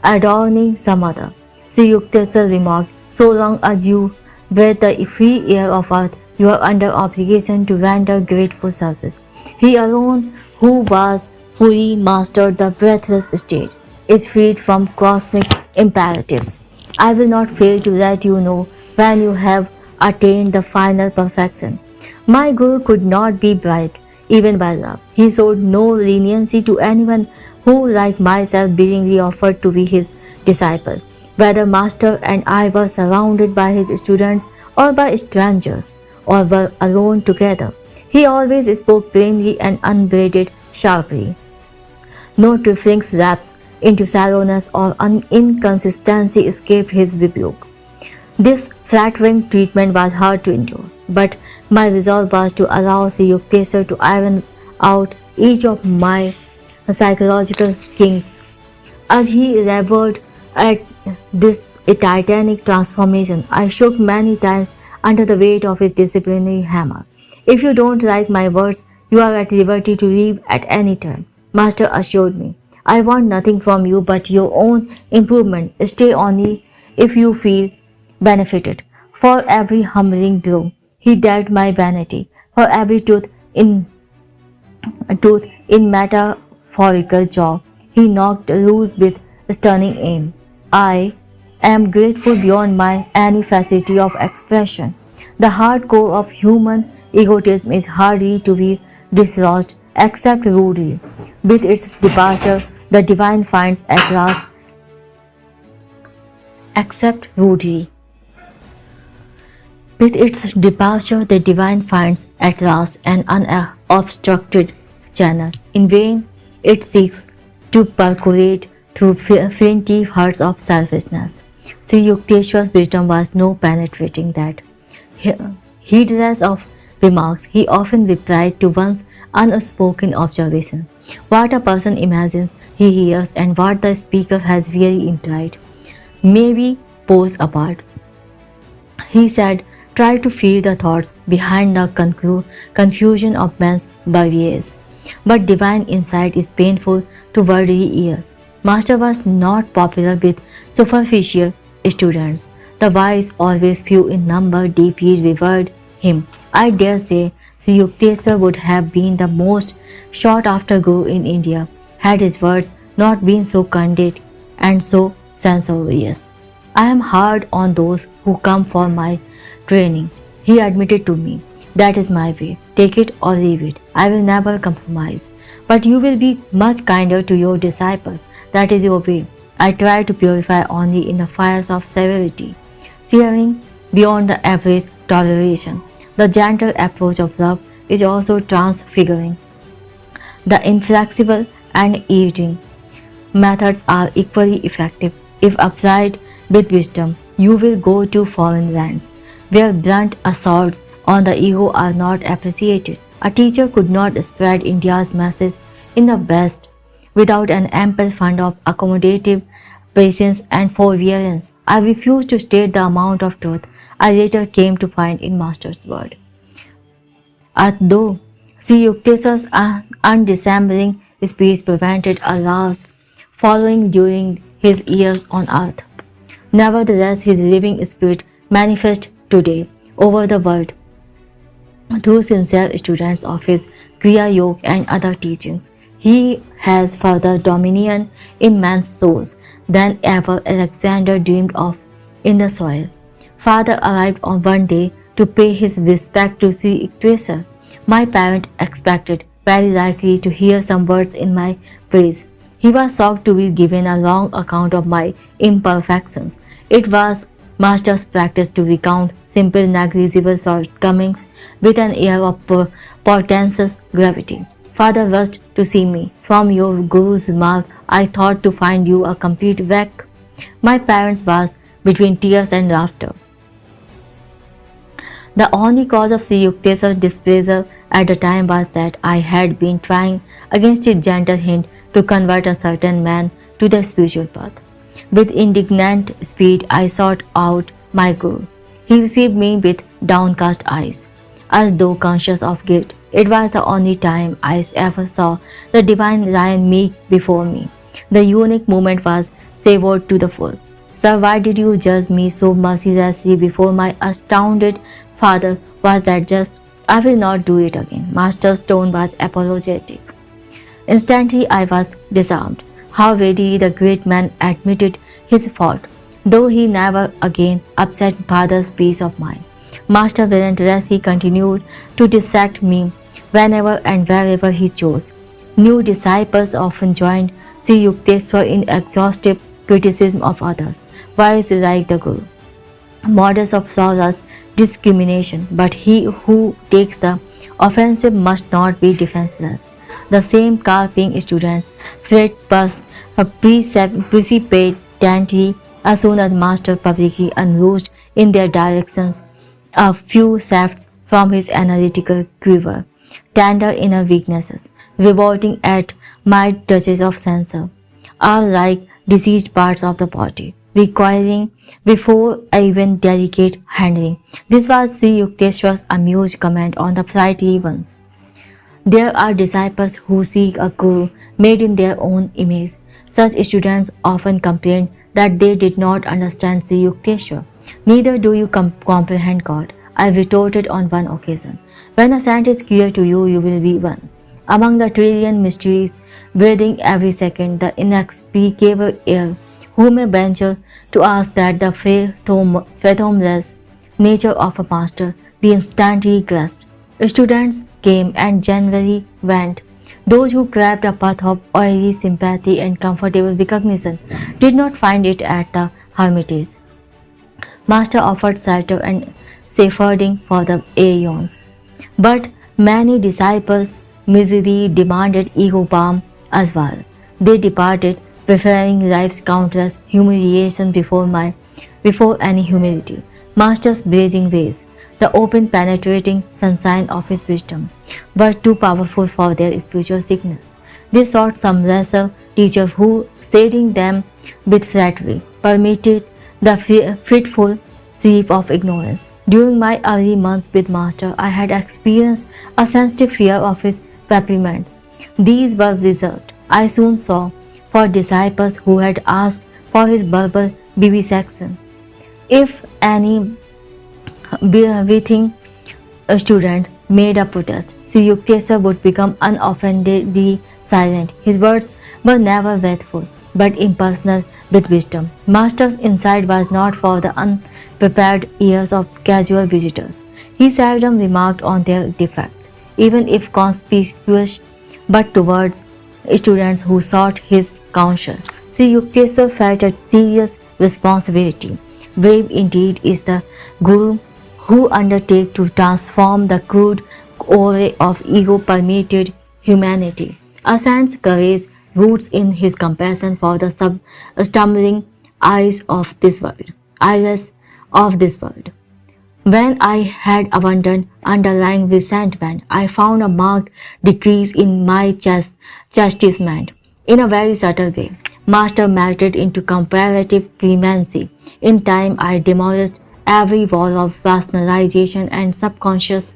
adorning some other. Sri Yukteswar remarked, so long as you breathe the free air of earth, you are under obligation to render grateful service. He alone, who was fully mastered the breathless state, is freed from cosmic imperatives. I will not fail to let you know when you have attained the final perfection. My Guru could not be bribed, even by love. He showed no leniency to anyone who, like myself, willingly offered to be his disciple. Whether Master and I were surrounded by his students or by strangers, or were alone together, he always spoke plainly and unbraided sharply. No trifling lapse into shallowness or inconsistency escaped his rebuke. This flattering treatment was hard to endure, but my resolve was to allow Sri Yukteswar to iron out each of my psychological kinks. As he reveled at this titanic transformation, I shook many times under the weight of his disciplinary hammer. If you don't like my words, you are at liberty to leave at any time, Master assured me. I want nothing from you but your own improvement. Stay only if you feel benefited. For every humbling blow, he dealt my vanity. For every tooth in metaphorical jaw, he knocked loose with stunning aim. I am grateful beyond my any facility of expression. The hard core of human egotism is hardly to be dislodged except rudely. With its departure, the divine finds at last except rudely. With its departure, the divine finds at last an unobstructed channel. In vain, it seeks to percolate through flinty hearts of selfishness. Sri Yukteswar's wisdom was no penetrating that. Heedless of remarks, he often replied to one's unspoken observation. What a person imagines he hears and what the speaker has really implied may be posed apart. He said, try to feel the thoughts behind the confusion of man's barriers. But divine insight is painful to worldly ears. Master was not popular with superficial students. The wise, always few in number, deeply revered him. I dare say Sri Yukteswar would have been the most sought after guru in India had his words not been so candid and so censorious. I am hard on those who come for my training, he admitted to me. That is my way. Take it or leave it. I will never compromise. But you will be much kinder to your disciples. That is your way. I try to purify only in the fires of severity, searing beyond the average toleration. The gentle approach of love is also transfiguring. The inflexible and yielding methods are equally effective. If applied with wisdom, you will go to foreign lands where blunt assaults on the ego are not appreciated. A teacher could not spread India's message in the West without an ample fund of accommodative patience and forbearance. I refuse to state the amount of truth I later came to find in Master's word. Although Sri Yukteswar's undissembling speech prevented a loss following during his years on earth. Nevertheless, his living spirit manifests today over the world through sincere students of his Kriya Yoga and other teachings. He has further dominion in man's souls than ever Alexander dreamed of in the soil. Father arrived on one day to pay his respect to Sri Yukteswar. My parent expected very likely to hear some words in my praise. He was shocked to be given a long account of my imperfections. It was Master's practice to recount simple negligible shortcomings with an air of portentous gravity. Father rushed to see me. From your Guru's remark, I thought to find you a complete wreck. My parents was between tears and laughter. The only cause of Sri Yukteswar's displeasure at the time was that I had been trying against his gentle hint to convert a certain man to the spiritual path. With indignant speed, I sought out my Guru. He received me with downcast eyes, as though conscious of guilt. It was the only time I ever saw the divine lion meek before me. The unique moment was savored to the full. Sir, why did you judge me so mercilessly before my astounded father? Was that just? I will not do it again. Master's tone was apologetic. Instantly I was disarmed. How readily the great man admitted his fault, though he never again upset father's peace of mind. Master relentlessly continued to dissect me whenever and wherever he chose. New disciples often joined Sri Yukteswar in exhaustive criticism of others, wise like the Guru. Models of flawless discrimination, but he who takes the offensive must not be defenseless. The same carping students fled past precipitantly as soon as Master publicly unloosed in their directions a few shafts from his analytical quiver, tender inner weaknesses, revolting at mild touches of censor, are like diseased parts of the body, requiring before even delicate handling. This was Sri Yukteswar's amused comment on the flighty ones. There are disciples who seek a guru made in their own image. Such students often complain that they did not understand Sri Yukteswar. Neither do you comprehend God, I retorted on one occasion. When a saint is clear to you, you will be one. Among the trillion mysteries breathing every second, the inexplicable air, who may venture to ask that the fathomless nature of a master be instantly grasped? Students came and generally went. Those who craved a path of oily sympathy and comfortable recognition did not find it at the hermitage. Master offered shelter and safeguarding for the aeons. But many disciples miserably demanded ego balm as well. They departed, preferring life's countless humiliation before any humility. Master's blazing rays, the open penetrating sunshine of his wisdom, were too powerful for their spiritual sickness. They sought some lesser teacher who, sating them with flattery, permitted the fitful sleep of ignorance. During my early months with Master, I had experienced a sensitive fear of his reprimands. These were reserved, I soon saw, for disciples who had asked for his verbal vivisection. If any breathing student made a protest, Sri Yukteswar would become unoffendedly silent. His words were never wrathful, but impersonal with wisdom. Master's insight was not for the unprepared ears of casual visitors. He seldom remarked on their defects, even if conspicuous, but towards students who sought his counsel. Sri Yukteswar felt a serious responsibility. Brave indeed is the Guru who undertake to transform the crude ore of ego-permeated humanity. A saint's courage roots in his compassion for the stumbling eyes of this world, eyeless of this world. When I had abandoned underlying resentment, I found a marked decrease in my chastisement. In a very subtle way, Master melted into comparative clemency. In time, I demolished every wall of rationalization and subconscious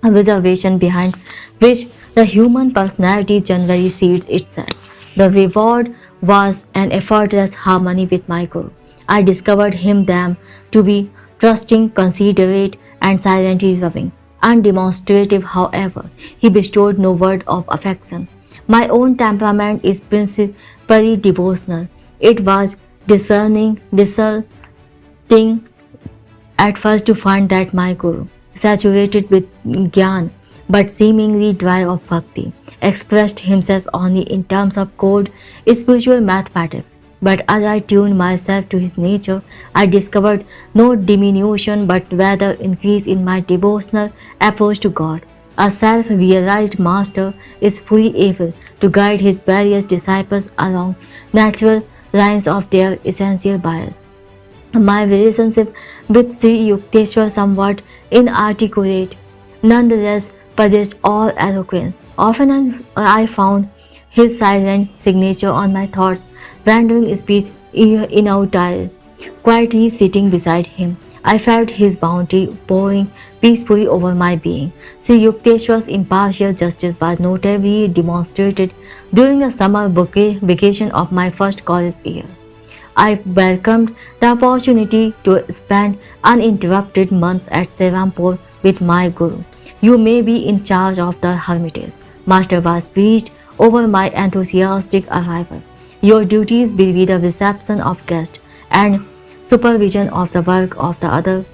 reservation behind which the human personality generally seats itself. The reward was an effortless harmony with my guru. I discovered him then to be trusting, considerate, and silently loving. Undemonstrative, however, he bestowed no word of affection. My own temperament is principally devotional. It was discerning at first to find that my guru, saturated with gyan but seemingly dry of bhakti, expressed himself only in terms of cold spiritual mathematics. But as I tuned myself to his nature, I discovered no diminution but rather increase in my devotional approach to God. A self-realized master is fully able to guide his various disciples along natural lines of their essential bias. My relationship with Sri Yukteswar, somewhat inarticulate, nonetheless possessed all eloquence. Often I found his silent signature on my thoughts, rendering speech inaudible. Quietly sitting beside him, I felt his bounty pouring peacefully over my being. Sri Yukteswar's impartial justice was notably demonstrated during the summer vacation of my first college year. I welcomed the opportunity to spend uninterrupted months at Serampore with my guru. You may be in charge of the hermitage. Master was pleased over my enthusiastic arrival. Your duties will be the reception of guests and supervision of the work of the other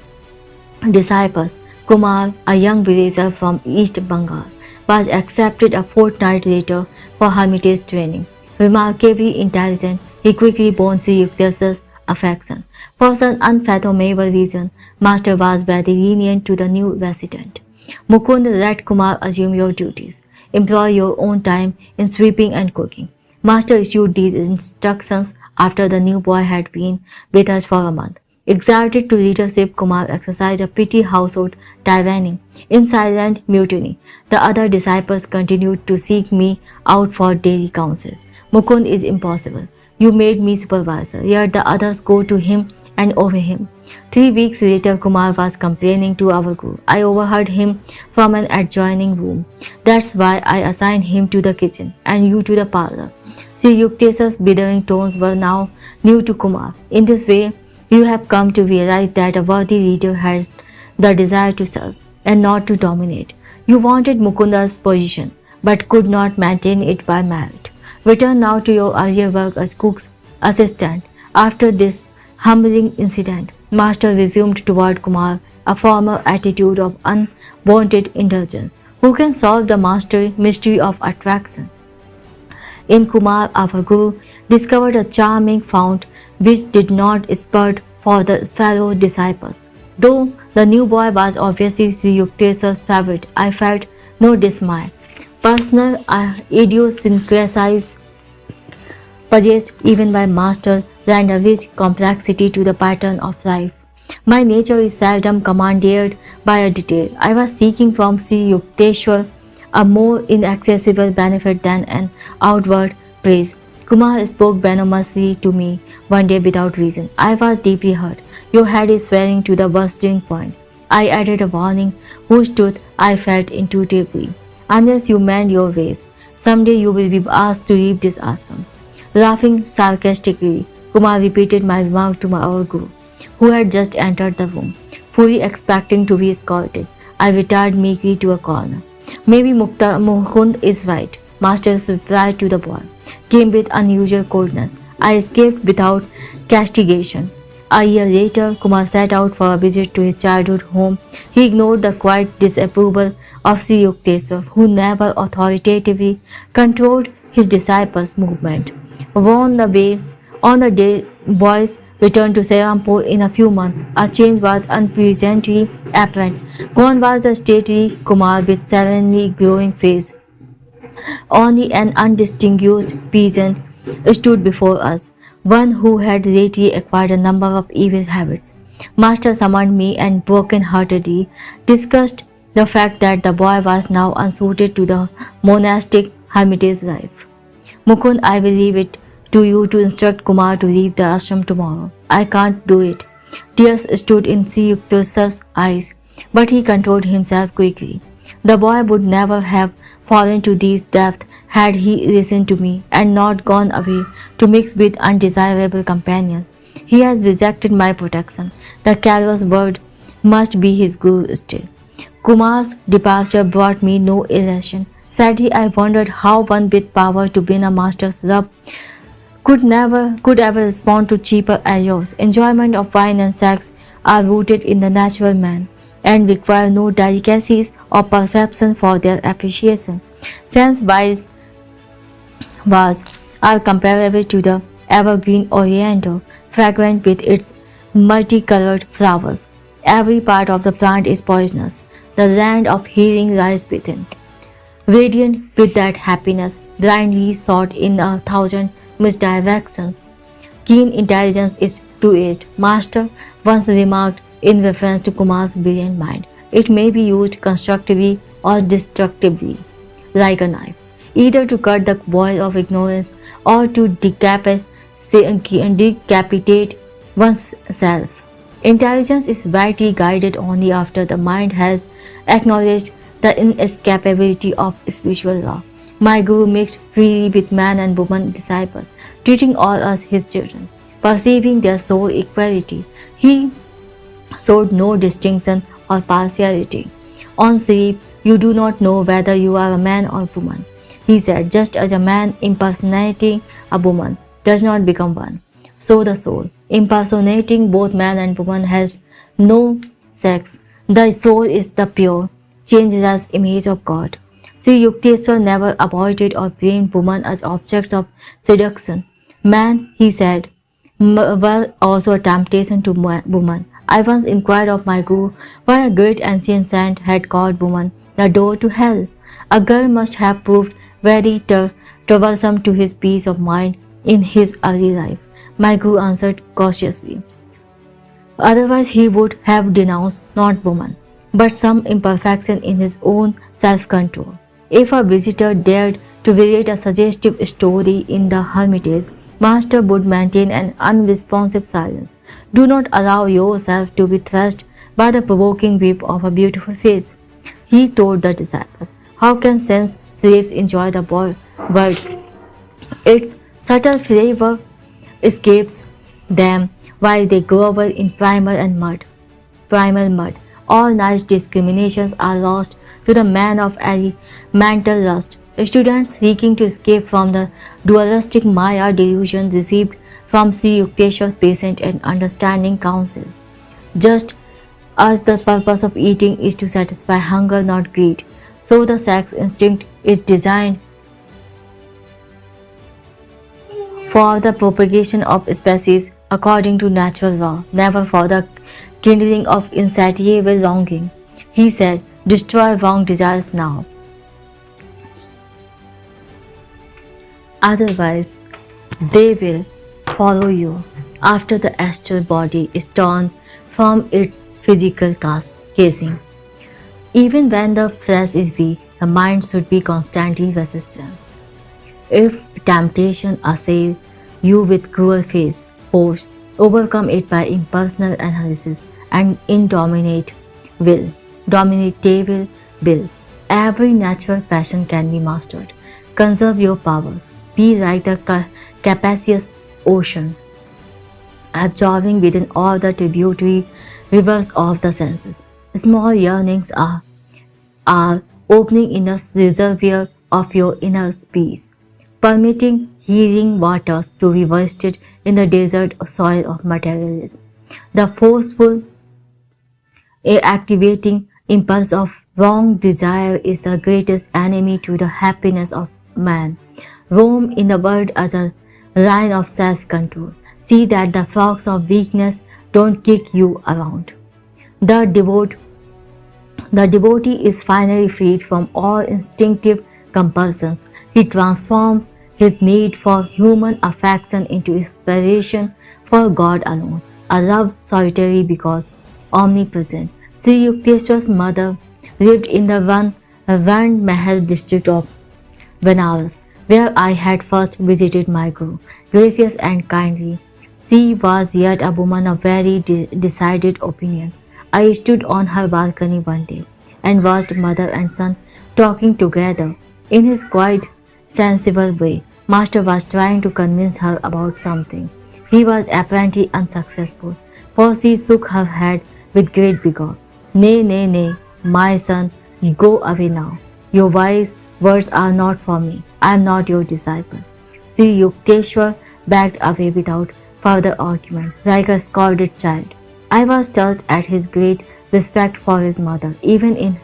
disciples. Kumar, a young villager from East Bengal, was accepted a fortnight later for hermitage training. Remarkably intelligent, he quickly won Sri Yukteswar's affection. For some unfathomable reason, Master was very lenient to the new resident. Mukund, let Kumar assume your duties. Employ your own time in sweeping and cooking. Master issued these instructions after the new boy had been with us for a month. Exalted to leadership, Kumar exercised a pretty household tyranny. In silent mutiny, the other disciples continued to seek me out for daily counsel. Mukund is impossible. You made me supervisor, yet the others go to him and obey him. 3 weeks later, Kumar was complaining to our guru. I overheard him from an adjoining room. That's why I assigned him to the kitchen and you to the parlor. Sri Yukteswar's bittering tones were now new to Kumar. In this way, you have come to realize that a worthy leader has the desire to serve and not to dominate. You wanted Mukunda's position, but could not maintain it by merit. Return now to your earlier work as cook's assistant. After this humbling incident, Master resumed toward Kumar a former attitude of unwanted indulgence. Who can solve the mystery of attraction? In Kumar, our guru discovered a charming fount which did not spurt for the fellow disciples. Though the new boy was obviously Sri Yukteswar's favorite, I felt no dismay. Personal idiosyncrasies possessed even by Master lend a rich complexity to the pattern of life. My nature is seldom commanded by a detail. I was seeking from Sri Yukteswar a more inaccessible benefit than an outward praise. Kumar spoke venomously to me one day without reason. I was deeply hurt. Your head is swelling to the bursting point. I added a warning whose truth I felt intuitively. Unless you mend your ways, someday you will be asked to leave this ashram. Laughing sarcastically, Kumar repeated my remark to our guru, who had just entered the room. Fully expecting to be escorted, I retired meekly to a corner. Maybe Mukund is right. Master's reply to the boy came with unusual coldness. I escaped without castigation. A year later, Kumar set out for a visit to his childhood home. He ignored the quiet disapproval of Sri Yukteswar, who never authoritatively controlled his disciples' movement. On the day boys returned to Serampore in a few months, a change was unpleasantly apparent. Gone was the stately Kumar with serenely glowing face. Only an undistinguished peasant stood before us, one who had lately acquired a number of evil habits. Master summoned me and broken-heartedly discussed the fact that the boy was now unsuited to the monastic hermitage life. Mukund, I will leave it to you to instruct Kumar to leave the ashram tomorrow. I can't do it. Tears stood in Sri Yuktasa's eyes, but he controlled himself quickly. The boy would never have fallen to these depths had he listened to me and not gone away to mix with undesirable companions. He has rejected my protection. The callous bird must be his guru still. Kumar's departure brought me no elation. Sadly, I wondered how one with power to win a master's love could ever respond to cheaper allures. Enjoyment of wine and sex are rooted in the natural man and require no delicacies or perception for their appreciation. Sense wise was are comparable to the evergreen oriental, fragrant with its multicolored flowers. Every part of the plant is poisonous. The land of healing lies within. Radiant with that happiness, blindly sought in a thousand misdirections. Keen intelligence is two-edged. Master once remarked in reference to Kumar's brilliant mind. It may be used constructively or destructively, like a knife, either to cut the boil of ignorance or to decapitate oneself. Intelligence is rightly guided only after the mind has acknowledged the inescapability of spiritual law. My Guru mixed freely with man and woman disciples, treating all as his children, perceiving their soul equality. He showed no distinction or partiality. On sleep, you do not know whether you are a man or woman. He said, just as a man impersonating a woman does not become one, so the soul, impersonating both man and woman, has no sex. The soul is the pure, changeless image of God. Sri Yukteswar never avoided or blamed women as objects of seduction. Man, he said, were also a temptation to woman. I once inquired of my Guru why a great ancient saint had called woman the door to hell. A girl must have proved very troublesome to his peace of mind in his early life. My Guru answered cautiously. Otherwise he would have denounced not woman, but some imperfection in his own self-control. If a visitor dared to relate a suggestive story in the hermitage, Master would maintain an unresponsive silence. Do not allow yourself to be thrashed by the provoking whip of a beautiful face. He told the disciples, how can sense slaves enjoy the word? Its subtle flavor escapes them while they grovel in primal mud. All nice discriminations are lost to the man of mental lust. Students seeking to escape from the dualistic Maya delusion received from Sri Yukteswar's patient and understanding counsel. Just as the purpose of eating is to satisfy hunger, not greed, so the sex instinct is designed for the propagation of species according to natural law, never for the kindling of insatiable longing. He said, destroy wrong desires now. Otherwise, they will follow you after the astral body is torn from its physical casing. Even when the flesh is weak, the mind should be constantly resistant. If temptation assails you with cruel force, overcome it by impersonal analysis and indomitable will. Every natural passion can be mastered. Conserve your powers. Be like the capacious ocean, absorbing within all the tributary rivers of the senses. Small yearnings are opening in the reservoir of your inner peace, permitting healing waters to be wasted in the desert soil of materialism. The forceful, activating impulse of wrong desire is the greatest enemy to the happiness of man. Roam in the world as a lion of self-control. See that the frogs of weakness don't kick you around. The devotee is finally freed from all instinctive compulsions. He transforms his need for human affection into inspiration for God alone, a love solitary because omnipresent. Sri Yukteswar's mother lived in the Van Mahal district of Benares, where I had first visited my guru. Gracious and kindly, she was yet a woman of very decided opinion. I stood on her balcony one day and watched mother and son talking together. In his quiet, sensible way, Master was trying to convince her about something. He was apparently unsuccessful, for she shook her head with great vigor. Nay, nay, nay, my son, go away now. Your wise words are not for me. I am not your disciple. Sri Yukteswar backed away without further argument, like a scalded child. I was touched at his great respect for his mother, even in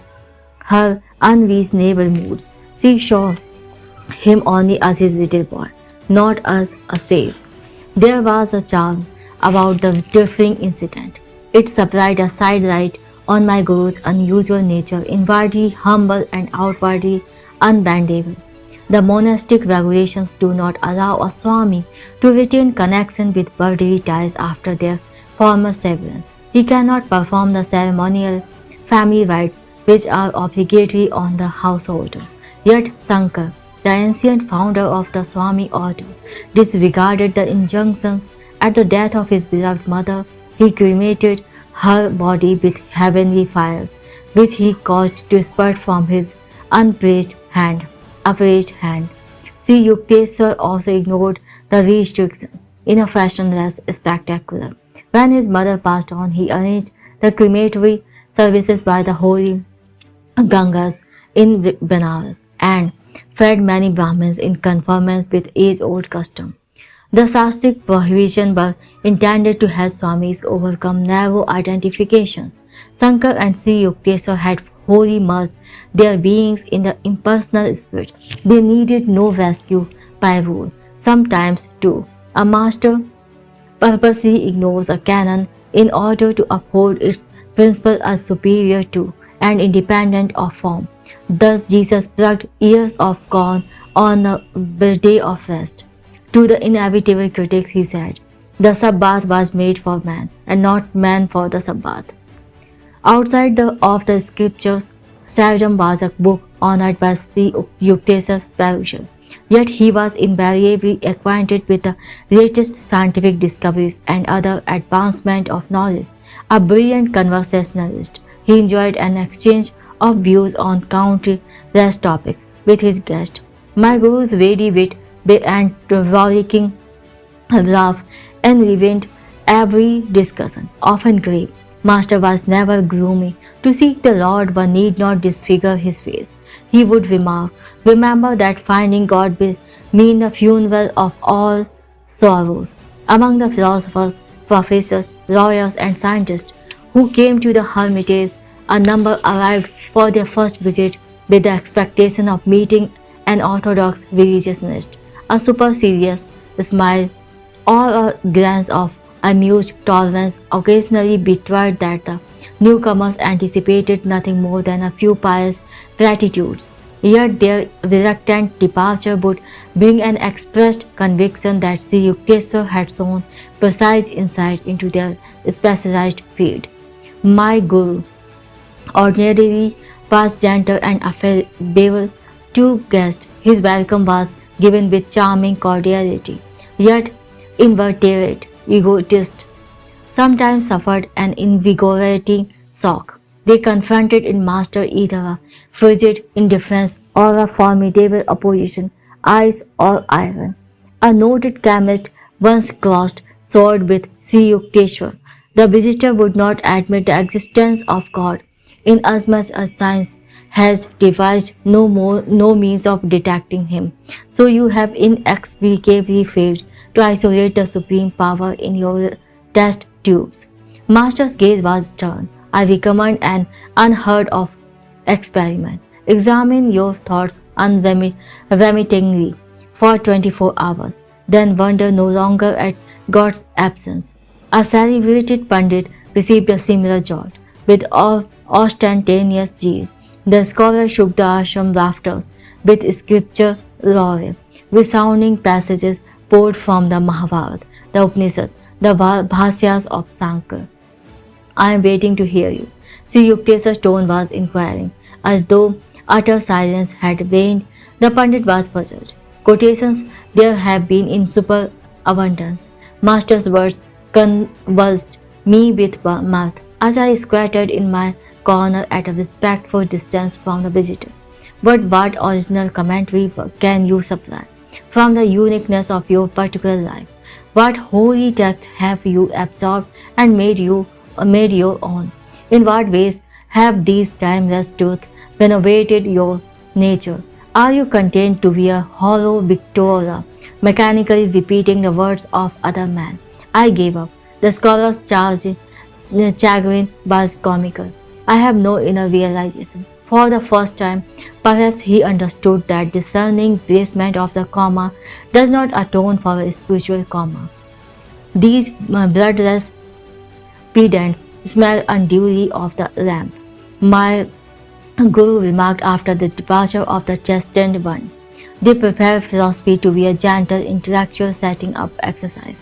her unreasonable moods. She saw him only as his little boy, not as a sage. There was a charm about the differing incident. It supplied a sidelight on my guru's unusual nature, inwardly humble and outwardly unbendable. The monastic regulations do not allow a Swami to retain connection with bodily ties after their former severance. He cannot perform the ceremonial family rites which are obligatory on the householder. Yet Sankar, the ancient founder of the Swami order, disregarded the injunctions. At the death of his beloved mother, he cremated her body with heavenly fire, which he caused to spurt from his upraised hand. Sri Yukteswar also ignored the restrictions in a fashion less spectacular. When his mother passed on, he arranged the crematory services by the holy Gangas in Benares and fed many Brahmins in conformance with age-old custom. The Shastric prohibitions were intended to help Swamis overcome narrow identifications. Shankar and Sri Yukteswar had wholly merged their beings in the impersonal spirit. They needed no rescue by rule. Sometimes, too, a master purposely ignores a canon in order to uphold its principle as superior to and independent of form. Thus Jesus plucked ears of corn on the day of rest. To the inevitable critics he said, "The Sabbath was made for man, and not man for the Sabbath." Outside of the scriptures, Savedam was a book honored by Sri Yukteswar's perusal. Yet he was invariably acquainted with the latest scientific discoveries and other advancement of knowledge. A brilliant conversationalist, he enjoyed an exchange of views on countless topics with his guest. My guru's ready wit and rollicking laugh enlivened every discussion, often grave. Master was never gloomy. To seek the Lord one need not disfigure his face. He would remark, "Remember that finding God will mean the funeral of all sorrows." Among the philosophers, professors, lawyers, and scientists who came to the hermitage, a number arrived for their first visit with the expectation of meeting an orthodox religionist. A supercilious smile or a glance of amused tolerance occasionally betrayed that the newcomers anticipated nothing more than a few pious platitudes. Yet their reluctant departure would bring an expressed conviction that Sri Yukteswar had shown precise insight into their specialized field. My Guru ordinarily was gentle and affable to guests. His welcome was given with charming cordiality, yet invertebrate egotists sometimes suffered an invigorating shock. They confronted in Master either a frigid indifference or a formidable opposition, ice or iron. A noted chemist once crossed sword with Sri Yukteswar. The visitor would not admit the existence of God, inasmuch as science has devised no means of detecting him. So you have inexplicably failed to isolate the supreme power in your test tubes. Master's gaze was stern. I recommend an unheard of experiment. Examine your thoughts unremittingly for 24 hours, then wonder no longer at God's absence. A celebrated Pandit received a similar jolt. With ostentatious zeal, the scholar shook the ashram rafters with scripture lore, resounding passages poured from the Mahabharata, the Upanishad, the Bhasyas of Shankar. I am waiting to hear you. Sri Yuktesa's tone was inquiring, as though utter silence had reigned. The Pandit was puzzled. Quotations there have been in superabundance. Master's words convulsed me with mirth as I squatted in my corner at a respectful distance from the visitor. But what original commentary can you supply from the uniqueness of your particular life? What holy text have you absorbed and made your own? In what ways have these timeless truths renovated your nature? Are you content to be a hollow Victoria, mechanically repeating the words of other men? I gave up. The scholar's chagrin was comical. I have no inner realization. For the first time, perhaps he understood that discerning placement of the comma does not atone for a spiritual comma. These bloodless pedants smell unduly of the lamp. My Guru remarked after the departure of the chastened one. They prepare philosophy to be a gentle intellectual setting up exercise.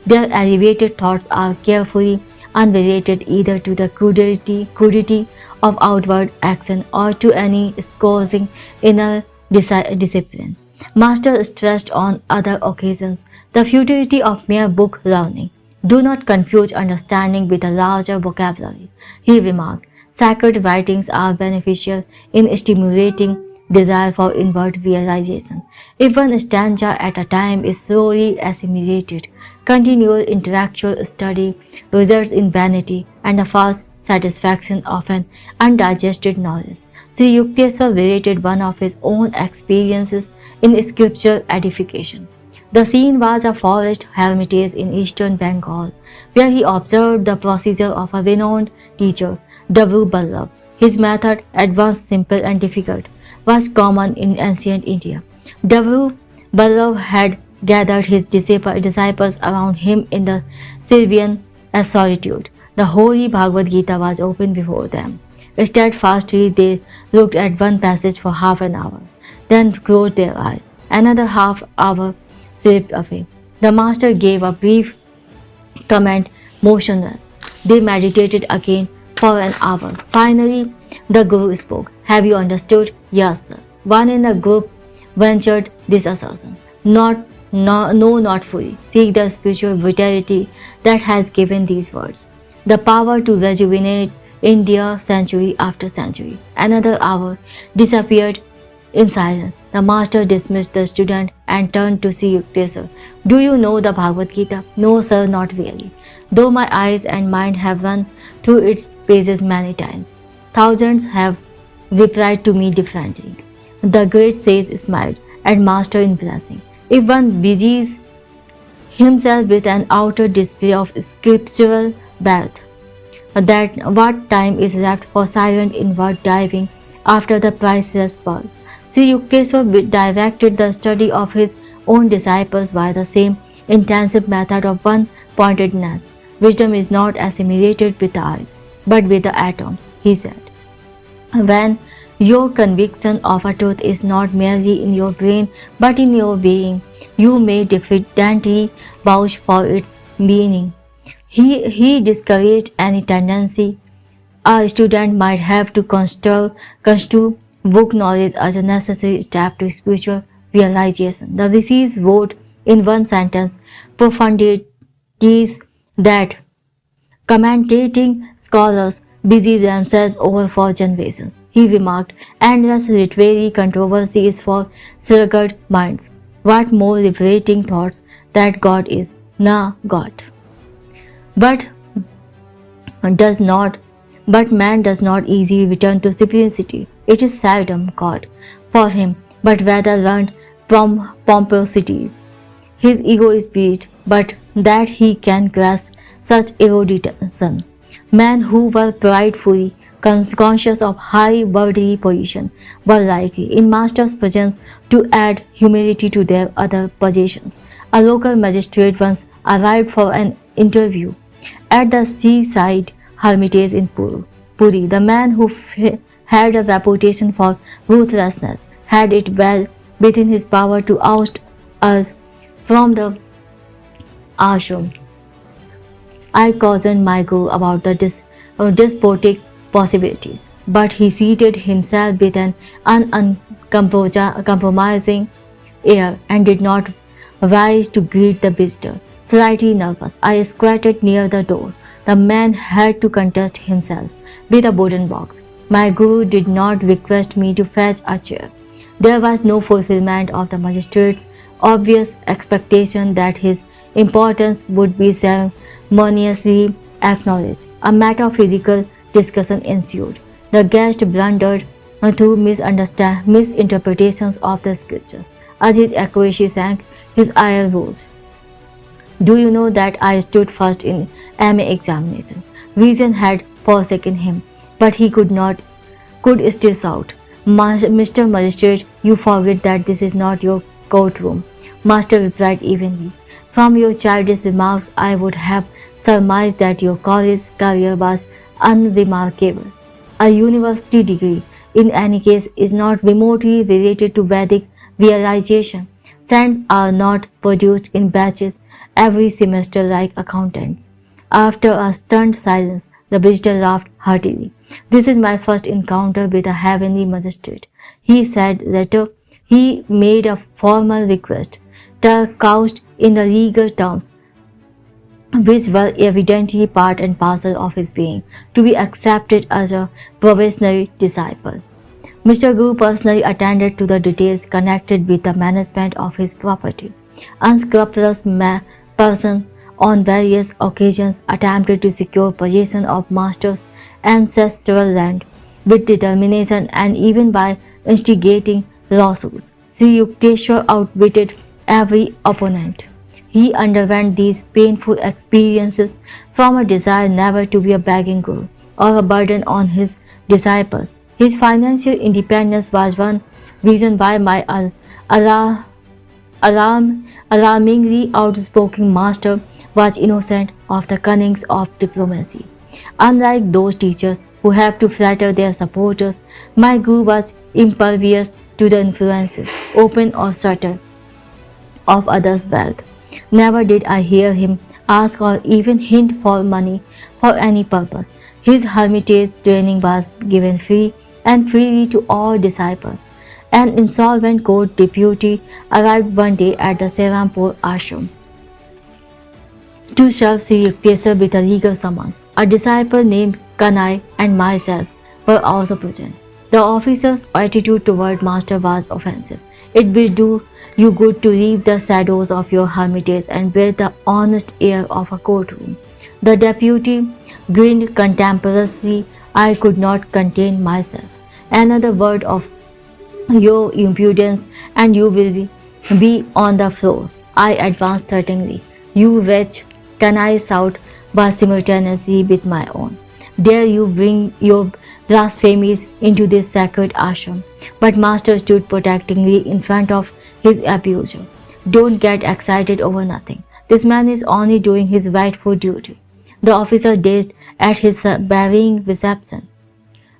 Their elevated thoughts are carefully unrelated either to the crudity of outward action or to any scourging inner discipline. Master stressed on other occasions the futility of mere book learning. Do not confuse understanding with a larger vocabulary, he remarked. Sacred writings are beneficial in stimulating desire for inward realization. If one stanza at a time is slowly assimilated, continual intellectual study results in vanity and the false satisfaction of an undigested knowledge. Sri Yukteswar related one of his own experiences in scriptural edification. The scene was a forest hermitage in eastern Bengal, where he observed the procedure of a renowned teacher, W. Ballabh. His method, at once simple and difficult, was common in ancient India. W. Ballabh had gathered his disciples around him in the Sylvian solitude. The holy Bhagavad Gita was open before them. Steadfastly they looked at one passage for half an hour, then closed their eyes. Another half hour slipped away. The master gave a brief comment, motionless. They meditated again for an hour. Finally, the Guru spoke. Have you understood? Yes, sir. One in the group ventured this assertion. No, not fully. Seek the spiritual vitality that has given these words the power to rejuvenate India century after century. Another hour disappeared in silence. The master dismissed the student and turned to Sri Yukteswar. Do you know the Bhagavad Gita? No, sir, not really. Though my eyes and mind have run through its pages many times. Thousands have replied to me differently. The great sage smiled and master in blessing. If one busies himself with an outer display of scriptural wealth, that what time is left for silent inward diving after the priceless pearls. Sri Yukteswar directed the study of his own disciples by the same intensive method of one-pointedness. Wisdom is not assimilated with the eyes, but with the atoms, he said. When your conviction of a truth is not merely in your brain but in your being, you may diffidently vouch for its meaning. He discouraged any tendency a student might have to construe book knowledge as a necessary step to spiritual realization. The VCs wrote in one sentence profundities that commentating scholars busy themselves over for generations. He remarked, endless literary controversy is for sluggard minds. What more liberating thoughts that God is, na God. But man does not easily return to simplicity. It is seldom God for him, but rather learned from pomposities. His ego is pleased, but that he can grasp such erudition. Men who were pridefully conscious of high worldly position were likely, in master's presence, to add humility to their other possessions. A local magistrate once arrived for an interview at the seaside hermitage in Puri. The man who had a reputation for ruthlessness had it well within his power to oust us from the ashram. I cautioned my guru about the despotic possibilities, but he seated himself with an uncompromising air and did not rise to greet the visitor. Slightly nervous, I squatted near the door. The man had to contest himself with a wooden box. My guru did not request me to fetch a chair. There was no fulfillment of the magistrate's obvious expectation that his importance would be ceremoniously acknowledged. A metaphysical discussion ensued. The guest blundered through misinterpretations of the scriptures. As his accuracy sank, his ire rose. Do you know that I stood first in MA examination? Reason had forsaken him, but he could still shout, Mr. Magistrate, you forget that this is not your courtroom. Master replied evenly. From your childish remarks, I would have surmised that your college career was unremarkable. A university degree, in any case, is not remotely related to Vedic realization. Saints are not produced in batches every semester like accountants. After a stunned silence, the visitor laughed heartily. This is my first encounter with a heavenly magistrate. He said later. He made a formal request, couched in the legal terms, which were evidently part and parcel of his being, to be accepted as a probationary disciple. Mr. Gu personally attended to the details connected with the management of his property. Unscrupulous person on various occasions attempted to secure possession of master's ancestral land with determination and even by instigating lawsuits. Sri Yukteswar outwitted every opponent. He underwent these painful experiences from a desire never to be a begging guru or a burden on his disciples. His financial independence was one reason why my alarmingly outspoken master was innocent of the cunnings of diplomacy. Unlike those teachers who have to flatter their supporters, my guru was impervious to the influences, open or subtle, of others' wealth. Never did I hear him ask or even hint for money for any purpose. His hermitage training was given free and freely to all disciples. An insolvent court deputy arrived one day at the Serampur ashram to serve Sri Yukteswar with a legal summons. A disciple named Kanai and myself were also present. The officer's attitude toward master was offensive. It will do you good to leave the shadows of your hermitage and breathe the honest air of a courtroom. The deputy grinned contemptuously. I could not contain myself. Another word of your impudence and you will be on the floor. I advanced threateningly. You wretch, can I shout, but simultaneously with my own. Dare you bring your blasphemies into this sacred ashram? But master stood protectingly in front of his abuser. Don't get excited over nothing. This man is only doing his rightful duty. The officer gazed at his burying reception,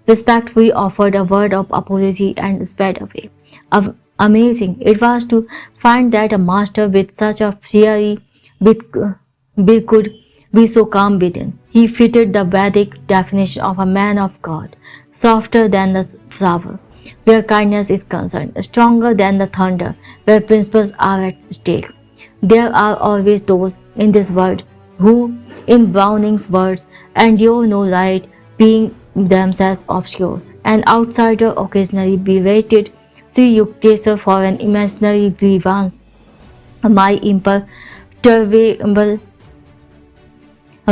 respectfully offered a word of apology and sped away. Amazing it was to find that a master with such a fiery bill could be so calm within. He fitted the Vedic definition of a man of God, softer than the flower, where kindness is concerned, stronger than the thunder, where principles are at stake. There are always those in this world who, in Browning's words, endure no light, being themselves obscure. An outsider occasionally berated Sri Yukteswar for an imaginary grievance. My imperturbable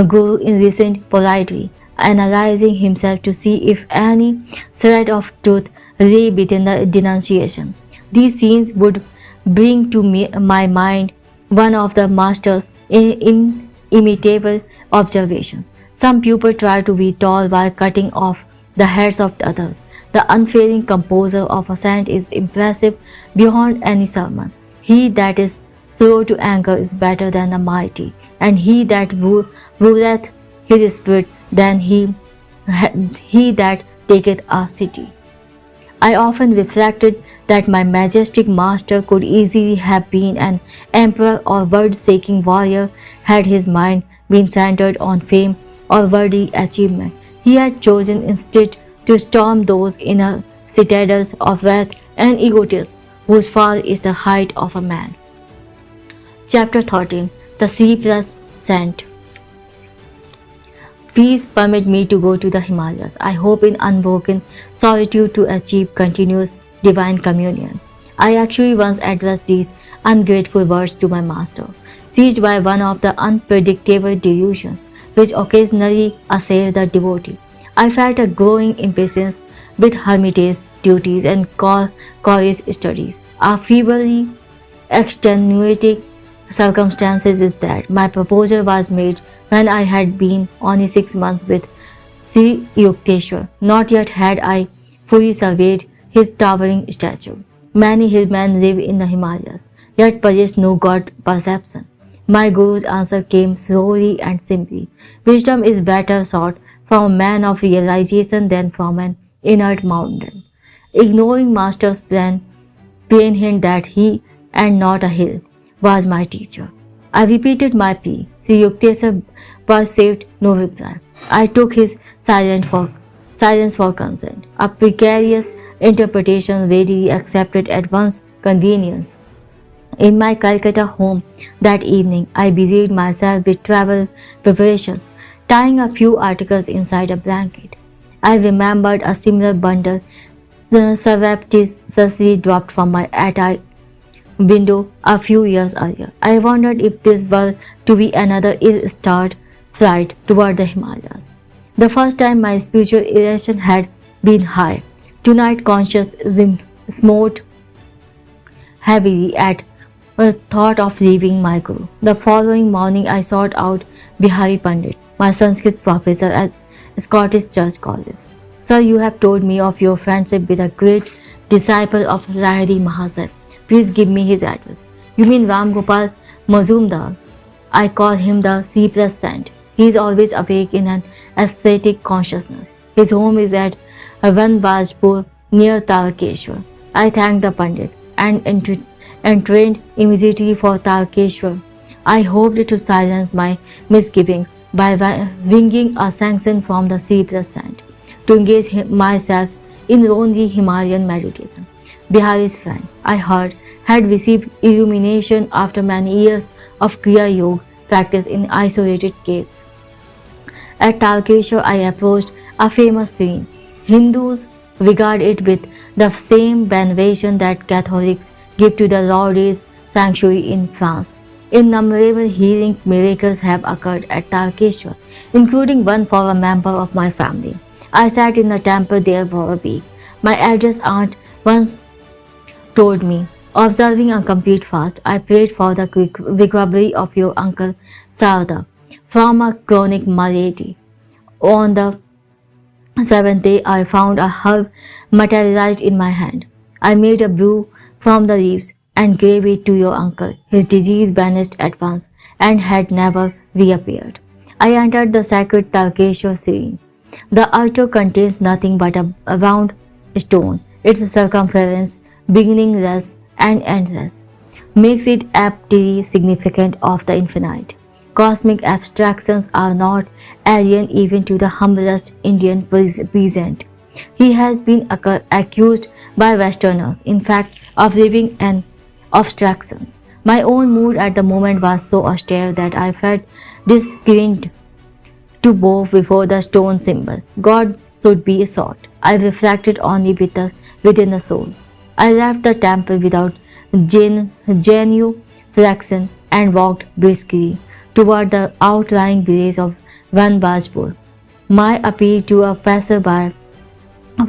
guru listened politely, analyzing himself to see if any thread of truth lay within the denunciation. These scenes would bring to my mind one of the master's inimitable observations. Some people try to be tall while cutting off the heads of others. The unfailing composure of a saint is impressive beyond any sermon. He that is slow to anger is better than the mighty, and he that ruleth his spirit than he that taketh a city. I often reflected that my majestic master could easily have been an emperor or word-seeking warrior had his mind been centered on fame or worthy achievement. He had chosen instead to storm those inner citadels of wrath and egotism whose fall is the height of a man. Chapter 13. The Sleepless Scent. Please permit me to go to the Himalayas. I hope in unbroken solitude to achieve continuous divine communion. I actually once addressed these ungrateful words to my master, seized by one of the unpredictable delusions which occasionally assail the devotee. I felt a growing impatience with hermitage duties and college studies. A feebly extenuating circumstances is that my proposal was made when I had been only 6 months with Sri Yukteswar. Not yet had I fully surveyed his towering statue. Many hillmen live in the Himalayas, yet possess no God perception. My Guru's answer came slowly and simply. Wisdom is better sought from a man of realization than from an inert mountain. Ignoring Master's plain hint that he, and not a hill, was my teacher. I repeated my plea. Sri Yukteswar perceived no reply. I took his silence for consent, a precarious interpretation readily accepted at one's convenience. In my Calcutta home that evening, I busied myself with travel preparations, tying a few articles inside a blanket. I remembered a similar bundle surreptitiously dropped from my attic window a few years earlier. I wondered if this were to be another ill-starred flight toward the Himalayas. The first time my spiritual elation had been high. Tonight conscience smote heavily at the thought of leaving my guru. The following morning I sought out Bihari Pandit, my Sanskrit professor at Scottish Church College. Sir, you have told me of your friendship with a great disciple of Lahiri Mahasaya. Please give me his address. You mean Ram Gopal Mazumdar? I call him the sleepless saint. He is always awake in an ascetic consciousness. His home is at Vanbajpur near Tarakeshwar. I thanked the Pandit and entrained immediately for Tarakeshwar. I hoped to silence my misgivings by wringing a sanction from the sleepless saint to engage myself in lonely Himalayan meditation. Bihari's friend, I heard, had received illumination after many years of Kriya Yoga practice in isolated caves. At Talkeshwar, I approached a famous scene. Hindus regard it with the same veneration that Catholics give to the Lourdes sanctuary in France. Innumerable healing miracles have occurred at Talkeshwar, including one for a member of my family. I sat in the temple there for a week. My address aunt once told me, observing a complete fast, I prayed for the quick recovery of your uncle Sarda from a chronic malady. On the seventh day, I found a herb materialized in my hand. I made a brew from the leaves and gave it to your uncle. His disease vanished at once and had never reappeared. I entered the sacred Talkeshwar serene. The altar contains nothing but a round stone. Its circumference, beginningless and endless, makes it aptly significant of the infinite. Cosmic abstractions are not alien even to the humblest Indian peasant. He has been accused by Westerners, in fact, of living in abstractions. My own mood at the moment was so austere that I felt disclined to bow before the stone symbol. God should be sought. I reflected only within the soul. I left the temple without genuflection and walked briskly toward the outlying village of Vanbajpur. My appeal to a passerby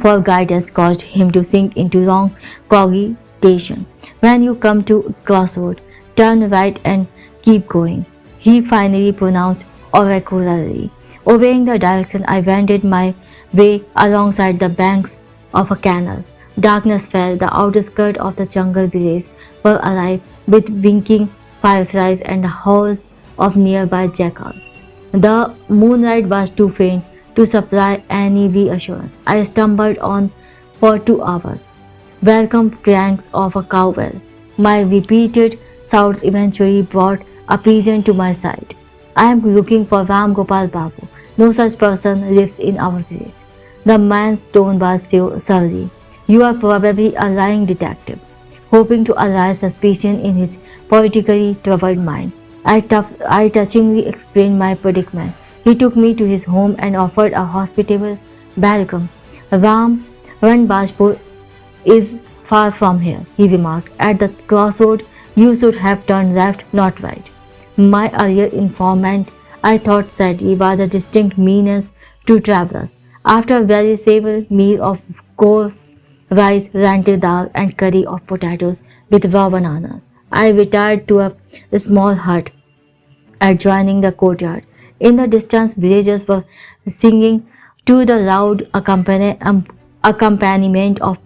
for guidance caused him to sink into long cogitation. When you come to a crossroad, turn right and keep going, he finally pronounced oracularly. Obeying the direction, I wended my way alongside the banks of a canal. Darkness fell, the outskirts of the jungle village were alive with winking fireflies and the howls of nearby jackals. The moonlight was too faint to supply any reassurance. I stumbled on for 2 hours. Welcome cranks of a cowbell. My repeated shouts eventually brought a pigeon to my side. I am looking for Ram Gopal Babu. No such person lives in our village. The man's tone was surly. You are probably a lying detective, hoping to arouse suspicion in his politically troubled mind. I touchingly explained my predicament. He took me to his home and offered a hospitable welcome. Ram Ranbajpur is far from here, he remarked. At the crossroad, you should have turned left, not right. My earlier informant, I thought sadly, was a distinct meanness to travelers. After a very savory meal of coarse rice, lentil dal, and curry of potatoes with raw bananas, I retired to a small hut adjoining the courtyard. In the distance, villagers were singing to the loud accompaniment of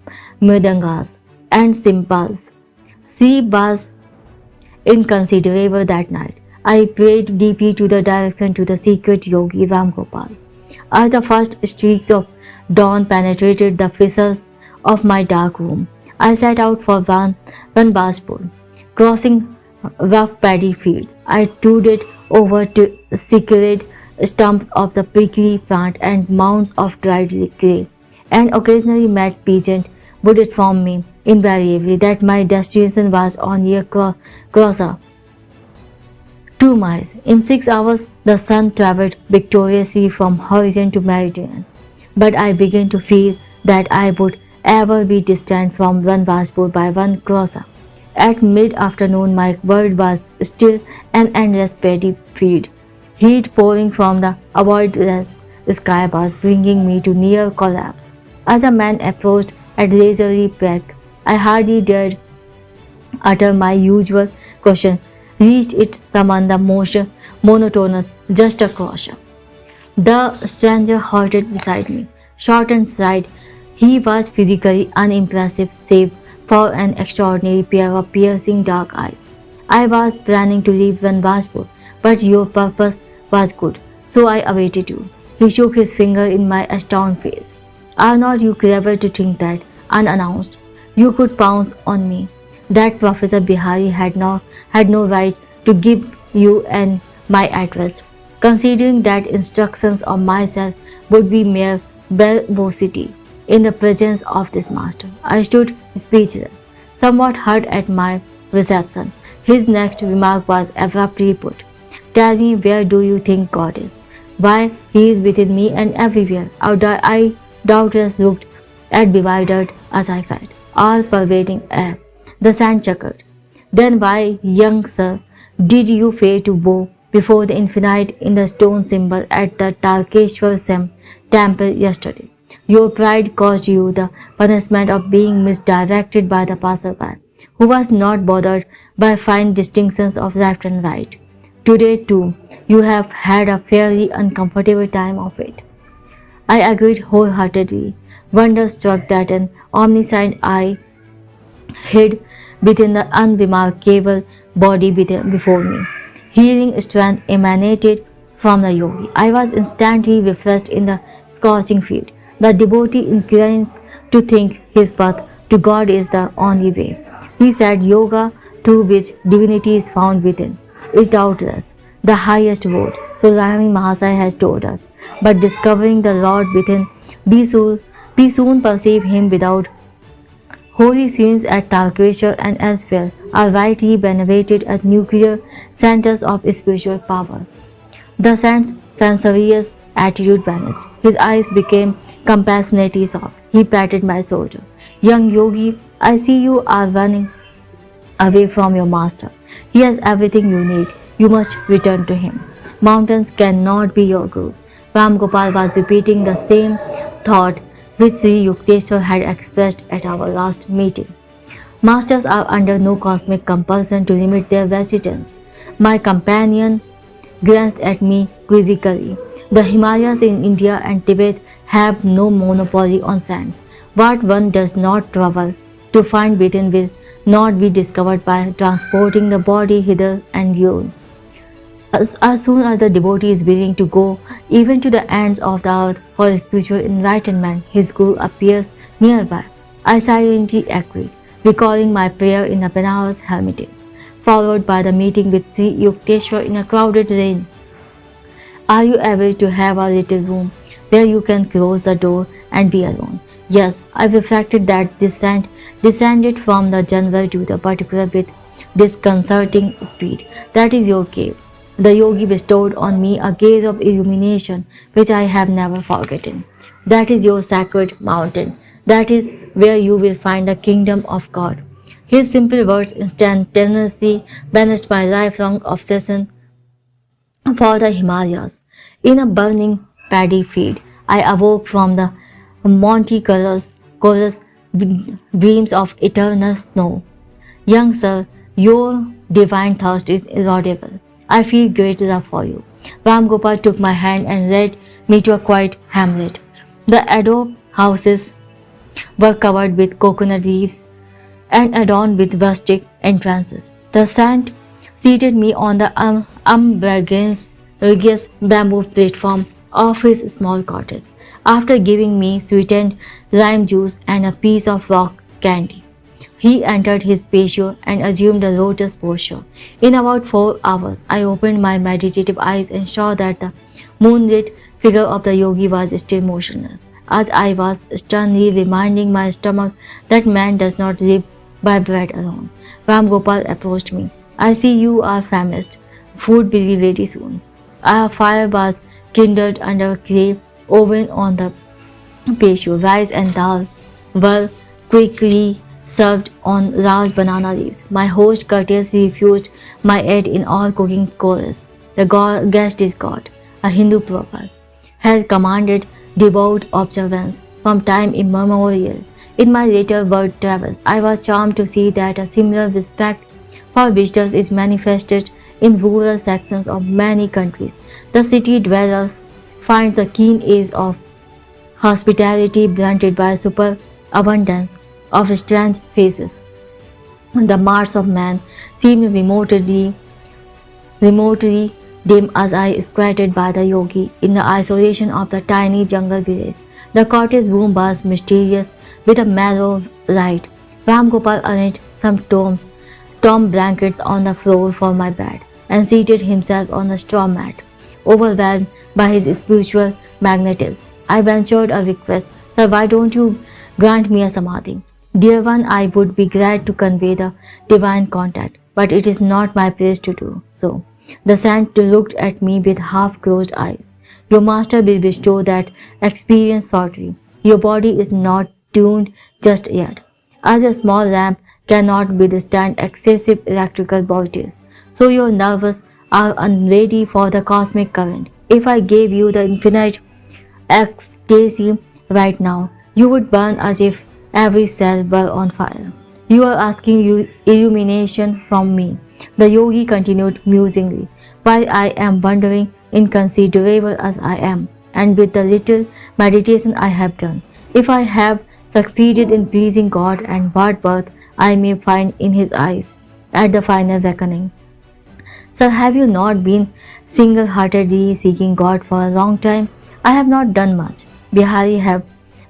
mridangas and cymbals. Sea was inconsiderable that night. I prayed deeply to the direction to the secret yogi Ram Gopal. As the first streaks of dawn penetrated the fissures of my dark room, I set out for Vanbajpur. Crossing rough paddy fields, I trudged over to secluded stumps of the prickly plant and mounds of dried clay, and occasionally met pigeons would inform me invariably that my destination was on a crosser 2 miles. In 6 hours, the sun traveled victoriously from horizon to meridian. But I began to feel that I would ever be distant from Ranbajpur by one crosser. At mid-afternoon, my world was still an endless paddy field. Heat pouring from the avoidless sky was bringing me to near collapse. As a man approached at leisurely pace, I hardly dared utter my usual question. Reached it summoned the most monotonous, just a caution. The stranger halted beside me, short and slight. He was physically unimpressive save for an extraordinary pair of piercing dark eyes. I was planning to leave Ranbajpur, but your purpose was good, so I awaited you. He shook his finger in my astounded face. Are not you clever to think that, unannounced, you could pounce on me? That Professor Bihari had no right to give you and my address, considering that instructions of myself would be mere verbosity in the presence of this master. I stood speechless, somewhat hurt at my reception. His next remark was abruptly put. Tell me, where do you think God is? Why, he is within me and everywhere. I doubtless looked at bewildered as I felt, all-pervading air. The sand chuckled. Then why, young sir, did you fear to bow before the infinite in the stone symbol at the Tarkeshwar temple yesterday? Your pride caused you the punishment of being misdirected by the passerby, who was not bothered by fine distinctions of left and right. Today, too, you have had a fairly uncomfortable time of it. I agreed wholeheartedly, wonder-struck that an omniscient eye hid within the unremarkable body before me. Healing strength emanated from the yogi. I was instantly refreshed in the scorching field. The devotee inclines to think his path to God is the only way. He said yoga, through which divinity is found within, is doubtless the highest road, so Rami Mahasaya has told us. But discovering the Lord within, we soon perceive him without. Holy scenes at Tarkeshwar and elsewhere are rightly venerated as nuclear centers of spiritual power. The saint's censorious attitude vanished. His eyes became compassionately soft. He patted my shoulder. Young yogi, I see you are running away from your master. He has everything you need. You must return to him. Mountains cannot be your guru. Ram Gopal was repeating the same thought which Sri Yukteswar had expressed at our last meeting. Masters are under no cosmic compulsion to limit their residence. My companion glanced at me quizzically. The Himalayas in India and Tibet have no monopoly on sands. What one does not travel to find within will not be discovered by transporting the body hither and yon. As soon as the devotee is willing to go even to the ends of the earth for spiritual enlightenment, his guru appears nearby. I silently agreed, recalling my prayer in a Benares hermitage, followed by the meeting with Sri Yukteswar in a crowded rain. Are you able to have a little room where you can close the door and be alone? Yes, I reflected that descended from the general to the particular with disconcerting speed. That is your cave. The yogi bestowed on me a gaze of illumination which I have never forgotten. That is your sacred mountain. That is where you will find the kingdom of God. His simple words instantaneously banished my lifelong obsession for the Himalayas. In a burning paddy field, I awoke from the Monte Carlos dreams of eternal snow. Young sir, your divine thirst is laudable. I feel great love for you. Ram Gopal took my hand and led me to a quiet hamlet. The adobe houses were covered with coconut leaves and adorned with rustic entrances. The saint seated me on the umbrageous bamboo platform of his small cottage, after giving me sweetened lime juice and a piece of rock candy. He entered his patio and assumed a lotus posture. In about 4 hours, I opened my meditative eyes and saw that the moonlit figure of the yogi was still motionless, as I was sternly reminding my stomach that man does not live by bread alone. Ram Gopal approached me. I see you are famished. Food will be ready soon. A fire was kindled under a clay oven on the patio. Rice and dal were quickly served on large banana leaves. My host courteously refused my aid in all cooking chores. The guest is God, a Hindu proverb, has commanded devout observance from time immemorial. In my later world travels, I was charmed to see that a similar respect for visitors is manifested in rural sections of many countries. The city dwellers find the keen edge of hospitality blunted by superabundance of strange faces. The march of man seemed remotely dim as I squatted by the yogi in the isolation of the tiny jungle village. The cottage room was mysterious with a mellow light. Ram Gopal arranged some torn blankets on the floor for my bed and seated himself on a straw mat. Overwhelmed by his spiritual magnetism, I ventured a request. Sir, why don't you grant me a samadhi? Dear one, I would be glad to convey the divine contact, but it is not my place to do so. The saint looked at me with half-closed eyes. Your master will bestow that experience shortly. Your body is not tuned just yet, as a small lamp cannot withstand excessive electrical voltage, so your nerves are unready for the cosmic current. If I gave you the infinite ecstasy right now, you would burn as if every cell were on fire. You are asking illumination from me, the yogi continued musingly, while I am wondering, inconsiderable as I am, and with the little meditation I have done, if I have succeeded in pleasing God and what worth I may find in His eyes at the final reckoning. Sir, have you not been single-heartedly seeking God for a long time? I have not done much.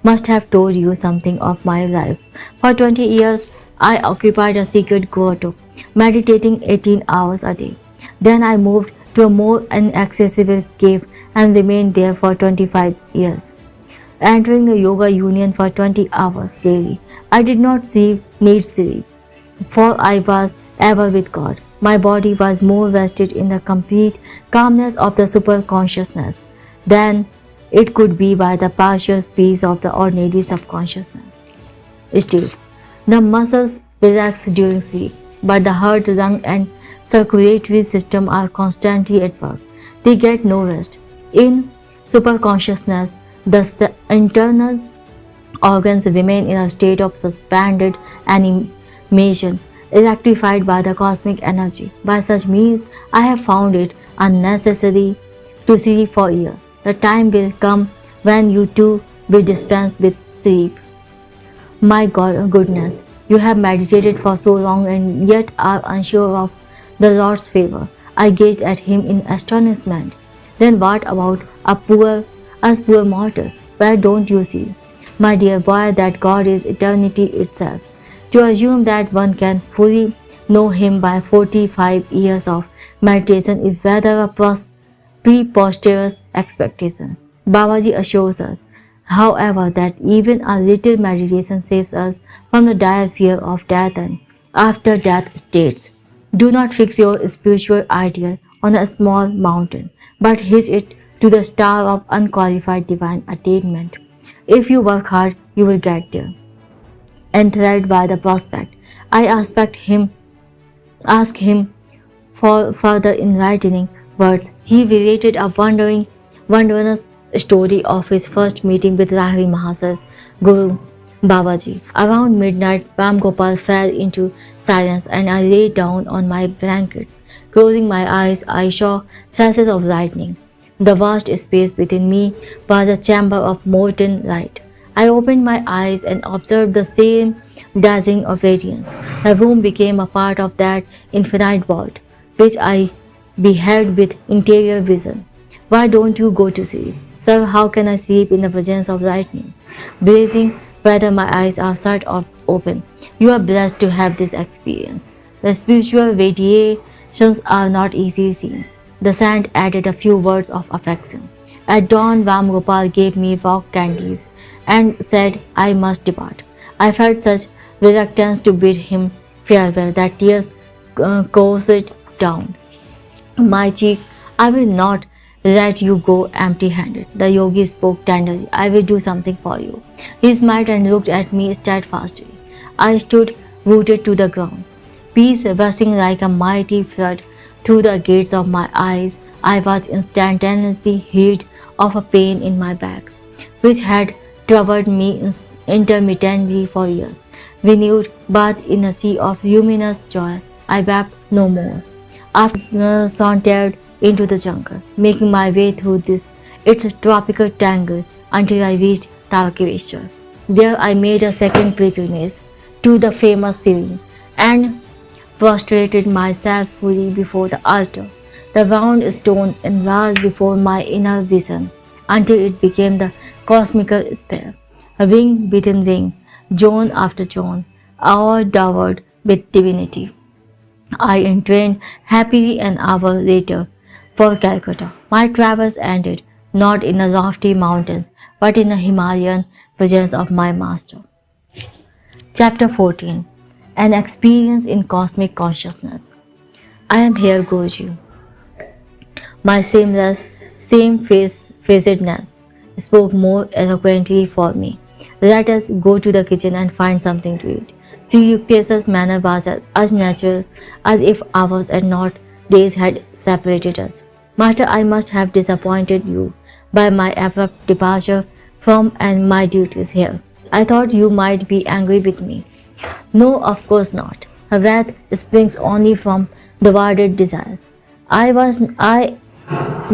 Must have told you something of my life. For 20 years, I occupied a secret grotto, meditating 18 hours a day. Then I moved to a more inaccessible cave and remained there for 25 years, entering the yoga union for 20 hours daily. I did not need sleep, for I was ever with God. My body was more vested in the complete calmness of the superconsciousness than it could be by the partial peace of the ordinary subconsciousness. Still, the muscles relax during sleep, but the heart, lung, and circulatory system are constantly at work. They get no rest. In superconsciousness, the internal organs remain in a state of suspended animation, electrified by the cosmic energy. By such means, I have found it unnecessary to sleep for years. The time will come when you too will dispense with sleep. My goodness, you have meditated for so long and yet are unsure of the Lord's favor. I gazed at him in astonishment. Then what about us poor mortals? Why don't you see? My dear boy, that God is eternity itself. To assume that one can fully know Him by 45 years of meditation is rather a preposterous expectation. Babaji assures us, however, that even a little meditation saves us from the dire fear of death and after death states. Do not fix your spiritual ideal on a small mountain, but hitch it to the star of unqualified divine attainment. If you work hard, you will get there. Enthralled by the prospect, I asked him for further enlightening words. He related a wondrous story of his first meeting with Rahari Mahas's Guru Babaji. Around midnight, Ram Gopal fell into silence and I lay down on my blankets. Closing my eyes, I saw flashes of lightning. The vast space within me was a chamber of molten light. I opened my eyes and observed the same dazzling of radiance. The room became a part of that infinite vault, which I beheld with interior vision. Why don't you go to sleep? Sir, how can I sleep in the presence of lightning? Blazing, whether my eyes are shut or open. You are blessed to have this experience. The spiritual radiations are not easily seen. The saint added a few words of affection. At dawn, Ram Gopal gave me rock candies and said I must depart. I felt such reluctance to bid him farewell that tears coursed down my cheek. I will not let you go empty-handed. The yogi spoke tenderly. I will do something for you. He smiled and looked at me steadfastly. I stood rooted to the ground. Peace rushing like a mighty flood through the gates of my eyes. I was instantaneously healed of a pain in my back, which had troubled me intermittently for years. Renewed, bathed in a sea of luminous joy, I wept no more. After sauntered into the jungle, making my way through its tropical tangle until I reached Tarakeveshwar. There I made a second pilgrimage to the famous Sirin and prostrated myself fully before the altar. The round stone enlarged before my inner vision until it became the cosmical sphere. Ring within ring, zone after zone, all dowered with divinity. I entrained happily an hour later for Calcutta. My travels ended not in the lofty mountains but in the Himalayan presence of my master. Chapter 14. An Experience in Cosmic Consciousness. I am here, Guruji. My same-facedness spoke more eloquently for me. Let us go to the kitchen and find something to eat. Sri Yuktesa's manner was as natural as if hours and not days had separated us. Master, I must have disappointed you by my abrupt departure from and my duties here. I thought you might be angry with me. No, of course not. Wrath springs only from the guarded desires. I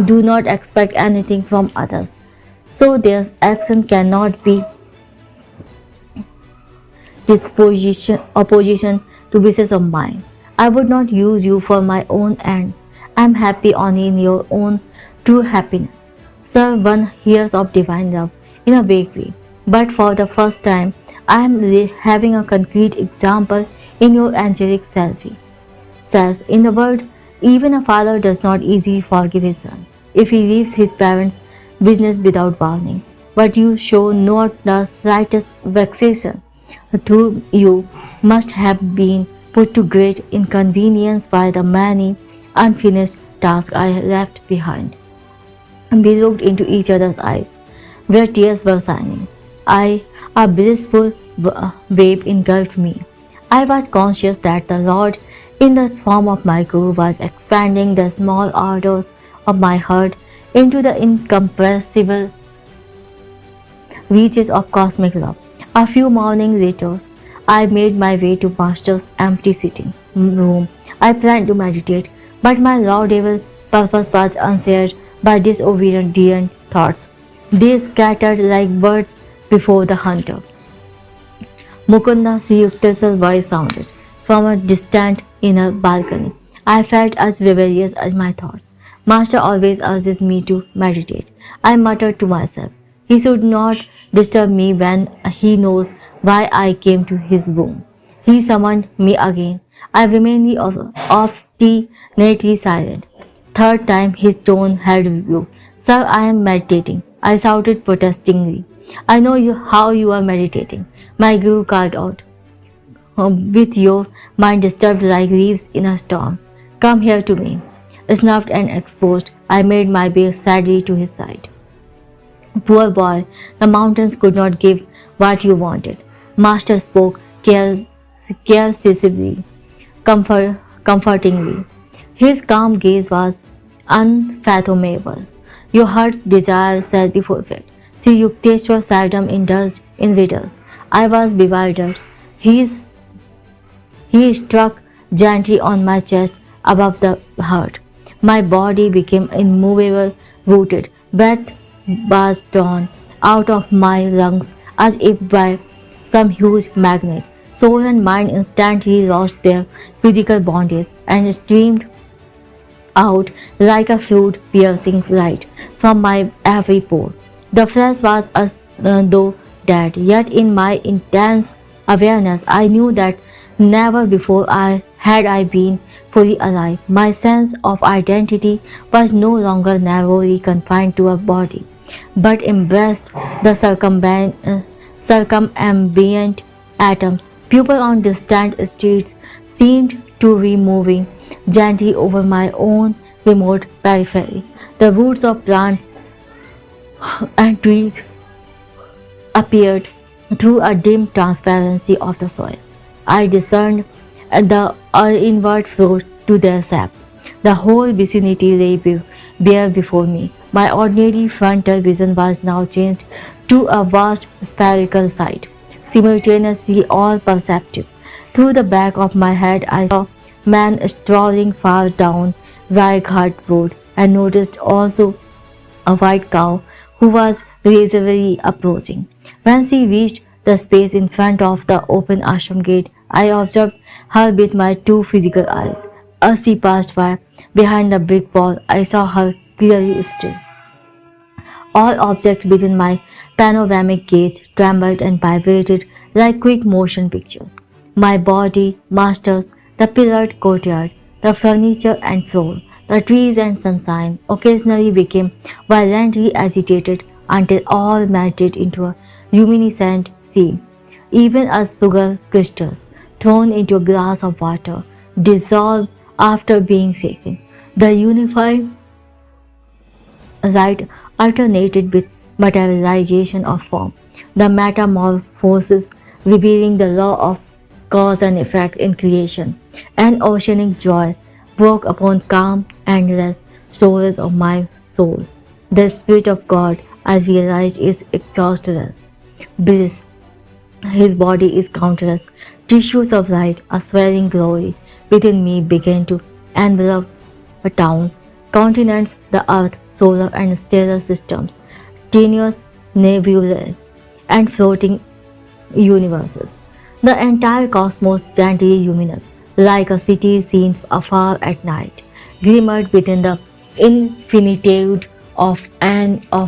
do not expect anything from others, so their action cannot be opposition to wishes of mine. I would not use you for my own ends. I am happy only in your own true happiness. Sir, one hears of divine love in a vague way, but for the first time, I am having a concrete example in your angelic self. In the world, even a father does not easily forgive his son if he leaves his parents' business without warning. But you show not the slightest vexation. Through you must have been put to great inconvenience by the many unfinished tasks I left behind. We looked into each other's eyes, where tears were shining. A blissful wave engulfed me. I was conscious that the Lord, in the form of my Guru, was expanding the small ardors of my heart into the incomprehensible reaches of cosmic love. A few mornings later, I made my way to Master's empty sitting room. I planned to meditate, but my laudable purpose was answered by disobedient thoughts. They scattered like birds before the hunter. Mukunda, Sri Yuktesa's voice sounded from a distant inner balcony. I felt as rebellious as my thoughts. Master always urges me to meditate. I muttered to myself. He should not disturb me when he knows why I came to his womb. He summoned me again. I remained obstinately silent. Third time his tone held review. Sir, I am meditating. I shouted protestingly. I know how you are meditating. My guru called out. With your mind disturbed like leaves in a storm. Come here to me. Snuffed and exposed, I made my way sadly to his side. Poor boy, the mountains could not give what you wanted. Master spoke caressingly, comfortingly. His calm gaze was unfathomable. Your heart's desire shall be fulfilled. Sri Yukteswar seldom indulged in riddles. I was bewildered. He struck gently on my chest above the heart. My body became immovable, rooted. Breath was drawn out of my lungs as if by some huge magnet. Soul and mind instantly lost their physical bondage and streamed out like a fluid piercing light from my every pore. The flesh was as though dead, yet in my intense awareness I knew that never before I been fully alive. My sense of identity was no longer narrowly confined to a body, but embraced the circumambient atoms. People on distant streets seemed to be moving gently over my own remote periphery. The roots of plants and trees appeared through a dim transparency of the soil. I discerned the inward flow to their sap. The whole vicinity lay bare before me. My ordinary frontal vision was now changed to a vast spherical sight, simultaneously all perceptive. Through the back of my head I saw man strolling far down Raighat Road and noticed also a white cow who was lazily approaching. When she reached the space in front of the open ashram gate, I observed her with my two physical eyes. As she passed by behind the brick wall, I saw her clearly still. All objects within my panoramic gaze trembled and vibrated like quick motion pictures. My body, masters, the pillared courtyard, the furniture and floor, the trees and sunshine occasionally became violently agitated until all melted into a luminescent sea. Even as sugar crystals thrown into a glass of water dissolve after being shaken. The unified light alternated with materialization of form, the metamorphosis revealing the law of cause and effect in creation. An oceanic joy broke upon calm, endless shores of my soul. The Spirit of God, I realized, is exhaustless. Bliss, his body is countless. Tissues of light, a swelling glory within me began to envelop towns, continents, the earth, solar and stellar systems, tenuous nebulae, and floating universes. The entire cosmos, gently luminous, like a city seen afar at night, glimmered within the infinitude of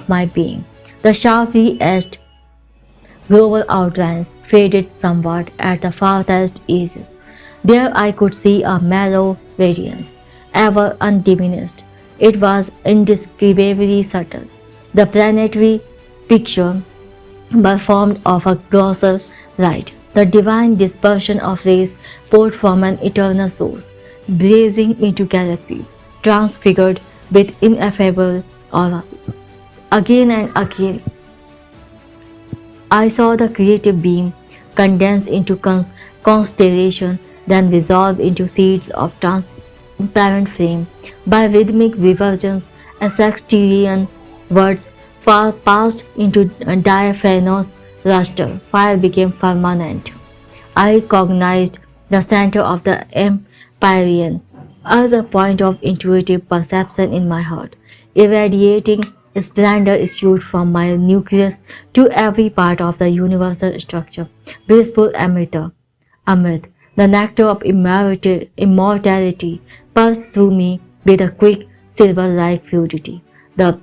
my being. The sharply etched global outlines faded somewhat at the farthest edges. There I could see a mellow radiance, ever undiminished. It was indescribably subtle. The planetary picture but formed of a grosser light, the divine dispersion of rays poured from an eternal source, blazing into galaxies, transfigured with ineffable aura. Again and again, I saw the creative beam condense into constellation, then dissolve into seeds of transparent flame. By rhythmic reversions, a sextillion words passed into diaphanous luster. Fire became permanent. I cognized the center of the empyrean as a point of intuitive perception in my heart, irradiating splendor issued from my nucleus to every part of the universal structure. Blissful Amrit, the nectar of immortality, passed through me with a quick, silver-like fluidity. The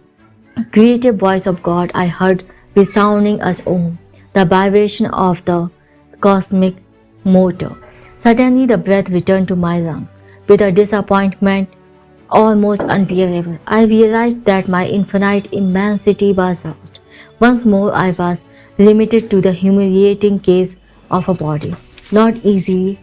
creative voice of God I heard resounding as om, the vibration of the cosmic motor. Suddenly the breath returned to my lungs with a disappointment almost unbearable. I realized that my infinite immensity was lost. Once more I was limited to the humiliating case of a body, not easily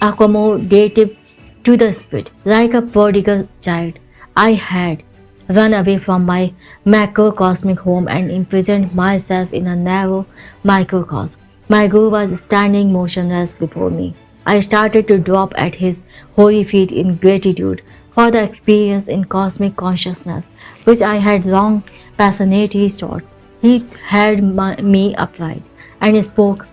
accommodative to the spirit. Like a prodigal child, I had run away from my macrocosmic home and imprisoned myself in a narrow microcosm. My guru was standing motionless before me. I started to drop at his holy feet in gratitude for the experience in cosmic consciousness, which I had long passionately sought. He held me upright and spoke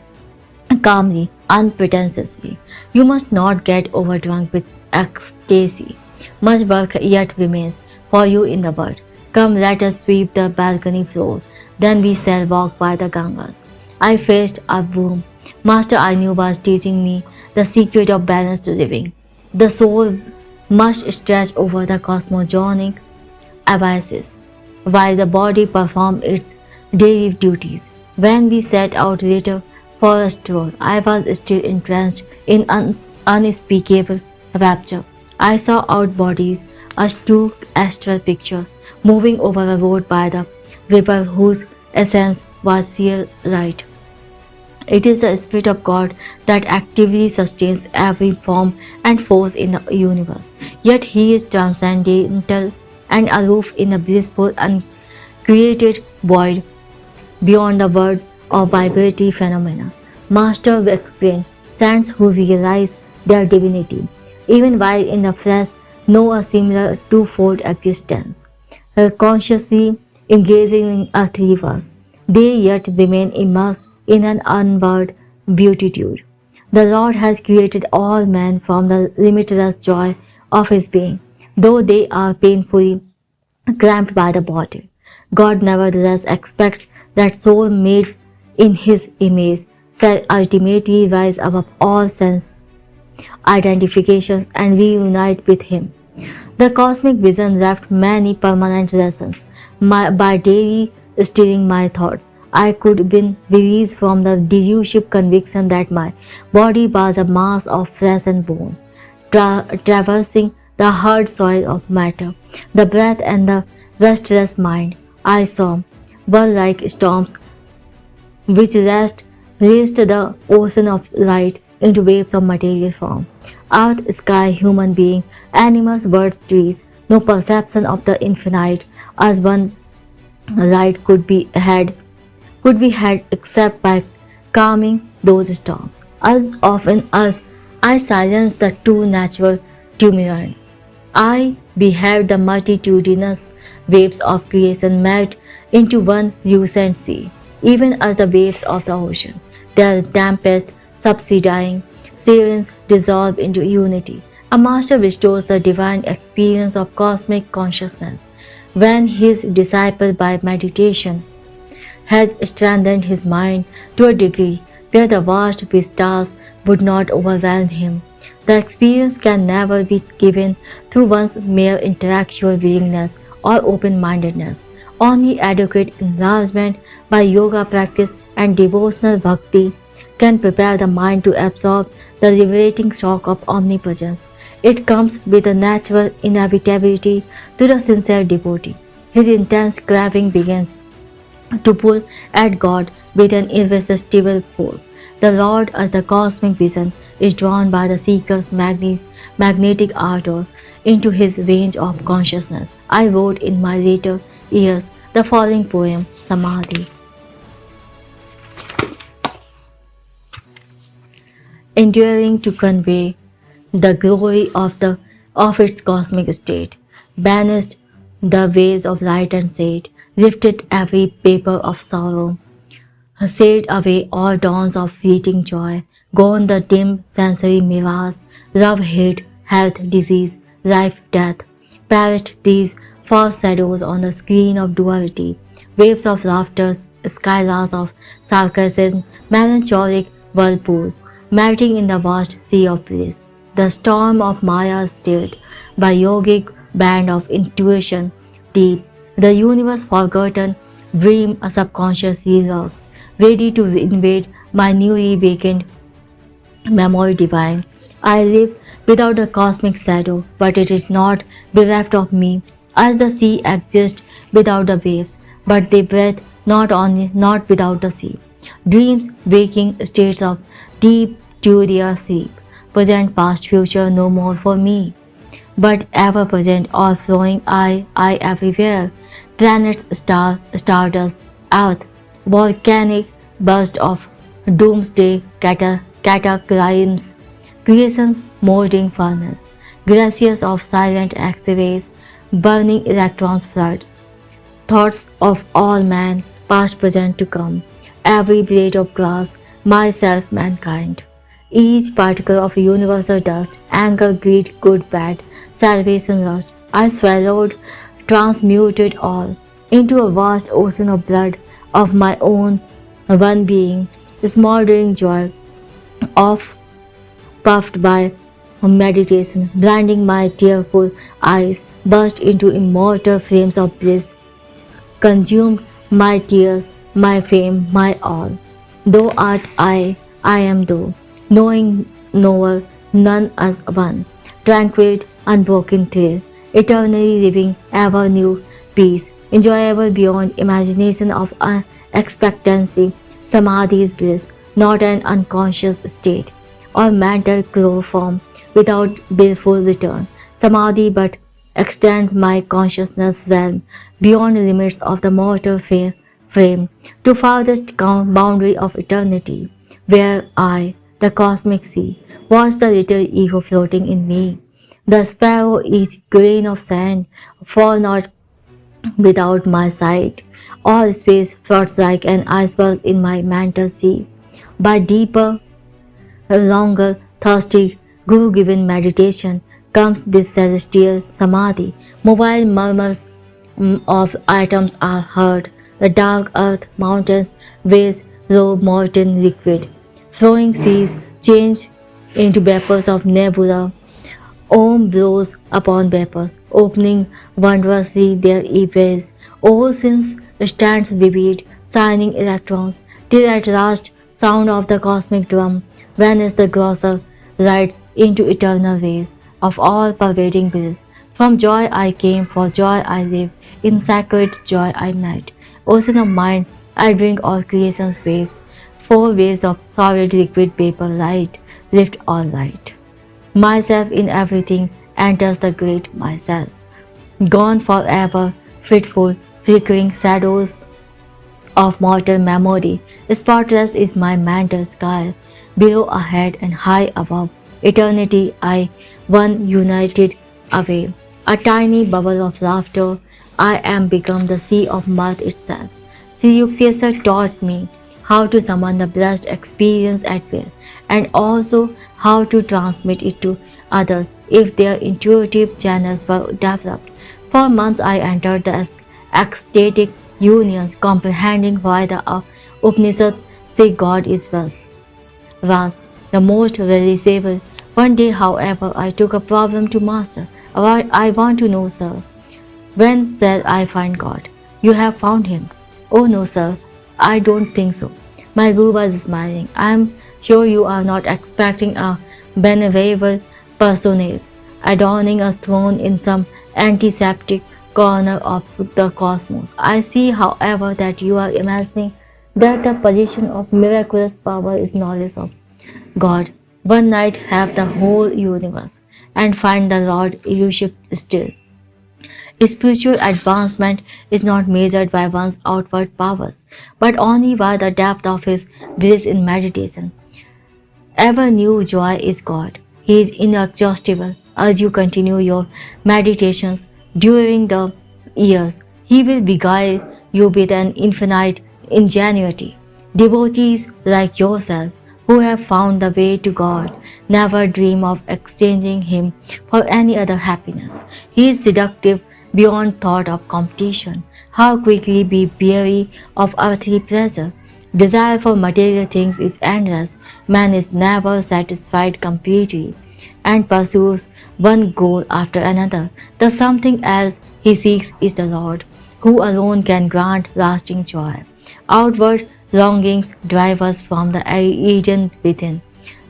calmly, unpretentiously. You must not get overdrunk with ecstasy. Much work yet remains for you in the world. Come, let us sweep the balcony floor. Then we shall walk by the Gangas. I faced a room. Master I knew was teaching me the secret of balanced living. The soul must stretch over the cosmogonic abysses, while the body performed its daily duties. When we set out later for a stroll, I was still entranced in unspeakable rapture. I saw out bodies as two astral pictures moving over a road by the river whose essence was sheer light. It is the Spirit of God that actively sustains every form and force in the universe. Yet He is transcendental and aloof in a blissful, uncreated void beyond the words of vibratory phenomena. Master explained, saints who realize their divinity, even while in the flesh, know a similar twofold existence. Consciously engaging in earthly work, they yet remain immersed in an onward beatitude. The Lord has created all men from the limitless joy of His being, though they are painfully cramped by the body. God nevertheless expects that soul made in His image shall ultimately rise above all sense identifications and reunite with Him. The cosmic vision left many permanent lessons. By daily stirring my thoughts, I could be released from the delusive conviction that my body was a mass of flesh and bones, traversing the hard soil of matter. The breath and the restless mind I saw were like storms which raised the ocean of light into waves of material form. Earth, sky, human being, animals, birds, trees, no perception of the infinite as one light could be had except by calming those storms. As often as I silenced the two natural tumulants, I beheld the multitudinous waves of creation melt into one lucent sea, even as the waves of the ocean, their tempest subsiding, sirens dissolve into unity. A master restores the divine experience of cosmic consciousness when his disciple by meditation has strengthened his mind to a degree where the vast vistas would not overwhelm him. The experience can never be given through one's mere intellectual willingness or open-mindedness. Only adequate enlargement by yoga practice and devotional bhakti can prepare the mind to absorb the liberating shock of omnipresence. It comes with a natural inevitability to the sincere devotee. His intense craving begins to pull at God with an irresistible force. The Lord, as the cosmic vision, is drawn by the seeker's magnetic ardor into his range of consciousness. I wrote in my later years the following poem, Samadhi. Enduring to convey the glory of its cosmic state, banished the ways of light and shade, lifted every paper of sorrow, sailed away all dawns of fleeting joy, gone the dim sensory mirage, love, hate, health, disease, life, death, perished these false shadows on the screen of duality, waves of laughter, skylars of sarcasm, melancholic whirlpools, melting in the vast sea of bliss. The storm of Maya stilled by yogic band of intuition deep, the universe forgotten dream subconsciously lurks, ready to invade my newly vacant memory divine. I live without a cosmic shadow, but it is not bereft of me, as the sea exists without the waves, but they breathe not without the sea. Dreams, waking states of deep, curious sleep, present, past, future, no more for me but ever present, all flowing I everywhere. Planets, stars, stardust, earth, volcanic burst of doomsday cataclysms, creation's molding furnace, glaciers of silent X-rays, burning electrons floods, thoughts of all man, past, present, to come, every blade of grass, myself, mankind. Each particle of universal dust, anger, greed, good, bad, salvation, lust, I swallowed, transmuted all into a vast ocean of blood of my own one being, smoldering joy of puffed by meditation, blinding my tearful eyes, burst into immortal flames of bliss, consumed my tears, my fame, my all. Thou art I am thou, knowing knower, none as one, tranquil, unbroken thrill, eternally living, ever new peace, enjoyable beyond imagination of expectancy, samadhi's bliss, not an unconscious state, or mental chloroform without willful return. Samadhi but extends my consciousness realm beyond the limits of the mortal frame to farthest boundary of eternity, where I, the cosmic sea, watch the little ego floating in me. The sparrow each grain of sand fall not without my sight. All space floats like an iceberg in my mental sea. By deeper longer, thirsty, guru-given meditation comes this celestial samadhi. Mobile murmurs of atoms are heard. The dark earth, mountains, waves, low molten liquid. Flowing seas change into vapors of nebula. Om blows upon vapors, opening wondrously their e-ways. Oceans stands vivid, shining electrons, till at last sound of the cosmic drum vanish the grosser lights into eternal rays of all-pervading bliss. From joy I came, for joy I live, in sacred joy I met. Ocean of mind, I drink all creation's waves, 4 waves of solid liquid vapor light, lift all light. Myself in everything enters the great myself. Gone forever, fitful, flickering shadows of mortal memory. Spotless is my mental sky, below, ahead, and high above. Eternity I, one united away. A tiny bubble of laughter, I am become the sea of mirth itself. Sri Yukteswar taught me how to summon the blessed experience at will, and also how to transmit it to others if their intuitive channels were developed. For months I entered the ecstatic unions, comprehending why the Upanishads say God is vast, the most realizable. One day, however, I took a problem to master. I want to know, sir, when shall I find God? You have found him. Oh no, sir, I don't think so. My guru was smiling. I am sure you are not expecting a venerable personage adorning a throne in some antiseptic corner of the cosmos. I see, however, that you are imagining that the position of miraculous power is knowledge of God. One night have the whole universe and find the Lord elusive still. Spiritual advancement is not measured by one's outward powers, but only by the depth of his bliss in meditation. Ever new joy is God. He is inexhaustible. As you continue your meditations during the years, He will beguile you with an infinite ingenuity. Devotees like yourself who have found the way to God never dream of exchanging Him for any other happiness. He is seductive beyond thought of competition. How quickly be weary of earthly pleasure. Desire for material things is endless. Man is never satisfied completely and pursues one goal after another. The something else he seeks is the Lord, who alone can grant lasting joy. Outward longings drive us from the Eden within.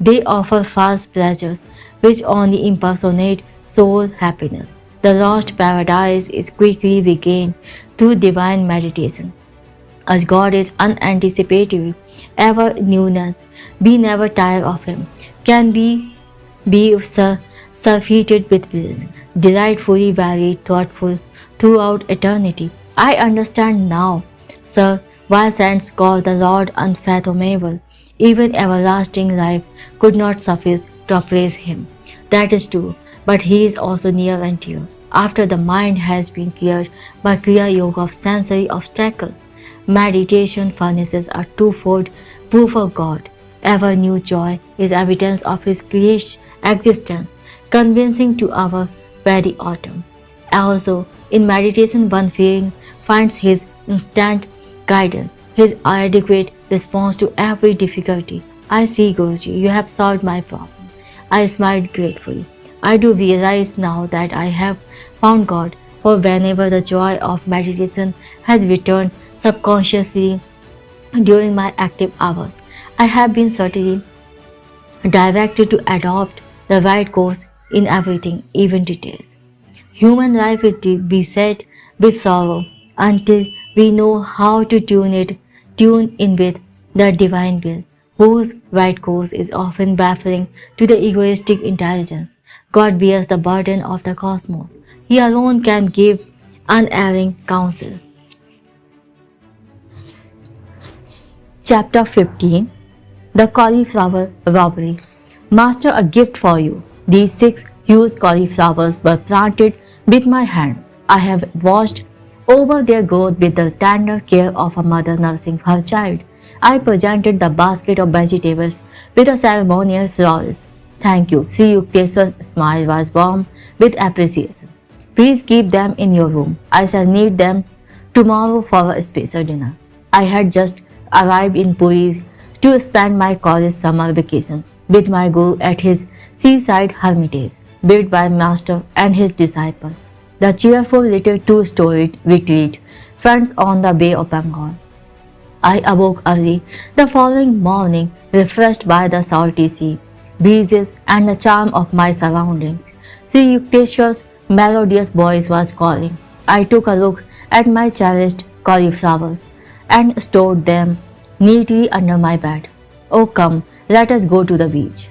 They offer false pleasures which only impersonate soul happiness. The lost paradise is quickly regained through divine meditation. As God is unanticipative, ever newness, we never tire of Him. Can be surfeited with bliss, delightfully varied, thoughtful throughout eternity. I understand now, sir, why saints call the Lord unfathomable. Even everlasting life could not suffice to praise Him. That is true, but He is also near and dear. After the mind has been cleared by clear yoga of sensory obstacles, meditation furnishes a twofold proof of God. Ever new joy is evidence of His creation existence, convincing to our very autumn. Also, in meditation, one finds his instant guidance, his adequate response to every difficulty. I see, Guruji, you have solved my problem. I smiled gratefully. I do realize now that I have found God, for whenever the joy of meditation has returned subconsciously during my active hours, I have been certainly directed to adopt the right course in everything, even details. Human life is beset with sorrow until we know how to tune in with the divine will, whose right course is often baffling to the egoistic intelligence. God bears the burden of the cosmos. He alone can give unerring counsel. Chapter 15. The Cauliflower Robbery. Master, a gift for you. These 6 huge cauliflowers were planted with my hands. I have watched over their growth with the tender care of a mother nursing her child. I presented the basket of vegetables with a ceremonial flourish. Thank you. Sri Yukteswar's smile was warm with appreciation. Please keep them in your room. I shall need them tomorrow for a special dinner. I had just arrived in Puri to spend my college summer vacation with my guru at his seaside hermitage, built by Master and his disciples. The cheerful little two-storied retreat fronts on the Bay of Bengal. I awoke early the following morning, refreshed by the salty sea, breezes, and the charm of my surroundings. Sri Yukteswar's melodious voice was calling. I took a look at my cherished cauliflowers and stored them neatly under my bed. Oh, come, let us go to the beach.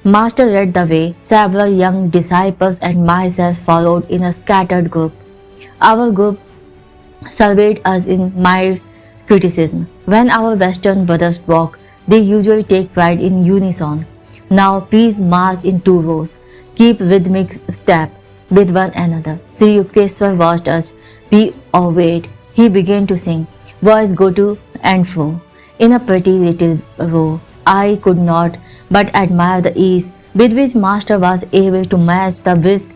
Master led the way. Several young disciples and myself followed in a scattered group. Our group surveyed us in mild criticism. When our Western brothers walk, they usually take pride in unison. Now please march in 2 rows. Keep rhythmic step with one another. Sri Yukteswar watched us. We obeyed. He began to sing. Boys go to and fro in a pretty little row. I could not but admire the ease with which Master was able to match the brisk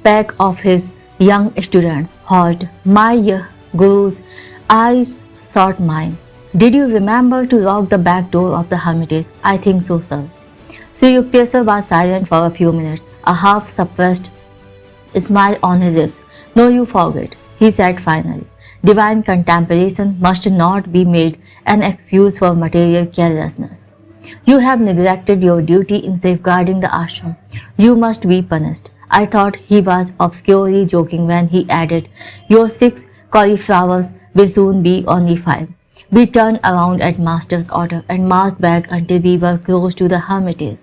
pack of his young students. Halt! My guru's eyes sought mine. Did you remember to lock the back door of the hermitage? I think so, sir. Sri Yukteswar was silent for a few minutes, a half-suppressed smile on his lips. No, you forget, he said finally. Divine contemplation must not be made an excuse for material carelessness. You have neglected your duty in safeguarding the ashram. You must be punished. I thought he was obscurely joking when he added, your 6 cauliflowers will soon be only 5. We turned around at Master's order and marched back until we were close to the hermitage.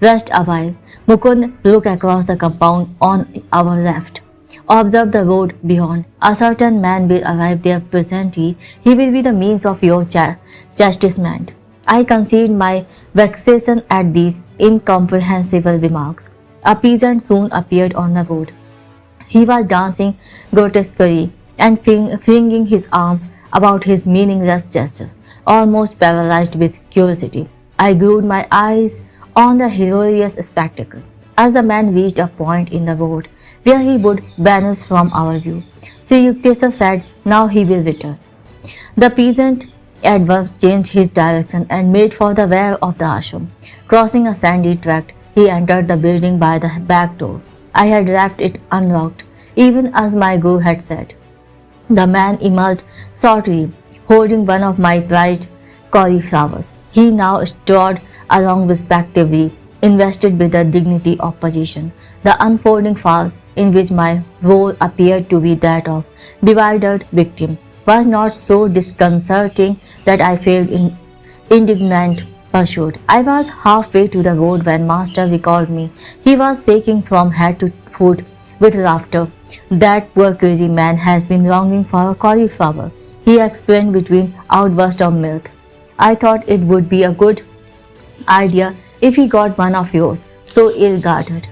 Rest a while. Mukund, look across the compound on our left. Observe the road beyond. A certain man will arrive there presently. He will be the means of your chastisement. I concealed my vexation at these incomprehensible remarks. A peasant soon appeared on the road. He was dancing grotesquely and flinging his arms about his meaningless gestures, almost paralyzed with curiosity. I glued my eyes on the hilarious spectacle. As the man reached a point in the road where he would vanish from our view, Sri Yukteswar said, now he will return. The peasant at once changed his direction and made for the rear of the ashram. Crossing a sandy tract, he entered the building by the back door. I had left it unlocked, even as my guru had said. The man emerged shortly, holding one of my prized cauliflowers. He now strode along respectively, invested with the dignity of position. The unfolding farce, in which my role appeared to be that of bewildered victim, was not so disconcerting that I felt indignant pursuit. I was halfway to the road when Master recalled me. He was shaking from head to foot with laughter. That poor crazy man has been longing for a cauliflower, he explained between outbursts of mirth. I thought it would be a good idea if he got one of yours, so ill-guarded.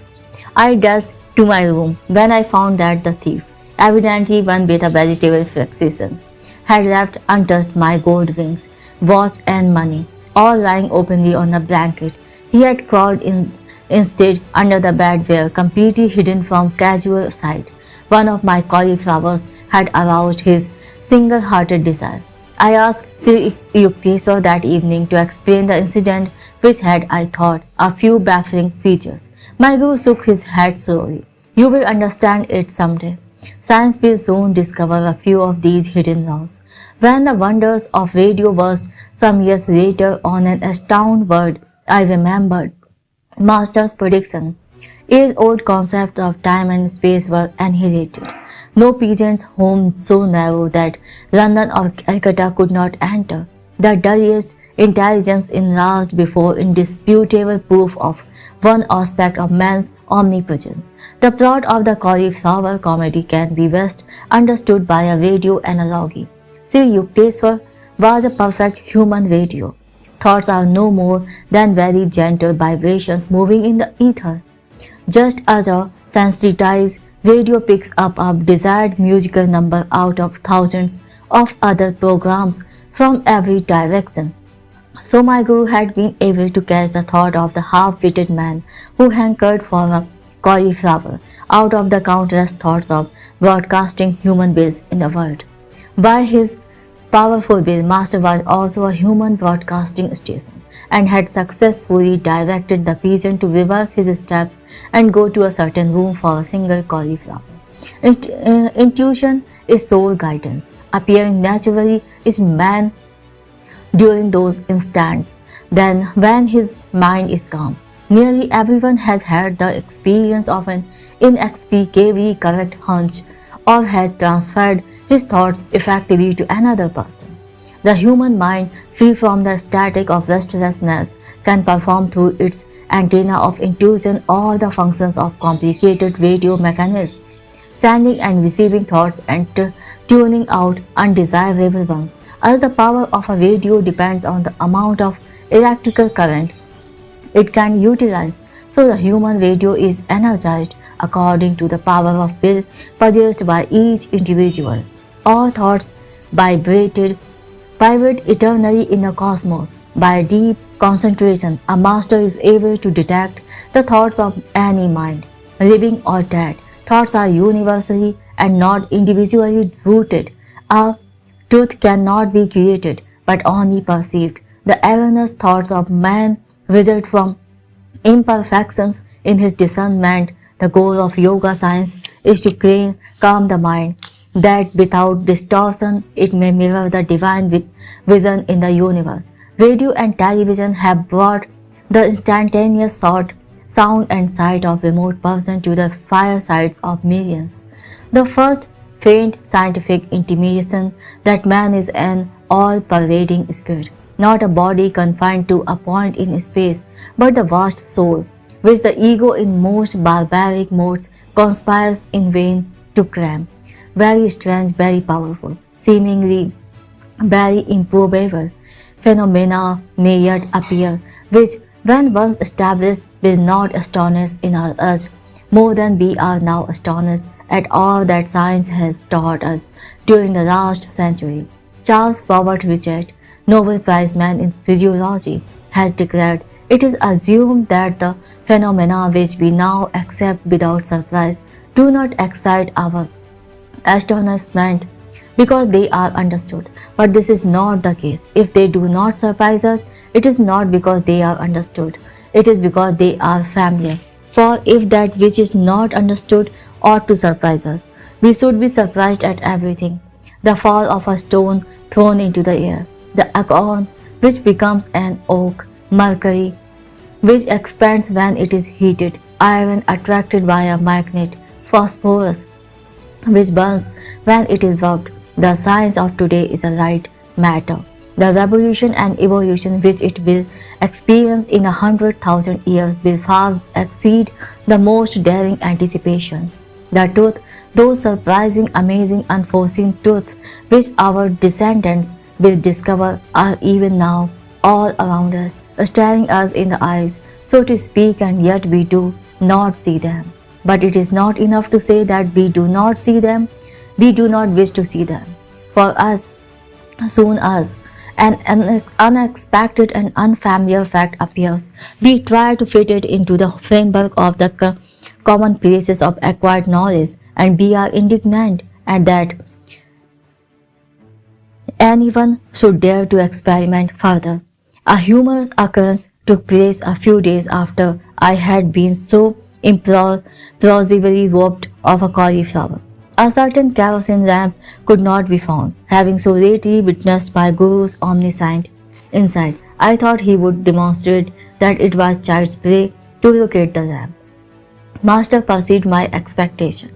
I dashed to my room when I found that the thief, evidently one with a vegetable fixation, had left untouched my gold rings, watch and money, all lying openly on a blanket. He had crawled in instead under the bed where, completely hidden from casual sight, one of my cauliflowers had aroused his single-hearted desire. I asked Sri Yukteswar that evening to explain the incident which had, I thought, a few baffling features. My guru shook his head slowly. You will understand it someday. Science will soon discover a few of these hidden laws. When the wonders of radio burst some years later on an astounding world, I remembered Master's prediction. Age-old concepts of time and space were annihilated. No peasant's home so narrow that London or Calcutta could not enter. The dullest intelligence enlarged before indisputable proof of one aspect of man's omnipotence. The plot of the cauliflower comedy can be best understood by a radio analogy. Sri Yukteswar was a perfect human radio. Thoughts are no more than very gentle vibrations moving in the ether. Just as a sensitized radio picks up a desired musical number out of thousands of other programs from every direction, so my guru had been able to catch the thought of the half-witted man who hankered for a cauliflower out of the countless thoughts of broadcasting human beings in the world. By his powerful will, Master was also a human broadcasting station and had successfully directed the peasant to reverse his steps and go to a certain room for a single cauliflower. Intuition is soul guidance. Appearing naturally is man during those instants. Then, when his mind is calm, nearly everyone has had the experience of an inexplicably correct hunch or has transferred his thoughts effectively to another person. The human mind, free from the static of restlessness, can perform through its antenna of intuition all the functions of complicated radio mechanisms, sending and receiving thoughts and tuning out undesirable ones. As the power of a radio depends on the amount of electrical current it can utilize, so the human radio is energized according to the power of will possessed by each individual. All thoughts vibrate eternally in the cosmos. By deep concentration, a master is able to detect the thoughts of any mind, living or dead. Thoughts are universally and not individually rooted. A truth cannot be created, but only perceived. The erroneous thoughts of man result from imperfections in his discernment. The goal of yoga science is to calm the mind, that without distortion it may mirror the divine vision in the universe. Radio and television have brought the instantaneous sound and sight of remote persons to the firesides of millions. The first faint scientific intimation that man is an all-pervading spirit, not a body confined to a point in space, but the vast soul, which the ego in most barbaric modes conspires in vain to cram. Very strange, very powerful, seemingly very improbable phenomena may yet appear, which, when once established, will not astonish in us more than we are now astonished at all that science has taught us during the last century. Charles Robert Richard, Nobel Prize man in physiology, has declared, it is assumed that the phenomena which we now accept without surprise do not excite our astonishment because they are understood. But this is not the case. If they do not surprise us, it is not because they are understood. It is because they are familiar. For if that which is not understood ought to surprise us, we should be surprised at everything. the fall of a stone thrown into the air, the acorn which becomes an oak, mercury which expands when it is heated, iron attracted by a magnet, phosphorus which burns when it is worked. The science of today is a light matter. The revolution and evolution which it will experience in 100,000 years will far exceed the most daring anticipations. The truth, those surprising, amazing, unforeseen truths which our descendants will discover are even now all around us, staring us in the eyes, so to speak, and yet we do not see them. But it is not enough to say that we do not see them, we do not wish to see them. For us, soon as an unexpected and unfamiliar fact appears, we try to fit it into the framework of the commonplaces of acquired knowledge, and we are indignant at that anyone should dare to experiment further. A humorous occurrence took place a few days after I had been so implausibly robbed of a cauliflower. A certain kerosene lamp could not be found. Having so lately witnessed my guru's omniscient insight, I thought he would demonstrate that it was child's play to locate the lamp. Master perceived my expectation.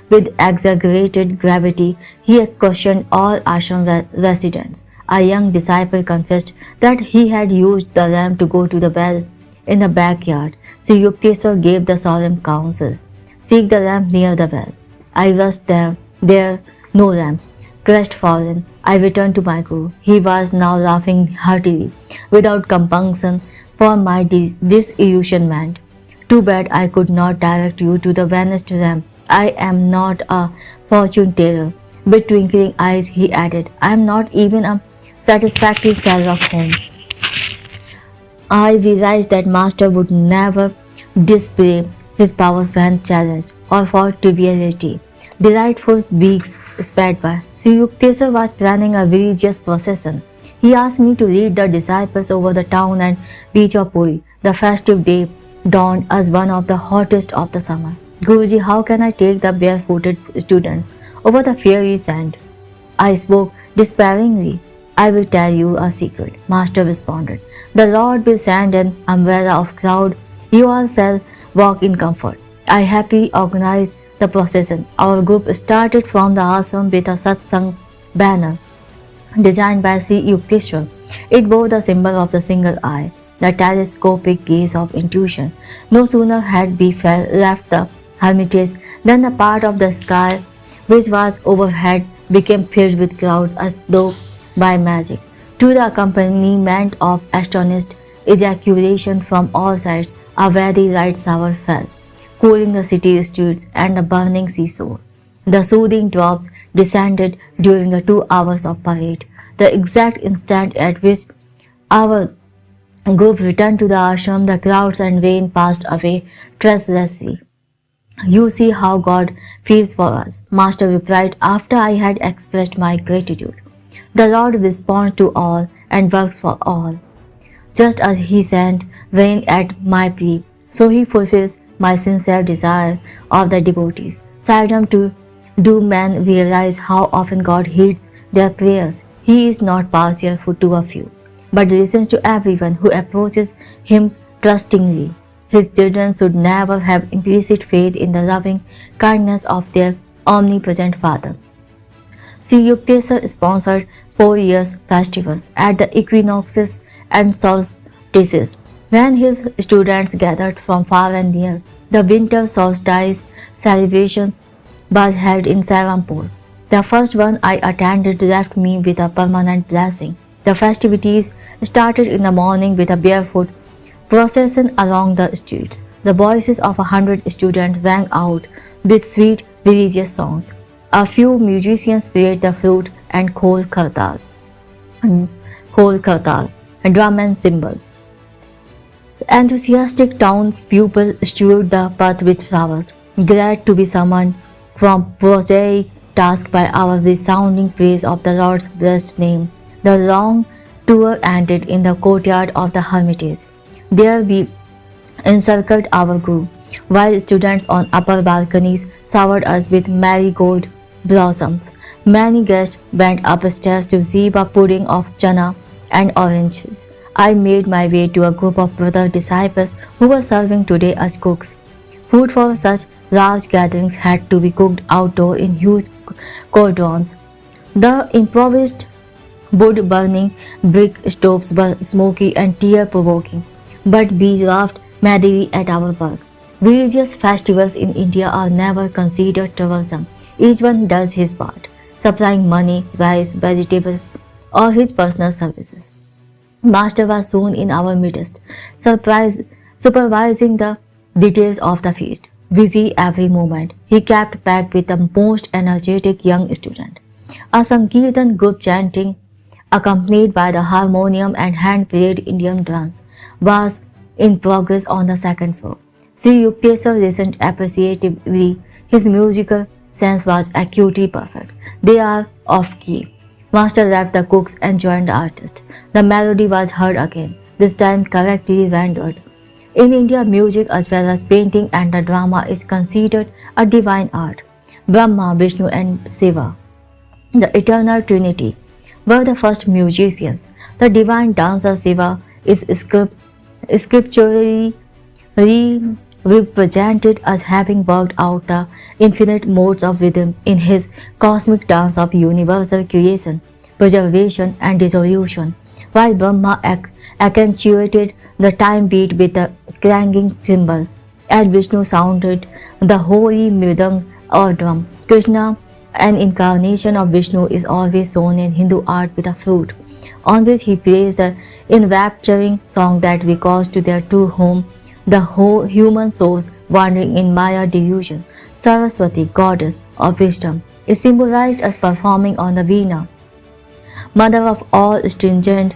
With exaggerated gravity, he questioned all ashram residents. A young disciple confessed that he had used the lamp to go to the well in the backyard. Sri Yukteswar gave the solemn counsel, "Seek the lamp near the well." I rushed there, no lamp. Crestfallen, I returned to my guru. He was now laughing heartily, without compunction, for my disillusionment. "Too bad I could not direct you to the vanished lamp. I am not a fortune teller." With twinkling eyes, he added, "I am not even a satisfactory seller of homes." I realized that Master would never display his powers when challenged, or for triviality. Delightful weeks sped by. Sri Yukteswar was planning a religious procession. He asked me to lead the disciples over the town and beach of Puri. The festive day dawned as one of the hottest of the summer. "Guruji, how can I take the barefooted students over the fiery sand?" I spoke despairingly. "I will tell you a secret," Master responded. "The Lord will send an umbrella of cloud. You all shall walk in comfort." I happily organized the procession. Our group started from the ashram with a satsang banner designed by Sri Yukteswar. It bore the symbol of the single eye, the telescopic gaze of intuition. No sooner had we left the hermitage than the part of the sky which was overhead became filled with clouds as though by magic. To the accompaniment of astonished ejaculation from all sides, a very light shower fell, cooling the city streets and the burning seashore. The soothing drops descended during the 2 hours of parade, the exact instant at which our group returned to the ashram. The clouds and rain passed away treacherously. "You see how God feels for us," Master replied after I had expressed my gratitude. "The Lord responds to all and works for all. Just as He sent rain at my plea, so He fulfills my sincere desire of the devotees." Seldom do men realize how often God heeds their prayers. He is not partial to a few, but listens to everyone who approaches Him trustingly. His children should never have implicit faith in the loving kindness of their omnipresent Father. Sri Yukteswar sponsored 4 years festivals at the equinoxes and solstices, when his students gathered from far and near. The winter solstice celebrations was held in Serampore. The first one I attended left me with a permanent blessing. The festivities started in the morning with a barefoot procession along the streets. The voices of 100 students rang out with sweet religious songs. A few musicians played the flute and khol khartal, drum and cymbals. Enthusiastic townspeople strewed the path with flowers, glad to be summoned from prosaic task by our resounding praise of the Lord's blessed name. The long tour ended in the courtyard of the hermitage. There we encircled our guru, while students on upper balconies showered us with marigold blossoms. Many guests went upstairs to receive a pudding of chana and oranges. I made my way to a group of brother disciples who were serving today as cooks. Food for such large gatherings had to be cooked outdoor in huge cauldrons. The improvised wood burning brick stoves were smoky and tear provoking, but we laughed madly at our work. Religious festivals in India are never considered troublesome. Each one does his part, supplying money, rice, vegetables, or his personal services. Master was soon in our midst, supervising the details of the feast. Busy every moment, he kept packed with the most energetic young student. A Sankirtan group chanting, accompanied by the harmonium and hand-played Indian drums, was in progress on the second floor. Sri Yukteswar listened appreciatively. His musical sense was acutely perfect. They are off key. Master left the cooks and joined the artist. The melody was heard again, this time correctly rendered. In India, music as well as painting and the drama is considered a divine art. Brahma, Vishnu and Shiva, the eternal trinity, were the first musicians. The divine dancer Shiva is scripturally represented as having worked out the infinite modes of rhythm in his cosmic dance of universal creation, preservation, and dissolution, while Brahma accentuated the time beat with the clanging cymbals, and Vishnu sounded the holy mridang or drum. Krishna, an incarnation of Vishnu, is always shown in Hindu art with a flute, on which he plays the enrapturing song that recalls to their true home the whole human souls wandering in Maya delusion. Saraswati, goddess of wisdom, is symbolized as performing on the veena, mother of all stringent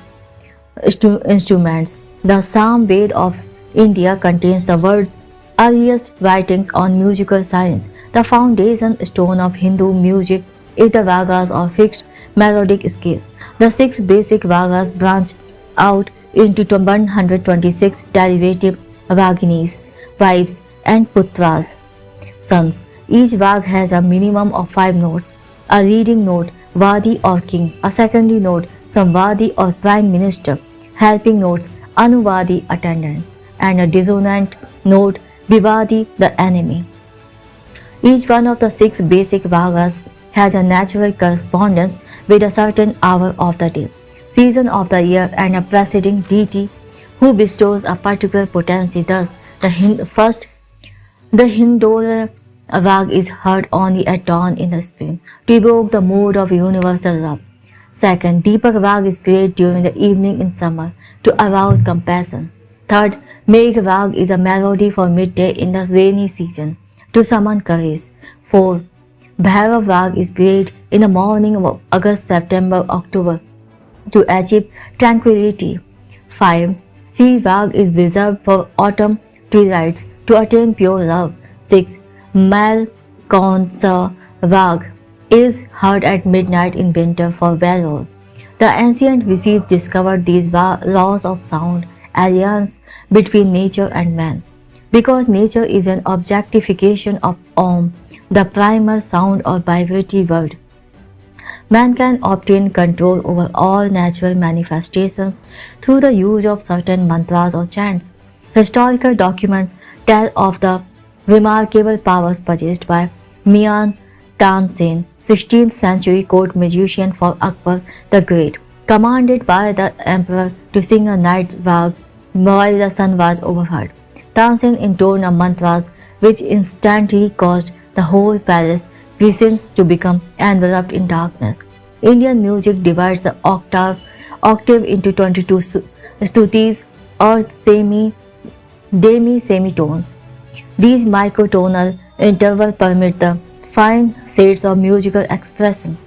instruments. The Sam Ved of India contains the world's earliest writings on musical science. The foundation stone of Hindu music is the ragas or fixed melodic scales. The six basic ragas branch out into 126 derivative raginis, wives, and putras, sons. Each rag has a minimum of 5 notes: a leading note, Vadi or king; a secondary note, Samvadi or prime minister; helping notes, Anuvadi, attendants; and a dissonant note, Vivadi, the enemy. Each one of the 6 basic ragas has a natural correspondence with a certain hour of the day, season of the year, and a preceding deity who bestows a particular potency. Thus, the Hindora rag is heard only at dawn in the spring to evoke the mood of universal love. Second, Deepak rag is played during the evening in summer to arouse compassion. Third, Megh rag is a melody for midday in the rainy season to summon courage. 4. Bhairav rag is played in the morning of August, September, October to achieve tranquility. 5. Sea rag is reserved for autumn twilights to attain pure love. 6. Malkonsa rag is heard at midnight in winter for valor. The ancient rishis discovered these laws of sound alliance between nature and man. Because nature is an objectification of Om, the primal sound or vibratory word, man can obtain control over all natural manifestations through the use of certain mantras or chants. Historical documents tell of the remarkable powers possessed by Mian Tansen, 16th century court magician for Akbar the Great, commanded by the emperor to sing a night rag while the sun was overhead. Tansen intoned a mantras which instantly caused the whole palace precincts to become enveloped in darkness. Indian music divides the octave into 22 stutis or demi-semitones. These microtonal intervals permit the fine shades of musical expression,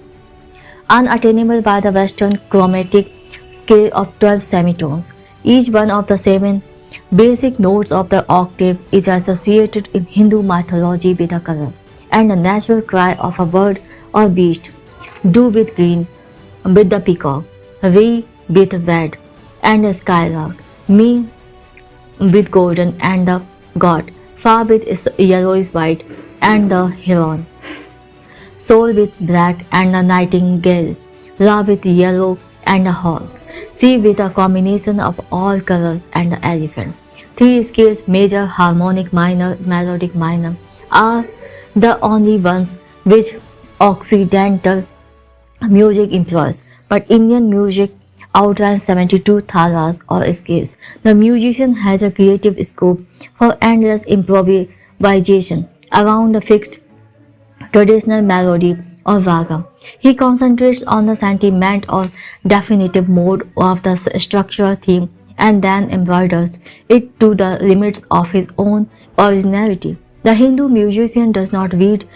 unattainable by the Western chromatic scale of 12 semitones. Each one of the 7 basic notes of the octave is associated in Hindu mythology with a color and a natural cry of a bird or beast. Do with green, with the peacock; we with red and the skylark; me with golden and the god; far with yellowish white and the heron. soul with black and a nightingale, Ra with yellow and a horse, C with a combination of all colors and an elephant. Three scales, major, harmonic, minor, melodic, minor, are the only ones which Occidental music employs, but Indian music outlines 72 thalas or scales. The musician has a creative scope for endless improvisation around a fixed traditional melody or raga. He concentrates on the sentiment or definitive mode of the structural theme and then embroiders it to the limits of his own originality. The Hindu musician does not read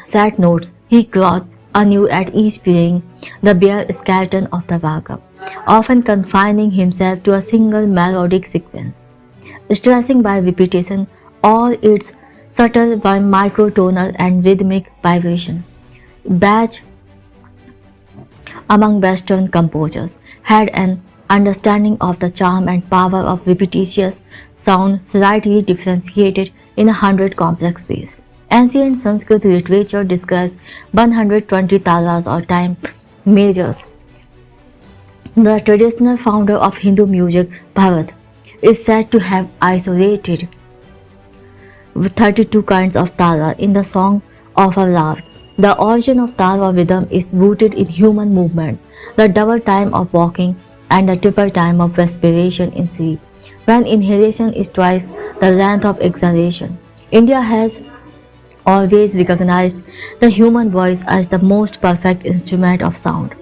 set notes, he grows anew at each playing the bare skeleton of the raga, often confining himself to a single melodic sequence, stressing by repetition all its subtle by microtonal and rhythmic vibration. Bach, among Western composers, had an understanding of the charm and power of repetitious sound slightly differentiated in 100 complex ways. Ancient Sanskrit literature describes 120 talas or time measures. The traditional founder of Hindu music, Bharat, is said to have isolated 32 kinds of tala in the Song of a Lark. The origin of tala rhythm is rooted in human movements, the double time of walking and the triple time of respiration in sleep, when inhalation is twice the length of exhalation. India has always recognized the human voice as the most perfect instrument of sound.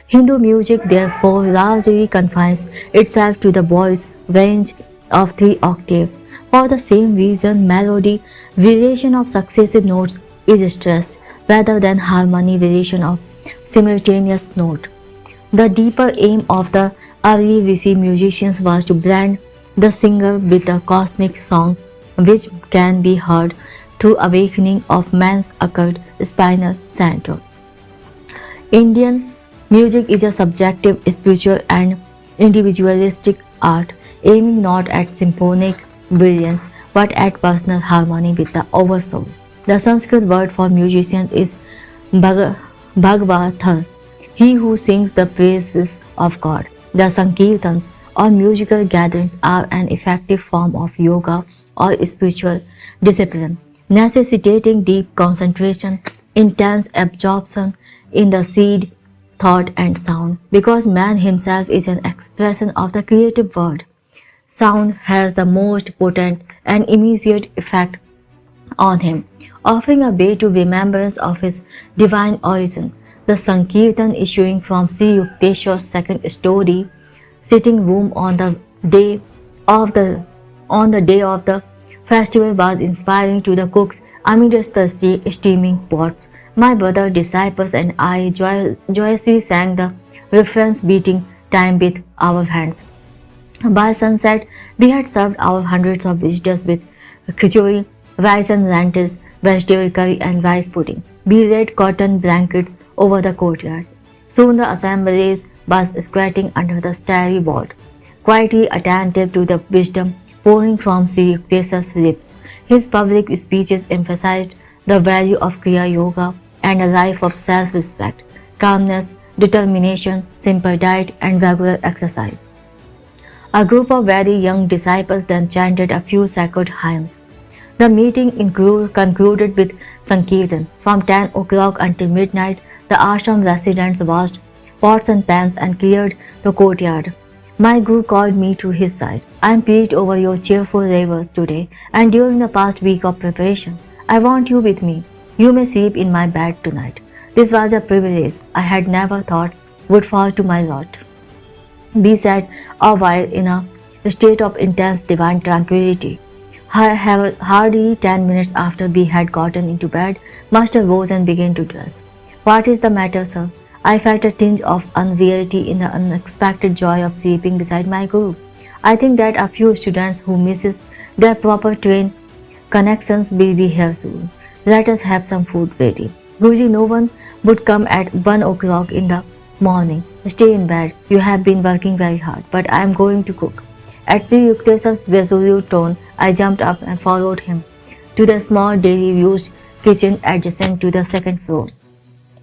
Hindu music therefore largely confines itself to the voice range of 3 octaves. For the same reason, melody variation of successive notes is stressed rather than harmony variation of simultaneous note. The deeper aim of the early Rishi musicians was to blend the singer with the cosmic song which can be heard through awakening of man's occult spinal center. Indian music is a subjective, spiritual and individualistic art aiming not at symphonic brilliance but at personal harmony with the oversoul. The Sanskrit word for musician is Bhagavathar, he who sings the praises of God. The Sankirtans or musical gatherings are an effective form of yoga or spiritual discipline, necessitating deep concentration, intense absorption in the seed, thought and sound. Because man himself is an expression of the creative word, sound has the most potent and immediate effect on him, offering a way to remembrance of his divine origin. The Sankirtan issuing from Sri Yukteswar's second story sitting room on the day of the festival was inspiring to the cooks amidst the steaming pots. My brother, disciples, and I joyously sang the reference, beating time with our hands. By sunset, we had served our hundreds of visitors with khichdi, rice and lentils, vegetable curry, and rice pudding. We laid cotton blankets over the courtyard. Soon the assembly was squatting under the starry vault, quietly attentive to the wisdom pouring from Sri Yukteswar's lips. His public speeches emphasized the value of Kriya Yoga and a life of self-respect, calmness, determination, simple diet, and regular exercise. A group of very young disciples then chanted a few sacred hymns. The meeting concluded with Sankirtan. From 10 o'clock until midnight, the ashram residents washed pots and pans and cleared the courtyard. My guru called me to his side. I am pleased over your cheerful labors today and during the past week of preparation. I want you with me. You may sleep in my bed tonight. This was a privilege I had never thought would fall to my lot. We sat a while in a state of intense divine tranquility. Hardly 10 minutes after we had gotten into bed, Master rose and began to dress. What is the matter, sir? I felt a tinge of unreality in the unexpected joy of sleeping beside my guru. I think that a few students who misses their proper train connections will be here soon. Let us have some food ready. Guruji, no one would come at 1 o'clock in the morning. Stay in bed. You have been working very hard, but I am going to cook. At Sri Yukteswar's resolute tone, I jumped up and followed him to the small daily used kitchen adjacent to the second floor.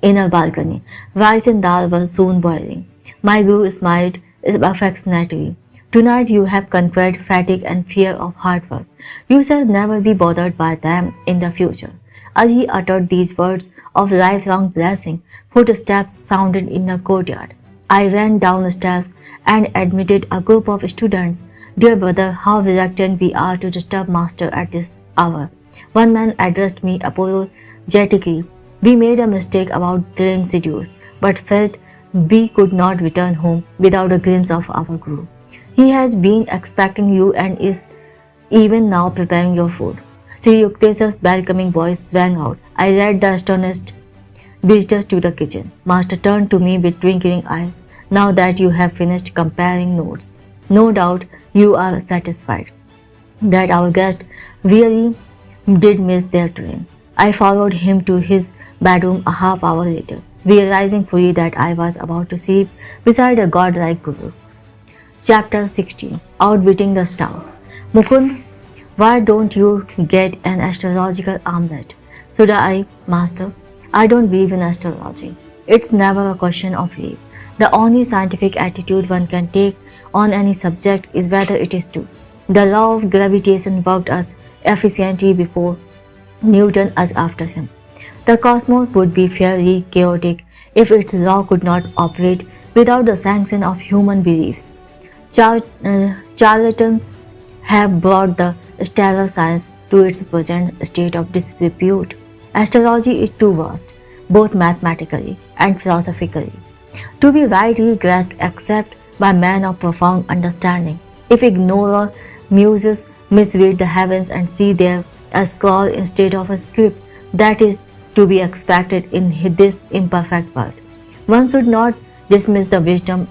In a balcony, rice and dal were soon boiling. My guru smiled affectionately. Tonight you have conquered fatigue and fear of hard work. You shall never be bothered by them in the future. As he uttered these words of lifelong blessing, footsteps sounded in the courtyard. I ran down the stairs and admitted a group of students. Dear brother, how reluctant we are to disturb master at this hour. One man addressed me apologetically. We made a mistake about train schedules, but felt we could not return home without a glimpse of our guru. He has been expecting you and is even now preparing your food. Sri Yukteswar's welcoming voice rang out. I led the astonished visitors to the kitchen. Master turned to me with twinkling eyes. Now that you have finished comparing notes, no doubt you are satisfied that our guest really did miss their train. I followed him to his bedroom a half hour later, realizing fully that I was about to sleep beside a godlike guru. Chapter 16. Outwitting the Stars. Mukund, why don't you get an astrological amulet? Should I, Master? I don't believe in astrology. It's never a question of belief. The only scientific attitude one can take on any subject is whether it is true. The law of gravitation worked as efficiently before Newton as after him. The cosmos would be fairly chaotic if its law could not operate without the sanction of human beliefs. Charlatans have brought the stellar science to its present state of disrepute. Astrology is too vast, both mathematically and philosophically, to be rightly grasped except by men of profound understanding. If ignorer muses misread the heavens and see there a scroll instead of a script, that is to be expected in this imperfect world. One should not dismiss the wisdom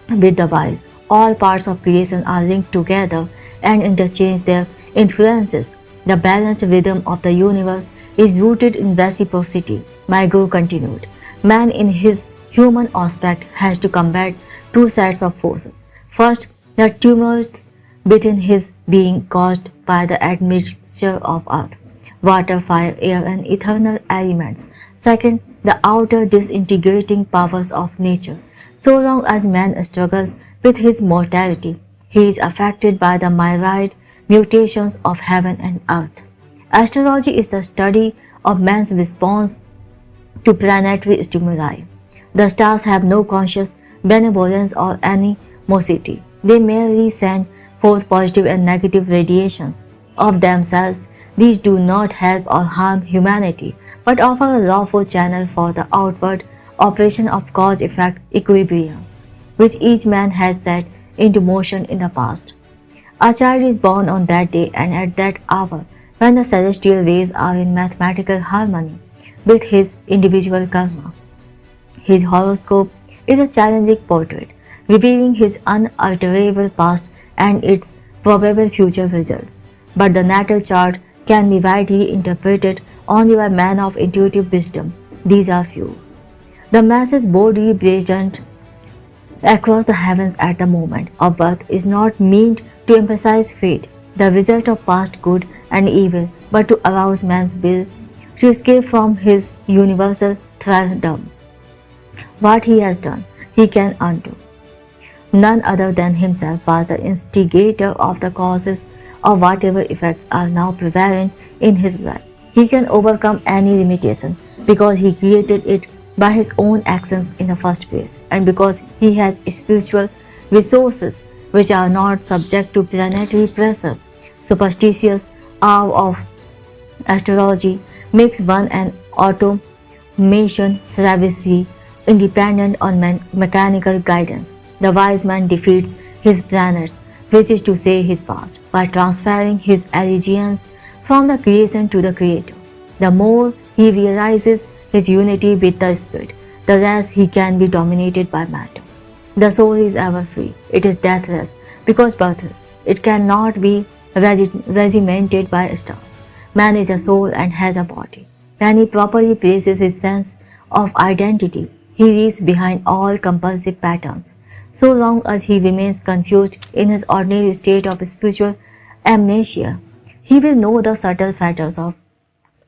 with the wise. All parts of creation are linked together and interchange their influences. The balanced rhythm of the universe is rooted in reciprocity. My guru continued. Man in his human aspect has to combat two sets of forces. First, the tumult within his being caused by the admixture of earth, water, fire, air, and eternal elements. Second, the outer disintegrating powers of nature. So long as man struggles with his mortality, he is affected by the myriad mutations of heaven and earth. Astrology is the study of man's response to planetary stimuli. The stars have no conscious benevolence or animosity. They merely send forth positive and negative radiations. Of themselves, these do not help or harm humanity, but offer a lawful channel for the outward operation of cause-effect equilibriums, which each man has set into motion in the past. A child is born on that day and at that hour when the celestial rays are in mathematical harmony with his individual karma. His horoscope is a challenging portrait, revealing his unalterable past and its probable future results. But the natal chart can be widely interpreted only by men of intuitive wisdom. These are few. The message boldly blazoned across the heavens at the moment of birth is not meant to emphasize fate, the result of past good and evil, but to arouse man's will to escape from his universal thraldom. What he has done, he can undo. None other than himself was the instigator of the causes of whatever effects are now prevalent in his life. He can overcome any limitation because he created it by his own actions in the first place, and because he has spiritual resources which are not subject to planetary pressure. Superstitious awe of astrology makes one an automation service independent on mechanical guidance. The wise man defeats his planets, which is to say his past, by transferring his allegiance from the creation to the creator. The more he realizes his unity with the spirit, the less he can be dominated by matter. The soul is ever free. It is deathless because birthless. It cannot be regimented by stars. Man is a soul and has a body. When he properly places his sense of identity, he leaves behind all compulsive patterns. So long as he remains confused in his ordinary state of spiritual amnesia, he will know the subtle factors of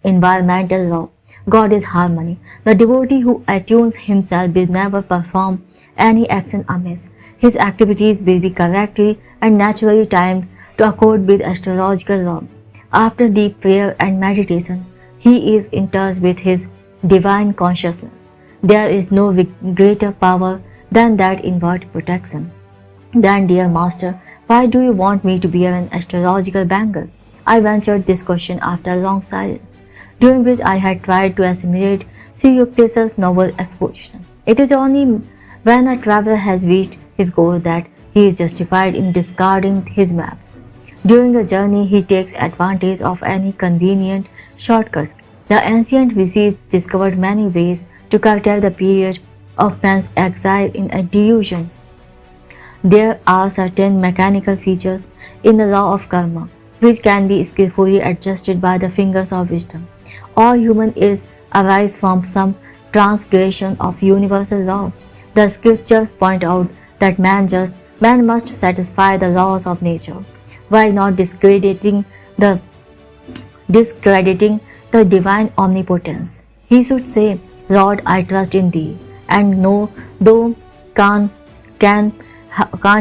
environmental law. God is harmony. The devotee who attunes himself will never perform any action amiss. His activities will be correctly and naturally timed to accord with astrological law. After deep prayer and meditation, he is in touch with his divine consciousness. There is no greater power than that inward protection. Then, dear master, why do you want me to wear an astrological bangle? I ventured this question after a long silence, during which I had tried to assimilate Sri Yuktesa's novel exposition. It is only when a traveler has reached his goal that he is justified in discarding his maps. During the journey, he takes advantage of any convenient shortcut. The ancient rishis discovered many ways to curtail the period of man's exile in a delusion. There are certain mechanical features in the law of karma which can be skillfully adjusted by the fingers of wisdom. All human ills arise from some transgression of universal law. The scriptures point out that man must satisfy the laws of nature while not discrediting the divine omnipotence. He should say, Lord, I trust in thee, and no, thou can't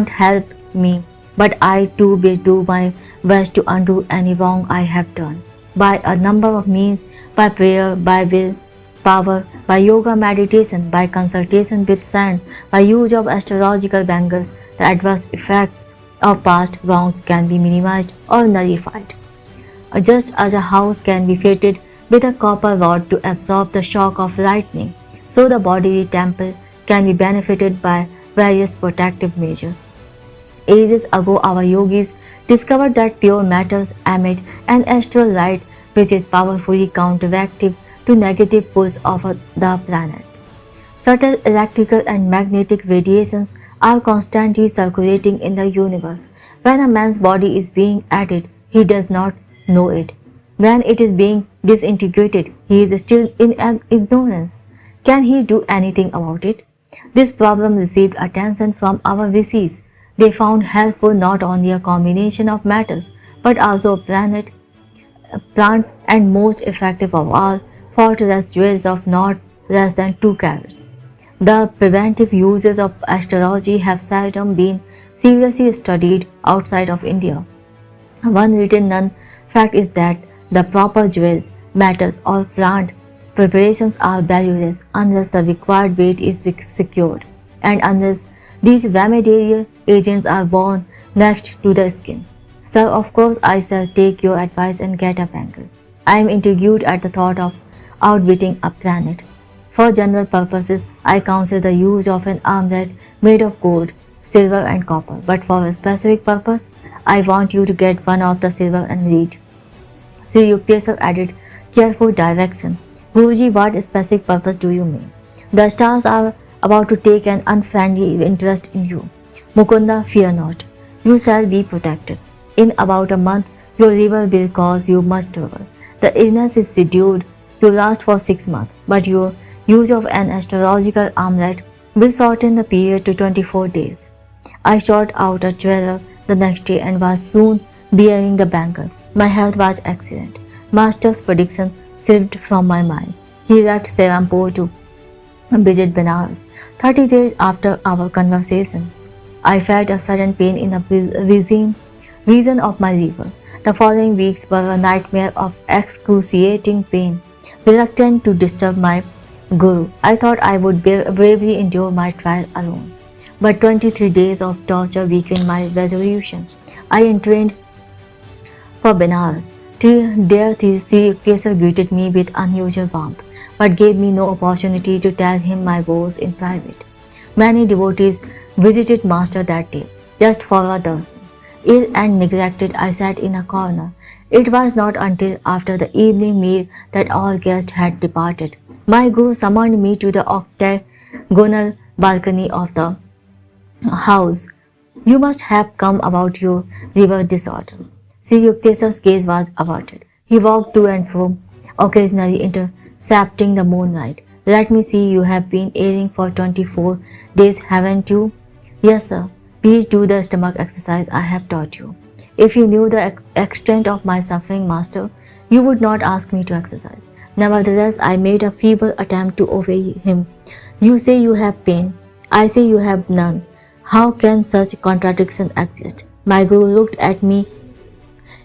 help me, but I too will do my best to undo any wrong I have done. By a number of means, by prayer, by will, power, by yoga meditation, by consultation with saints, by use of astrological bangles, the adverse effects of past wrongs can be minimized or nullified. Just as a house can be fitted with a copper rod to absorb the shock of lightning, so the bodily temple can be benefited by various protective measures. Ages ago, our yogis discovered that pure matters emit an astral light which is powerfully counteractive to negative pulls of the planets. Subtle electrical and magnetic radiations are constantly circulating in the universe. When a man's body is being added, he does not know it. When it is being disintegrated, he is still in ignorance. Can he do anything about it? This problem received attention from our VCs. They found helpful not only a combination of matters, but also plants, and most effective of all, faultless jewels of not less than 2 carats. The preventive uses of astrology have seldom been seriously studied outside of India. One written fact is that the proper jewels, matters, or plant preparations are valueless unless the required weight is secured, and unless these remedial agents are worn next to the skin. Sir, of course I shall take your advice and get a bangle. I am intrigued at the thought of outwitting a planet. For general purposes, I counsel the use of an armlet made of gold, silver and copper, but for a specific purpose, I want you to get one of the silver and lead. Sri Yukteswar added careful direction. Guruji, what specific purpose do you mean? The stars are about to take an unfriendly interest in you. Mukunda, fear not. You shall be protected. In about a month, your liver will cause you much trouble. The illness is scheduled to last for 6 months, but your use of an astrological amulet will shorten the period to 24 days. I sought out a jeweler the next day and was soon bearing the bangle. My health was excellent. Master's prediction slipped from my mind. He left Serampore to visit Benares. 30 days after our conversation, I felt a sudden pain in the region of my liver. The following weeks were a nightmare of excruciating pain. Reluctant to disturb my guru, I thought I would bravely endure my trial alone. But 23 days of torture weakened my resolution. I entrained for Benares. There, Sri Yukteswar greeted me with unusual warmth, but gave me no opportunity to tell him my woes in private. Many devotees visited Master that day, just for a darshan. Ill and neglected, I sat in a corner. It was not until after the evening meal that all guests had departed. My Guru summoned me to the octagonal balcony of the house. You must have come about your liver disorder. Sri Yukteswar's gaze was averted. He walked to and fro, occasionally intercepting the moonlight. Let me see, you have been ailing for 24 days, haven't you? Yes, sir. Please do the stomach exercise I have taught you. If you knew the extent of my suffering, Master, you would not ask me to exercise. Nevertheless, I made a feeble attempt to obey him. You say you have pain. I say you have none. How can such contradiction exist? My guru looked at me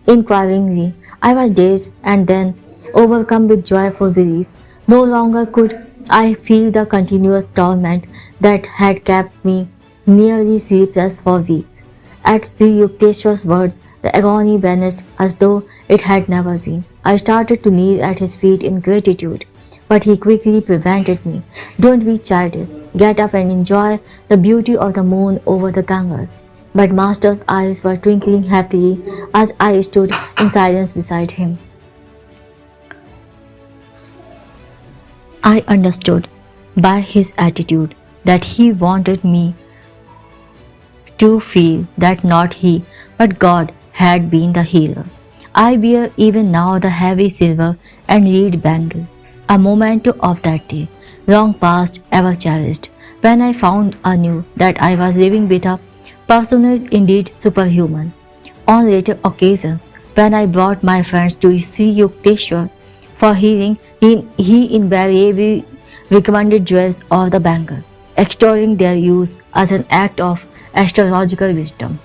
inquiringly. I was dazed and then overcome with joyful relief. No longer could I feel the continuous torment that had kept me nearly sleepless for weeks. At Sri Yukteswar's words, the agony vanished as though it had never been. I started to kneel at his feet in gratitude, but he quickly prevented me. Don't be childish. Get up and enjoy the beauty of the moon over the Ganges. But Master's eyes were twinkling happily as I stood in silence beside him. I understood by his attitude that he wanted me to feel that not he, but God had been the healer. I wear even now the heavy silver and reed bangle, a memento of that day, long past, ever cherished, when I found anew that I was living with a personage indeed superhuman. On later occasions, when I brought my friends to see Yukteswar for healing, he invariably recommended jewels or the bangle, extolling their use as an act of astrological wisdom.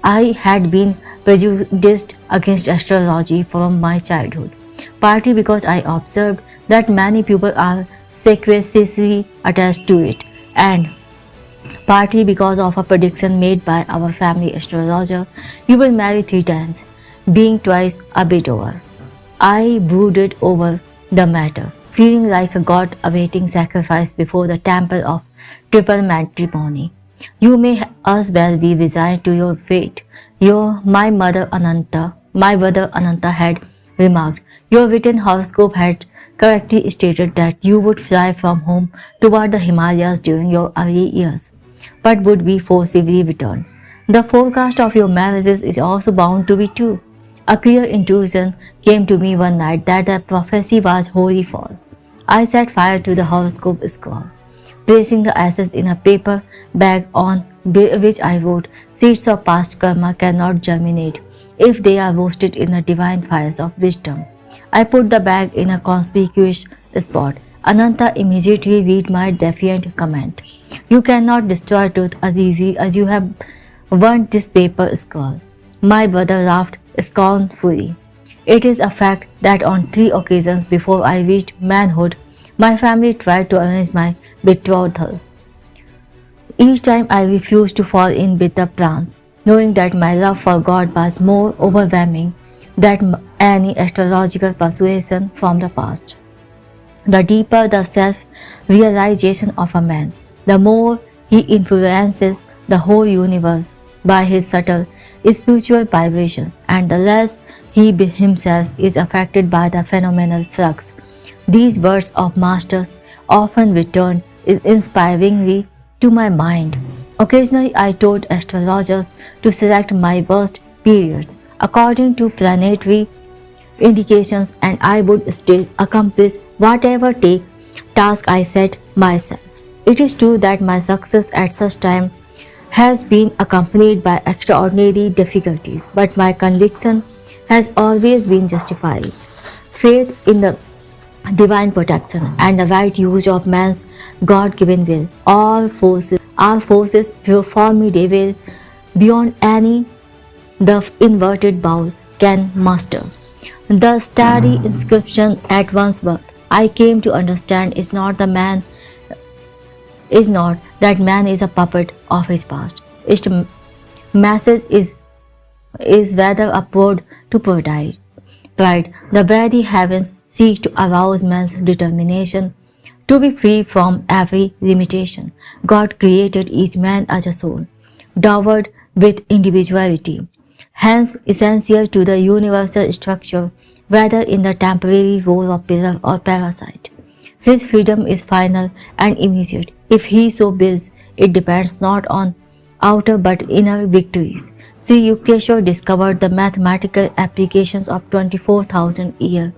I had been prejudiced against astrology from my childhood, partly because I observed that many people are secretly attached to it, and partly because of a prediction made by our family astrologer: you will marry 3 times, being twice a widower. I brooded over the matter, feeling like a god awaiting sacrifice before the temple of triple matrimony. You may as well be resigned to your fate. My brother Ananta had remarked, your written horoscope had correctly stated that you would fly from home toward the Himalayas during your early years, but would be forcibly returned. The forecast of your marriages is also bound to be true. A clear intuition came to me one night that the prophecy was wholly false. I set fire to the horoscope scroll, placing the ashes in a paper bag on which I wrote, seeds of past karma cannot germinate if they are roasted in the divine fires of wisdom. I put the bag in a conspicuous spot. Ananta immediately read my defiant comment. You cannot destroy truth as easy as you have burnt this paper scroll. My brother laughed scornfully. It is a fact that on 3 occasions before I reached manhood, my family tried to arrange my betrothal. Each time I refused to fall in with the plans, knowing that my love for God was more overwhelming than any astrological persuasion from the past. The deeper the self-realization of a man, the more he influences the whole universe by his subtle spiritual vibrations, and the less he himself is affected by the phenomenal flux. These words of masters often return inspiringly to my mind. Occasionally I told astrologers to select my worst periods according to planetary indications, and I would still accomplish whatever task I set myself. It is true that my success at such time has been accompanied by extraordinary difficulties, but my conviction has always been justified. Faith in the divine protection and the right use of man's God-given will, all forces formidable beyond any the inverted bowl can muster. The starry inscription at one's birth, I came to understand, is not that man is a puppet of his past. Its message is rather a prod to pride. The very heavens seek to arouse man's determination to be free from every limitation. God created each man as a soul, dowered with individuality, hence essential to the universal structure, whether in the temporary role of pillar or parasite. His freedom is final and immediate. If he so wills, it depends not on outer but inner victories. Sri Yukteswar discovered the mathematical applications of 24,000-year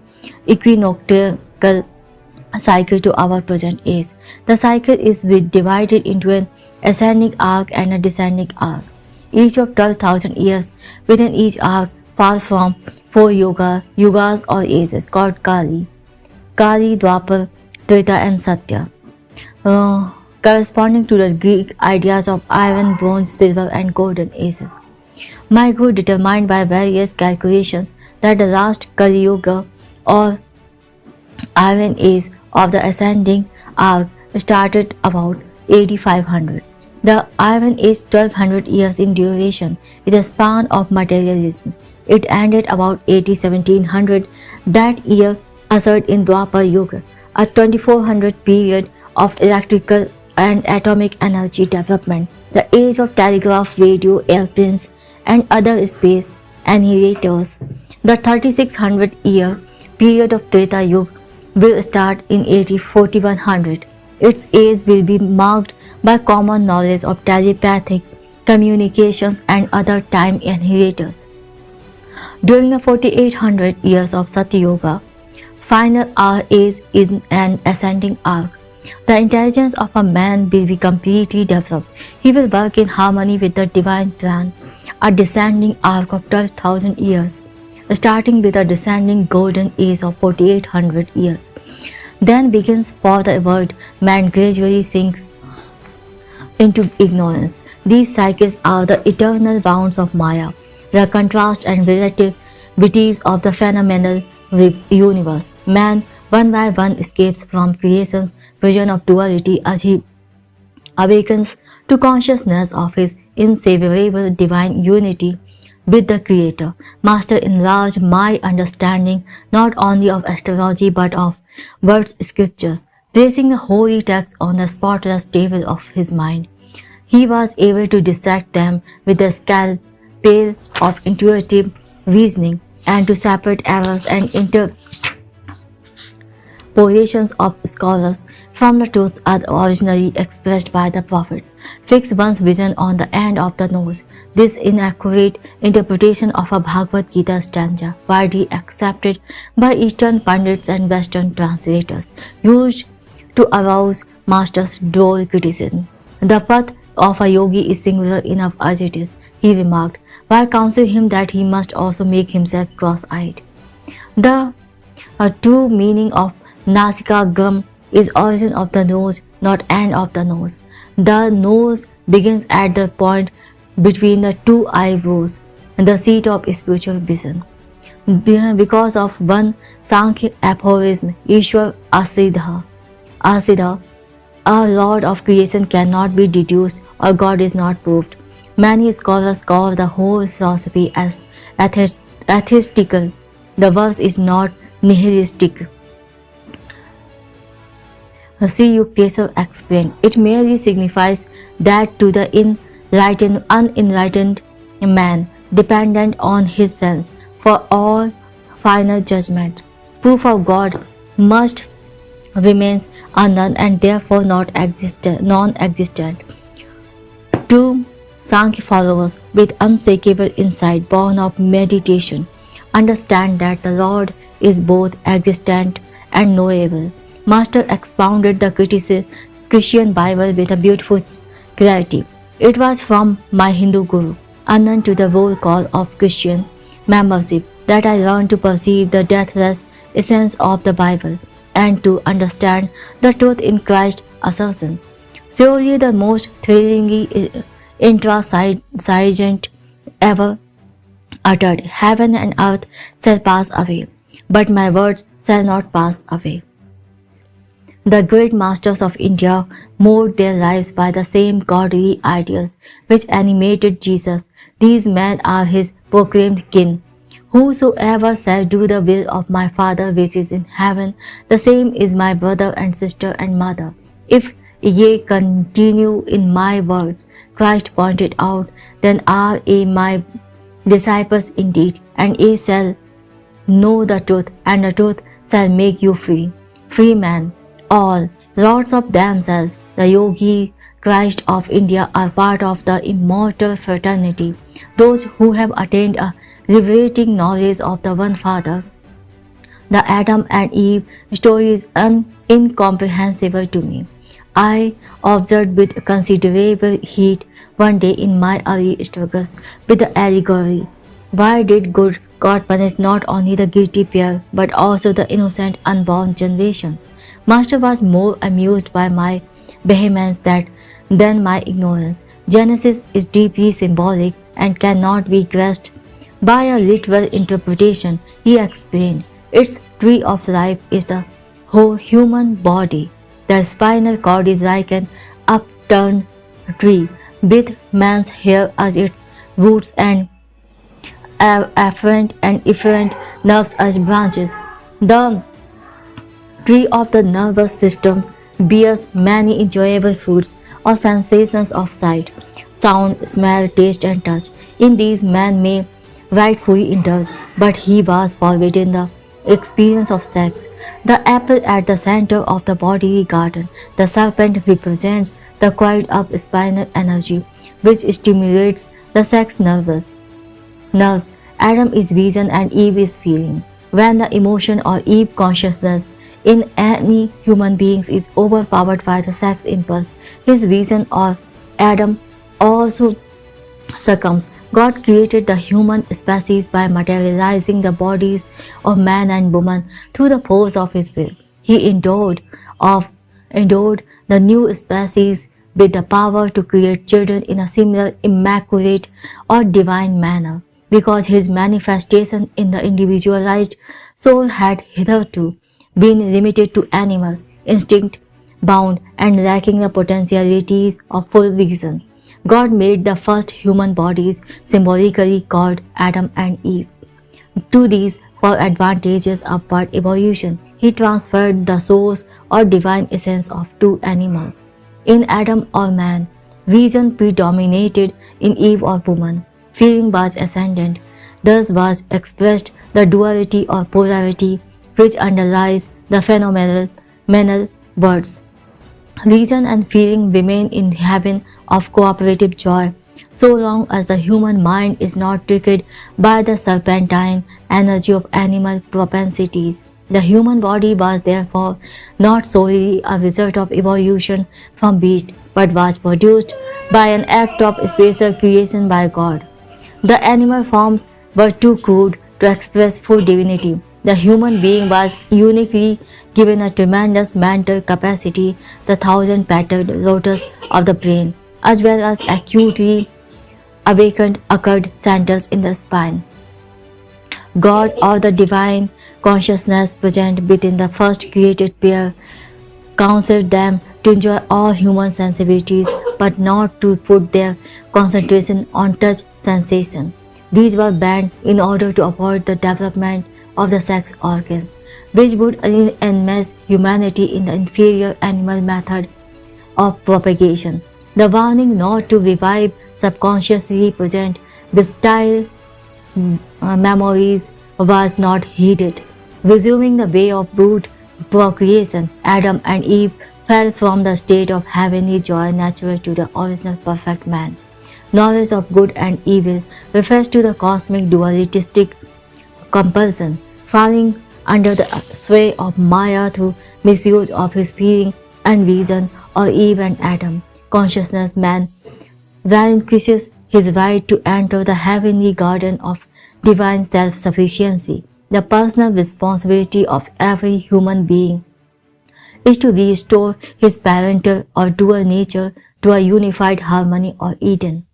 equinoctial cycle to our present age. The cycle is divided into an ascending arc and a descending arc. each of 12,000 years. Within each arc, far from four yugas or ages called Kali, Dwapar, Treta and Satya, corresponding to the Greek ideas of iron, bronze, silver and golden ages. My guru determined by various calculations that the last Kali Yuga or Iron Age of the ascending arc started about 8500. The Iron Age, 1200 years in duration, is a span of materialism. It ended about 1700. That year ushered in Dwapar Yuga, a 2400 period of electrical and atomic energy development, the age of telegraph, radio, airplanes, and other space annihilators. The 3600 year period of Treta Yuga will start in 4100. Its age will be marked by common knowledge of telepathic communications and other time annihilators. During the 4800 years of Satya Yuga, final hour is in an ascending arc. The intelligence of a man will be completely developed. He will work in harmony with the divine plan. A descending arc of 12,000 years, starting with a descending golden age of 4800 years. Then begins for the world, man gradually sinks into ignorance. These cycles are the eternal bounds of Maya, the contrast and relativities of the phenomenal universe. Man, one by one, escapes from creation's vision of duality as he awakens to consciousness of his inseparable divine unity with the Creator. Master, enlarge my understanding not only of astrology but of words scriptures. Placing the holy texts on the spotless table of his mind, he was able to dissect them with the scalpel of intuitive reasoning and to separate errors and interpolations of scholars from the truths as originally expressed by the prophets. Fix one's vision on the end of the nose. This inaccurate interpretation of a Bhagavad Gita stanza, widely accepted by Eastern pundits and Western translators, used to arouse Master's droll criticism. The path of a yogi is singular enough as it is, he remarked, while counseling him that he must also make himself cross-eyed. The true meaning of Nasika gum is origin of the nose, not end of the nose. The nose begins at the point between the two eyebrows, the seat of spiritual vision. Because of one Sankhya aphorism, Ishwar Asiddha, a lord of creation cannot be deduced or God is not proved. Many scholars call the whole philosophy as atheistical. The verse is not nihilistic. C. Yukteswar explained, it merely signifies that to the unenlightened man, dependent on his sense for all final judgment, proof of God must remains unknown and therefore non-existent. To Sankhya followers with unshakable insight born of meditation, understand that the Lord is both existent and knowable. Master expounded the Christian Bible with a beautiful clarity. It was from my Hindu guru, unknown to the roll call of Christian membership, that I learned to perceive the deathless essence of the Bible and to understand the truth in Christ's assertion. Surely the most thrillingly intransigent ever uttered, heaven and earth shall pass away, but my words shall not pass away. The great masters of India moved their lives by the same godly ideas which animated Jesus. These men are his proclaimed kin. Whosoever shall do the will of my Father which is in heaven, the same is my brother and sister and mother. If ye continue in my words, Christ pointed out, then are ye my disciples indeed, and ye shall know the truth, and the truth shall make you free. Free men, all, lords of themselves, the yogi Christ of India are part of the immortal fraternity, those who have attained a liberating knowledge of the one Father. The Adam and Eve story is incomprehensible to me. I observed with considerable heat one day in my early struggles with the allegory. Why did good God punish not only the guilty pair but also the innocent unborn generations? Master was more amused by my vehemence than my ignorance. Genesis is deeply symbolic and cannot be grasped by a literal interpretation. He explained, its tree of life is the whole human body. The spinal cord is like an upturned tree with man's hair as its roots and afferent and efferent nerves as branches. The tree of the nervous system bears many enjoyable foods or sensations of sight, sound, smell, taste, and touch. In these, man may rightfully indulge, but he was forbidden the experience of sex. The apple at the center of the bodily garden, the serpent represents the coiled up spinal energy which stimulates the sex nerves. Adam is reason and Eve is feeling. When the emotion or Eve consciousness in any human being is overpowered by the sex impulse, his reason or Adam also succumbs. God created the human species by materializing the bodies of man and woman through the force of his will. He of endowed the new species with the power to create children in a similar immaculate or divine manner, because his manifestation in the individualized soul had hitherto been limited to animals, instinct bound and lacking the potentialities of full vision. God made the first human bodies symbolically called Adam and Eve. To these, for advantages of upward evolution, he transferred the source or divine essence of two animals. In Adam or man, reason predominated; in Eve or woman, feeling was ascendant. Thus was expressed the duality or polarity which underlies the phenomenal words. Reason and feeling remain in heaven of cooperative joy, so long as the human mind is not triggered by the serpentine energy of animal propensities. The human body was therefore not solely a result of evolution from beast, but was produced by an act of special creation by God. The animal forms were too crude to express full divinity. The human being was uniquely given a tremendous mental capacity, the thousand-petaled lotus of the brain, as well as acutely awakened occurred centers in the spine. God or the divine consciousness present within the first created pair counseled them to enjoy all human sensibilities but not to put their concentration on touch sensation. These were banned in order to avoid the development of the sex organs, which would enmesh humanity in the inferior animal method of propagation. The warning not to revive subconsciously present bestial memories was not heeded. Resuming the way of brute procreation, Adam and Eve fell from the state of heavenly joy natural to the original perfect man. Knowledge of good and evil refers to the cosmic dualistic compulsion, falling under the sway of Maya through misuse of his feeling and reason, or Eve and Adam. Consciousness man relinquishes his right to enter the heavenly garden of divine self-sufficiency. The personal responsibility of every human being is to restore his parental or dual nature to a unified harmony or Eden.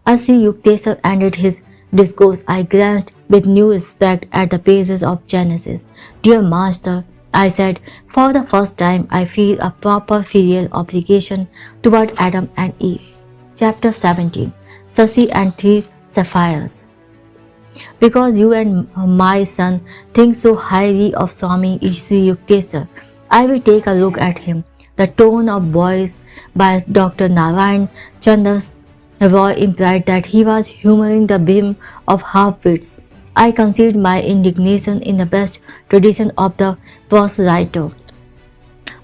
As Sri Yukteswar ended his discourse, I glanced with new respect at the pages of Genesis. Dear Master, I said, for the first time I feel a proper filial obligation toward Adam and Eve. Chapter 17, Sasi and Three Sapphires. Because you and my son think so highly of Swami Sri Yukteswar, I will take a look at him. The tone of voice by Dr. Narayan Chandra's Roy implied that he was humoring the brim of half-wits. I concealed my indignation in the best tradition of the prose writer.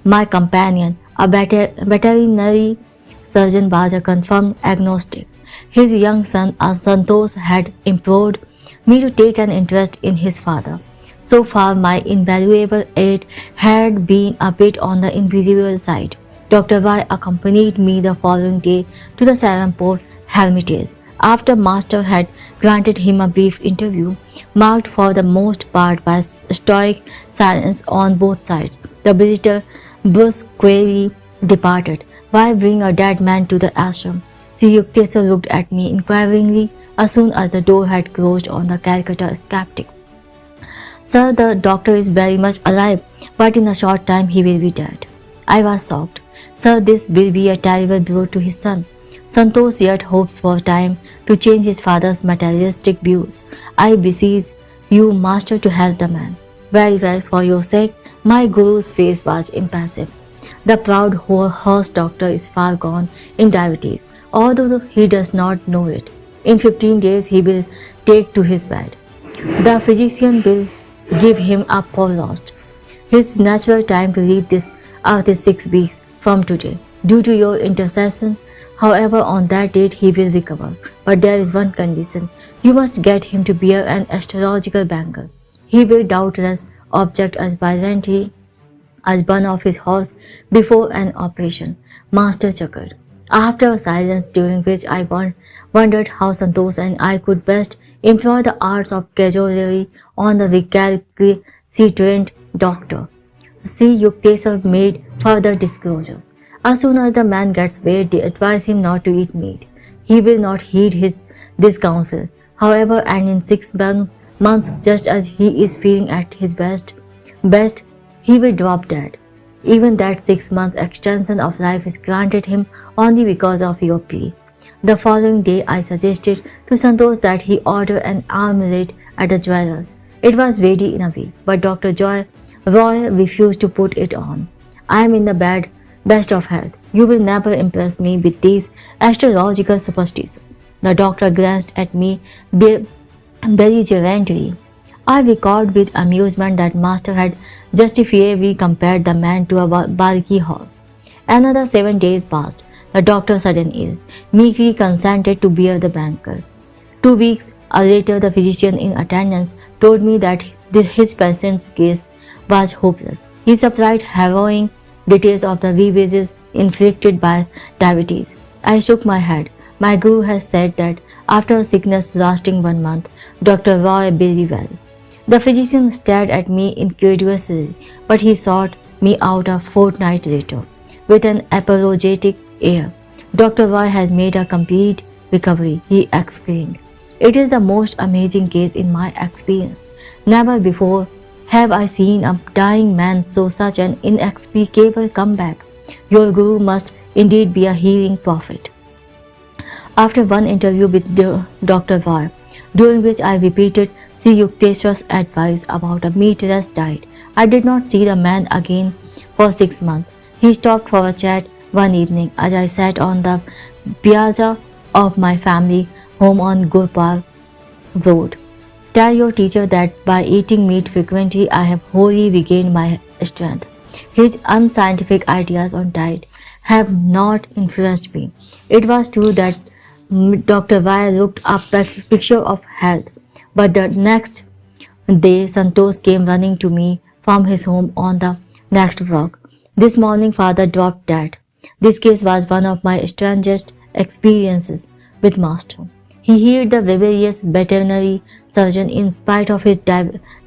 My companion, a veterinary surgeon, was a confirmed agnostic. His young son, Santosh, had implored me to take an interest in his father. So far, my invaluable aid had been a bit on the invisible side. Dr. Y accompanied me the following day to the Serampore Hermitage. After Master had granted him a brief interview, marked for the most part by stoic silence on both sides, the visitor brusquely departed. Why bring a dead man to the ashram? Sri Yukteswar looked at me inquiringly as soon as the door had closed on the Calcutta skeptic. Sir, the doctor is very much alive, but in a short time he will be dead. I was shocked. Sir, this will be a terrible blow to his son. Santosh yet hopes for time to change his father's materialistic views. I beseech you, Master, to help the man. Very well, for your sake. My guru's face was impassive. The proud horse doctor is far gone in diabetes, although he does not know it. In 15 days he will take to his bed. The physician will give him up for lost. His natural time to leave this earth is 6 weeks from today. Due to your intercession, however, on that date he will recover. But there is one condition. You must get him to bear an astrological bangle. He will doubtless object as violently as one of his horse before an operation. Master chuckled. After a silence during which I wondered how Santosh and I could best employ the arts of cajolery on the recalcitrant doctor, Sri Yukteswar made further disclosures. As soon as the man gets well, advise him not to eat meat. He will not heed this counsel, however, and in 6 months, just as he is feeling at his best, he will drop dead. Even that 6 months extension of life is granted him only because of your plea. The following day, I suggested to Santosh that he order an amulet at the jeweler's. It was ready in a week, but Dr. Roy refused to put it on. I am in the best of health. You will never impress me with these astrological superstitions. The doctor glanced at me belligerently. I recalled with amusement that Master had justifiably compared the man to a bulky horse. Another 7 days passed. The doctor, suddenly ill, meekly consented to bear the banker. 2 weeks later, the physician in attendance told me that his patient's case was hopeless. He supplied harrowing details of the ravages inflicted by diabetes. I shook my head. My guru has said that after a sickness lasting 1 month, Dr. Roy will be well. The physician stared at me incredulously, but he sought me out a fortnight later with an apologetic air. Dr. Roy has made a complete recovery, he exclaimed. It is the most amazing case in my experience. Never before have I seen a dying man show such an inexplicable comeback. Your guru must indeed be a healing prophet. After one interview with Dr. Roy, during which I repeated Sri Yukteswar's advice about a meatless diet, I did not see the man again for 6 months. He stopped for a chat one evening as I sat on the piazza of my family home on Gurpal Road. Tell your teacher that by eating meat frequently I have wholly regained my strength. His unscientific ideas on diet have not influenced me. It was true that Dr. Y looked up a picture of health, but the next day Santosh came running to me from his home on the next block. This morning father dropped dead. This case was one of my strangest experiences with Master. He healed the rebellious veterinary surgeon in spite of his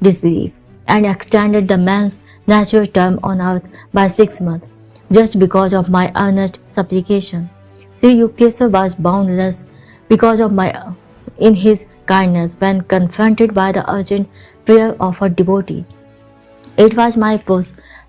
disbelief and extended the man's natural term on earth by 6 months just because of my earnest supplication. Sri Yukteswar was boundless because of in his kindness when confronted by the urgent prayer of a devotee. It was my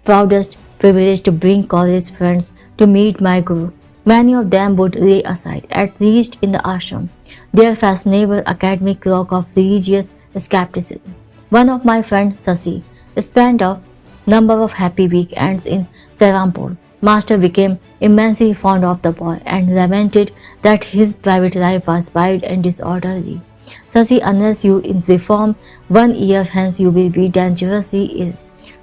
proudest privilege to bring college friends to meet my guru. Many of them would lay aside, at least in the ashram, their fashionable academic cloak of religious skepticism. One of my friends, Sasi, spent a number of happy weekends in Serampore. Master became immensely fond of the boy and lamented that his private life was wild and disorderly. Sasi, unless you reform 1 year hence, you will be dangerously ill.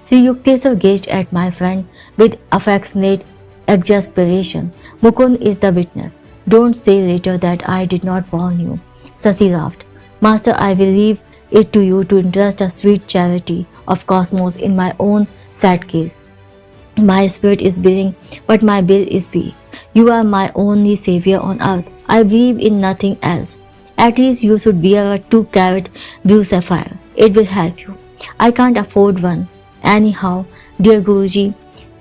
Sri Yukteswar gazed at my friend with affectionate exasperation. Mukund is the witness. Don't say later that I did not warn you. Sasi laughed. Master, I will leave it to you to entrust a sweet charity of cosmos in my own sad case. My spirit is beating, but my will is weak. You are my only savior on earth. I believe in nothing else. At least you should wear a 2-carat blue sapphire. It will help you. I can't afford one. Anyhow, dear Guruji,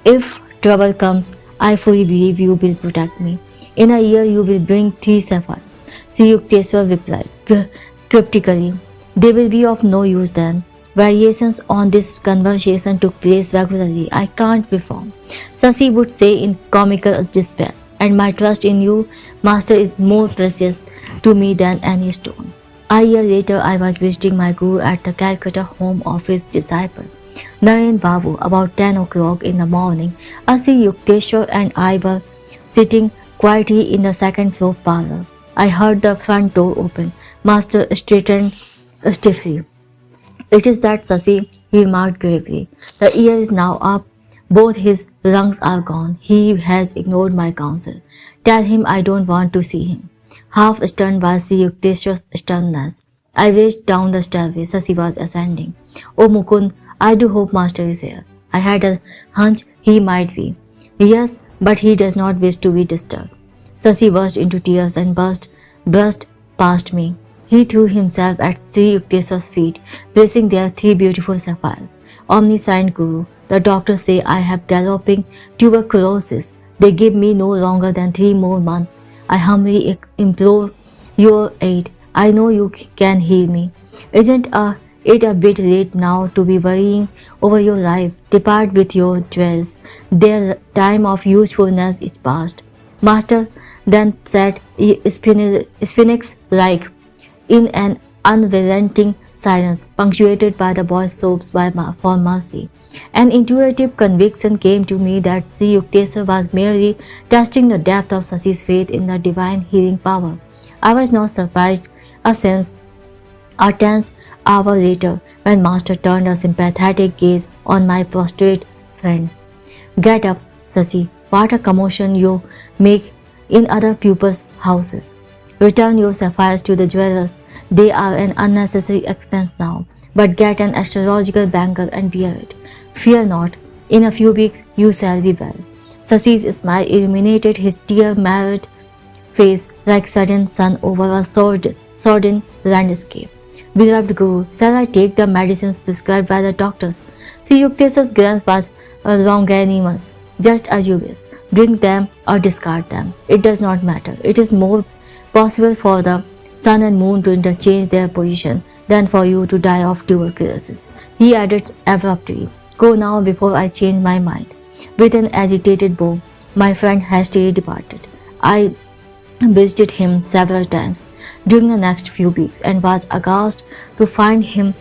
if trouble comes, I fully believe you will protect me. In a year, you will bring 3 sapphires. Sri Yukteswar replied cryptically. They will be of no use then. Variations on this conversation took place regularly. I can't perform. Sasi would say in comical despair, and my trust in you, Master, is more precious to me than any stone. A year later, I was visiting my guru at the Calcutta home of his disciple, Narayan Babu, about 10 o'clock in the morning. Asi Yukteswar and I were sitting quietly in the second floor parlor. I heard the front door open. Master straightened stiffly. It is that Sasi, he remarked gravely. The year is now up. Both his lungs are gone. He has ignored my counsel. Tell him I don't want to see him. Half stunned by Sri Yukteswar's sternness, I raced down the stairway. Sasi was ascending. Oh Mukund, I do hope Master is here. I had a hunch he might be. Yes, but he does not wish to be disturbed. Sasi burst into tears and brushed past me. He threw himself at Sri Yukteswar's feet, placing there 3 beautiful sapphires. Omniscient Guru, the doctors say I have galloping tuberculosis. They give me no longer than 3 more months. I humbly implore your aid. I know you can heal me. Isn't it a bit late now to be worrying over your life? Depart with your jewels. Their time of usefulness is past. Master then said, Sphinx-like, in an unrelenting silence, punctuated by the boy's sobs for mercy. An intuitive conviction came to me that Sri Yukteswar was merely testing the depth of Sasi's faith in the divine healing power. I was not surprised. A tense hour later, when Master turned a sympathetic gaze on my prostrate friend. Get up, Sasi. What a commotion you make in other pupils' houses. Return your sapphires to the jewelers. They are an unnecessary expense now. But get an astrological bangle and wear it. Fear not. In a few weeks you shall be well. Sasi's smile illuminated his tear-marred face like sudden sun over a sodden landscape. Beloved Guru, shall I take the medicines prescribed by the doctors? Sri Yukteswar's glance was longanimous. Just as you wish. Drink them or discard them. It does not matter. It is more possible for the sun and moon to interchange their position than for you to die of tuberculosis. He added abruptly, Go now before I change my mind. With an agitated bow, my friend hastily departed. I visited him several times during the next few weeks and was aghast to find his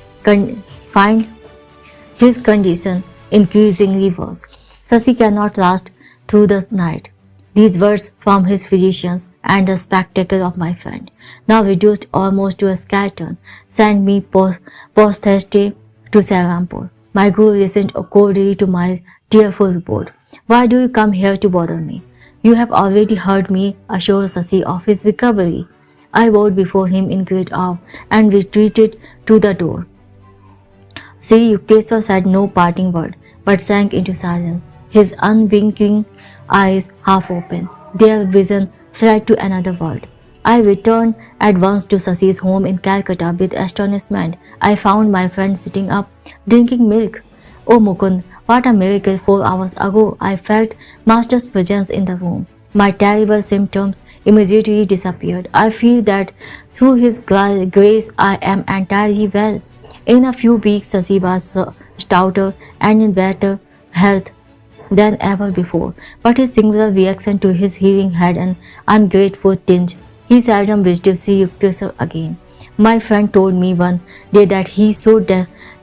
condition increasingly worse. Sasi cannot last through the night. These words from his physicians and the spectacle of my friend, now reduced almost to a skeleton, sent me post-haste to Serampore. My guru listened cordially to my tearful report. Why do you come here to bother me? You have already heard me assure Sasi of his recovery. I bowed before him in great awe and retreated to the door. Sri Yukteswar said no parting word, but sank into silence, his unwinking eyes half open. Their vision fled to another world. I returned at once to Sasi's home in Calcutta with astonishment. I found my friend sitting up, drinking milk. Oh Mukund, what a miracle! 4 hours ago, I felt Master's presence in the room. My terrible symptoms immediately disappeared. I feel that through his grace I am entirely well. In a few weeks, Sasi was stouter and in better health than ever before, but his singular reaction to his healing had an ungrateful tinge. He seldom visited Sri Yukteswar again. My friend told me one day that he so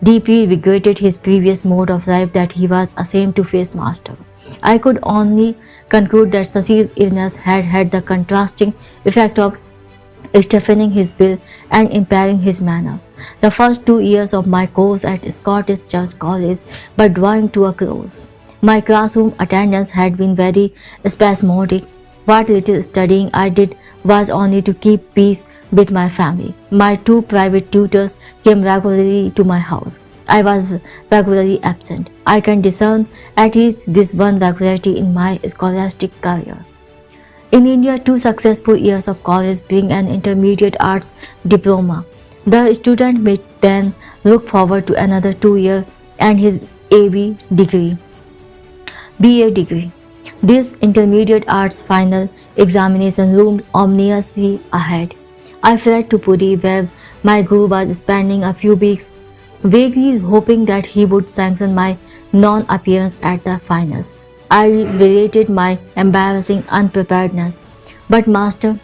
deeply regretted his previous mode of life that he was ashamed to face Master. I could only conclude that Sasi's illness had had the contrasting effect of stiffening his will and impairing his manners. The first 2 years of my course at Scottish Church College were drawing to a close. My classroom attendance had been very spasmodic. What little studying I did was only to keep peace with my family. My 2 private tutors came regularly to my house. I was regularly absent. I can discern at least this one regularity in my scholastic career. In India, 2 successful years of college bring an intermediate arts diploma. The student may then look forward to another 2 years and his AB degree, BA degree. This intermediate arts final examination loomed ominously ahead. I fled to Puri where my guru was spending a few weeks, vaguely hoping that he would sanction my non-appearance at the finals. I related my embarrassing unpreparedness, but Master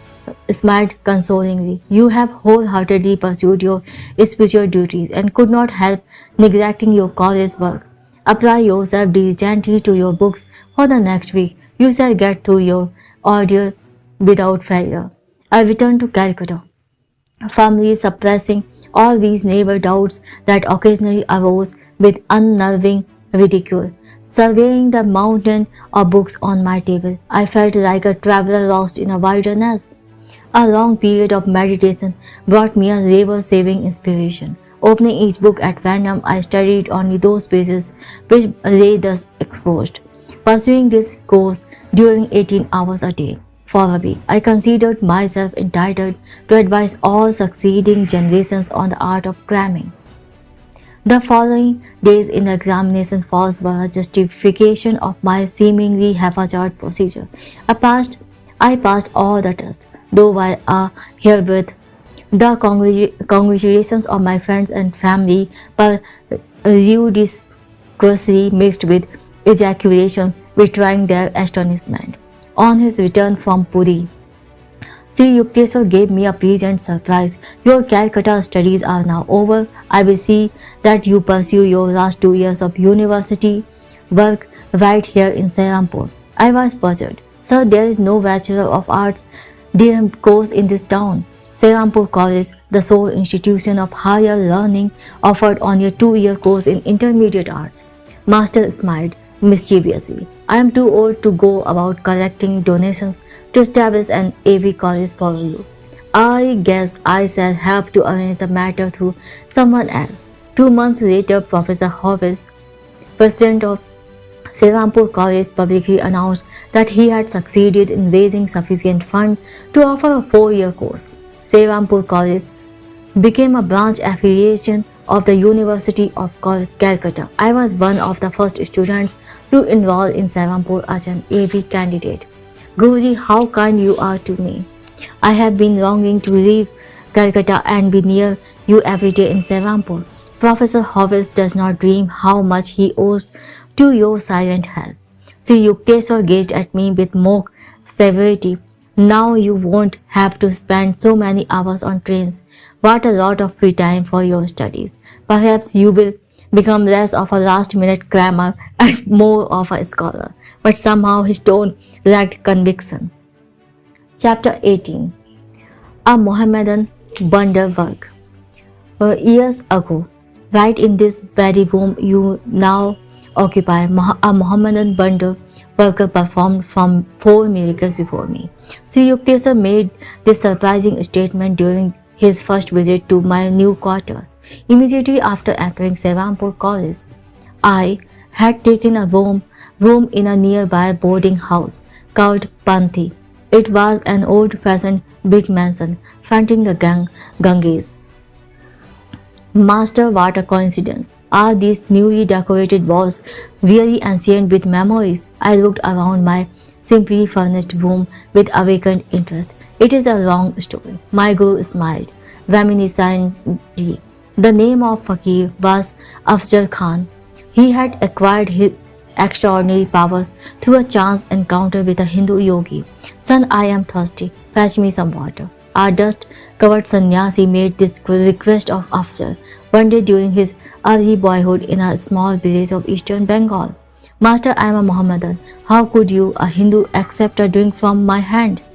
smiled consolingly. You have wholeheartedly pursued your spiritual duties and could not help neglecting your college work. Apply yourself diligently to your books for the next week. You shall get through your ordeal without failure. I returned to Calcutta, firmly suppressing all these neighbor doubts that occasionally arose with unnerving ridicule. Surveying the mountain of books on my table, I felt like a traveler lost in a wilderness. A long period of meditation brought me a labor-saving inspiration. Opening each book at random, I studied only those pages which lay thus exposed. Pursuing this course during 18 hours a day for a week, I considered myself entitled to advise all succeeding generations on the art of cramming. The following days in the examination falls were a justification of my seemingly haphazard procedure. I passed all the tests, though while herewith the congratulations of my friends and family were ludicrously mixed with ejaculation betraying their astonishment. On his return from Puri, Sri Yukteswar gave me a pleasant surprise. Your Calcutta studies are now over. I will see that you pursue your last 2 years of university work right here in Serampur. I was puzzled. Sir, there is no Bachelor of Arts course in this town. Serampur College, the sole institution of higher learning, offered only a 2 year course in intermediate arts. Master smiled mischievously. I am too old to go about collecting donations to establish an AV college for you. I guess I shall have to arrange the matter through someone else. 2 months later, Professor Hobbes, president of Serampur College, publicly announced that he had succeeded in raising sufficient funds to offer a 4 year course. Serampur College became a branch affiliation of the University of Calcutta. I was one of the first students to enroll in Serampur as an AV candidate. Guruji, how kind you are to me. I have been longing to leave Calcutta and be near you every day in Serampur. Professor Hobbes does not dream how much he owes to your silent help. Sri Yukteswar gazed at me with mock severity. Now you won't have to spend so many hours on trains. What a lot of free time for your studies. Perhaps you will become less of a last-minute crammer and more of a scholar. But somehow his tone lacked conviction. Chapter 18. A Mohammedan Wonder Work. Years ago, right in this very room you now occupy, a Mohammedan wonder worker performed from 4 miracles before me. Sri Yukteswar made this surprising statement during his first visit to my new quarters. Immediately after entering Serampur College, I had taken a room in a nearby boarding house called Panthi. It was an old-fashioned big mansion fronting the Ganges. Master, what a coincidence! Are these newly decorated walls really ancient with memories? I looked around my simply furnished room with awakened interest. It is a long story. My guru smiled reminiscently. The name of Fakir was Afzal Khan. He had acquired his extraordinary powers through a chance encounter with a Hindu yogi. Son, I am thirsty. Fetch me some water. Our dust-covered sannyasi made this request of Afzal one day during his early boyhood in a small village of eastern Bengal. Master, I am a Mohammedan. How could you, a Hindu, accept a drink from my hands?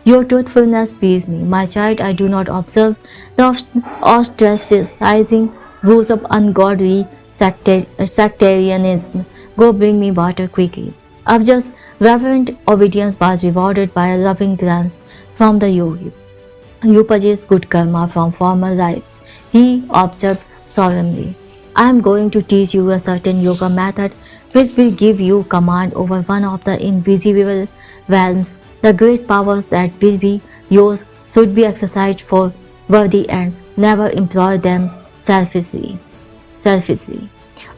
Your truthfulness pleases me. My child, I do not observe the ostracizing rules of ungodly sectarianism. Go bring me water quickly. Afzal's reverent obedience was rewarded by a loving glance from the yogi. You possess good karma from former lives, he observed solemnly. I am going to teach you a certain yoga method which will give you command over one of the invisible realms. The great powers that will be yours should be exercised for worthy ends. Never employ them selfishly. Selfishly.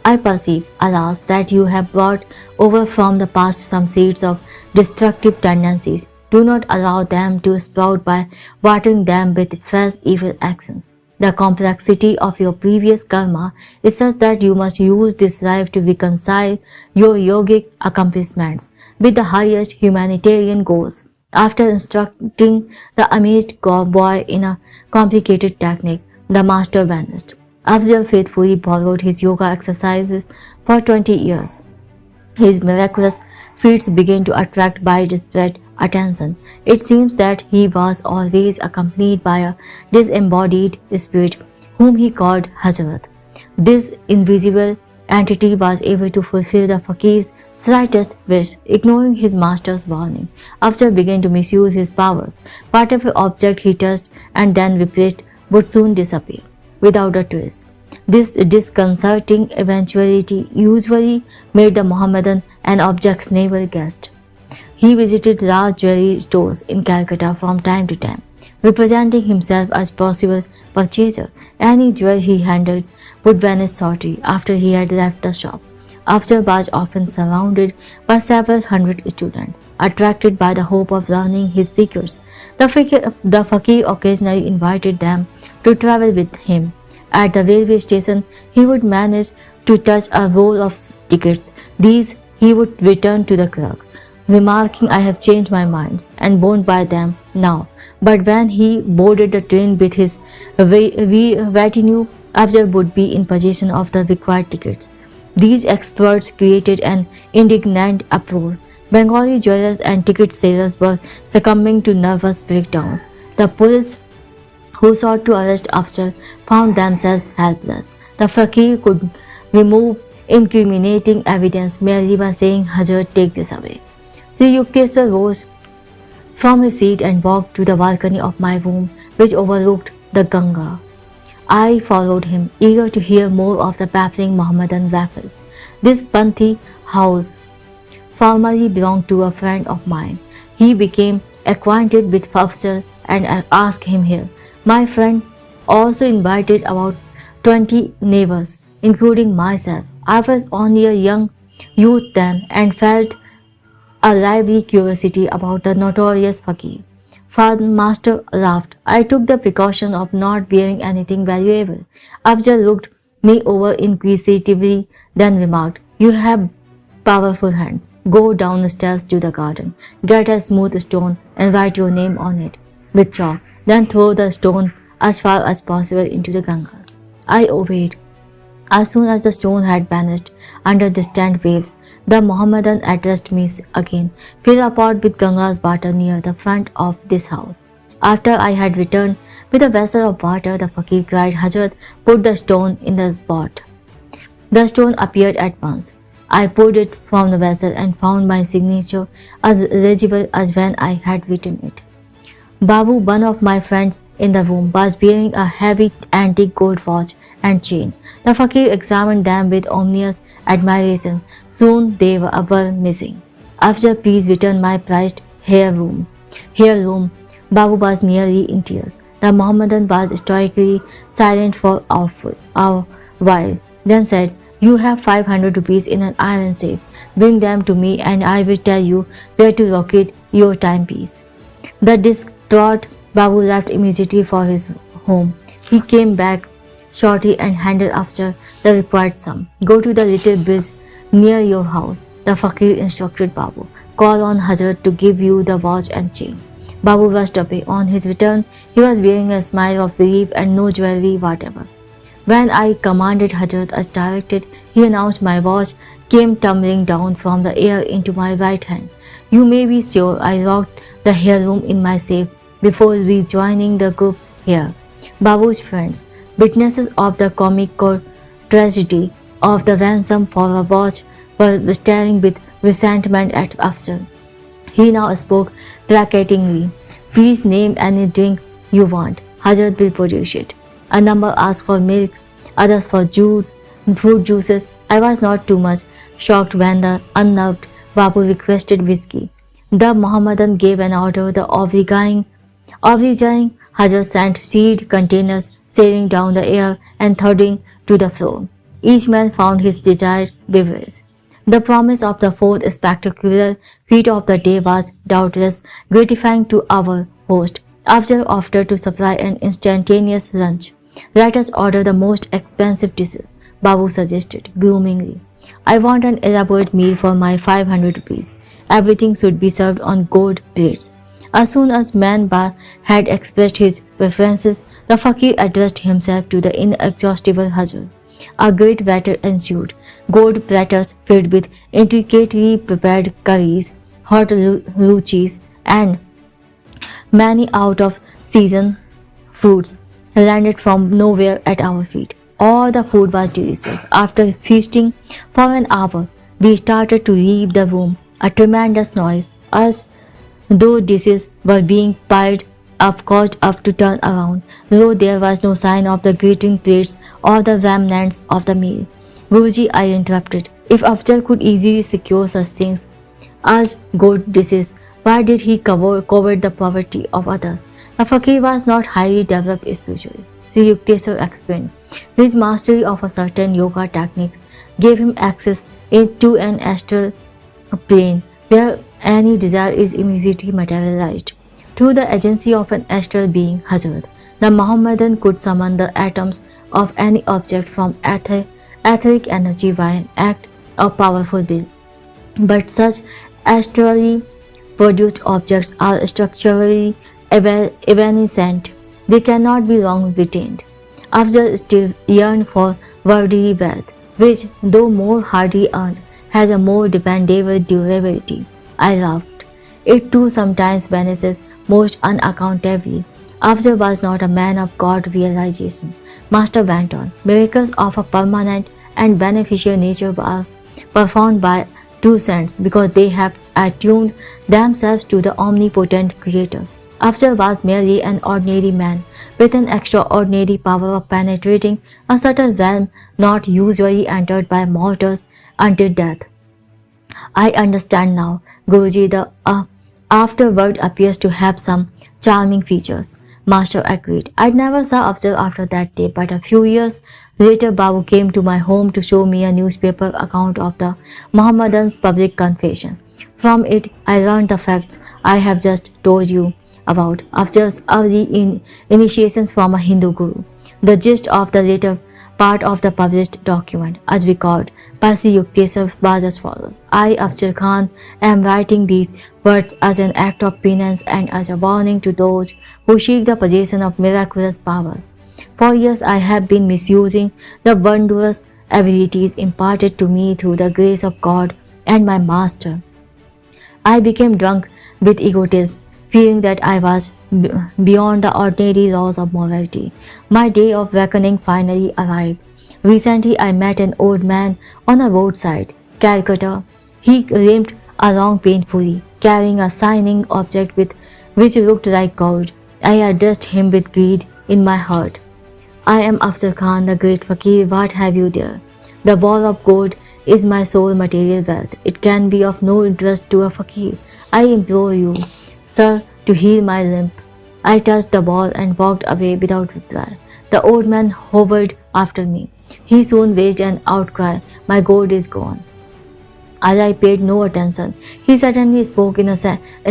I perceive, alas, that you have brought over from the past some seeds of destructive tendencies. Do not allow them to sprout by watering them with fresh evil actions. The complexity of your previous karma is such that you must use this life to reconcile your yogic accomplishments with the highest humanitarian goals. After instructing the amazed boy in a complicated technique, the master vanished. Afzal faithfully borrowed his yoga exercises for 20 years. His miraculous feats began to attract widespread attention. It seems that he was always accompanied by a disembodied spirit whom he called Hazrat. This invisible entity was able to fulfill the fakir's slightest wish, ignoring his master's warning. After began to misuse his powers, whatever object he touched and then replaced would soon disappear without a trace. This disconcerting eventuality usually made the Mohammedan an object's naval guest. He visited large jewelry stores in Calcutta from time to time, representing himself as possible purchaser. Any jewel he handled would vanish shortly after he had left the shop. After was often surrounded by several hundred students, attracted by the hope of learning his secrets. The fakir occasionally invited them to travel with him. At the railway station, he would manage to touch a roll of tickets. These he would return to the clerk, remarking, "I have changed my mind and won't buy them now." But when he boarded the train with his retinue, Afzal would be in possession of the required tickets. These experts created an indignant uproar. Bengali jewelers and ticket sellers were succumbing to nervous breakdowns. The police who sought to arrest Afzal found themselves helpless. The fakir could remove incriminating evidence merely by saying, "Hazrat, take this away." Sri Yukteswar rose from his seat and walked to the balcony of my room, which overlooked the Ganga. I followed him, eager to hear more of the baffling Mohammedan waffles. This Panthi house formerly belonged to a friend of mine. He became acquainted with Afzal and I asked him here. My friend also invited about 20 neighbors, including myself. I was only a young youth then and felt a lively curiosity about the notorious fakir. Father Master laughed. I took the precaution of not wearing anything valuable. Afzal looked me over inquisitively, then remarked, "You have powerful hands. Go down the stairs to the garden. Get a smooth stone and write your name on it with chalk. Then throw the stone as far as possible into the Ganges." I obeyed. As soon as the stone had vanished under distant waves, the Mohammedan addressed me again. "Fill a pot with Ganga's water near the front of this house." After I had returned with a vessel of water, the fakir cried, "Hazrat, put the stone in the pot." The stone appeared at once. I poured it from the vessel and found my signature as legible as when I had written it. Babu, one of my friends in the room, was wearing a heavy antique gold watch and chain. The fakir examined them with ominous admiration. Soon they were missing. "After, please return my prized heirloom." Babu was nearly in tears. The Mohammedan was stoically silent for a while, then said, "You have 500 rupees in an iron safe. Bring them to me and I will tell you where to locate your timepiece." The distraught Babu left immediately for his home. He came back shortly and handed Afzal the required sum. "Go to the little bridge near your house," the fakir instructed Babu. "Call on Hazrat to give you the watch and chain." Babu rushed away. On his return, he was wearing a smile of relief and no jewelry whatever. When I commanded Hazrat as directed, he announced, "My watch came tumbling down from the air into my right hand. You may be sure I locked the heirloom in my safe before rejoining the group here." Babu's friends, witnesses of the comical tragedy of the ransom for a watch, were staring with resentment at Afzal. He now spoke placatingly. "Please name any drink you want. Hazrat will produce it." A number asked for milk, others for fruit juices. I was not too much shocked when the unnerved Babu requested whiskey. The Mohammedan gave an order. The obliging Hajar sent seed containers sailing down the air and thudding to the floor. Each man found his desired beverage. The promise of the fourth spectacular feat of the day was doubtless gratifying to our host. After offered to supply an instantaneous lunch. Let us order the most expensive dishes, Babu suggested, gloomingly. I want an elaborate meal for my 500 rupees. Everything should be served on gold plates. As soon as Man Ba had expressed his preferences, the fakir addressed himself to the inexhaustible Hazrat. A great battle ensued. Gold platters filled with intricately prepared curries, hot luchis, and many out of season fruits landed from nowhere at our feet. All the food was delicious. After feasting for an hour, we started to leave the room. A tremendous noise, as though dishes were being piled up, caused us to turn around, though there was no sign of the glittering plates or the remnants of the meal. Guruji, I interrupted. If Afzal could easily secure such things as good dishes, why did he covet the poverty of others? The fakir was not highly developed spiritually, Sri Yukteswar explained. His mastery of a certain yoga techniques gave him access into an astral plane where any desire is immediately materialized. Through the agency of an astral being, Hazrat, the Mohammedan could summon the atoms of any object from etheric energy by an act of powerful will. But such astrally produced objects are structurally evanescent. They cannot be long retained. After still yearn for worldly wealth, which, though more hardly earned, has a more dependable durability. I laughed. It too sometimes vanishes most unaccountably. Afzal was not a man of God realization. Master went on. Miracles of a permanent and beneficial nature are performed by true saints because they have attuned themselves to the omnipotent Creator. Afzal was merely an ordinary man with an extraordinary power of penetrating a subtle realm not usually entered by mortals until death. I understand now, Guruji. The afterword appears to have some charming features. Master agreed. I never saw Afzal after that day, but a few years later Babu came to my home to show me a newspaper account of the Mohammedan's public confession. From it, I learned the facts I have just told you about Afzal's early initiations from a Hindu guru. The gist of the later part of the published document, as recalled by Sri Yukteswar, was as follows. I, Afzal Khan, am writing these words as an act of penance and as a warning to those who seek the possession of miraculous powers. For years I have been misusing the wondrous abilities imparted to me through the grace of God and my Master. I became drunk with egotism, feeling that I was beyond the ordinary laws of morality. My day of reckoning finally arrived. Recently, I met an old man on a roadside, Calcutta. He limped along painfully, carrying a shining object which looked like gold. I addressed him with greed in my heart. I am Afzal Khan, the great fakir. What have you there? The ball of gold is my sole material wealth. It can be of no interest to a fakir. I implore you, sir, to heal my limp. I touched the ball and walked away without reply. The old man hovered after me. He soon raised an outcry. My gold is gone. As I paid no attention, he suddenly spoke in a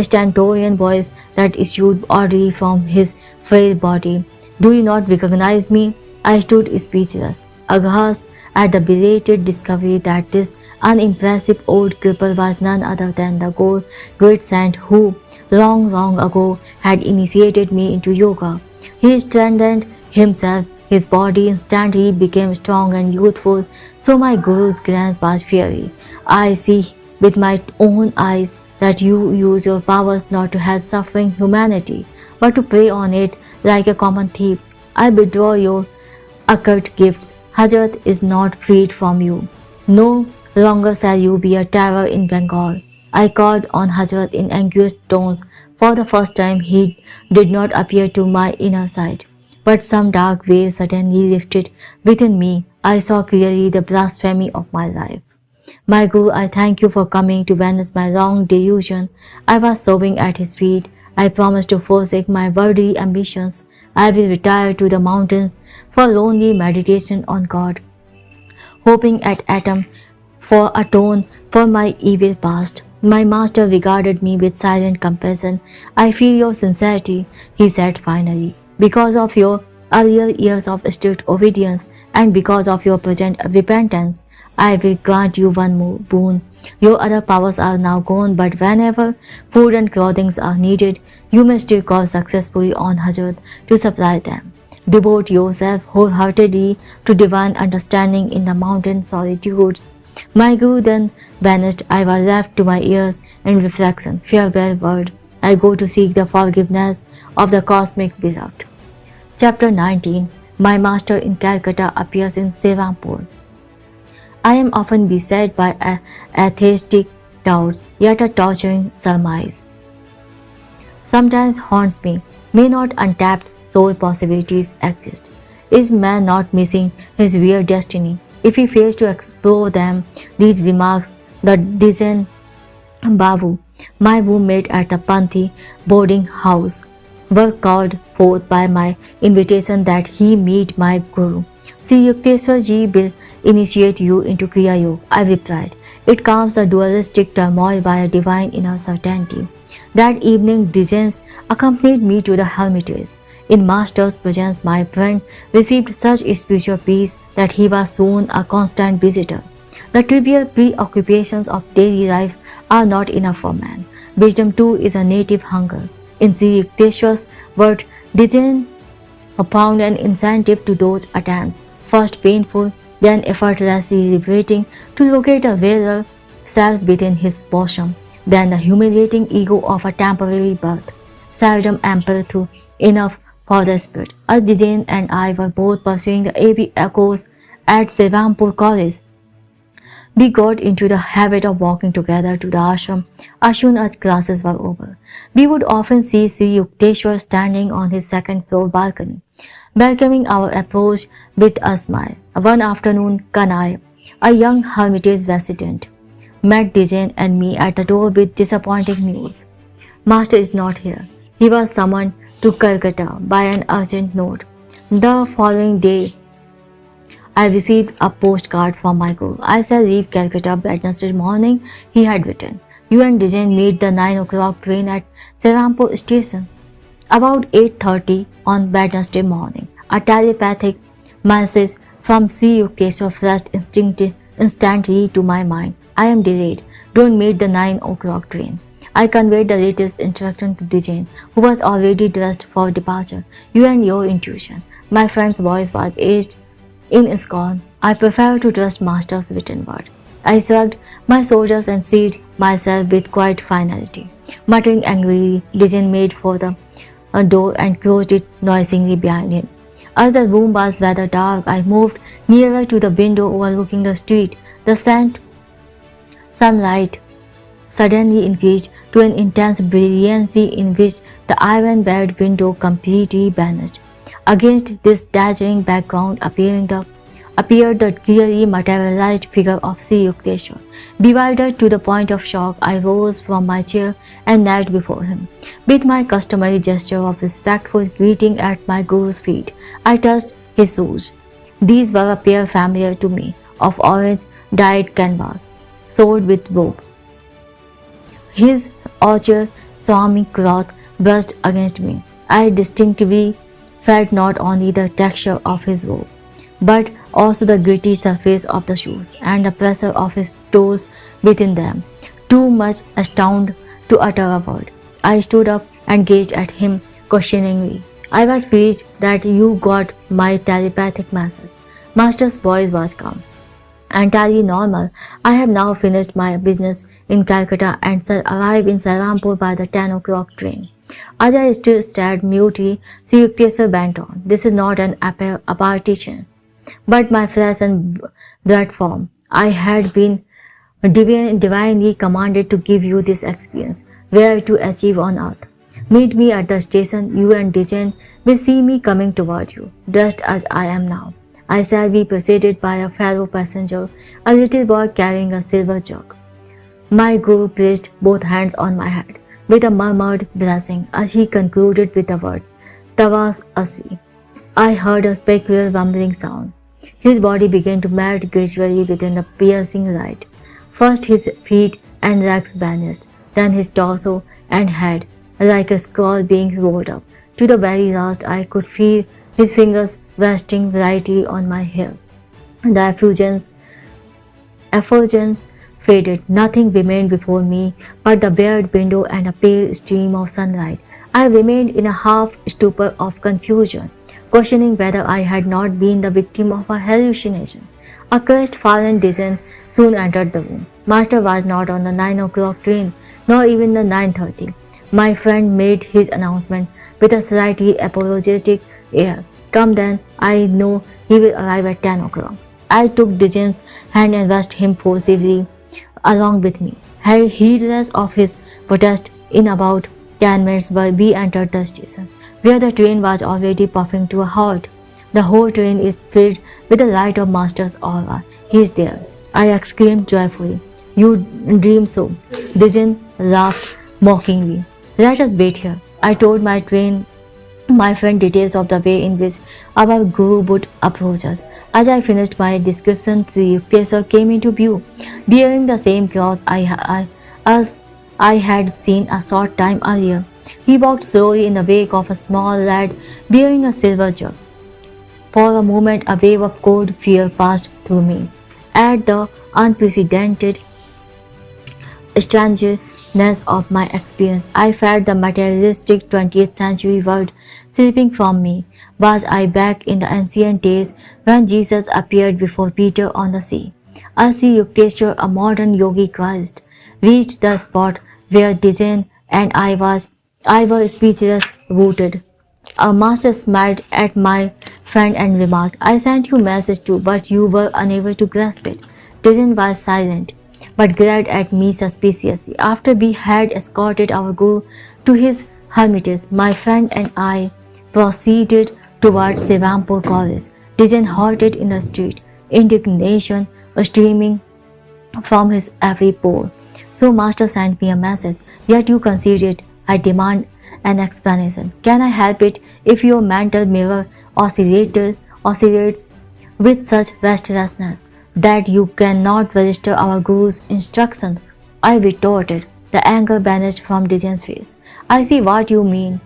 stentorian voice that issued oddly from his frail body. Do you not recognize me? I stood speechless, aghast at the belated discovery that this unimpressive old cripple was none other than the great saint who, long ago, had initiated me into yoga. He strengthened himself. His body instantly became strong and youthful, so my guru's glance was fiery. I see with my own eyes that you use your powers not to help suffering humanity, but to prey on it like a common thief. I withdraw your occult gifts. Hazrat is not freed from you. No longer shall you be a terror in Bengal. I called on Hazrat in anguished tones. For the first time he did not appear to my inner sight. But some dark wave suddenly lifted within me. I saw clearly the blasphemy of my life. My Guru, I thank you for coming to banish my wrong delusion. I was sobbing at his feet. I promised to forsake my worldly ambitions. I will retire to the mountains for lonely meditation on God, hoping at atom for atone for my evil past. My master regarded me with silent compassion. I feel your sincerity, he said finally. Because of your earlier years of strict obedience and because of your present repentance, I will grant you one more boon. Your other powers are now gone, but whenever food and clothing are needed, you may still call successfully on Hazrat to supply them. Devote yourself wholeheartedly to divine understanding in the mountain solitudes. My Guru then vanished. I was left to my ears in reflection. Farewell, world. I go to seek the forgiveness of the cosmic beloved. Chapter 19. My master in Calcutta appears in Sevampur. I am often beset by atheistic doubts, yet a torturing surmise sometimes haunts me. May not untapped soul possibilities exist? Is man not missing his weird destiny? If he fails to explore them, these remarks, the Dijan Babu, my roommate at the Panthi boarding house, were called forth by my invitation that he meet my Guru. Sri Yukteswar Ji will initiate you into Kriya Yoga, I replied. It calms the dualistic turmoil by a divine inner certainty. That evening, Digens accompanied me to the hermitage. In Master's presence, my friend received such spiritual peace that he was soon a constant visitor. The trivial preoccupations of daily life are not enough for man. Wisdom too is a native hunger. In Sri Yukteswar's word, Digen found an incentive to those attempts, first painful, then effortlessly liberating, to locate a real self within his bosom, then the humiliating ego of a temporary birth, seldom ample to enough for the spirit. As Dijen and I were both pursuing the AB course at Sevampur College, we got into the habit of walking together to the ashram as soon as classes were over. We would often see Sri Yukteswar standing on his second floor balcony, welcoming our approach with a smile. One afternoon, Kanai, a young hermitage resident, met Dijen and me at the door with disappointing news. Master is not here. He was summoned to Calcutta by an urgent note. The following day, I received a postcard from my Guru. I shall leave Calcutta Wednesday morning, he had written. You and Dijen meet the 9 o'clock train at Serampur station. About 8:30 on Wednesday morning, a telepathic message from Sri Yukteswar flashed instantly to my mind. I am delayed. Don't meet the 9 o'clock train. I conveyed the latest instruction to Dijen, who was already dressed for departure. You and your intuition. My friend's voice was aged in scorn. I prefer to trust Master's written word. I shrugged my shoulders and seated myself with quiet finality. Muttering angrily, Dijen made for the door and closed it noisily behind him. As the room was rather dark, I moved nearer to the window overlooking the street. The sunlight suddenly increased to an intense brilliancy in which the iron-barred window completely vanished. Against this dazzling background appeared the clearly materialized figure of Sri Yukteswar. Bewildered to the point of shock, I rose from my chair and knelt before him. With my customary gesture of respectful greeting at my Guru's feet, I touched his shoes. These were a pair familiar to me, of orange-dyed canvas, sewed with rope. His austere Swami cloth brushed against me. I distinctly felt not only the texture of his robe, but also the gritty surface of the shoes and the pressure of his toes within them. Too much astounded to utter a word. I stood up and gazed at him questioningly. I was pleased that you got my telepathic message. Master's voice was calm. Entirely normal. I have now finished my business in Calcutta and shall arrive in Serampur by the 10 o'clock train. As I still stared mutely, Sri Yukteswar went on. This is not an apparition, but my flesh and blood form. I had been divinely commanded to give you this experience, where to achieve on earth. Meet me at the station. You and Dijen will see me coming toward you, dressed as I am now. I shall be preceded by a fellow passenger, a little boy carrying a silver jug. My guru placed both hands on my head with a murmured blessing as he concluded with the words, Tavas Asi. I heard a peculiar rumbling sound. His body began to melt gradually within the piercing light. First his feet and legs vanished, then his torso and head, like a scroll being rolled up. To the very last I could feel his fingers resting lightly on my hair. The effulgence faded, nothing remained before me but the bared window and a pale stream of sunlight. I remained in a half stupor of confusion, questioning whether I had not been the victim of a hallucination. A crestfallen dizzy soon entered the room. Master was not on the 9 o'clock train, nor even the 9:30. My friend made his announcement with a slightly apologetic air. Come then, I know he will arrive at 10 o'clock. I took Digen's hand and rushed him forcibly along with me. Heedless of his protest, in about 10 minutes we entered the station, where the train was already puffing to a halt. The whole train is filled with the light of Master's aura. He is there, I exclaimed joyfully. You dream so. Digen laughed mockingly. Let us wait here. I told my friend details of the way in which our guru would approach us. As I finished my description, Sri Yukteswar came into view, bearing the same cross as I had seen a short time earlier. He walked slowly in the wake of a small lad bearing a silver jug. For a moment, a wave of cold fear passed through me at the unprecedented strangeness of my experience. I felt the materialistic 20th century world slipping from me. Was I back in the ancient days when Jesus appeared before Peter on the sea? As Sri Yukteswar, a modern yogi Christ, reached the spot where Dijen and I were speechless, rooted. A master smiled at my friend and remarked, I sent you a message too, but you were unable to grasp it. Dijen was silent, but glared at me suspiciously. After we had escorted our guru to his hermitage, my friend and I proceeded towards Sevampur College. Dijen halted in the street, indignation streaming from his every pore. So master sent me a message, yet you conceded. I demand an explanation. Can I help it if your mental mirror oscillates with such restlessness that you cannot register our guru's instructions? I retorted. The anger vanished from Dijen's face. I see what you mean,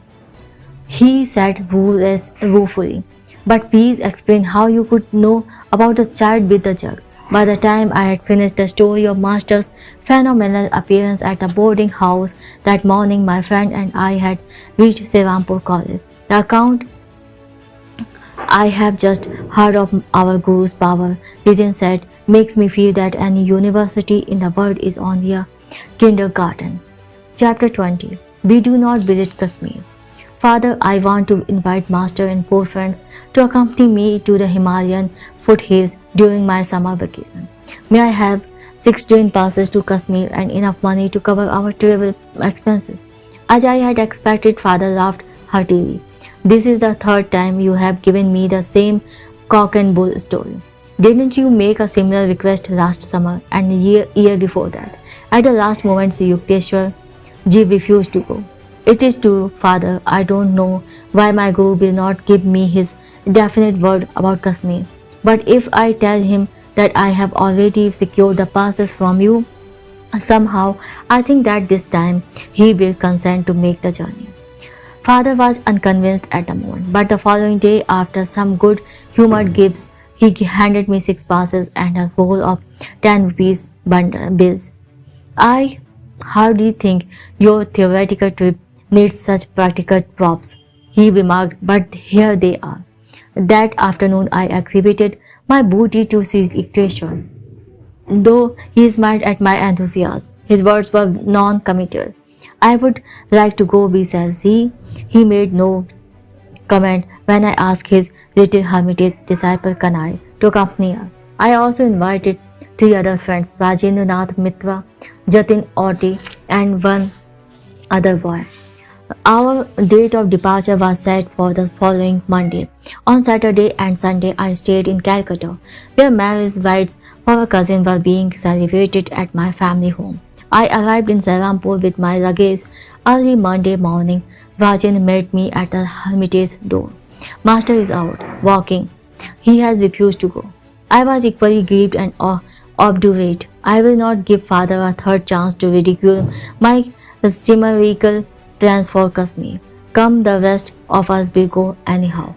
he said ruefully. But please explain how you could know about the child with the jug. By the time I had finished the story of Master's phenomenal appearance at the boarding house that morning, my friend and I had reached Sevampur College. The account I have just heard of our Guru's power, Dijen said, makes me feel that any university in the world is only a kindergarten. Chapter 20. We do not visit Kashmir. Father, I want to invite Master and 4 friends to accompany me to the Himalayan foothills during my summer vacation. May I have 6 train passes to Kashmir and enough money to cover our travel expenses? As I had expected, Father laughed heartily. This is the 3rd time you have given me the same cock and bull story. Didn't you make a similar request last summer and the year before that? At the last moment, Sri Yukteswar ji refused to go. It is true, Father. I don't know why my guru will not give me his definite word about Kashmir. But if I tell him that I have already secured the passes from you, somehow I think that this time he will consent to make the journey. Father was unconvinced at the moment, but the following day, after some good-humored gifts, he handed me 6 passes and a roll of 10 rupees bills. I hardly think your theoretical trip needs such practical props, he remarked, but here they are. That afternoon I exhibited my booty to Sri Yukteswar. Though he smiled at my enthusiasm, his words were non-committal. I would like to go, B says he. He made no comment when I asked his little hermitage disciple Kanai to accompany us. I also invited 3 other friends, Rajendranath Mitra, Jatin Oti, and one other boy. Our date of departure was set for the following Monday. On Saturday and Sunday, I stayed in Calcutta, where marriage rites for a cousin were being celebrated at my family home. I arrived in Serampore with my luggage early Monday morning. Rajan met me at the hermitage door. Master is out, walking. He has refused to go. I was equally grieved and obdurate. I will not give father a third chance to ridicule my chimerical plans for Kashmir. Come, the rest of us will go anyhow.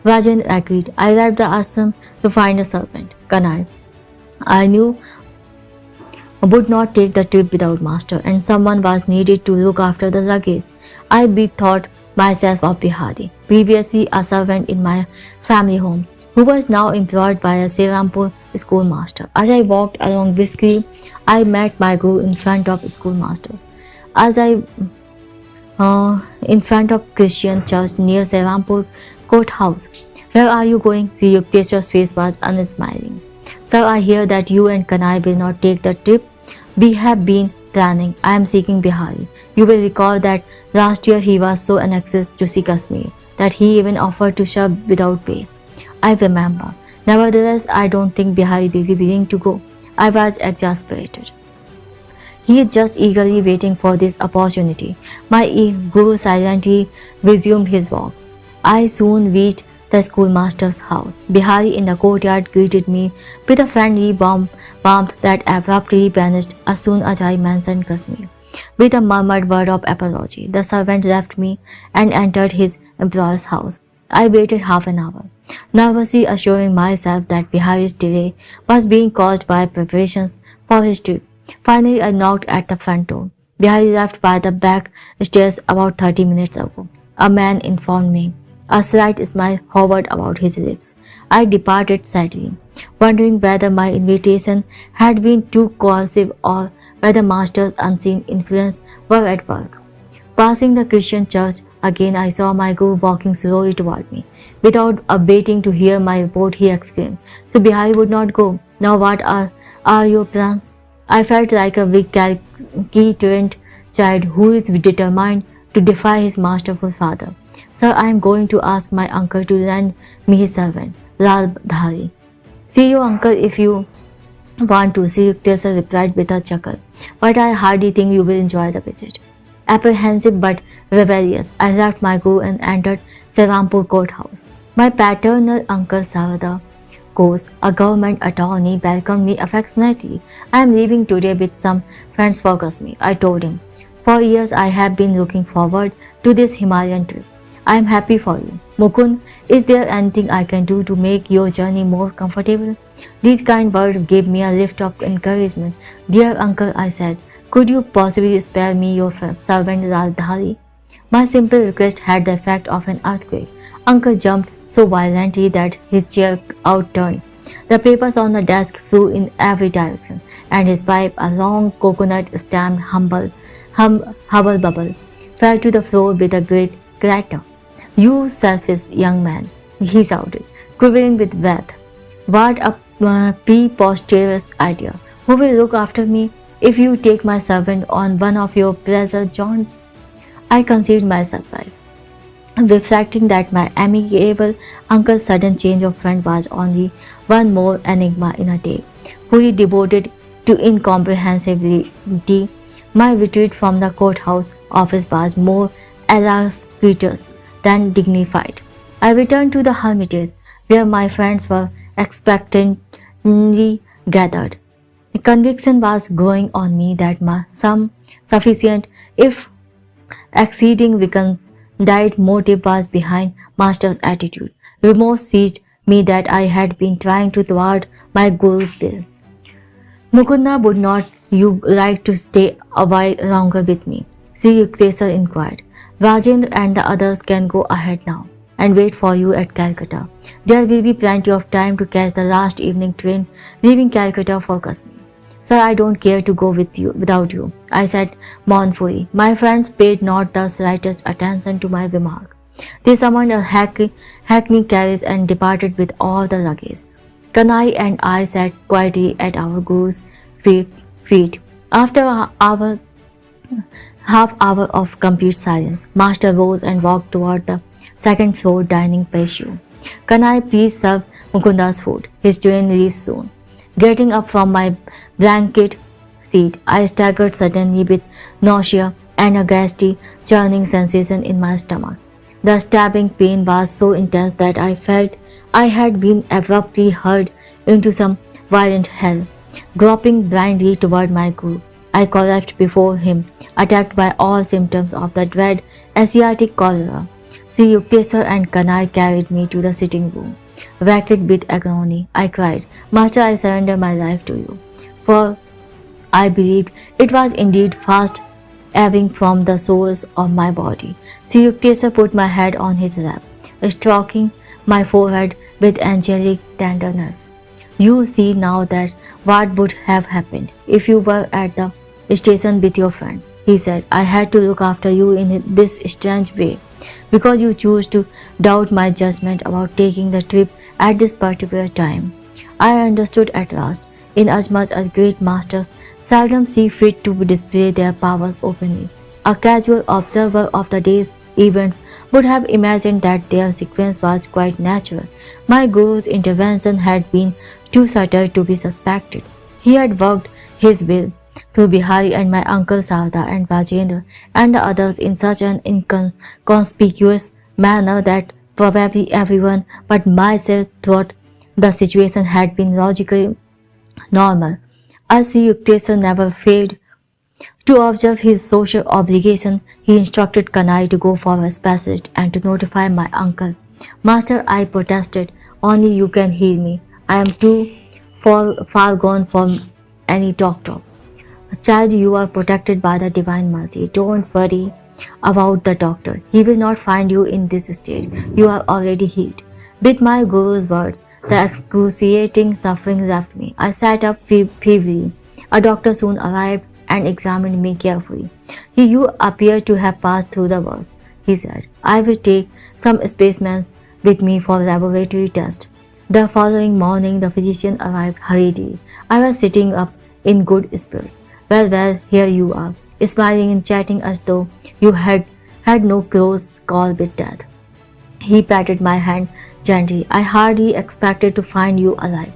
Rajan agreed. I left the ashram to find a servant, Kanai. I knew would not take the trip without master, and someone was needed to look after the luggage. I bethought myself of Bihari, previously a servant in my family home, who was now employed by a Serampur schoolmaster. As I walked along briskly, I met my guru in front of schoolmaster. As I in front of Christian church near Serampur courthouse. Where are you going? Sri Yukteswar's face was unsmiling. Sir, I hear that you and Kanai will not take the trip we have been planning. I am seeking Bihari. You will recall that last year he was so anxious to see Kashmir that he even offered to serve without pay. I remember. Nevertheless, I don't think Bihari will be willing to go. I was exasperated. He is just eagerly waiting for this opportunity. My guru silently resumed his walk. I soon reached the schoolmaster's house. Bihari in the courtyard greeted me with a friendly warmth that abruptly vanished as soon as I mentioned Kashmir. With a murmured word of apology, the servant left me and entered his employer's house. I waited half an hour, nervously assuring myself that Bihari's delay was being caused by preparations for his trip. Finally, I knocked at the front door. Bihari left by the back stairs about 30 minutes ago. A man informed me. A slight smile hovered about his lips. I departed sadly, wondering whether my invitation had been too coercive or whether Master's unseen influence were at work. Passing the Christian church, again I saw my guru walking slowly toward me. Without waiting to hear my report, he exclaimed, "So Bihari would not go. Now what are your plans?" I felt like a weak, truant child who is determined to defy his masterful father. Sir, I am going to ask my uncle to lend me his servant, Lal Dhari. See you, uncle, if you want to, Sri Yukteswar replied with a chuckle. But I hardly think you will enjoy the visit. Apprehensive but rebellious, I left my guru and entered Serampur courthouse. My paternal uncle Sarada Ghosh, a government attorney, welcomed me affectionately. I am leaving today with some friends for Kashmir, I told him. For years I have been looking forward to this Himalayan trip. I am happy for you. Mukund, is there anything I can do to make your journey more comfortable? These kind words gave me a lift of encouragement. Dear uncle, I said, could you possibly spare me your servant Raldhari? My simple request had the effect of an earthquake. Uncle jumped so violently that his chair outturned. The papers on the desk flew in every direction, and his pipe, a long coconut-stamped hubble bubble, fell to the floor with a great clatter. You selfish young man, he shouted, quivering with wrath. What a preposterous idea. Who will look after me if you take my servant on one of your pleasure jaunts? I concealed my surprise, reflecting that my amiable uncle's sudden change of front was only one more enigma in a day, fully devoted to incomprehensibility. My retreat from the courthouse office was more illustrious than dignified. I returned to the hermitage, where my friends were expectantly gathered. A conviction was growing on me that some sufficient, if exceeding recondite motive was behind Master's attitude. Remorse seized me that I had been trying to thwart my guru's will. Mukunda, would not you like to stay a while longer with me? Sri Yukteswar inquired. Rajendra and the others can go ahead now and wait for you at Calcutta. There will be plenty of time to catch the last evening train leaving Calcutta for Kashmir. Sir, I don't care to go without you, I said mournfully. My friends paid not the slightest attention to my remark. They summoned a hackney carriage and departed with all the luggage. Kanai and I sat quietly at our guru's feet. After our Half hour of complete silence. Master rose and walked toward the second floor dining patio. Can I please serve Mukunda's food? His train leaves soon. Getting up from my blanket seat, I staggered suddenly with nausea and a ghastly, churning sensation in my stomach. The stabbing pain was so intense that I felt I had been abruptly hurled into some violent hell. Groping blindly toward my guru, I collapsed before him, attacked by all symptoms of the dread Asiatic cholera. Sri Yukteswar and Kanai carried me to the sitting room. Racked with agony, I cried, Master, I surrender my life to you. For I believed it was indeed fast ebbing from the source of my body. Sri Yukteswar put my head on his lap, stroking my forehead with angelic tenderness. You see now that what would have happened if you were at the station with your friends, he said. I had to look after you in this strange way because you chose to doubt my judgment about taking the trip at this particular time. I understood at last, inasmuch as great masters seldom see fit to display their powers openly. A casual observer of the day's events would have imagined that their sequence was quite natural. My guru's intervention had been too subtle to be suspected. He had worked his will through Bihari and my uncle Savda and Rajendra and the others in such an inconspicuous manner that probably everyone but myself thought the situation had been logically normal. As Sri Yukteswar never failed to observe his social obligation, he instructed Kanai to go for a specialist and to notify my uncle. Master, I protested, only you can heal me. I am too far gone from any doctor. Child, you are protected by the divine mercy. Don't worry about the doctor. He will not find you in this state. You are already healed. With my guru's words, the excruciating suffering left me. I sat up feebly. A doctor soon arrived and examined me carefully. You appear to have passed through the worst, he said. I will take some specimens with me for laboratory test. The following morning, the physician arrived hurriedly. I was sitting up in good spirits. Well, here you are, smiling and chatting as though you had had no close call with death. He patted my hand gently. I hardly expected to find you alive.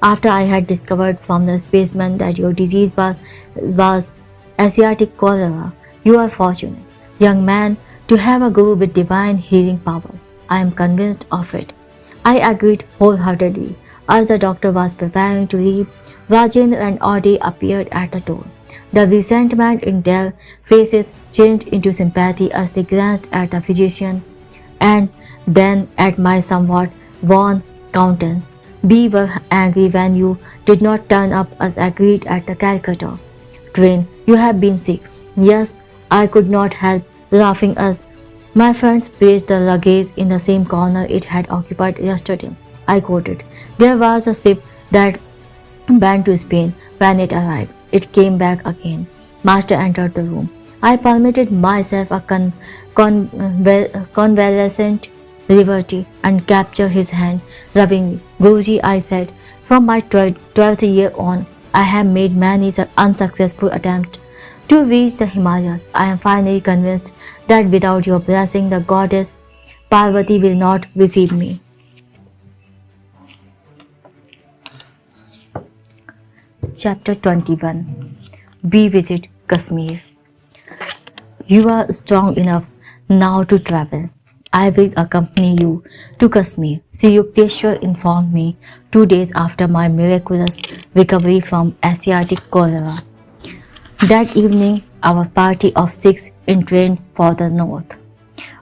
After I had discovered from the specimen that your disease was Asiatic cholera, you are fortunate, young man, to have a guru with divine healing powers. I am convinced of it. I agreed wholeheartedly. As the doctor was preparing to leave, Rajendra and Audrey appeared at the door. The resentment in their faces changed into sympathy as they glanced at the physician and then at my somewhat worn countenance. We were angry when you did not turn up as agreed at the Calcutta train. You have been sick. Yes, I could not help laughing as my friends placed the luggage in the same corner it had occupied yesterday. I quoted. There was a ship that went to Spain when it arrived. It came back again. Master entered the room. I permitted myself a convalescent liberty and captured his hand lovingly. Guruji, I said, from my 12th year on, I have made many unsuccessful attempts to reach the Himalayas. I am finally convinced that without your blessing, the goddess Parvati will not receive me. Chapter 21. We visit Kashmir. You are strong enough now to travel. I will accompany you to Kashmir, Sri Yukteswar informed me 2 days after my miraculous recovery from Asiatic cholera. That evening, our party of 6 entrained for the north.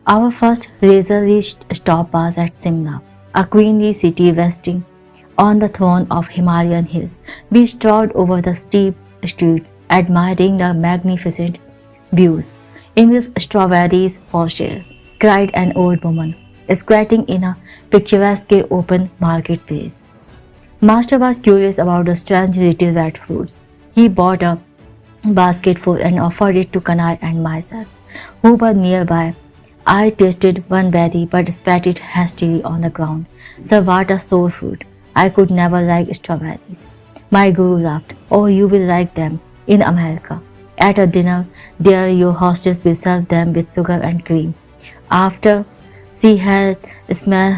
Our first leisurely stop was at Simla, a queenly city resting on the throne of Himalayan hills. We strode over the steep streets, admiring the magnificent views. English strawberries for sale, cried an old woman, squatting in a picturesque open marketplace. Master was curious about the strange little red fruits. He bought a basketful and offered it to Kanai and myself, who were nearby. I tasted one berry but spat it hastily on the ground. Sir, what a sour fruit! I could never like strawberries. My guru laughed. Oh, you will like them in America. At a dinner, there your hostess will serve them with sugar and cream. After she had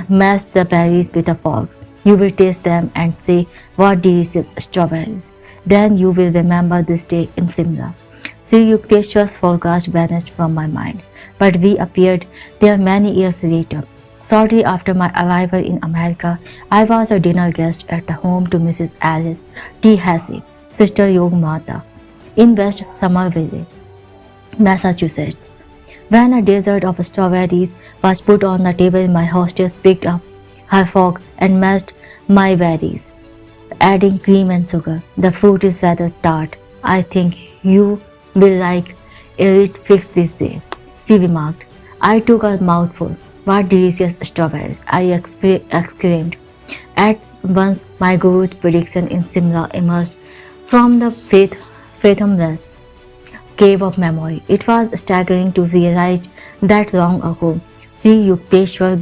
mashed the berries with a fork, you will taste them and say, "What delicious strawberries." Then you will remember this day in Simla. Sri Yukteswar's forecast vanished from my mind, but we appeared there many years later. Shortly after my arrival in America, I was a dinner guest at the home to Mrs. Alice T. Hasse, Sister Yog Mata, in West Somerville, Massachusetts. When a dessert of strawberries was put on the table, my hostess picked up her fork and mashed my berries, adding cream and sugar. The fruit is rather tart. I think you will like it fixed this way, she remarked. I took a mouthful. What delicious strawberries, I exclaimed. At once my guru's prediction in Simla emerged from the fathomless cave of memory. It was staggering to realize that long ago, Sri Yukteswar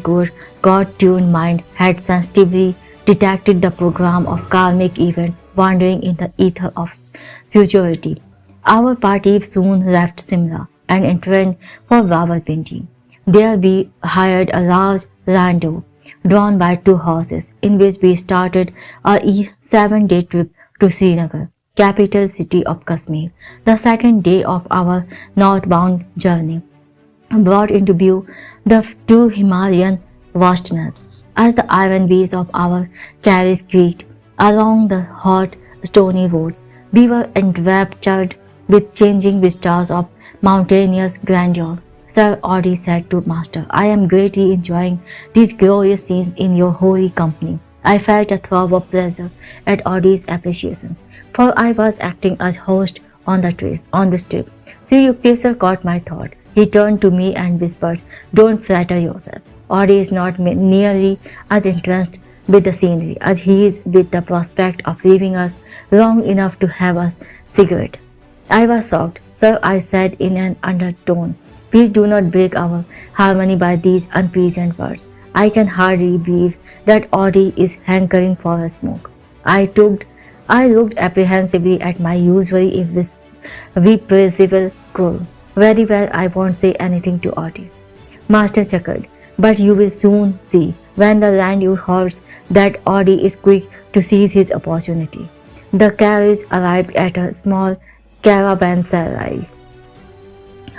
God-tuned mind had sensitively detected the program of karmic events wandering in the ether of futurity. Our party soon left Simla and entered for Rawalpindi. There we hired a large landau drawn by two horses, in which we started a 7-day trip to Srinagar, capital city of Kashmir. The second day of our northbound journey brought into view the two Himalayan vastness. As the iron wheels of our carriage creaked along the hot, stony roads, we were enraptured with changing vistas of mountainous grandeur. Sir Audie said to Master, I am greatly enjoying these glorious scenes in your holy company. I felt a throb of pleasure at Audie's appreciation, for I was acting as host on this trip. Sri Yukteswar caught my thought. He turned to me and whispered, Don't flatter yourself. Audie is not nearly as entranced with the scenery as he is with the prospect of leaving us long enough to have a cigarette. I was shocked. Sir, I said in an undertone, please do not break our harmony by these unpleasant words. I can hardly believe that Audie is hankering for a smoke. I looked apprehensively at my usually repressible crew. Very well, I won't say anything to Audie. Master chuckled. But you will soon see, when the land you holds, that Audie is quick to seize his opportunity. The carriage arrived at a small caravanserai.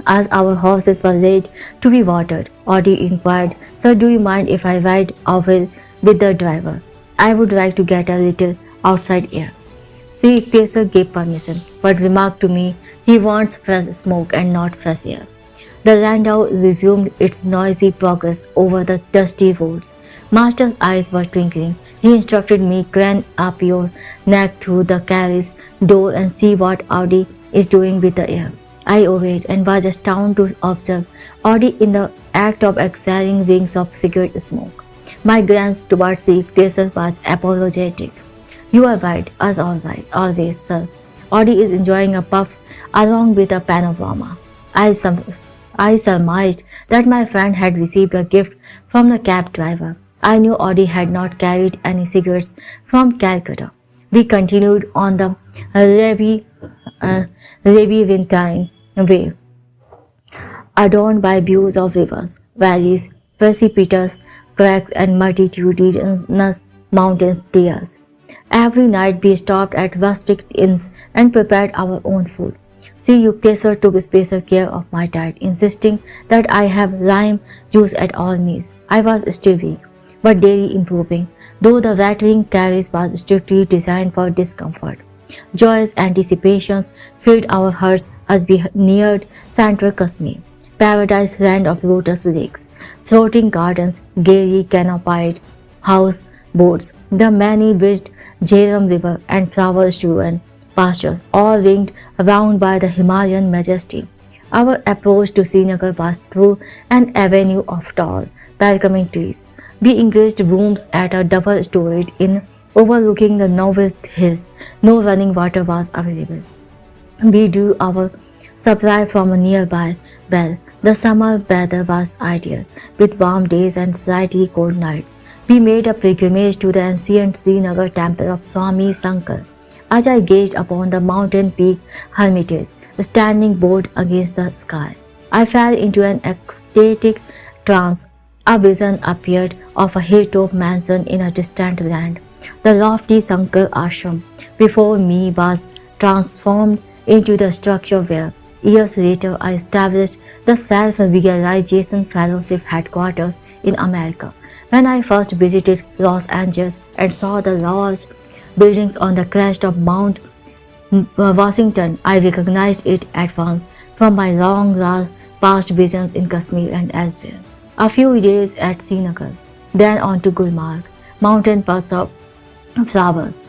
As our horses were ready to be watered, Audie inquired, Sir, do you mind if I ride over with the driver? I would like to get a little outside air. Sri Yukteswar gave permission, but remarked to me, he wants fresh smoke and not fresh air. The landau resumed its noisy progress over the dusty roads. Master's eyes were twinkling. He instructed me, crane up your neck through the carriage door and see what Audie is doing with the air. I obeyed and was astounded to observe Audie in the act of exhaling rings of cigarette smoke. My glance towards Sri Yukteswar was apologetic. You are right, as always, sir. Audie is enjoying a puff along with a panorama. I surmised that my friend had received a gift from the cab driver. I knew Audie had not carried any cigarettes from Calcutta. We continued on the labyrinthine way, adorned by views of rivers, valleys, precipitous cracks, and multitudinous mountains tiers. Every night we stopped at rustic inns and prepared our own food. Sri Yukteswar took special care of my diet, insisting that I have lime juice at all meals. I was still weak, but daily improving, though the rattling carriage was strictly designed for discomfort. Joyous anticipations filled our hearts as we neared central Kashmir, paradise land of lotus lakes, floating gardens, gaily canopied houseboats, the many-bridged Jhelum River, and flower-strewn pastures, all ringed around by the Himalayan majesty. Our approach to Srinagar was through an avenue of tall, welcoming trees. We engaged rooms at a double-storied inn overlooking the noblest hills. No running water was available. We drew our supply from a nearby well. The summer weather was ideal, with warm days and slightly cold nights. We made a pilgrimage to the ancient Srinagar temple of Swami Sankar. As I gazed upon the mountain peak hermitage, standing bold against the sky. I fell into an ecstatic trance. A vision appeared of a hilltop mansion in a distant land. The lofty Sankar ashram before me was transformed into the structure where, years later, I established the Self-Realization Fellowship headquarters in America. When I first visited Los Angeles and saw the large buildings on the crest of Mount Washington, I recognized it at once from my long past visions in Kashmir and elsewhere. A few days at Srinagar, then on to Gulmarg, mountain paths of flowers,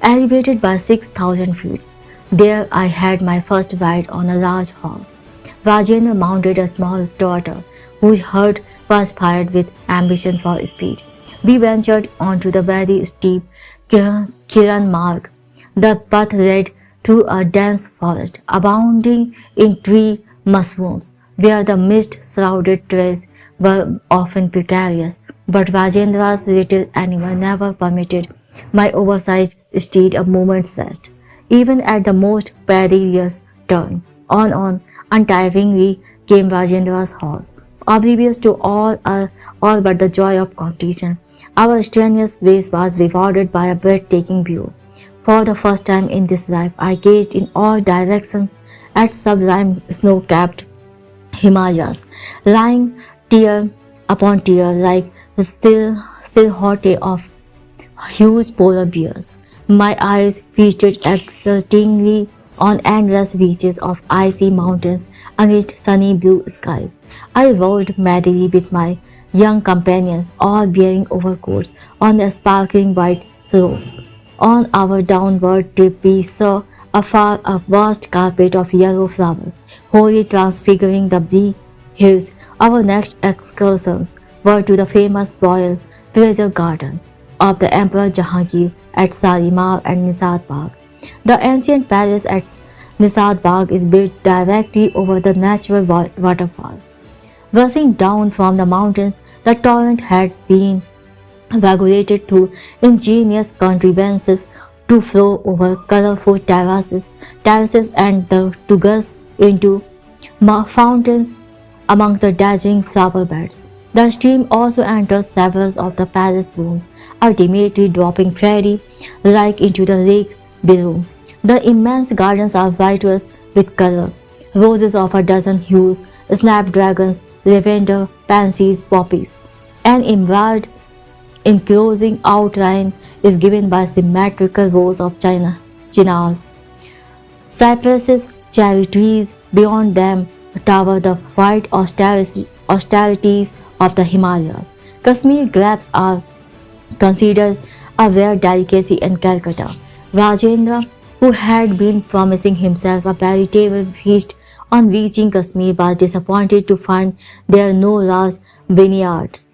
elevated by 6,000 feet. There I had my first ride on a large horse. Rajendra mounted a small trotter whose heart was fired with ambition for speed. We ventured onto the very steep Kiran Marg. The path led through a dense forest, abounding in tree mushrooms, where the mist-shrouded trails were often precarious, but Rajendra's little animal never permitted my oversized steed a moment's rest. Even at the most perilous turn, on, untiringly came Rajendra's horse, oblivious to all but the joy of competition. Our strenuous race was rewarded by a breathtaking view. For the first time in this life, I gazed in all directions at sublime snow-capped Himalayas, lying tier upon tier like the silhouette of huge polar bears. My eyes feasted exultingly on endless reaches of icy mountains against sunny blue skies. I rode madly with my young companions, all wearing overcoats on the sparkling white slopes. On our downward trip, we saw afar a vast carpet of yellow flowers, wholly transfiguring the bleak hills. Our next excursions were to the famous royal pleasure gardens of the Emperor Jahangir at Shalimar and Nisad Bagh. The ancient palace at Nisad Bagh is built directly over the natural waterfall. Rushing down from the mountains, the torrent had been regulated through ingenious contrivances to flow over colorful terraces and to gush into fountains among the dazzling flower beds. The stream also enters several of the palace rooms, ultimately dropping fairy-like into the lake below. The immense gardens are riotous with color, roses of a dozen hues, snapdragons, lavender, pansies, poppies. An emerald enclosing outline is given by symmetrical rows of chinas, cypresses, cherry trees. Beyond them tower the white austerities of the Himalayas. Kashmir grapes are considered a rare delicacy in Calcutta. Rajendra, who had been promising himself a veritable feast on reaching Kashmir, was disappointed to find there no large vineyards.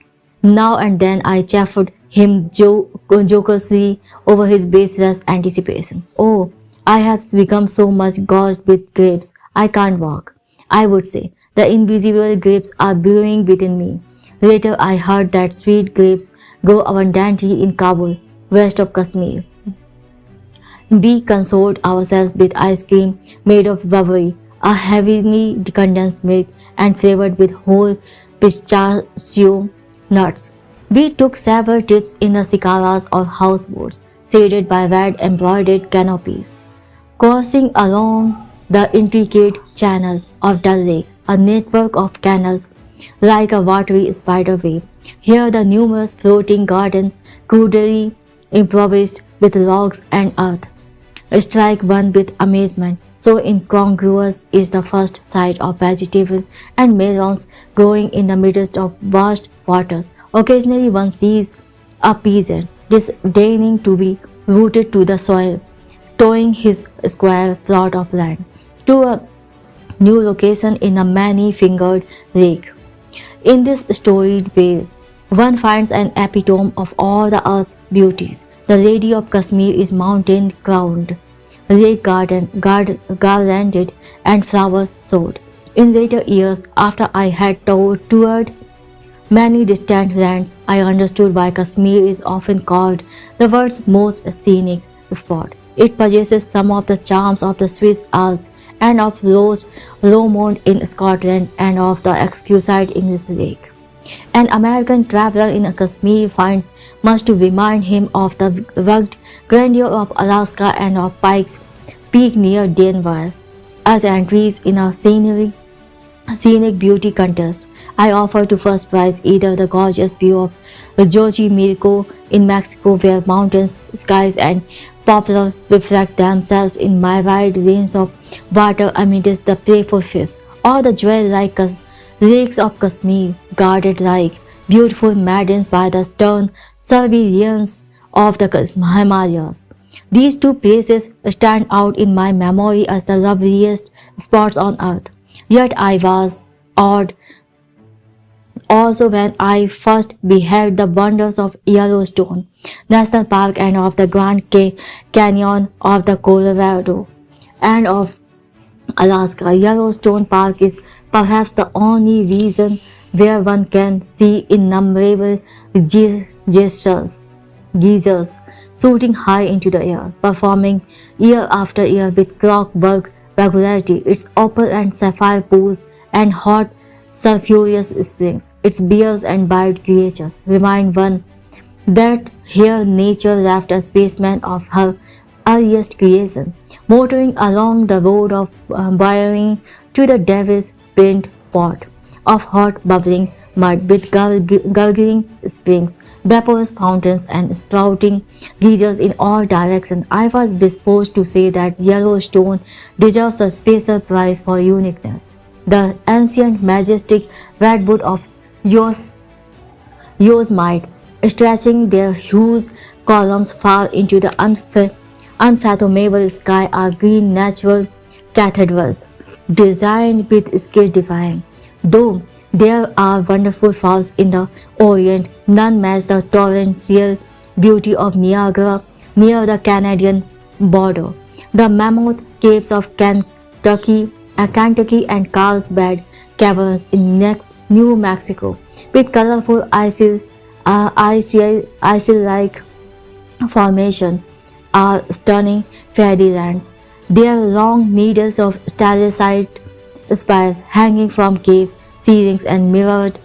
Now and then I chaffed him jocosely over his baseless anticipation. "Oh, I have become so much gorged with grapes, I can't walk," I would say. "The invisible grapes are brewing within me." Later I heard that sweet grapes grow abundantly in Kabul, west of Kashmir. We consoled ourselves with ice cream made of rubbery, a heavily condensed milk and flavored with whole pistachio nuts. We took several trips in the shikaras or houseboats, shaded by red embroidered canopies, coursing along the intricate channels of Dal Lake, a network of canals like a watery spider web. Here the numerous floating gardens, crudely improvised with logs and earth, strike one with amazement. So incongruous is the first sight of vegetables and melons growing in the midst of vast waters. Occasionally one sees a peasant disdaining to be rooted to the soil, towing his square plot of land to a new location in a many-fingered lake. In this storied vale, one finds an epitome of all the earth's beauties. The Lady of Kashmir is mountain-crowned, garlanded and flower-sowed. In later years, after I had toured many distant lands, I understood why Kashmir is often called the world's most scenic spot. It possesses some of the charms of the Swiss Alps and of Lost Lomond in Scotland, and of the exquisite English lake. An American traveler in Kashmir finds much to remind him of the rugged grandeur of Alaska and of Pikes Peak near Denver. As entries in a scenic beauty contest, I offer to first prize either the gorgeous view of Xochimilco in Mexico, where mountains, skies, and poplar reflect themselves in my wide range of water amidst the playful fish, or the jewel-like lakes of Kashmir, guarded like beautiful maidens by the stern surveillance of the Himalayas. These two places stand out in my memory as the loveliest spots on earth. Yet I was awed also when I first beheld the wonders of Yellowstone National Park and of the Grand Canyon of the Colorado and of Alaska. Yellowstone Park is perhaps the only reason where one can see innumerable geysers shooting high into the air, performing year after year with clockwork regularity. Its opal and sapphire pools and hot sulphurous springs, its bears and bird creatures remind one that here nature left a spaceman of her earliest creation, motoring along the road of wiring to the devil's paint pot of hot bubbling mud with gurgling springs, vaporous fountains, and sprouting geysers in all directions. I was disposed to say that Yellowstone deserves a special prize for uniqueness. The ancient, majestic redwood of Yosemite, stretching their huge columns far into the unfathomable sky, are green natural cathedrals, designed with skill divine. Though there are wonderful falls in the Orient, none match the torrential beauty of Niagara near the Canadian border. The mammoth caves of Kentucky and Carlsbad caverns in New Mexico, with colorful icy-like formation, are stunning fairylands. Their long needles of stalactite spires hanging from caves, ceilings, and mirrored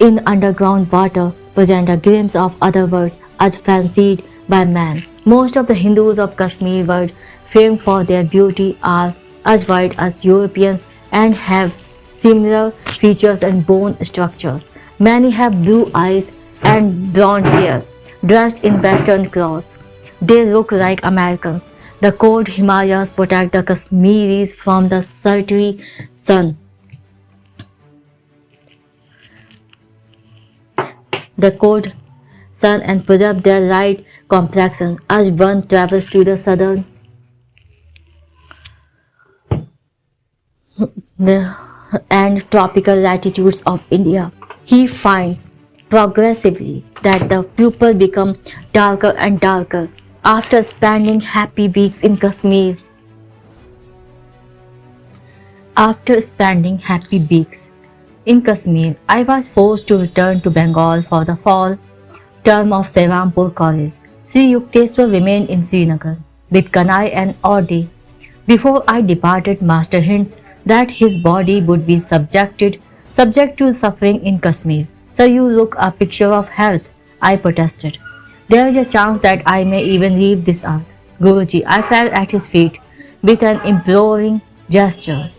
in underground water present a glimpse of other worlds as fancied by man. Most of the Hindus of Kashmir were famed for their beauty, are as white as Europeans, and have similar features and bone structures. Many have blue eyes and blonde hair, dressed in Western clothes. They look like Americans. The cold Himalayas protect the Kashmiris from the sultry sun. The cold sun and preserve their light complexion as one travels to the southern and tropical latitudes of India. He finds progressively that the pupil become darker and darker after spending happy weeks in Kashmir. After spending happy weeks in Kashmir, I was forced to return to Bengal for the fall term of Serampur College. Sri Yukteswar remained in Srinagar with Kanai and Audi. Before I departed, Master hints that his body would be subject to suffering in Kashmir. So you look a picture of health, I protested. There is a chance that I may even leave this earth. Guruji, I fell at his feet with an imploring gesture.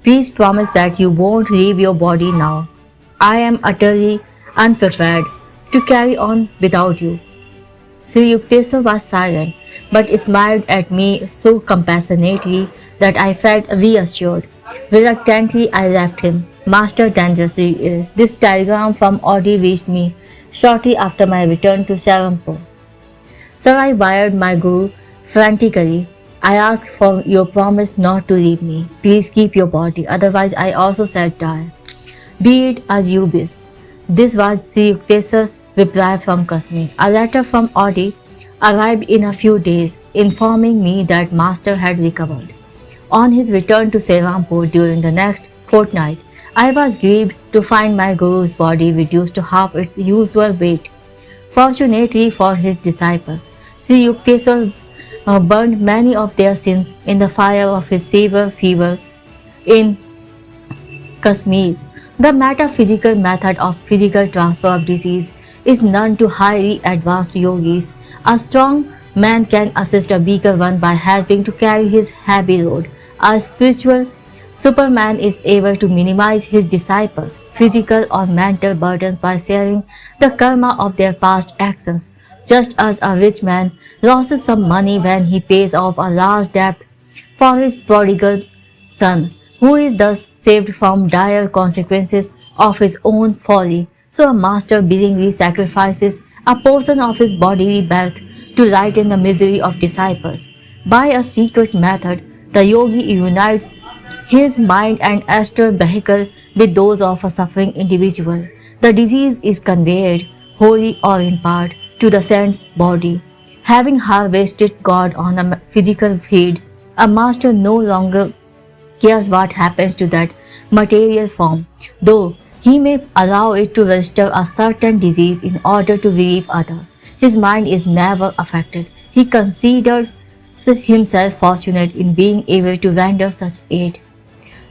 Please promise that you won't leave your body now. I am utterly unprepared to carry on without you. Sri Yukteswar was silent, but smiled at me so compassionately that I felt reassured. Reluctantly, I left him. Master dangerously ill. This telegram from Audi reached me shortly after my return to Serampur. So I wired my guru frantically. I ask for your promise not to leave me. Please keep your body, otherwise I also shall die. Be it as you wish. This was Sri Yukteswar's reply from Kashmir. A letter from Audi arrived in a few days, informing me that Master had recovered. On his return to Serampur during the next fortnight, I was grieved to find my guru's body reduced to half its usual weight. Fortunately for his disciples, Sri Yukteswar burned many of their sins in the fire of his severe fever in Kashmir. The metaphysical method of physical transfer of disease is known to highly advanced yogis. A strong man can assist a weaker one by helping to carry his heavy load. A spiritual Superman is able to minimize his disciples' physical or mental burdens by sharing the karma of their past actions. Just as a rich man loses some money when he pays off a large debt for his prodigal son, who is thus saved from dire consequences of his own folly. So a master willingly sacrifices a portion of his bodily wealth to lighten the misery of disciples. By a secret method, the yogi unites his mind and astral vehicle with those of a suffering individual. The disease is conveyed, wholly or in part, to the saint's body. Having harvested God on a physical field, a master no longer cares what happens to that material form, though he may allow it to register a certain disease in order to relieve others. His mind is never affected. He considers himself fortunate in being able to render such aid.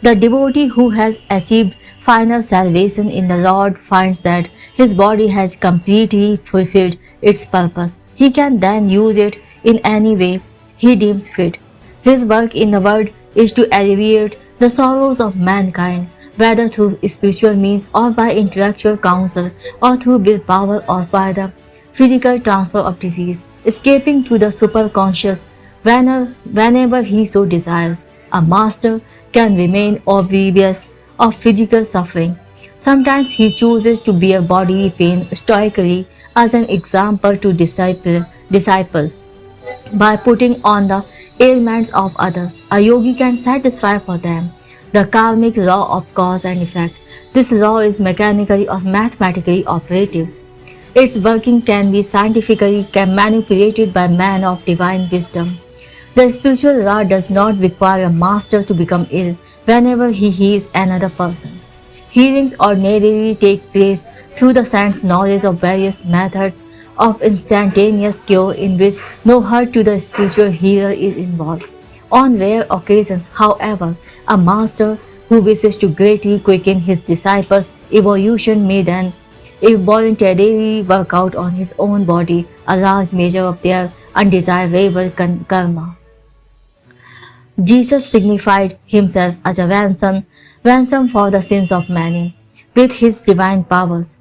The devotee who has achieved final salvation in the Lord finds that his body has completely fulfilled its purpose. He can then use it in any way he deems fit. His work in the world is to alleviate the sorrows of mankind, whether through spiritual means or by intellectual counsel or through willpower or by the physical transfer of disease, escaping to the superconscious whenever he so desires. A master can remain oblivious of physical suffering. Sometimes he chooses to bear bodily pain stoically as an example to disciples. By putting on the ailments of others, a yogi can satisfy for them the karmic law of cause and effect. This law is mechanically or mathematically operative. Its working can be scientifically manipulated by men of divine wisdom. The spiritual law does not require a master to become ill whenever he heals another person. Healings ordinarily take place through the saint's knowledge of various methods of instantaneous cure in which no hurt to the spiritual healer is involved. On rare occasions, however, a master who wishes to greatly quicken his disciples' evolution may then voluntarily work out on his own body a large measure of their undesirable karma. Jesus signified himself as a ransom for the sins of many. With his divine powers,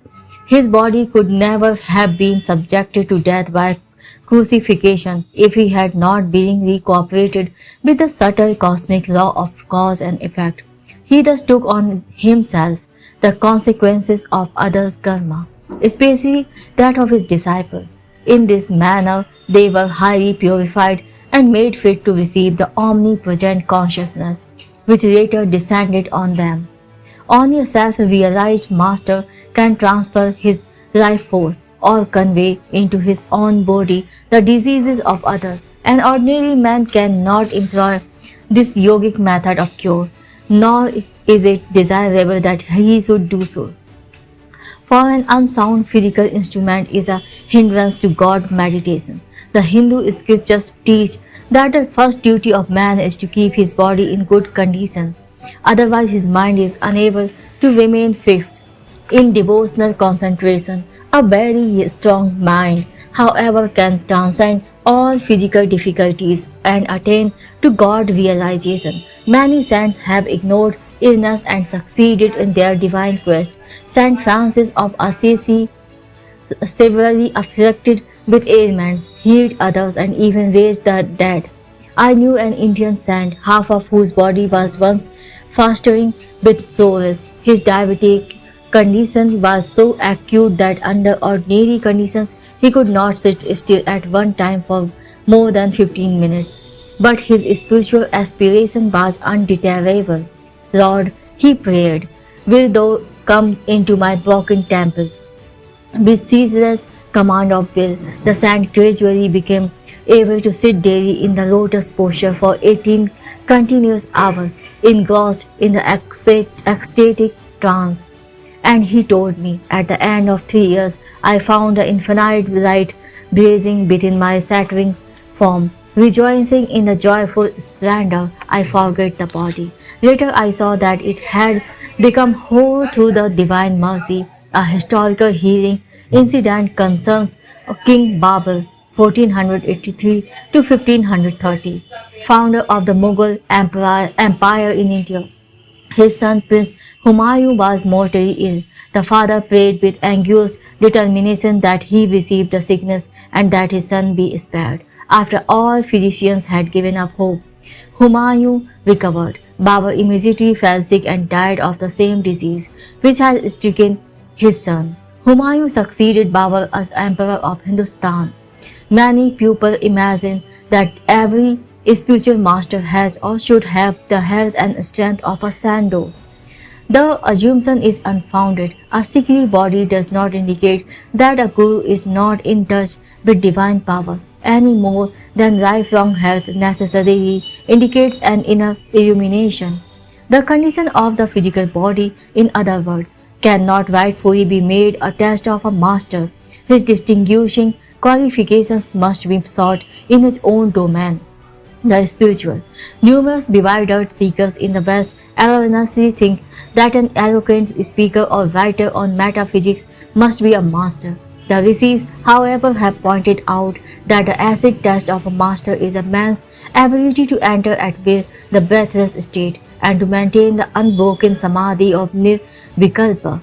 his body could never have been subjected to death by crucifixion if he had not willingly cooperated with the subtle cosmic law of cause and effect. He thus took on himself the consequences of others' karma, especially that of his disciples. In this manner, they were highly purified and made fit to receive the omnipresent consciousness which later descended on them. Only a self-realized master can transfer his life force or convey into his own body the diseases of others. An ordinary man cannot employ this yogic method of cure, nor is it desirable that he should do so. For an unsound physical instrument is a hindrance to God meditation. The Hindu scriptures teach that the first duty of man is to keep his body in good condition. Otherwise, his mind is unable to remain fixed in devotional concentration. A very strong mind, however, can transcend all physical difficulties and attain to God realization. Many saints have ignored illness and succeeded in their divine quest. Saint Francis of Assisi, severely afflicted with ailments, healed others and even raised the dead. I knew an Indian saint, half of whose body was once festering with sores. His diabetic condition was so acute that under ordinary conditions he could not sit still at one time for more than 15 minutes. But his spiritual aspiration was undeterrable. Lord, he prayed, will thou come into my broken temple? With ceaseless command of will, the saint gradually became able to sit daily in the lotus posture for 18 continuous hours, engrossed in the ecstatic trance. And he told me, at the end of 3 years, I found the infinite light blazing within my shattering form. Rejoicing in the joyful splendor, I forget the body. Later I saw that it had become whole through the divine mercy. A historical healing incident concerns King Babur 1483 to 1530, founder of the Mughal Empire in India. His son Prince Humayun was mortally ill. The father prayed with anxious determination that he receive the sickness and that his son be spared. After all physicians had given up hope, Humayun recovered. Babur immediately fell sick and died of the same disease which had stricken his son. Humayun succeeded Babur as Emperor of Hindustan. Many people imagine that every spiritual master has or should have the health and strength of a sando. The assumption is unfounded. A sickly body does not indicate that a guru is not in touch with divine powers any more than lifelong health necessarily indicates an inner illumination. The condition of the physical body, in other words, cannot rightfully be made a test of a master. His distinguishing qualifications must be sought in his own domain, the spiritual. Numerous bewildered seekers in the West erroneously think that an eloquent speaker or writer on metaphysics must be a master. The rishis, however, have pointed out that the acid test of a master is a man's ability to enter at will the breathless state and to maintain the unbroken samadhi of nirvikalpa.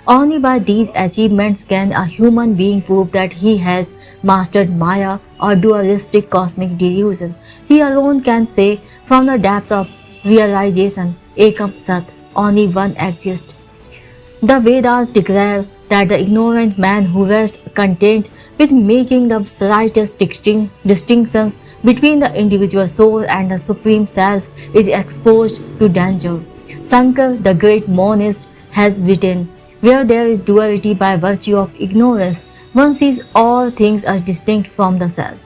Only by these achievements can a human being prove that he has mastered Maya or dualistic cosmic delusion. He alone can say from the depths of realization, Ekam Sat, only one exists. The Vedas declare that the ignorant man who rests content with making the slightest distinctions between the individual soul and the supreme self is exposed to danger. Shankar, the great monist, has written, where there is duality by virtue of ignorance, one sees all things as distinct from the self.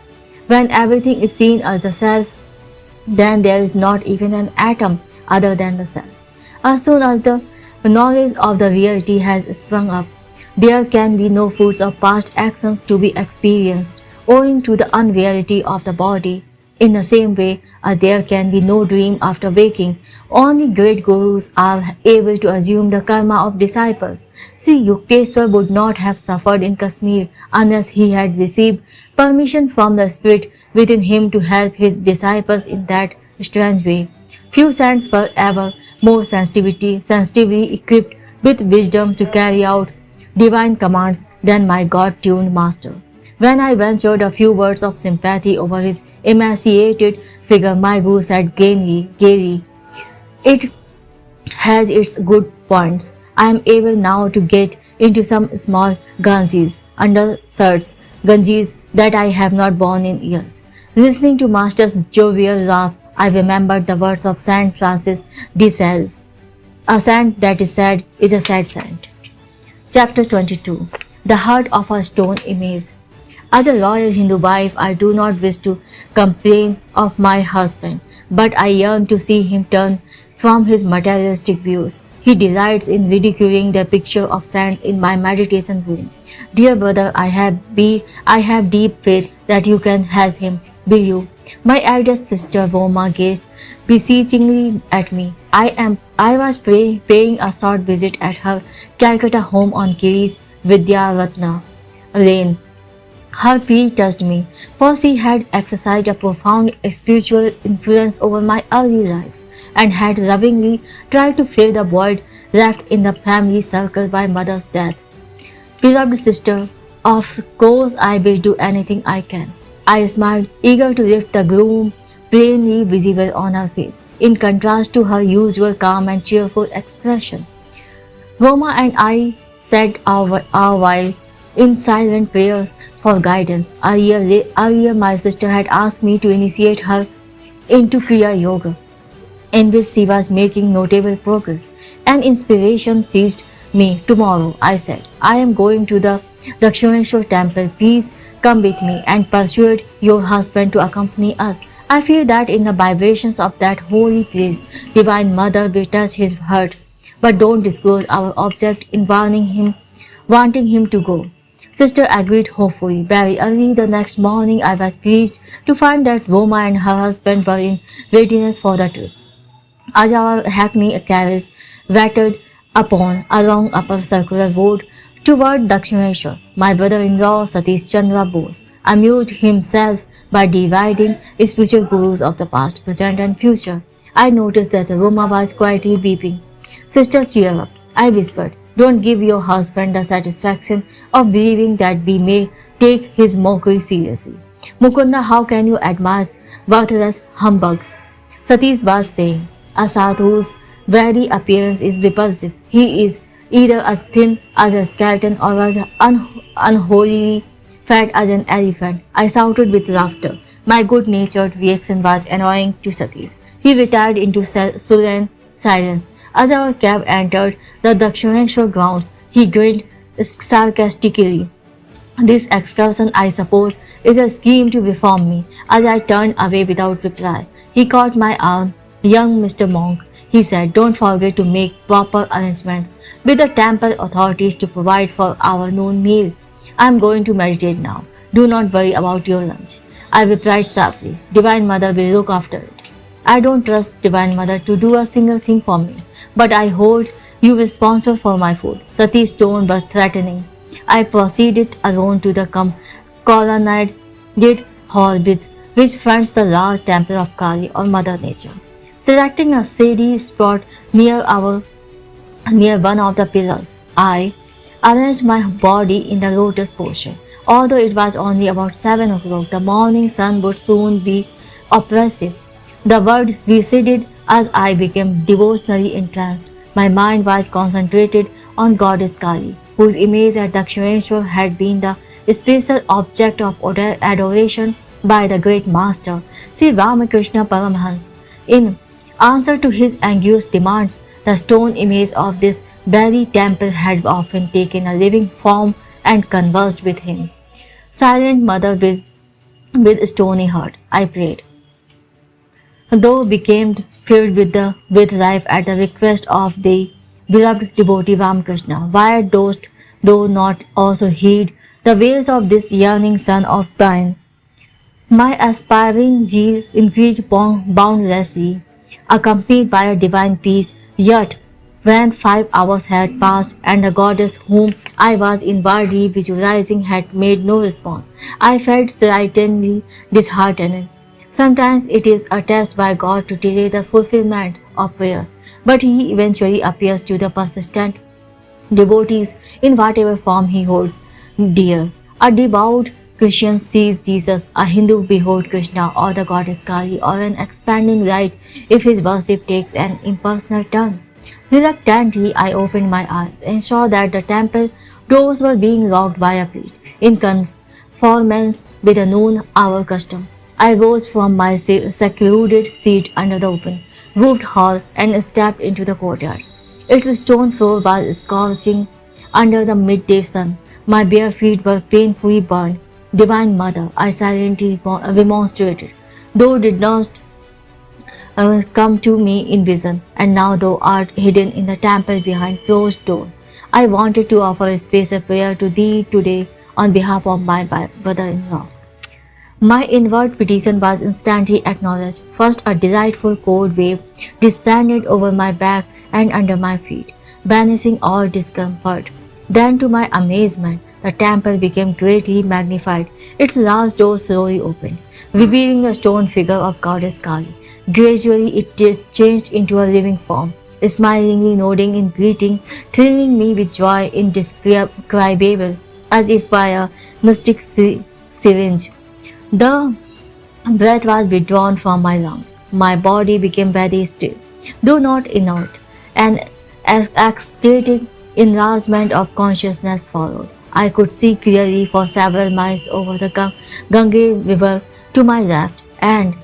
When everything is seen as the self, then there is not even an atom other than the self. As soon as the knowledge of the reality has sprung up, there can be no fruits of past actions to be experienced, owing to the unreality of the body. In the same way, there can be no dream after waking. Only great gurus are able to assume the karma of disciples. Sri Yukteswar would not have suffered in Kashmir unless he had received permission from the spirit within him to help his disciples in that strange way. Few saints were ever more sensitively equipped with wisdom to carry out divine commands than my God-tuned master. When I ventured a few words of sympathy over his emaciated figure, my guru said gaily, "It has its good points. I am able now to get into some small ganjis that I have not worn in years." Listening to Master's jovial laugh, I remembered the words of Saint Francis de Sales. A saint that is sad is a sad saint. Chapter 22. The Heart of a Stone Image. As a loyal Hindu wife, I do not wish to complain of my husband, but I yearn to see him turn from his materialistic views. He delights in ridiculing the picture of saints in my meditation room. Dear brother, I have deep faith that you can help him. Will you? My eldest sister Roma gazed beseechingly at me. I was paying a short visit at her Calcutta home on Giri's Vidyaratna Lane. Her plea touched me, for she had exercised a profound spiritual influence over my early life and had lovingly tried to fill the void left in the family circle by mother's death. Beloved sister, of course I will do anything I can. I smiled, eager to lift the gloom plainly visible on her face, in contrast to her usual calm and cheerful expression. Roma and I sat our while in silent prayer for guidance. Earlier, my sister had asked me to initiate her into Kriya Yoga, in which she was making notable progress. An inspiration seized me. Tomorrow, I said, I am going to the Dakshineshwar temple. Please come with me and persuade your husband to accompany us. I feel that in the vibrations of that holy place, Divine Mother will touch his heart. But don't disclose our object in wanting him to go. Sister agreed hopefully. Very early the next morning, I was pleased to find that Roma and her husband were in readiness for the trip. As our hackney carriage rattled upon a long upper circular road toward Dakshineshwar, my brother-in-law Satish Chandra Bose amused himself by deriding spiritual gurus of the past, present and future. I noticed that Roma was quietly weeping. Sister, cheer up, I whispered. Don't give your husband the satisfaction of believing that we may take his mockery seriously. Mukunda, how can you admire worthless humbugs? Satish was saying, a sadhu's very appearance is repulsive. He is either as thin as a skeleton or as unholily fat as an elephant. I shouted with laughter. My good-natured reaction was annoying to Satish. He retired into sullen silence. As our cab entered the Dakshineshwar grounds, he grinned sarcastically. This excursion, I suppose, is a scheme to reform me. As I turned away without reply, he caught my arm. Young Mr. Monk, he said, don't forget to make proper arrangements with the temple authorities to provide for our noon meal. I am going to meditate now. Do not worry about your lunch. I replied sharply. Divine Mother will look after it. I don't trust Divine Mother to do a single thing for me, but I hold you responsible for my food. Sati's tone was threatening. I proceeded alone to the colonnaded hall with which fronts the large temple of Kali or Mother Nature. Selecting a shady spot near one of the pillars, I arranged my body in the lotus posture. Although it was only about 7 o'clock, the morning sun would soon be oppressive. The world receded as I became devotionally entranced. My mind was concentrated on Goddess Kali, whose image at Dakshineshwar had been the special object of adoration by the great master, Sri Ramakrishna Paramhans. In answer to his anxious demands, the stone image of this very temple had often taken a living form and conversed with him. Silent mother with stony heart, I prayed, though became filled with life at the request of the beloved devotee Ramakrishna. Why dost thou not also heed the wails of this yearning son of thine? My aspiring zeal increased boundlessly, accompanied by a divine peace. Yet, when 5 hours had passed and the goddess whom I was inwardly visualizing had made no response, I felt slightly disheartened. Sometimes it is a test by God to delay the fulfillment of prayers, but He eventually appears to the persistent devotees in whatever form He holds dear. A devout Christian sees Jesus, a Hindu beholds Krishna or the goddess Kali, or an expanding light if his worship takes an impersonal turn. Reluctantly, I opened my eyes and saw that the temple doors were being locked by a priest in conformance with the noon hour custom. I rose from my secluded seat under the open, roofed hall and stepped into the courtyard. Its stone floor was scorching under the midday sun. My bare feet were painfully burned. Divine Mother, I silently remonstrated, thou did not come to me in vision, and now thou art hidden in the temple behind closed doors. I wanted to offer a special prayer to thee today on behalf of my brother-in-law. My inward petition was instantly acknowledged. First, a delightful cold wave descended over my back and under my feet, banishing all discomfort. Then, to my amazement, the temple became greatly magnified. Its large doors slowly opened, revealing the stone figure of Goddess Kali. Gradually, it changed into a living form, smilingly nodding in greeting, thrilling me with joy indescribable, as if by a mystic syringe. The breath was withdrawn from my lungs. My body became very still, though not inert. An ecstatic enlargement of consciousness followed. I could see clearly for several miles over the Ganges River to my left, and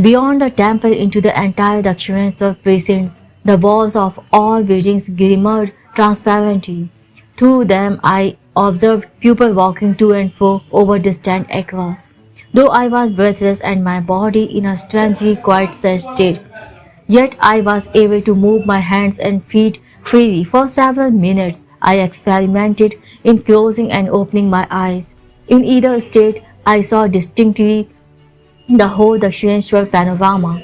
beyond the temple into the entire Dakshineshwar precincts. The walls of all buildings glimmered transparently. Through them I observed people walking to and fro over distant acres. Though I was breathless and my body in a strangely quiet state, yet I was able to move my hands and feet freely. For several minutes, I experimented in closing and opening my eyes. In either state, I saw distinctly the whole Dakshineshwar panorama.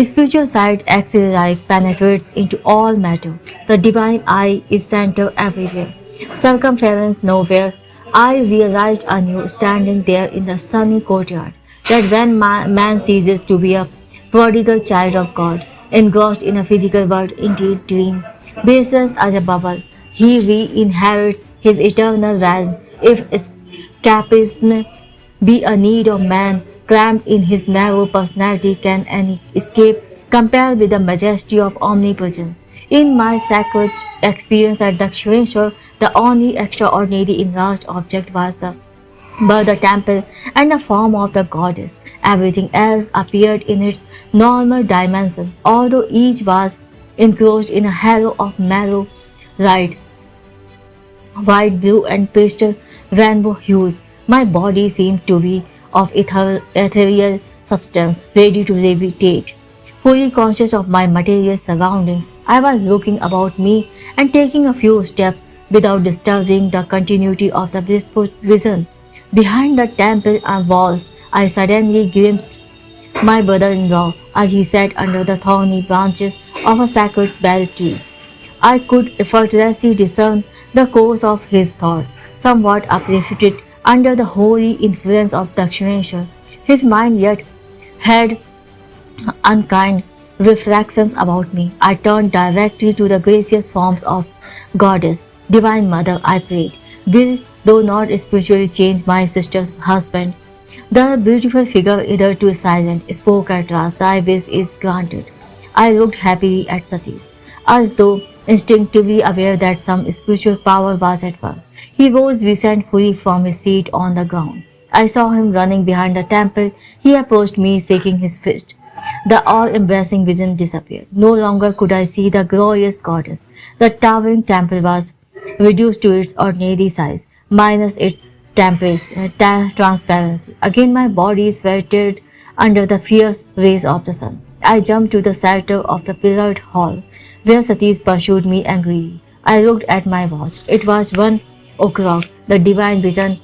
Spiritual sight actually life penetrates into all matter. The divine eye is center everywhere. Circumference nowhere. I realized anew standing there in the stunning courtyard that when man ceases to be a prodigal child of God, engrossed in a physical world, indeed dream, baseless as a bubble, he re-inherits his eternal realm. If escapism be a need of man, cramped in his narrow personality, can any escape compare with the majesty of omnipotence? In my sacred experience at Dakshineshwar, the only extraordinary enlarged object was the temple and the form of the goddess. Everything else appeared in its normal dimension, although each was enclosed in a halo of mellow light, white, blue, and pastel rainbow hues. My body seemed to be of ethereal substance, ready to levitate. Fully conscious of my material surroundings, I was looking about me and taking a few steps without disturbing the continuity of the blissful vision. Behind the temple walls, I suddenly glimpsed my brother-in-law as he sat under the thorny branches of a sacred bell tree. I could effortlessly discern the course of his thoughts, somewhat uplifted under the holy influence of Dakshineshwar. His mind yet had unkind reflections about me. I turned directly to the gracious forms of Goddess, Divine Mother, I prayed. Will, though not spiritually change my sister's husband. The beautiful figure, hitherto silent, spoke at last. Thy wish is granted. I looked happily at Satish, as though instinctively aware that some spiritual power was at work. He rose resentfully from his seat on the ground. I saw him running behind the temple. He approached me, shaking his fist. The all-embracing vision disappeared. No longer could I see the glorious goddess. The towering temple was reduced to its ordinary size, minus its transparency. Again my body sweated under the fierce rays of the sun. I jumped to the center of the pillared hall, where Satish pursued me angrily. I looked at my watch. It was 1 o'clock. The divine vision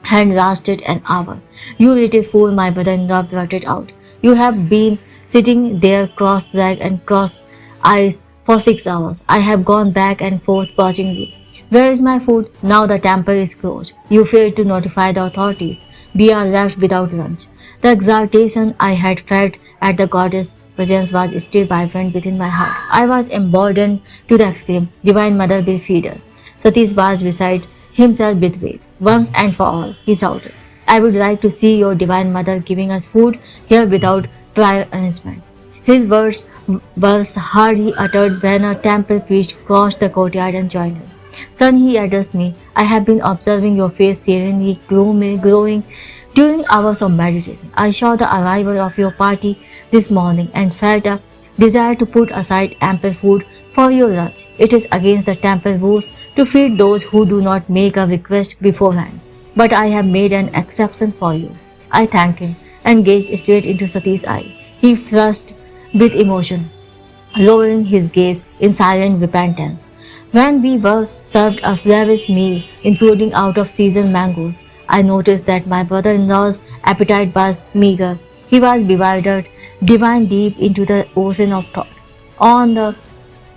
had lasted an hour. You little fool, my brother-in-law blurted out. You have been sitting there cross-legged and cross-eyed for 6 hours. I have gone back and forth watching you. Where is my food? Now the temple is closed. You failed to notify the authorities. We are left without lunch. The exaltation I had felt at the goddess' presence was still vibrant within my heart. I was emboldened to exclaim, Divine Mother will feed us. Satish was beside himself with rage. Once and for all, he shouted, I would like to see your Divine Mother giving us food here without prior arrangement. His words were hardly uttered when a temple priest crossed the courtyard and joined him. Son, he addressed me, I have been observing your face serenely glowing during hours of meditation. I saw the arrival of your party this morning and felt a desire to put aside ample food for your lunch. It is against the temple rules to feed those who do not make a request beforehand. But I have made an exception for you. I thanked him and gazed straight into Satish's eye. He flushed with emotion, lowering his gaze in silent repentance. When we were served a lavish meal, including out-of-season mangoes, I noticed that my brother-in-law's appetite was meager. He was bewildered, diving deep into the ocean of thought. On the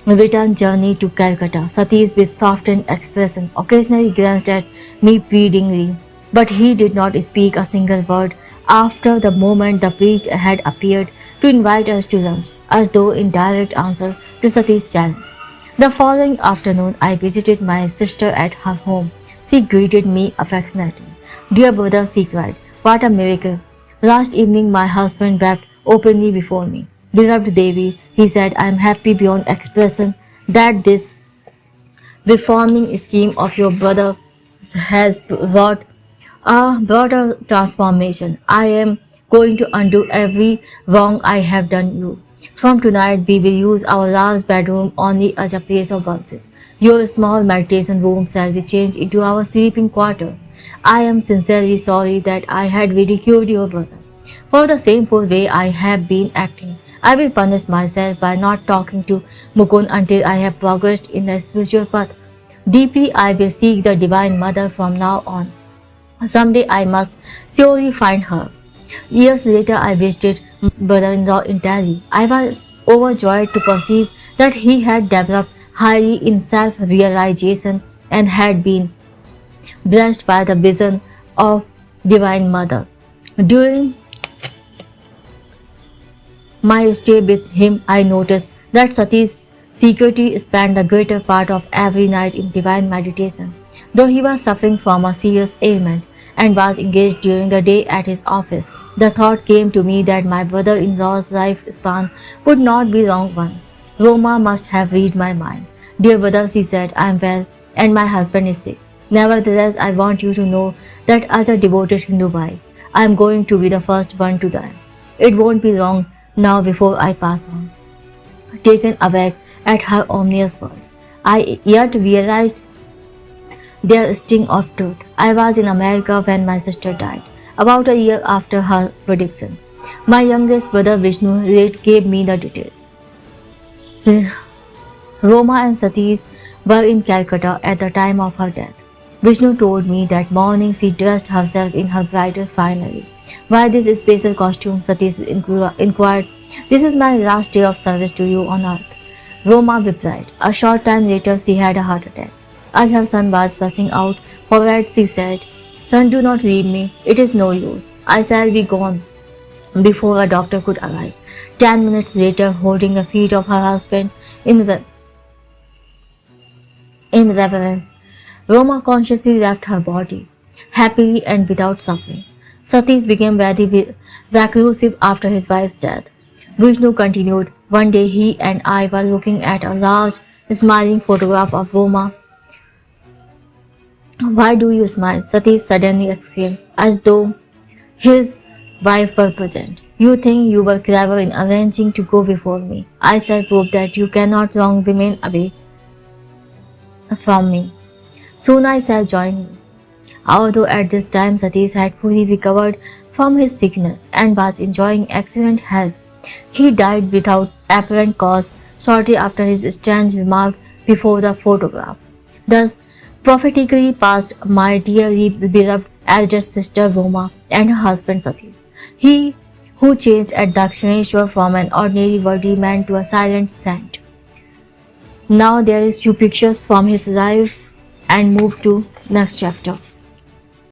return journey to Calcutta, Satish, with softened expression, occasionally glanced at me pleadingly, but he did not speak a single word after the moment the priest had appeared to invite us to lunch, as though in direct answer to Satish's challenge. The following afternoon, I visited my sister at her home. She greeted me affectionately. Dear brother, she cried, what a miracle! Last evening, my husband wept openly before me. Beloved Devi, he said, I am happy beyond expression that this reforming scheme of your brother has brought a transformation. I am going to undo every wrong I have done you. From tonight, we will use our last bedroom only as a place of worship. Your small meditation room shall be changed into our sleeping quarters. I am sincerely sorry that I had ridiculed your brother. For the shameful way I have been acting, I will punish myself by not talking to Mukund until I have progressed in the spiritual path. Deeply, I will seek the Divine Mother from now on. Someday I must surely find her. Years later, I visited my brother-in-law in Delhi. I was overjoyed to perceive that he had developed highly in self-realization and had been blessed by the vision of Divine Mother. During my stay with him, I noticed that Satish secretly spent the greater part of every night in divine meditation, though he was suffering from a serious ailment and was engaged during the day at his office. The thought came to me that my brother-in-law's lifespan would not be long one. Roma must have read my mind. Dear brother, she said, I am well and my husband is sick. Nevertheless, I want you to know that as a devoted Hindu wife, I am going to be the first one to die. It won't be long now before I pass on. Taken aback at her ominous words, I yet realized their sting of truth. I was in America when my sister died, about a year after her prediction. My youngest brother Vishnu gave me the details. Roma and Satish were in Calcutta at the time of her death. Vishnu told me that morning she dressed herself in her bridal finery. Why this special costume? Satish inquired. This is my last day of service to you on earth. Roma replied. A short time later she had a heart attack. As her son was passing out for bed, she said, Son, do not leave me. It is no use. I shall be gone before a doctor could arrive. 10 minutes later, holding the feet of her husband in reverence, Roma consciously left her body, happily and without suffering. Satish became very reclusive after his wife's death. Vishnu continued, one day he and I were looking at a large, smiling photograph of Roma. Why do you smile? Satish suddenly exclaimed, as though his wife were present. You think you were clever in arranging to go before me. I shall prove that you cannot long remain away from me. Soon I shall join you. Although at this time Satish had fully recovered from his sickness and was enjoying excellent health, he died without apparent cause shortly after his strange remark before the photograph. Thus, prophetically passed my dearly beloved eldest sister Roma and her husband Satish. He who changed at Dakshineshwar from an ordinary worldly man to a silent saint. Now there is few pictures from his life and move to next chapter.